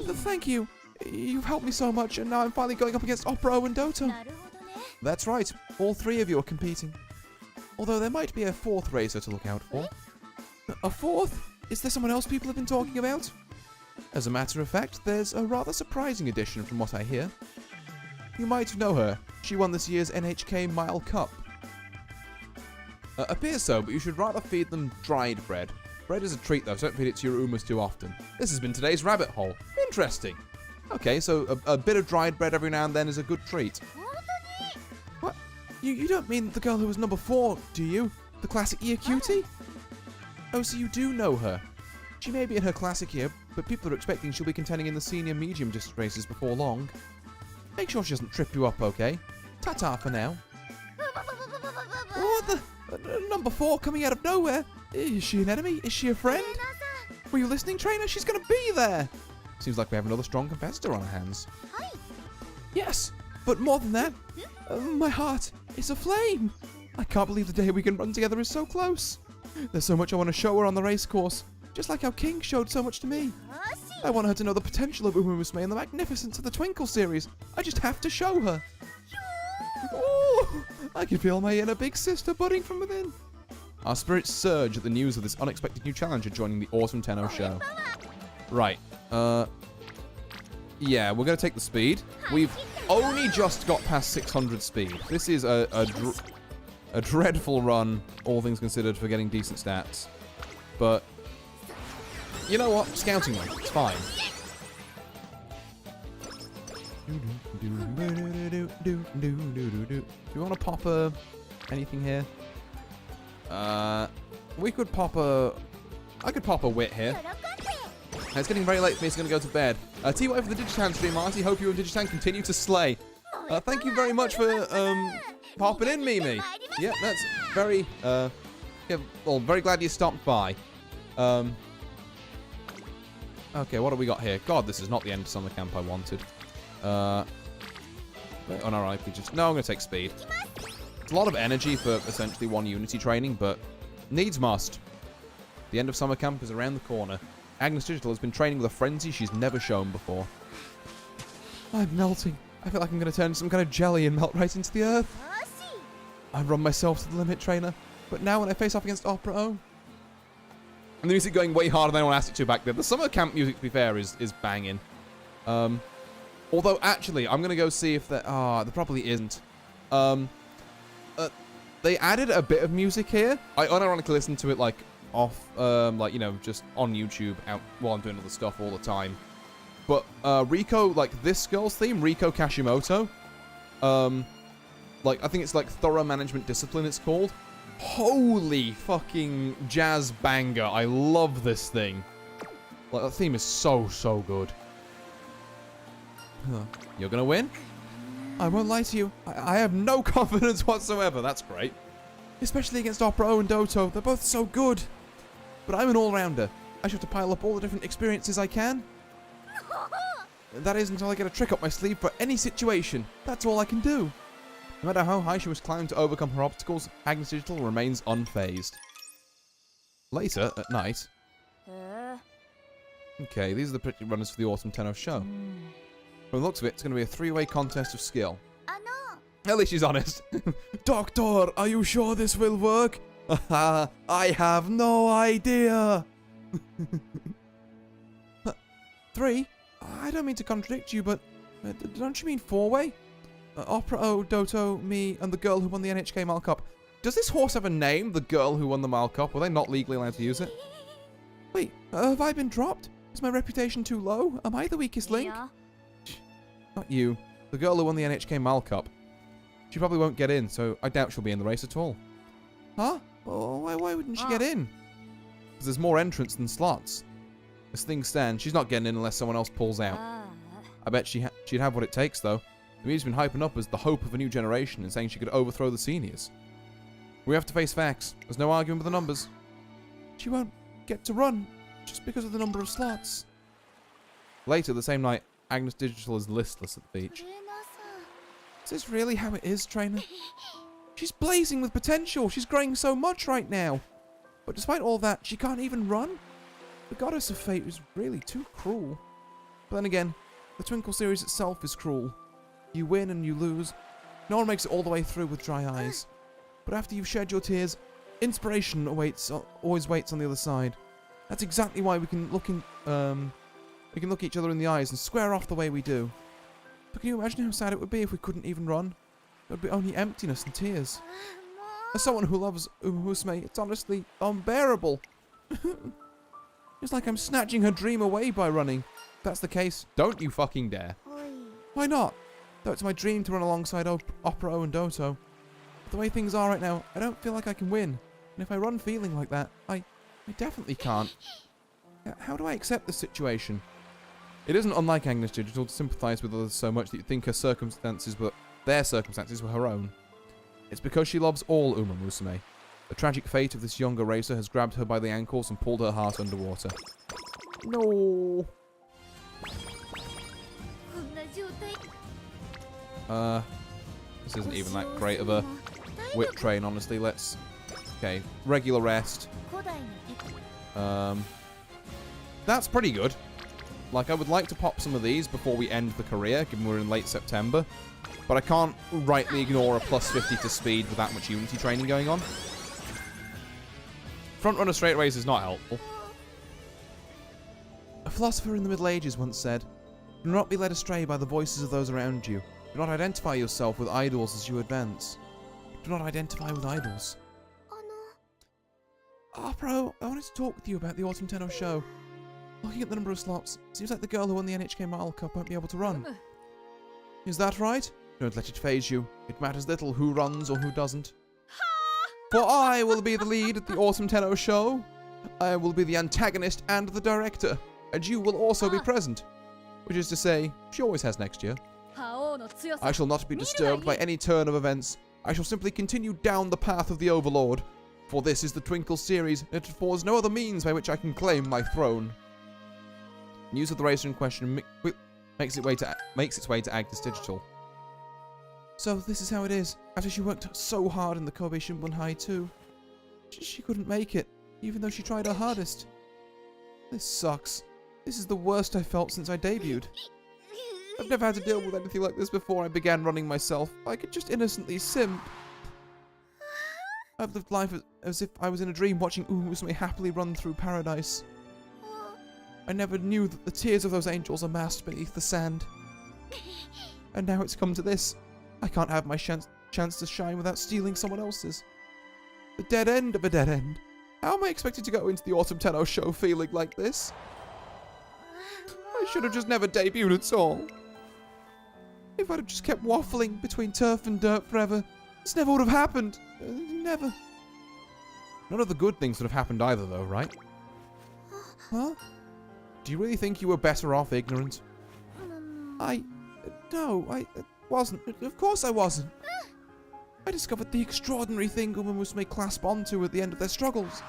Thank you. You've helped me so much, and now I'm finally going up against Opera and Doto. That's right, all 3 of you are competing. Although there might be a 4th racer to look out for. A 4th? Is there someone else people have been talking about? As a matter of fact, there's a rather surprising addition from what I hear. You might know her. She won this year's NHK Mile Cup. Appears so, but you should rather feed them dried bread. Bread is a treat though, so don't feed it to your Umas too often. This has been today's rabbit hole. Interesting. Okay, so a bit of dried bread every now and then is a good treat. What? You don't mean the girl who was number 4, do you? The classic year cutie? Oh, so you do know her. She may be in her classic year, but people are expecting she'll be contending in the senior medium district races before long. Make sure she doesn't trip you up, okay? Ta-ta for now. Oh, the number 4 coming out of nowhere. Is she an enemy? Is she a friend? Were you listening, trainer? She's going to be there. Seems like we have another strong competitor on our hands. Yes, but more than that, my heart is aflame. I can't believe the day we can run together is so close. There's so much I want to show her on the race course. Just like how King showed so much to me. I want her to know the potential of Musume and the magnificence of the Twinkle series. I just have to show her. Ooh, I can feel my inner big sister budding from within. Our spirits surge at the news of this unexpected new challenger joining the Autumn Tenno show. Right. Yeah, we're going to take the speed. We've only just got past 600 speed. This is a dreadful run, all things considered, for getting decent stats. But... you know what? Scouting them. It's fine. Do you want to pop anything here? We could pop I could pop a wit here. It's getting very late for me, so I'm going to go to bed. TY for the Digitan stream, Marty. Hope you and Digitan continue to slay. Thank you very much for popping in, Mimi. Yeah, that's very... yeah, well, very glad you stopped by. Okay, what do we got here? God, this is not the end of summer camp I wanted. Oh, no, right, no, I'm going to take speed. It's a lot of energy for essentially one Unity training, but needs must. The end of summer camp is around the corner. Agnes Digital has been training with a frenzy she's never shown before. I'm melting. I feel like I'm going to turn into some kind of jelly and melt right into the earth. I've run myself to the limit, trainer, but now when I face off against Opera, And the music going way harder than anyone asked it to back then. The summer camp music, to be fair, is banging. Although, actually, I'm going to go see if there probably isn't. They added a bit of music here. I unironically listen to it, like, off, like, you know, just on YouTube out while I'm doing other stuff all the time. But, Riko, like, this girl's theme, Riko Kashimoto, like, I think it's, like, Thorough Management Discipline, it's called. Holy fucking jazz banger. I love this thing. Like, that theme is so, so good. You're gonna win? I won't lie to you. I have no confidence whatsoever. That's great. Especially against Opera O and Doto. They're both so good. But I'm an all-rounder. I should have to pile up all the different experiences I can. That is until I get a trick up my sleeve for any situation. That's all I can do. No matter how high she was climbing to overcome her obstacles, Agnes Digital remains unfazed. Later, at night... Okay, these are the pretty runners for the Autumn Tenno show. From the looks of it, it's going to be a three-way contest of skill. At least she's honest. Doctor, are you sure this will work? I have no idea. 3? I don't mean to contradict you, but don't you mean 4-way? Opera O, Doto, me, and the girl who won the NHK Mile Cup. Does this horse have a name, the girl who won the Mile Cup? Were they not legally allowed to use it? Wait, have I been dropped? Is my reputation too low? Am I the weakest link? Yeah. Not you. The girl who won the NHK Mile Cup. She probably won't get in, so I doubt she'll be in the race at all. Huh? Well, why wouldn't she get in? Because there's more entrants than slots. As things stand, she's not getting in unless someone else pulls out. I bet she'd have what it takes, though. The media's been hyping up as the hope of a new generation and saying she could overthrow the seniors. We have to face facts. There's no arguing with the numbers. She won't get to run just because of the number of slots. Later the same night, Agnes Digital is listless at the beach. Is this really how it is, trainer? She's blazing with potential. She's growing so much right now. But despite all that, she can't even run? The goddess of fate is really too cruel. But then again, the Twinkle series itself is cruel. You win and you lose. No one makes it all the way through with dry eyes. But after you've shed your tears, inspiration always waits on the other side. That's exactly why we can look each other in the eyes and square off the way we do. But can you imagine how sad it would be if we couldn't even run? There would be only emptiness and tears. As someone who loves Musume, it's honestly unbearable. It's like I'm snatching her dream away by running. If that's the case, don't you fucking dare. Why not? Though it's my dream to run alongside Opera O and Doto. But the way things are right now, I don't feel like I can win. And if I run feeling like that, I definitely can't. How do I accept the situation? It isn't unlike Agnes Digital to sympathise with others so much that you think their circumstances were her own. It's because she loves all Uma Musume. The tragic fate of this younger racer has grabbed her by the ankles and pulled her heart underwater. No. This isn't even that great of a whip train, honestly. Okay, regular rest. That's pretty good. Like, I would like to pop some of these before we end the career, given we're in late September. But I can't rightly ignore a plus 50 to speed with that much Unity training going on. Front runner straightaways is not helpful. A philosopher in the Middle Ages once said, "Do not be led astray by the voices of those around you. Do not identify yourself with idols as you advance. Do not identify with idols." Bro, I wanted to talk with you about the Autumn Tenno show. Looking at the number of slots, seems like the girl who won the NHK Mile Cup won't be able to run. Is that right? Don't let it faze you. It matters little who runs or who doesn't. For I will be the lead at the Autumn Tenno show. I will be the antagonist and the director. And you will also be present. Which is to say, she always has next year. I shall not be disturbed by any turn of events. I shall simply continue down the path of the Overlord. For this is the Twinkle series, and it affords no other means by which I can claim my throne. News of the racer in question makes its way to Agnes Digital. So this is how it is. After she worked so hard in the Kobe Shimbun High too, she couldn't make it, even though she tried her hardest. This sucks. This is the worst I've felt since I debuted. I've never had to deal with anything like this before I began running myself. I could just innocently simp. I've lived life as if I was in a dream watching Musume happily run through paradise. I never knew that the tears of those angels are masked beneath the sand. And now it's come to this. I can't have my chance to shine without stealing someone else's. The dead end of a dead end. How am I expected to go into the Autumn Tenno show feeling like this? I should have just never debuted at all. If I'd have just kept waffling between turf and dirt forever, this never would have happened. Never. None of the good things would have happened either, though, right? Huh? Do you really think you were better off ignorant? No, I wasn't. Of course I wasn't. I discovered the extraordinary thing women may clasp onto at the end of their struggles.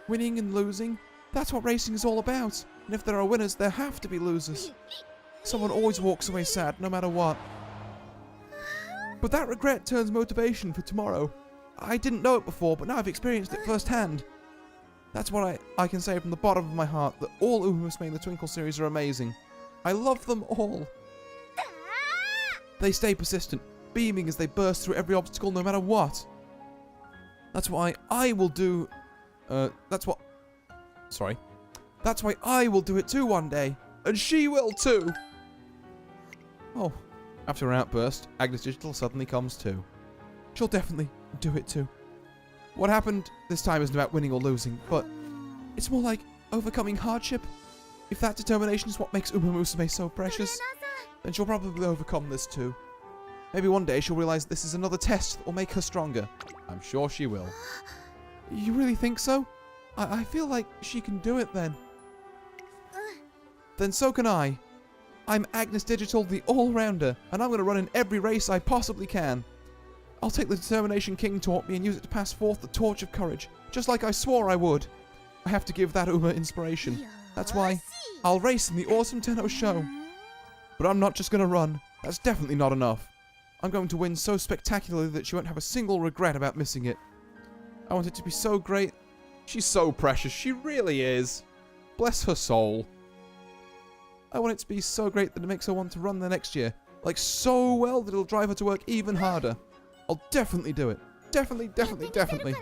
Winning and losing, that's what racing is all about. And if there are winners, there have to be losers. Someone always walks away sad, no matter what. But that regret turns motivation for tomorrow. I didn't know it before, but now I've experienced it firsthand. That's what I can say from the bottom of my heart, that all Musume in the Twinkle series are amazing. I love them all. They stay persistent, beaming as they burst through every obstacle no matter what. That's why I will do... That's why I will do it too one day. And she will too! Oh, after her outburst, Agnes Digital suddenly comes too. She'll definitely do it too. What happened this time isn't about winning or losing, but it's more like overcoming hardship. If that determination is what makes Musume so precious, then she'll probably overcome this too. Maybe one day she'll realize this is another test that will make her stronger. I'm sure she will. You really think so? I feel like she can do it then. Then so can I. I'm Agnes Digital, the all-rounder, and I'm going to run in every race I possibly can. I'll take the determination King taught me and use it to pass forth the torch of courage, just like I swore I would. I have to give that inspiration. That's why I'll race in the Autumn Tenno show. But I'm not just going to run. That's definitely not enough. I'm going to win so spectacularly that she won't have a single regret about missing it. I want it to be so great. She's so precious. She really is. Bless her soul. I want it to be so great that it makes her want to run the next year. Like so well that it'll drive her to work even harder. I'll definitely do it. Definitely, definitely, definitely.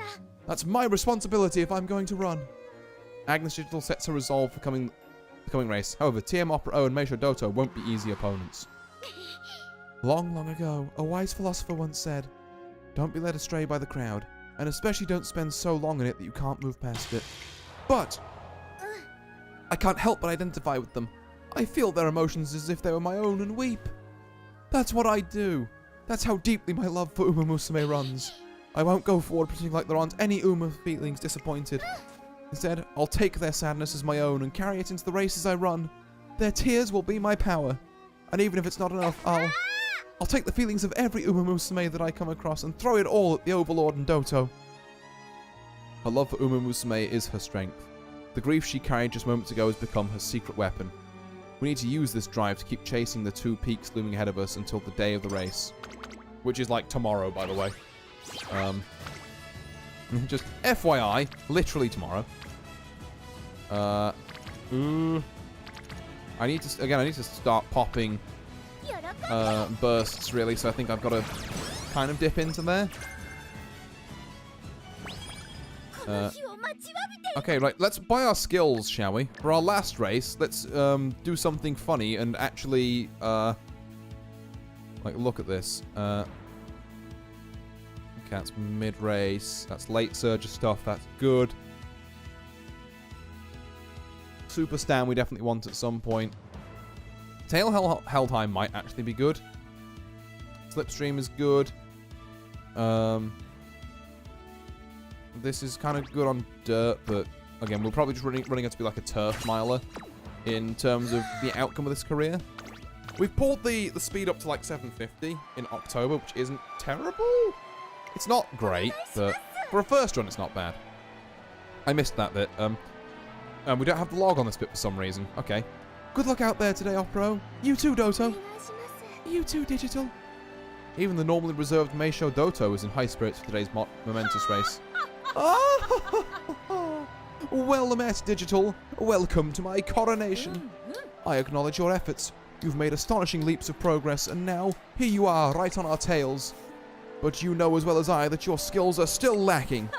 That's my responsibility if I'm going to run. Agnes Digital sets her resolve for the coming race. However, TM Opera O and Meisho Doto won't be easy opponents. Long, long ago, a wise philosopher once said, "Don't be led astray by the crowd, and especially don't spend so long in it that you can't move past it." But I can't help but identify with them. I feel their emotions as if they were my own and weep. That's what I do. That's how deeply my love for Musume runs. I won't go forward pretending like there aren't any feelings disappointed. Instead, I'll take their sadness as my own and carry it into the races I run. Their tears will be my power. And even if it's not enough, I'll take the feelings of every Musume that I come across and throw it all at the Overlord and Doto. Her love for Musume is her strength. The grief she carried just moments ago has become her secret weapon. We need to use this drive to keep chasing the two peaks looming ahead of us until the day of the race. Which is like tomorrow, by the way. Just FYI, literally tomorrow. I need to start popping bursts, really, so I think I've got to kind of dip into there. Okay, right, let's buy our skills, shall we? For our last race, let's do something funny and actually, like, look at this. Okay, that's mid-race. That's late surge stuff. That's good. Super Stand we definitely want at some point. Tail held high might actually be good. Slipstream is good. This is kind of good on dirt, but again, we're probably just running it to be like a turf miler in terms of the outcome of this career. We've pulled the speed up to like 750 in October, which isn't terrible. It's not great, but for a first run, it's not bad. I missed that bit. We don't have the log on this bit for some reason. Okay. Good luck out there today, Opero. You too, Doto. You too, Digital. Even the normally reserved Meisho Doto is in high spirits for today's momentous race. Oh! Well met, Digital. Welcome to my coronation. I acknowledge your efforts. You've made astonishing leaps of progress, and now, here you are, right on our tails. But you know as well as I that your skills are still lacking.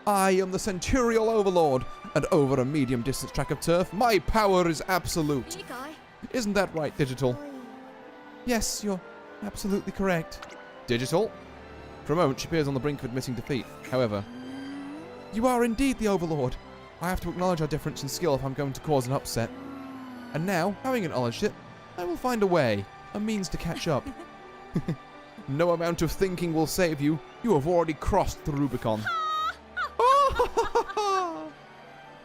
I am the Centurial Overlord, and over a medium distance track of turf, my power is absolute. Isn't that right, Digital? Yes, you're absolutely correct. Digital? For a moment, she appears on the brink of admitting defeat. However, you are indeed the Overlord. I have to acknowledge our difference in skill if I'm going to cause an upset. And now, having acknowledged it, I will find a way, a means to catch up. No amount of thinking will save you. You have already crossed the Rubicon.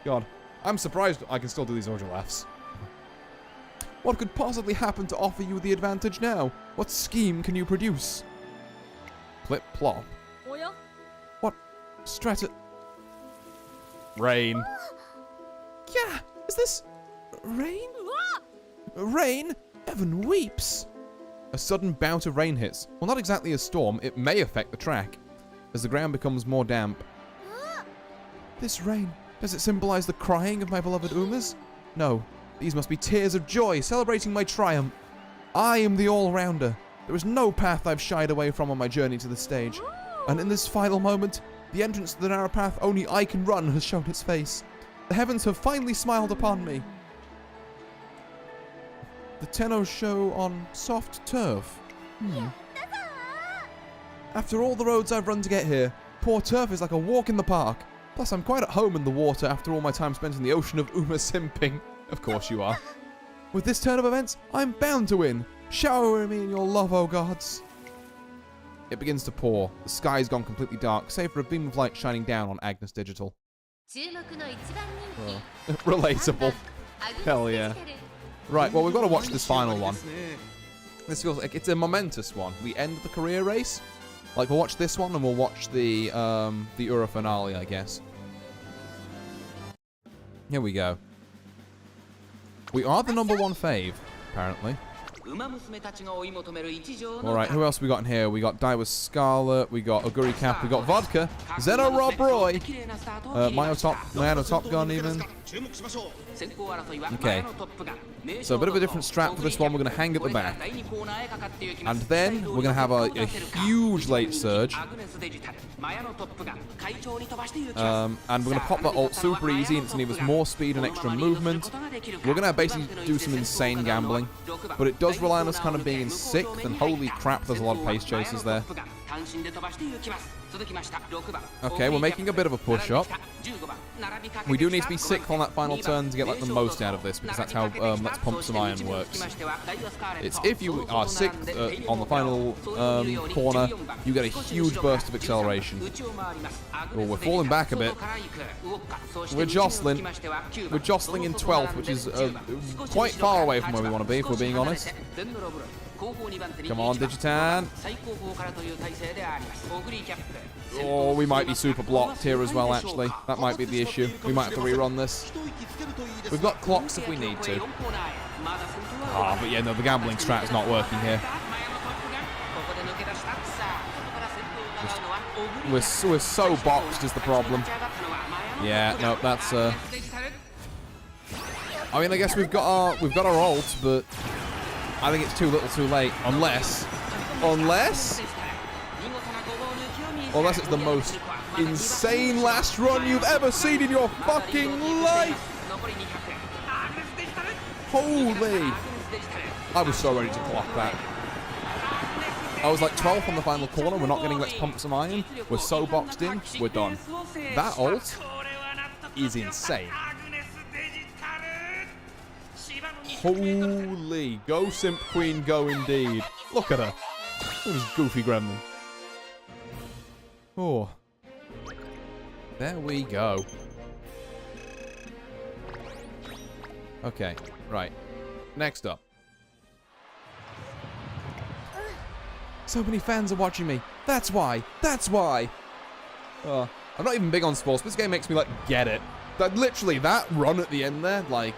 God, I'm surprised I can still do these audio laughs. What could possibly happen to offer you the advantage now? What scheme can you produce? Plip plop. What Rain. Yeah, is this rain? Rain? Heaven weeps. A sudden bout of rain hits. Well, not exactly a storm. It may affect the track as the ground becomes more damp. This rain, does it symbolize the crying of my beloved Umas? No, these must be tears of joy celebrating my triumph. I am the all-rounder. There is no path I've shied away from on my journey to the stage. And in this final moment, the entrance to the narrow path only I can run has shown its face. The heavens have finally smiled upon me. The Tenno show on soft turf. After all the roads I've run to get here, poor turf is like a walk in the park. Plus, I'm quite at home in the water after all my time spent in the ocean of Uma simping. Of course you are. With this turn of events, I'm bound to win. Shower me in your love, oh gods. It begins to pour. The sky's gone completely dark, save for a beam of light shining down on Agnes Digital. Oh. Relatable. Hell yeah. Right, well, we've got to watch this final one. This feels like it's a momentous one. We end the career race. Like, we'll watch this one and we'll watch the Ura finale, I guess. Here we go. We are the #1 fave, apparently. Alright, who else we got in here? We got Daiwa Scarlet, we got Oguri Cap, we got Vodka, Zeno Rob Roy, Mayano Top Gun even. Okay, so a bit of a different strat for this one. We're going to hang at the back. And then we're going to have a huge late surge. And we're going to pop that ult super easy, and it's going to give us more speed and extra movement. We're going to basically do some insane gambling. But it does rely on us kind of being in 6th, and holy crap, there's a lot of pace chasers there. Okay, we're making a bit of a push up. We do need to be 6th on that final turn to get like the most out of this, because that's how Let's Pump Some Iron works. It's if you are 6th on the final corner, you get a huge burst of acceleration. Oh, we're falling back a bit. We're jostling. We're jostling in 12th, which is quite far away from where we want to be, if we're being honest. Come on, Digitan. Oh, we might be super blocked here as well, actually. That might be the issue. We might have to rerun this. We've got clocks if we need to. Ah, but yeah, no, the gambling strat is not working here. We're so boxed is the problem. Yeah, no, that's I mean, I guess we've got our ult, but I think it's too little, too late. Unless it's the most insane last run you've ever seen in your fucking life. Holy! I was so ready to clock that. I was like 12th on the final corner. We're not getting Let's Pump Some Iron. We're so boxed in. We're done. That ult is insane. Holy. Go, Simp Queen, go indeed. Look at her. Look at this goofy gremlin. Oh. There we go. Okay, right. Next up. So many fans are watching me. That's why. That's why. I'm not even big on sports, but this game makes me, like, get it. That literally, that run at the end there, like,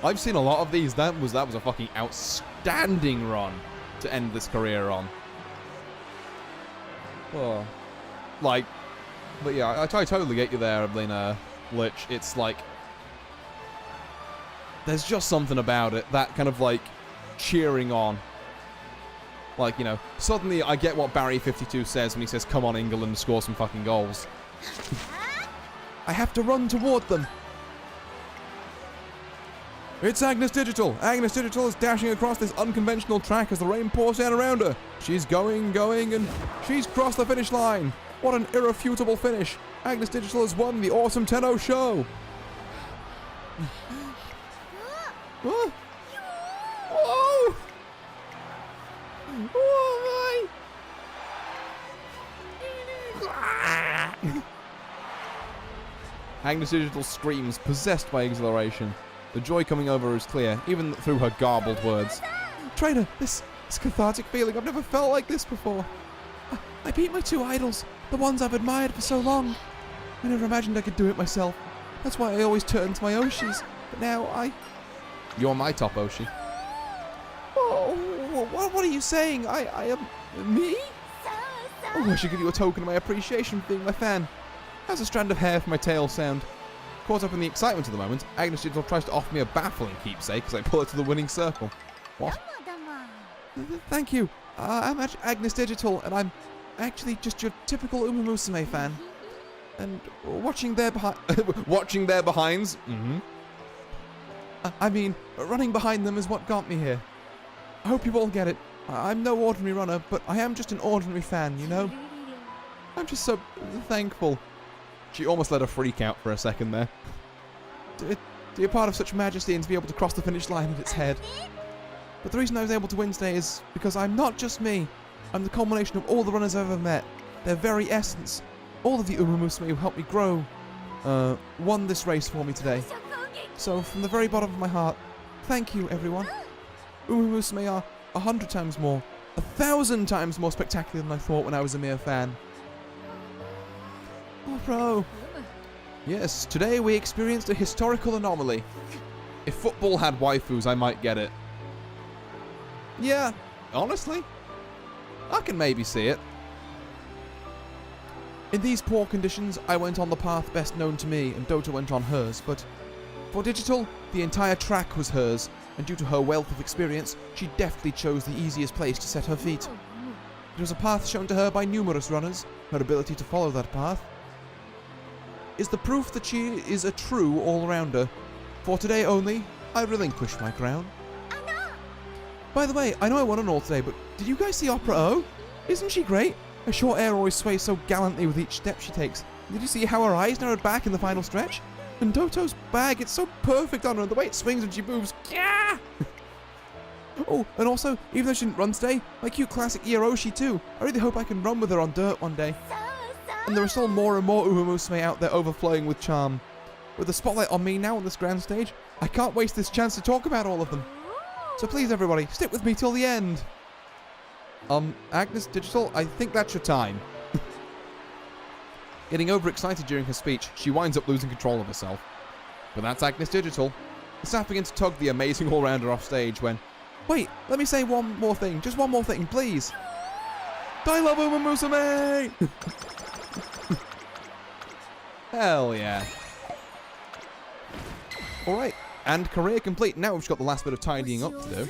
I've seen a lot of these. That was a fucking outstanding run to end this career on. Oh. Like, but yeah, I totally get you there, Lena Lich. It's like, there's just something about it, that kind of like cheering on. Like, you know, suddenly I get what Barry52 says when he says, come on, England, score some fucking goals. I have to run toward them. It's Agnes Digital. Agnes Digital is dashing across this unconventional track as the rain pours down around her. She's going, and she's crossed the finish line. What an irrefutable finish. Agnes Digital has won the Awesome 10-0 show. Whoa! Whoa! Oh my! Agnes Digital screams, possessed by exhilaration. The joy coming over her is clear, even through her garbled words. Trainer, this cathartic feeling, I've never felt like this before. I beat my 2 idols, the ones I've admired for so long. I never imagined I could do it myself. That's why I always turn to my Oshis. But now You're my top Oshi. Oh, what are you saying? I am... Me? Oh, I should give you a token of my appreciation for being my fan. How's a strand of hair for my tail sound? Caught up in the excitement of the moment, Agnes Digital tries to offer me a baffling keepsake as I pull her to the winning circle. What? Thank you. I'm Agnes Digital, and I'm actually just your typical Musume fan. And watching their behinds. Mm-hmm. I mean, running behind them is what got me here. I hope you all get it. I'm no ordinary runner, but I am just an ordinary fan, you know? I'm just so thankful. She almost let her freak out for a second there. To be a part of such majesty and to be able to cross the finish line at its head. But the reason I was able to win today is because I'm not just me. I'm the culmination of all the runners I've ever met. Their very essence. All of the Musume who helped me grow, won this race for me today. So, from the very bottom of my heart, thank you, everyone. Musume are 100 times more, 1,000 times more spectacular than I thought when I was a mere fan. Oh, bro. Yes, today we experienced a historical anomaly. If football had waifus, I might get it. Yeah, honestly, I can maybe see it. In these poor conditions, I went on the path best known to me, and Dota went on hers, but for Digital, the entire track was hers, and due to her wealth of experience, she deftly chose the easiest place to set her feet. It was a path shown to her by numerous runners. Her ability to follow that path is the proof that she is a true all-rounder. For today only, I relinquish my crown. By the way, I know I won an all today, but did you guys see Opera O? Isn't she great? Her short air always sways so gallantly with each step she takes. Did you see how her eyes narrowed back in the final stretch? And Doto's bag, it's so perfect on her, the way it swings when she moves. Yeah! Oh, and also, even though she didn't run today, my cute classic Iroshi too. I really hope I can run with her on dirt one day. And there are still more and more Musume out there overflowing with charm. With the spotlight on me now on this grand stage, I can't waste this chance to talk about all of them. So please everybody, stick with me till the end. Agnes Digital, I think that's your time. Getting overexcited during her speech, she winds up losing control of herself. But that's Agnes Digital. The staff begin to tug the amazing all-rounder off stage when... Wait, let me say one more thing. Just one more thing, please. I love Musume! Hell yeah. Alright, and career complete. Now we've just got the last bit of tidying up to do.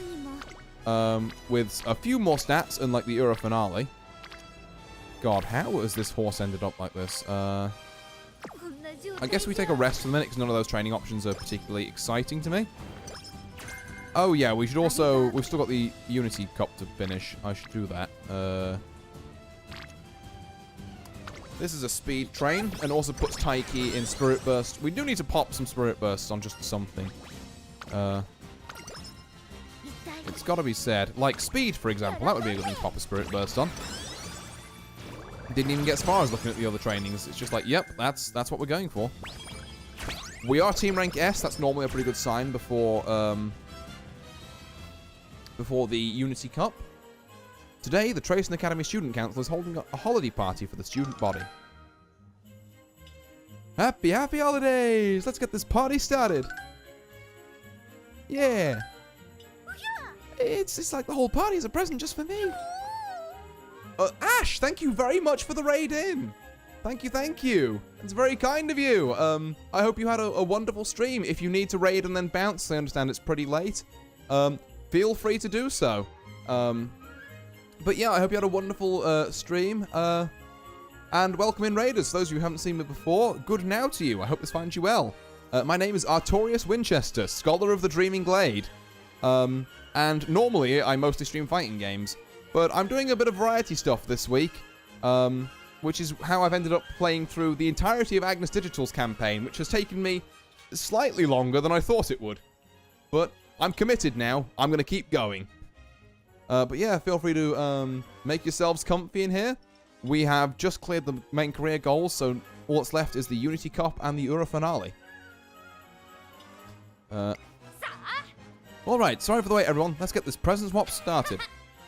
With a few more stats, unlike the Euro finale. God, how has this horse ended up like this? I guess we take a rest for the minute, because none of those training options are particularly exciting to me. Oh yeah, we should also... We've still got the Unity Cup to finish. I should do that. This is a speed train, and also puts Taiki in Spirit Burst. We do need to pop some Spirit Bursts on just something. It's got to be said. Like Speed, for example. That would be a good thing to pop a Spirit Burst on. Didn't even get as far as looking at the other trainings. It's just like, yep, that's what we're going for. We are Team Rank S. That's normally a pretty good sign before the Unity Cup. Today, the Tracing Academy Student Council is holding a holiday party for the student body. Happy holidays! Let's get this party started. Yeah. It's like the whole party is a present just for me. Ash, thank you very much for the raid in. Thank you. It's very kind of you. I hope you had a wonderful stream. If you need to raid and then bounce, I understand it's pretty late. Feel free to do so. But yeah, I hope you had a wonderful stream. And welcome in, Raiders. Those of you who haven't seen me before, good now to you. I hope this finds you well. My name is Artorius Winchester, Scholar of the Dreaming Glade. And normally, I mostly stream fighting games. But I'm doing a bit of variety stuff this week. Which is how I've ended up playing through the entirety of Agnes Digital's campaign, which has taken me slightly longer than I thought it would. But I'm committed now. I'm going to keep going. But yeah, feel free to make yourselves comfy in here. We have just cleared the main career goals, so all that's left is the Unity Cup and the Euro Finale. Alright, sorry for the wait, everyone. Let's get this present swap started.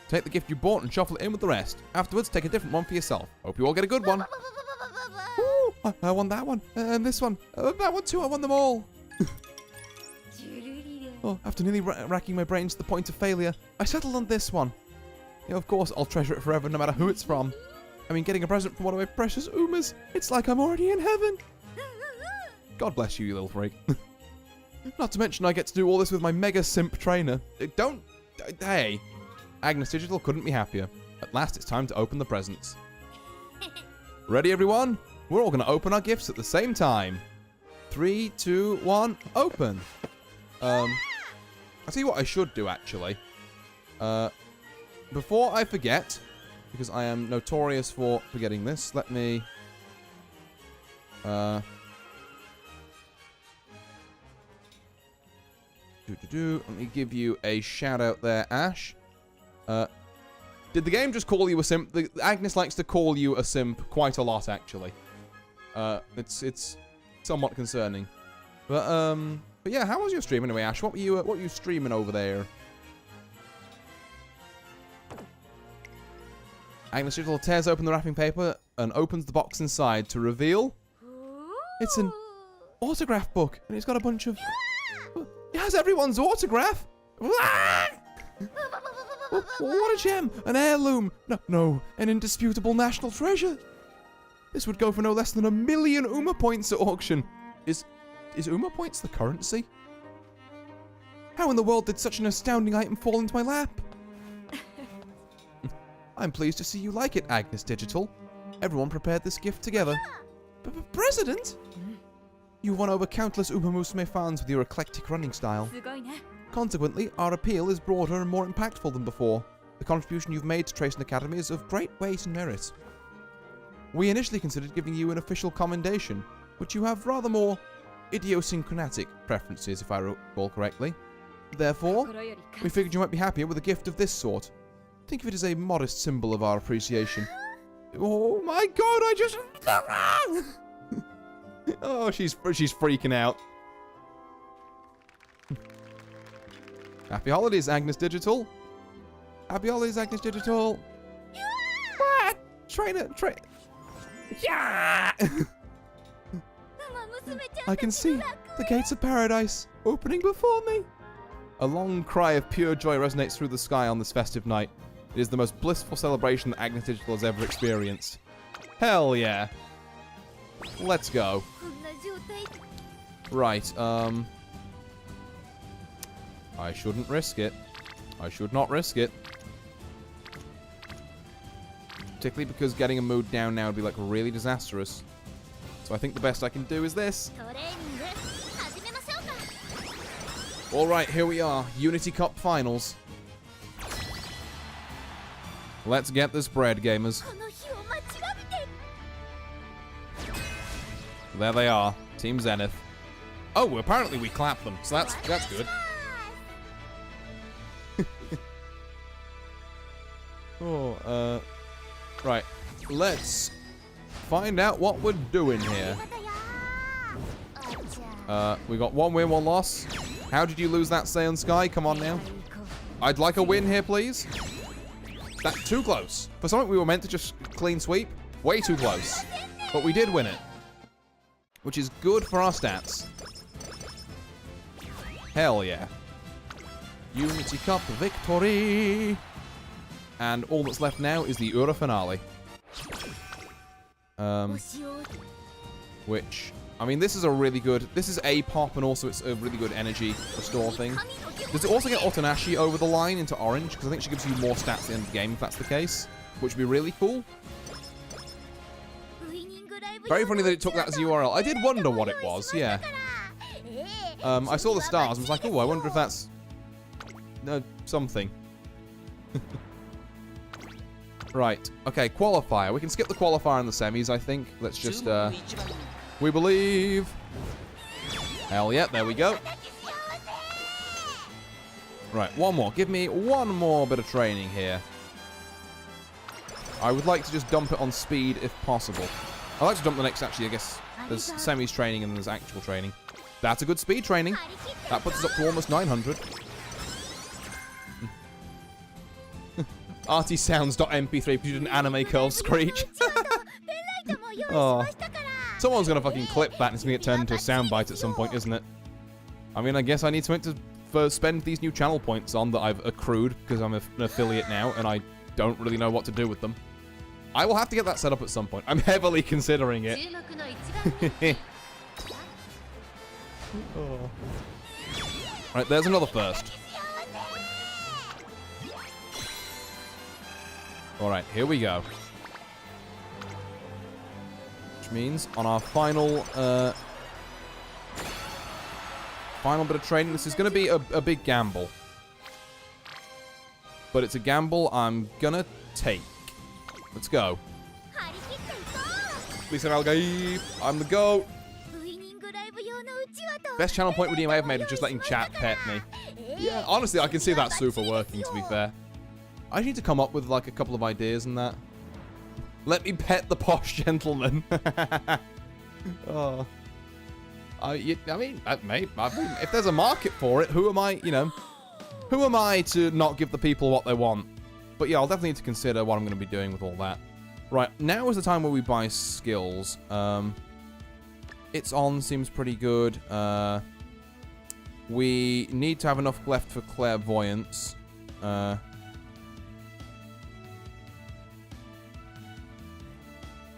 Take the gift you bought and shuffle it in with the rest. Afterwards, take a different one for yourself. Hope you all get a good one. Ooh, I won that one. And this one. That one too. I won them all. Oh, after nearly racking my brains to the point of failure, I settled on this one. Yeah, of course, I'll treasure it forever, no matter who it's from. I mean, getting a present from one of my precious Umas. It's like I'm already in heaven. God bless you, you little freak. Not to mention I get to do all this with my mega simp trainer. Hey. Agnes Digital couldn't be happier. At last, it's time to open the presents. Ready, everyone? We're all going to open our gifts at the same time. 3, 2, 1, open. I'll tell you what I should do, actually. Before I forget, because I am notorious for forgetting this, let me... Let me give you a shout out there, Ash. Did the game just call you a simp? Agnes likes to call you a simp quite a lot, actually. It's somewhat concerning. But yeah, how was your stream anyway, Ash? What were you streaming over there? Agnes Digital tears open the wrapping paper and opens the box inside to reveal it's an autograph book, and it's got a bunch of... It has everyone's autograph. What a gem! An heirloom! No, an indisputable national treasure! This would go for no less than 1 million Uma points at auction. Is Uma points the currency? How in the world did such an astounding item fall into my lap? I'm pleased to see you like it, Agnes Digital. Everyone prepared this gift together. President? You won over countless Uma Musume fans with your eclectic running style. Consequently, our appeal is broader and more impactful than before. The contribution you've made to Tracing Academy is of great weight and merit. We initially considered giving you an official commendation, but you have rather more idiosyncratic preferences, if I recall correctly. Therefore, we figured you might be happier with a gift of this sort. Think of it as a modest symbol of our appreciation. Oh my god, I just... Oh, she's freaking out. Happy holidays, Agnes Digital. Happy holidays, Agnes Digital. What? Train. Yeah! I can see the gates of paradise opening before me. A long cry of pure joy resonates through the sky on this festive night. It is the most blissful celebration that Agnes Digital has ever experienced. Hell yeah. Let's go. Right, I shouldn't risk it. I should not risk it. Particularly because getting a mood down now would be, like, really disastrous. So I think the best I can do is this. Alright, here we are. Unity Cup Finals. Let's get this bread, gamers. There they are. Team Zenith. Oh, apparently we clapped them, so that's good. Right. Let's find out what we're doing here. We got 1 win, 1 loss. How did you lose that, Saiyan Sky? Come on now. I'd like a win here, please. That's too close. For something we were meant to just clean sweep, way too close. But we did win it. Which is good for our stats. Hell yeah. Unity Cup victory! And all that's left now is the Euro Finale. Which I mean, this is a really good... This is a pop, and also it's a really good energy restore thing. Does it also get Otonashi over the line into orange? Because I think she gives you more stats at the end of the game, if that's the case. Which would be really cool. Very funny that it took that as a URL. I did wonder what it was, yeah. I saw the stars and was like, oh, I wonder if that's... something. Right. Okay, qualifier. We can skip the qualifier in the semis, I think. Let's just, we believe. Hell yeah, there we go. Right, one more. Give me one more bit of training here. I would like to just dump it on speed if possible. I'd like to dump the next, actually, I guess. There's semis training and there's actual training. That's a good speed training. That puts us up to almost 900. artysounds.mp3 produced an anime curl screech. Oh. Someone's gonna fucking clip that and it's gonna get turned into a soundbite at some point, isn't it? I mean, I guess I need something to spend these new channel points on that I've accrued because I'm an affiliate now and I don't really know what to do with them. I will have to get that set up at some point. I'm heavily considering it. Oh. Right, there's another first. Alright, here we go. Which means on our final final bit of training, this is going to be a big gamble. But it's a gamble I'm gonna take. Let's go. Lisa Algaib, I'm the GOAT. Best channel point redeem I ever made is just letting chat pet me. Yeah, honestly, I can see that super working, to be fair. I need to come up with, like, a couple of ideas and that. Let me pet the posh gentleman. Oh. I mean, if there's a market for it, who am I, you know, who am I to not give the people what they want? But yeah, I'll definitely need to consider what I'm going to be doing with all that. Right, now is the time where we buy skills. It's on seems pretty good. We need to have enough left for clairvoyance.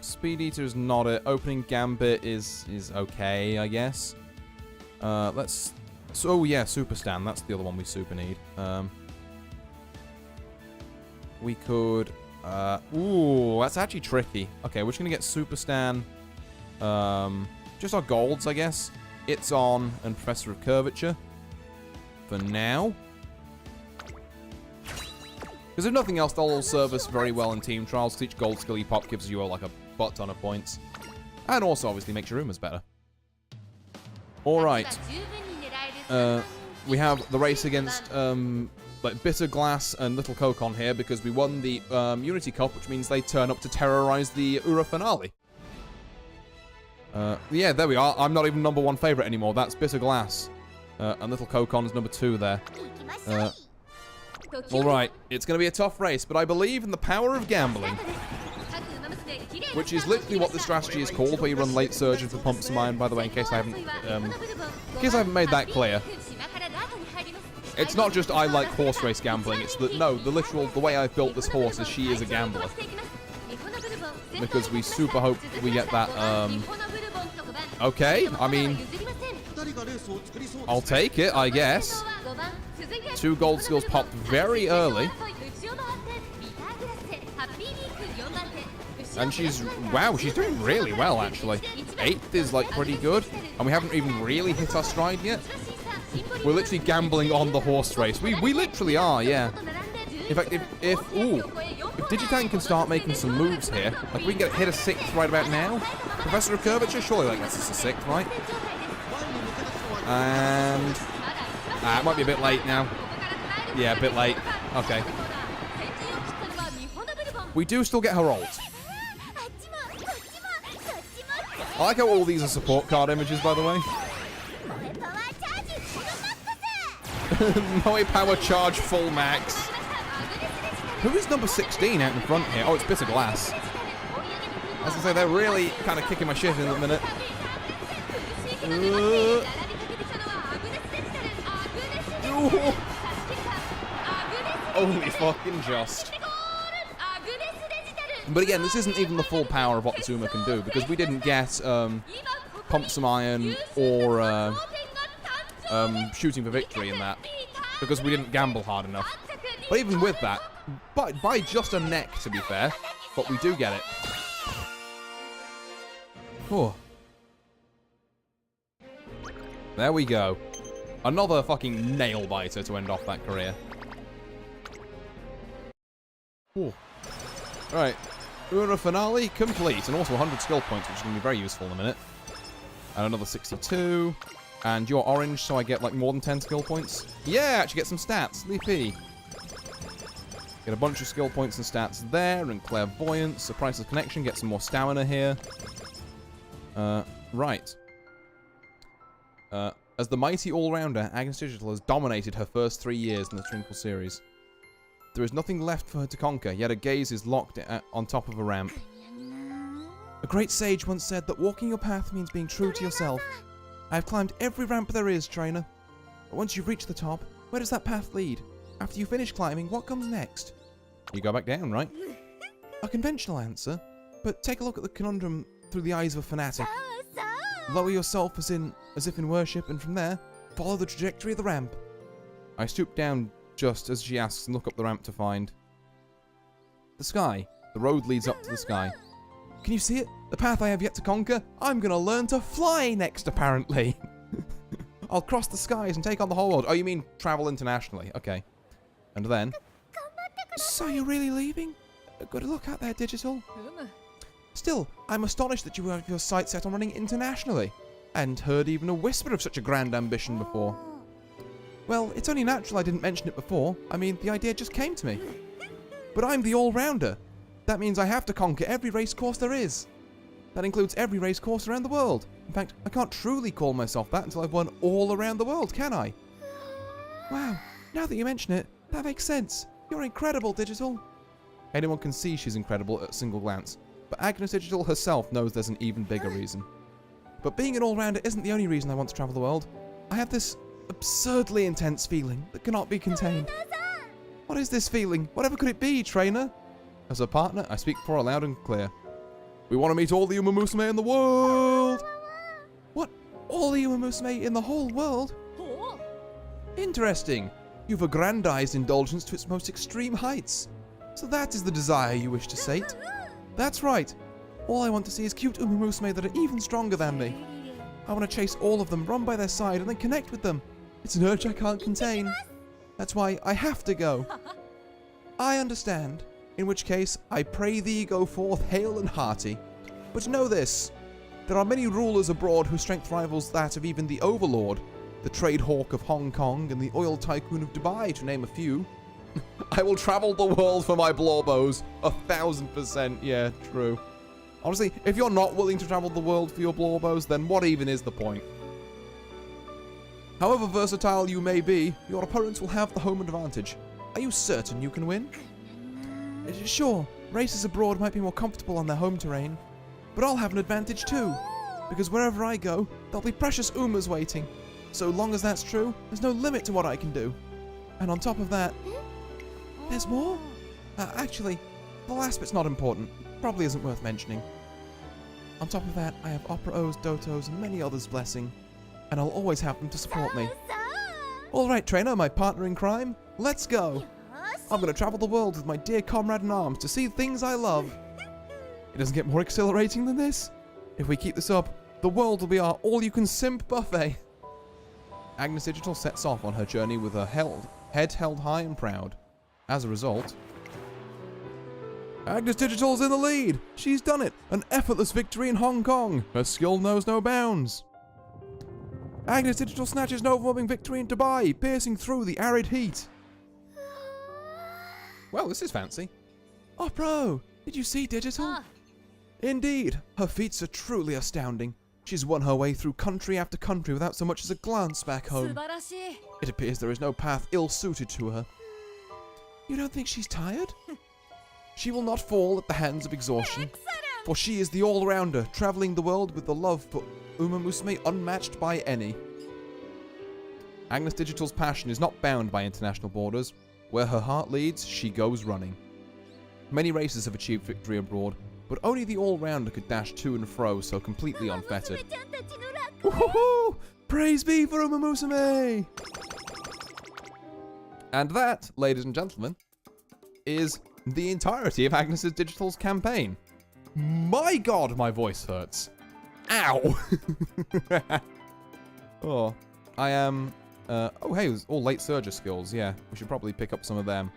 Speed Eater is not it. Opening Gambit is okay, I guess. Let's... So, oh yeah, Super Stand. That's the other one we super need. We could... ooh, that's actually tricky. Okay, we're just going to get Super Stand. Just our golds, I guess. It's on and Professor of Curvature. For now. Because if nothing else, they'll all serve us very well in team trials. Because each gold skill you pop gives you like a butt ton of points. And also, obviously, makes your rumors better. Alright. We have the race against like Bitter Glass and Little Kokon here because we won the Unity Cup, which means they turn up to terrorize the Ura finale. Yeah, there we are. I'm not even #1 favorite anymore. That's Bitter Glass. And Little Kokon is #2 there. Alright, it's going to be a tough race, but I believe in the power of gambling. Which is literally what the strategy is called, where you run late surgeon for pump some iron, by the way, in case I haven't made that clear. It's not just I like horse race gambling, it's that, no, the way I've built this horse is she is a gambler. Because we super hope we get that, okay, I mean, I'll take it, I guess. 2 gold skills popped very early. And she's, wow, she's doing really well, actually. 8th is, like, pretty good. And we haven't even really hit our stride yet. We're literally gambling on the horse race. We literally are, yeah. In fact, if DIGITAN can start making some moves here, like we can hit a 6th right about now. Professor of Curvature, surely like that's just a 6th, right? And it might be a bit late now. Yeah, a bit late. Okay. We do still get her ult. I like how all these are support card images, by the way. Moe Power Charge full max. Who is number 16 out in front here? Oh, it's Bitter Glass. I was gonna say, they're really kind of kicking my shit in a minute. Only fucking just. But again, this isn't even the full power of what Musume can do, because we didn't get pump some iron or shooting for victory in that, because we didn't gamble hard enough. But even with that, by just a neck, to be fair, but we do get it. Whew. There we go. Another fucking nail-biter to end off that career. Whew. Alright. Ura finale complete. And also 100 skill points, which is going to be very useful in a minute. And another 62. And you're orange, so I get like more than 10 skill points. Yeah, actually get some stats. Leafy. Get a bunch of skill points and stats there. And clairvoyance. A priceless connection. Get some more stamina here. Right. As the mighty all-rounder, Agnes Digital has dominated her first 3 years in the Twinkle series. There is nothing left for her to conquer, yet her gaze is locked on top of a ramp. A great sage once said that walking your path means being true to yourself. I have climbed every ramp there is, trainer. But once you've reached the top, where does that path lead? After you finish climbing, what comes next? You go back down, right? A conventional answer, but take a look at the conundrum through the eyes of a fanatic. Lower yourself as if in worship, and from there, follow the trajectory of the ramp. I stoop down just as she asks and look up the ramp to find the sky. The road leads up to the sky. Can you see it? The path I have yet to conquer? I'm gonna learn to fly next, apparently. I'll cross the skies and take on the whole world. Oh, you mean travel internationally? Okay. And then... So you're really leaving? Good luck out there, Digital. Still, I'm astonished that you have your sights set on running internationally, and heard even a whisper of such a grand ambition before. Well, it's only natural I didn't mention it before. I mean, the idea just came to me. But I'm the all-rounder. That means I have to conquer every race course there is. That includes every race course around the world. In fact, I can't truly call myself that until I've won all around the world, can I? Wow, now that you mention it, that makes sense. You're incredible, Digital. Anyone can see she's incredible at a single glance. But Agnes Digital herself knows there's an even bigger reason. But being an all-rounder isn't the only reason I want to travel the world. I have this absurdly intense feeling that cannot be contained. What is this feeling? Whatever could it be, trainer? As a partner, I speak for her loud and clear. We want to meet all the Musume in the world! What? All the Musume in the whole world? Interesting. You've aggrandized indulgence to its most extreme heights. So that is the desire you wish to sate. That's right. All I want to see is cute Musume that are even stronger than me. I want to chase all of them, run by their side, and then connect with them. It's an urge I can't contain. That's why I have to go. I understand. In which case, I pray thee go forth hale and hearty. But know this. There are many rulers abroad whose strength rivals that of even the Overlord, the trade hawk of Hong Kong, and the oil tycoon of Dubai, to name a few. I will travel the world for my blowbows. 1000%, yeah, true. Honestly, if you're not willing to travel the world for your blowbows, then what even is the point? However versatile you may be, your opponents will have the home advantage. Are you certain you can win? Sure, races abroad might be more comfortable on their home terrain, but I'll have an advantage too, because wherever I go, there'll be precious Umas waiting. So long as that's true, there's no limit to what I can do. And on top of that, there's more? Actually, the last bit's not important. Probably isn't worth mentioning. On top of that, I have Opera O's, Doto's, and many others' blessing, and I'll always have them to support me. Alright, trainer, my partner in crime, let's go! I'm gonna travel the world with my dear comrade in arms to see things I love. It doesn't get more exhilarating than this. If we keep this up, the world will be our all-you-can-simp buffet. Agnes Digital sets off on her journey with her head held high and proud. As a result... Agnes Digital's in the lead! She's done it! An effortless victory in Hong Kong! Her skill knows no bounds! Agnes Digital snatches an overwhelming victory in Dubai, piercing through the arid heat! Well, this is fancy. Oh, bro! Did you see Digital? Indeed, her feats are truly astounding. She's won her way through country after country without so much as a glance back home. It appears there is no path ill-suited to her. You don't think she's tired? She will not fall at the hands of exhaustion, for she is the all-rounder, travelling the world with the love for Uma Musume unmatched by any. Agnes Digital's passion is not bound by international borders. Where her heart leads, she goes running. Many races have achieved victory abroad, but only the all-rounder could dash to and fro so completely unfettered. Woohoo! Praise be for Musume! And that, ladies and gentlemen, is the entirety of Agnes's Digital's campaign. My god, my voice hurts. Ow! Oh, I am... oh, hey, it was all late surger skills. Yeah, we should probably pick up some of them.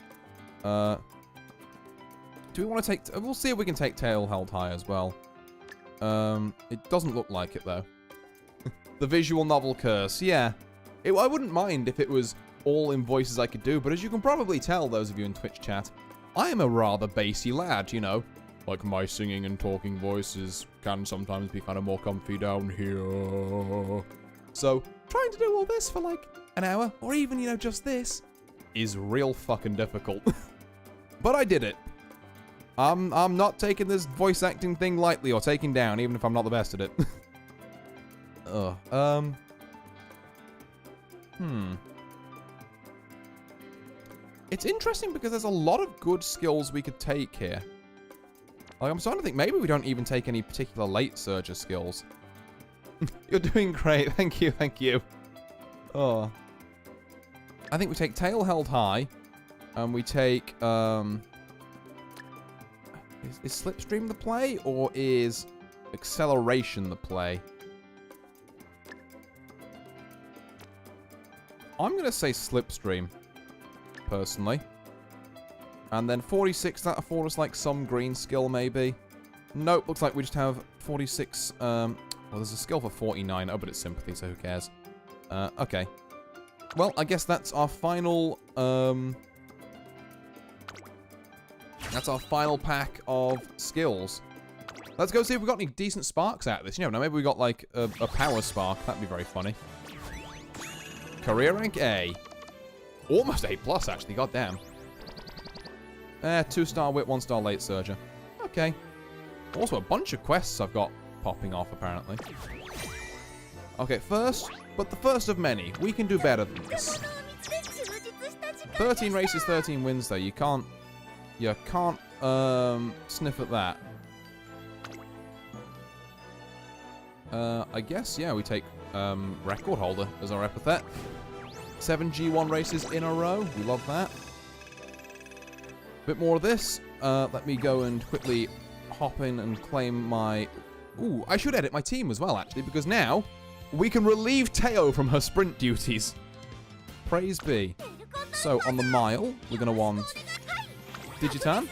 Do we want to take... We'll see if we can take tail held high as well. It doesn't look like it, though. The visual novel curse, yeah. I wouldn't mind if it was all in voices I could do, but as you can probably tell, those of you in Twitch chat, I am a rather bassy lad, you know. Like, my singing and talking voices can sometimes be kind of more comfy down here. So, trying to do all this for, like, an hour, or even, you know, just this, is real fucking difficult. But I did it. I'm not taking this voice acting thing lightly or taking down, even if I'm not the best at it. It's interesting because there's a lot of good skills we could take here. Like, I'm starting to think maybe we don't even take any particular late surger skills. You're doing great. Thank you, thank you. Oh. I think we take tail held high. And we take, Is slipstream the play, or is acceleration the play? I'm going to say slipstream, personally. And then 46, that afford us like some green skill, maybe. Nope, looks like we just have 46, well, there's a skill for 49. Oh, but it's sympathy, so who cares? Okay. Well, I guess that's our final, that's our final pack of skills. Let's go see if we got any decent sparks out of this. You know, maybe we got, like, a power spark. That'd be very funny. Career rank A. Almost A+, actually. Goddamn. 2-star wit, 1-star late surger. Okay. Also, a bunch of quests I've got popping off, apparently. Okay, first, but the first of many. We can do better than this. 13 races, 13 wins, though. You can't sniff at that. I guess, yeah, we take record holder as our epithet. 7 G1 races in a row. We love that. Bit more of this. Let me go and quickly hop in and claim my... Ooh, I should edit my team as well, actually, because now we can relieve Teo from her sprint duties. Praise be. So, on the mile, we're going to want DIGITAN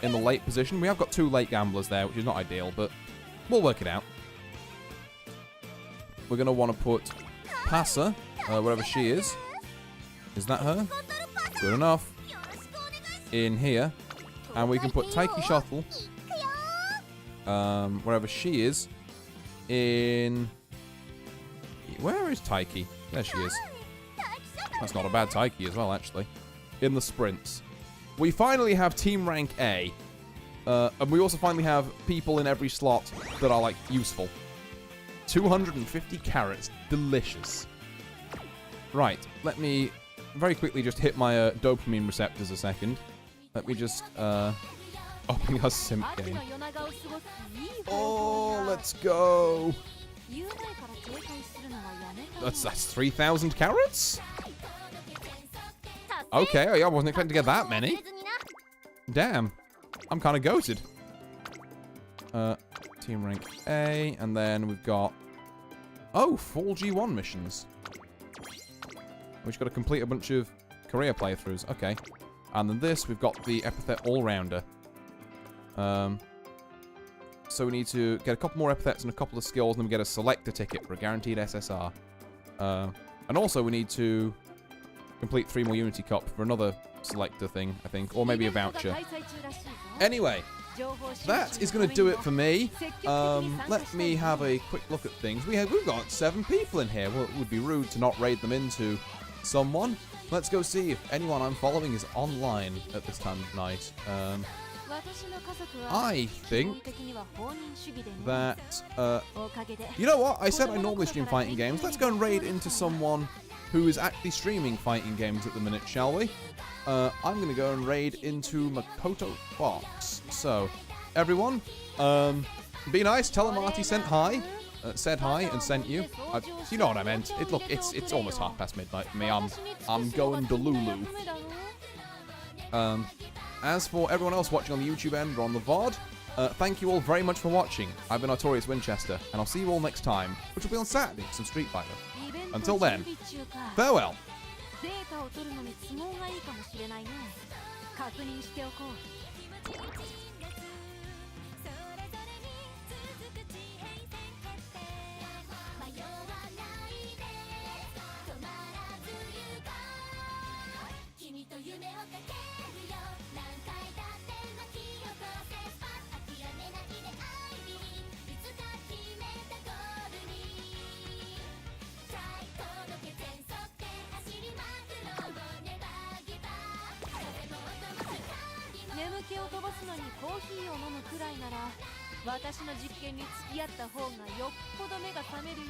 in the late position. We have got 2 late gamblers there, which is not ideal, but we'll work it out. We're going to want to put Passa, wherever she is. Is that her? Good enough. In here. And we can put Taiki Shuttle, wherever she is, in... Where is Taiki? There she is. That's not a bad Taiki as well, actually. In the sprints. We finally have team rank A. And we also finally have people in every slot that are, like, useful. 250 carrots. Delicious. Right. Let me very quickly just hit my dopamine receptors a second. Let me just, open our simp game. Oh, let's go. That's 3,000 carrots? Okay, I wasn't expecting to get that many. Damn. I'm kind of goated. Team rank A, and then we've got... Oh, full G1 missions. We've just got to complete a bunch of career playthroughs. Okay. And then this, we've got the epithet all-rounder. So we need to get a couple more epithets and a couple of skills, and then we get a selector ticket for a guaranteed SSR. And also we need to complete 3 more Unity Cup for another selector thing, I think. Or maybe a voucher. Anyway, that is going to do it for me. Let me have a quick look at things. We've got 7 people in here. Well, it would be rude to not raid them into someone. Let's go see if anyone I'm following is online at this time of night. I think that, you know what? I said I normally stream fighting games. Let's go and raid into someone who is actually streaming fighting games at the minute, shall we? I'm going to go and raid into Makoto Fox. So, everyone. Be nice. Tell them Marty said hi and sent you. You know what I meant. Look, it's almost midnight for me. I'm going to Lulu. As for everyone else watching on the YouTube end or on the VOD, thank you all very much for watching. I've been Artorius Winchester, and I'll see you all next time, which will be on Saturday for some Street Fighter. Until then, farewell. データを取るのに都合がいいかもしれないね。確認しておこう。眠気を飛ばすのにコーヒーを飲むくらいなら私の実験に付き合った方がよっぽど目が覚めるよ。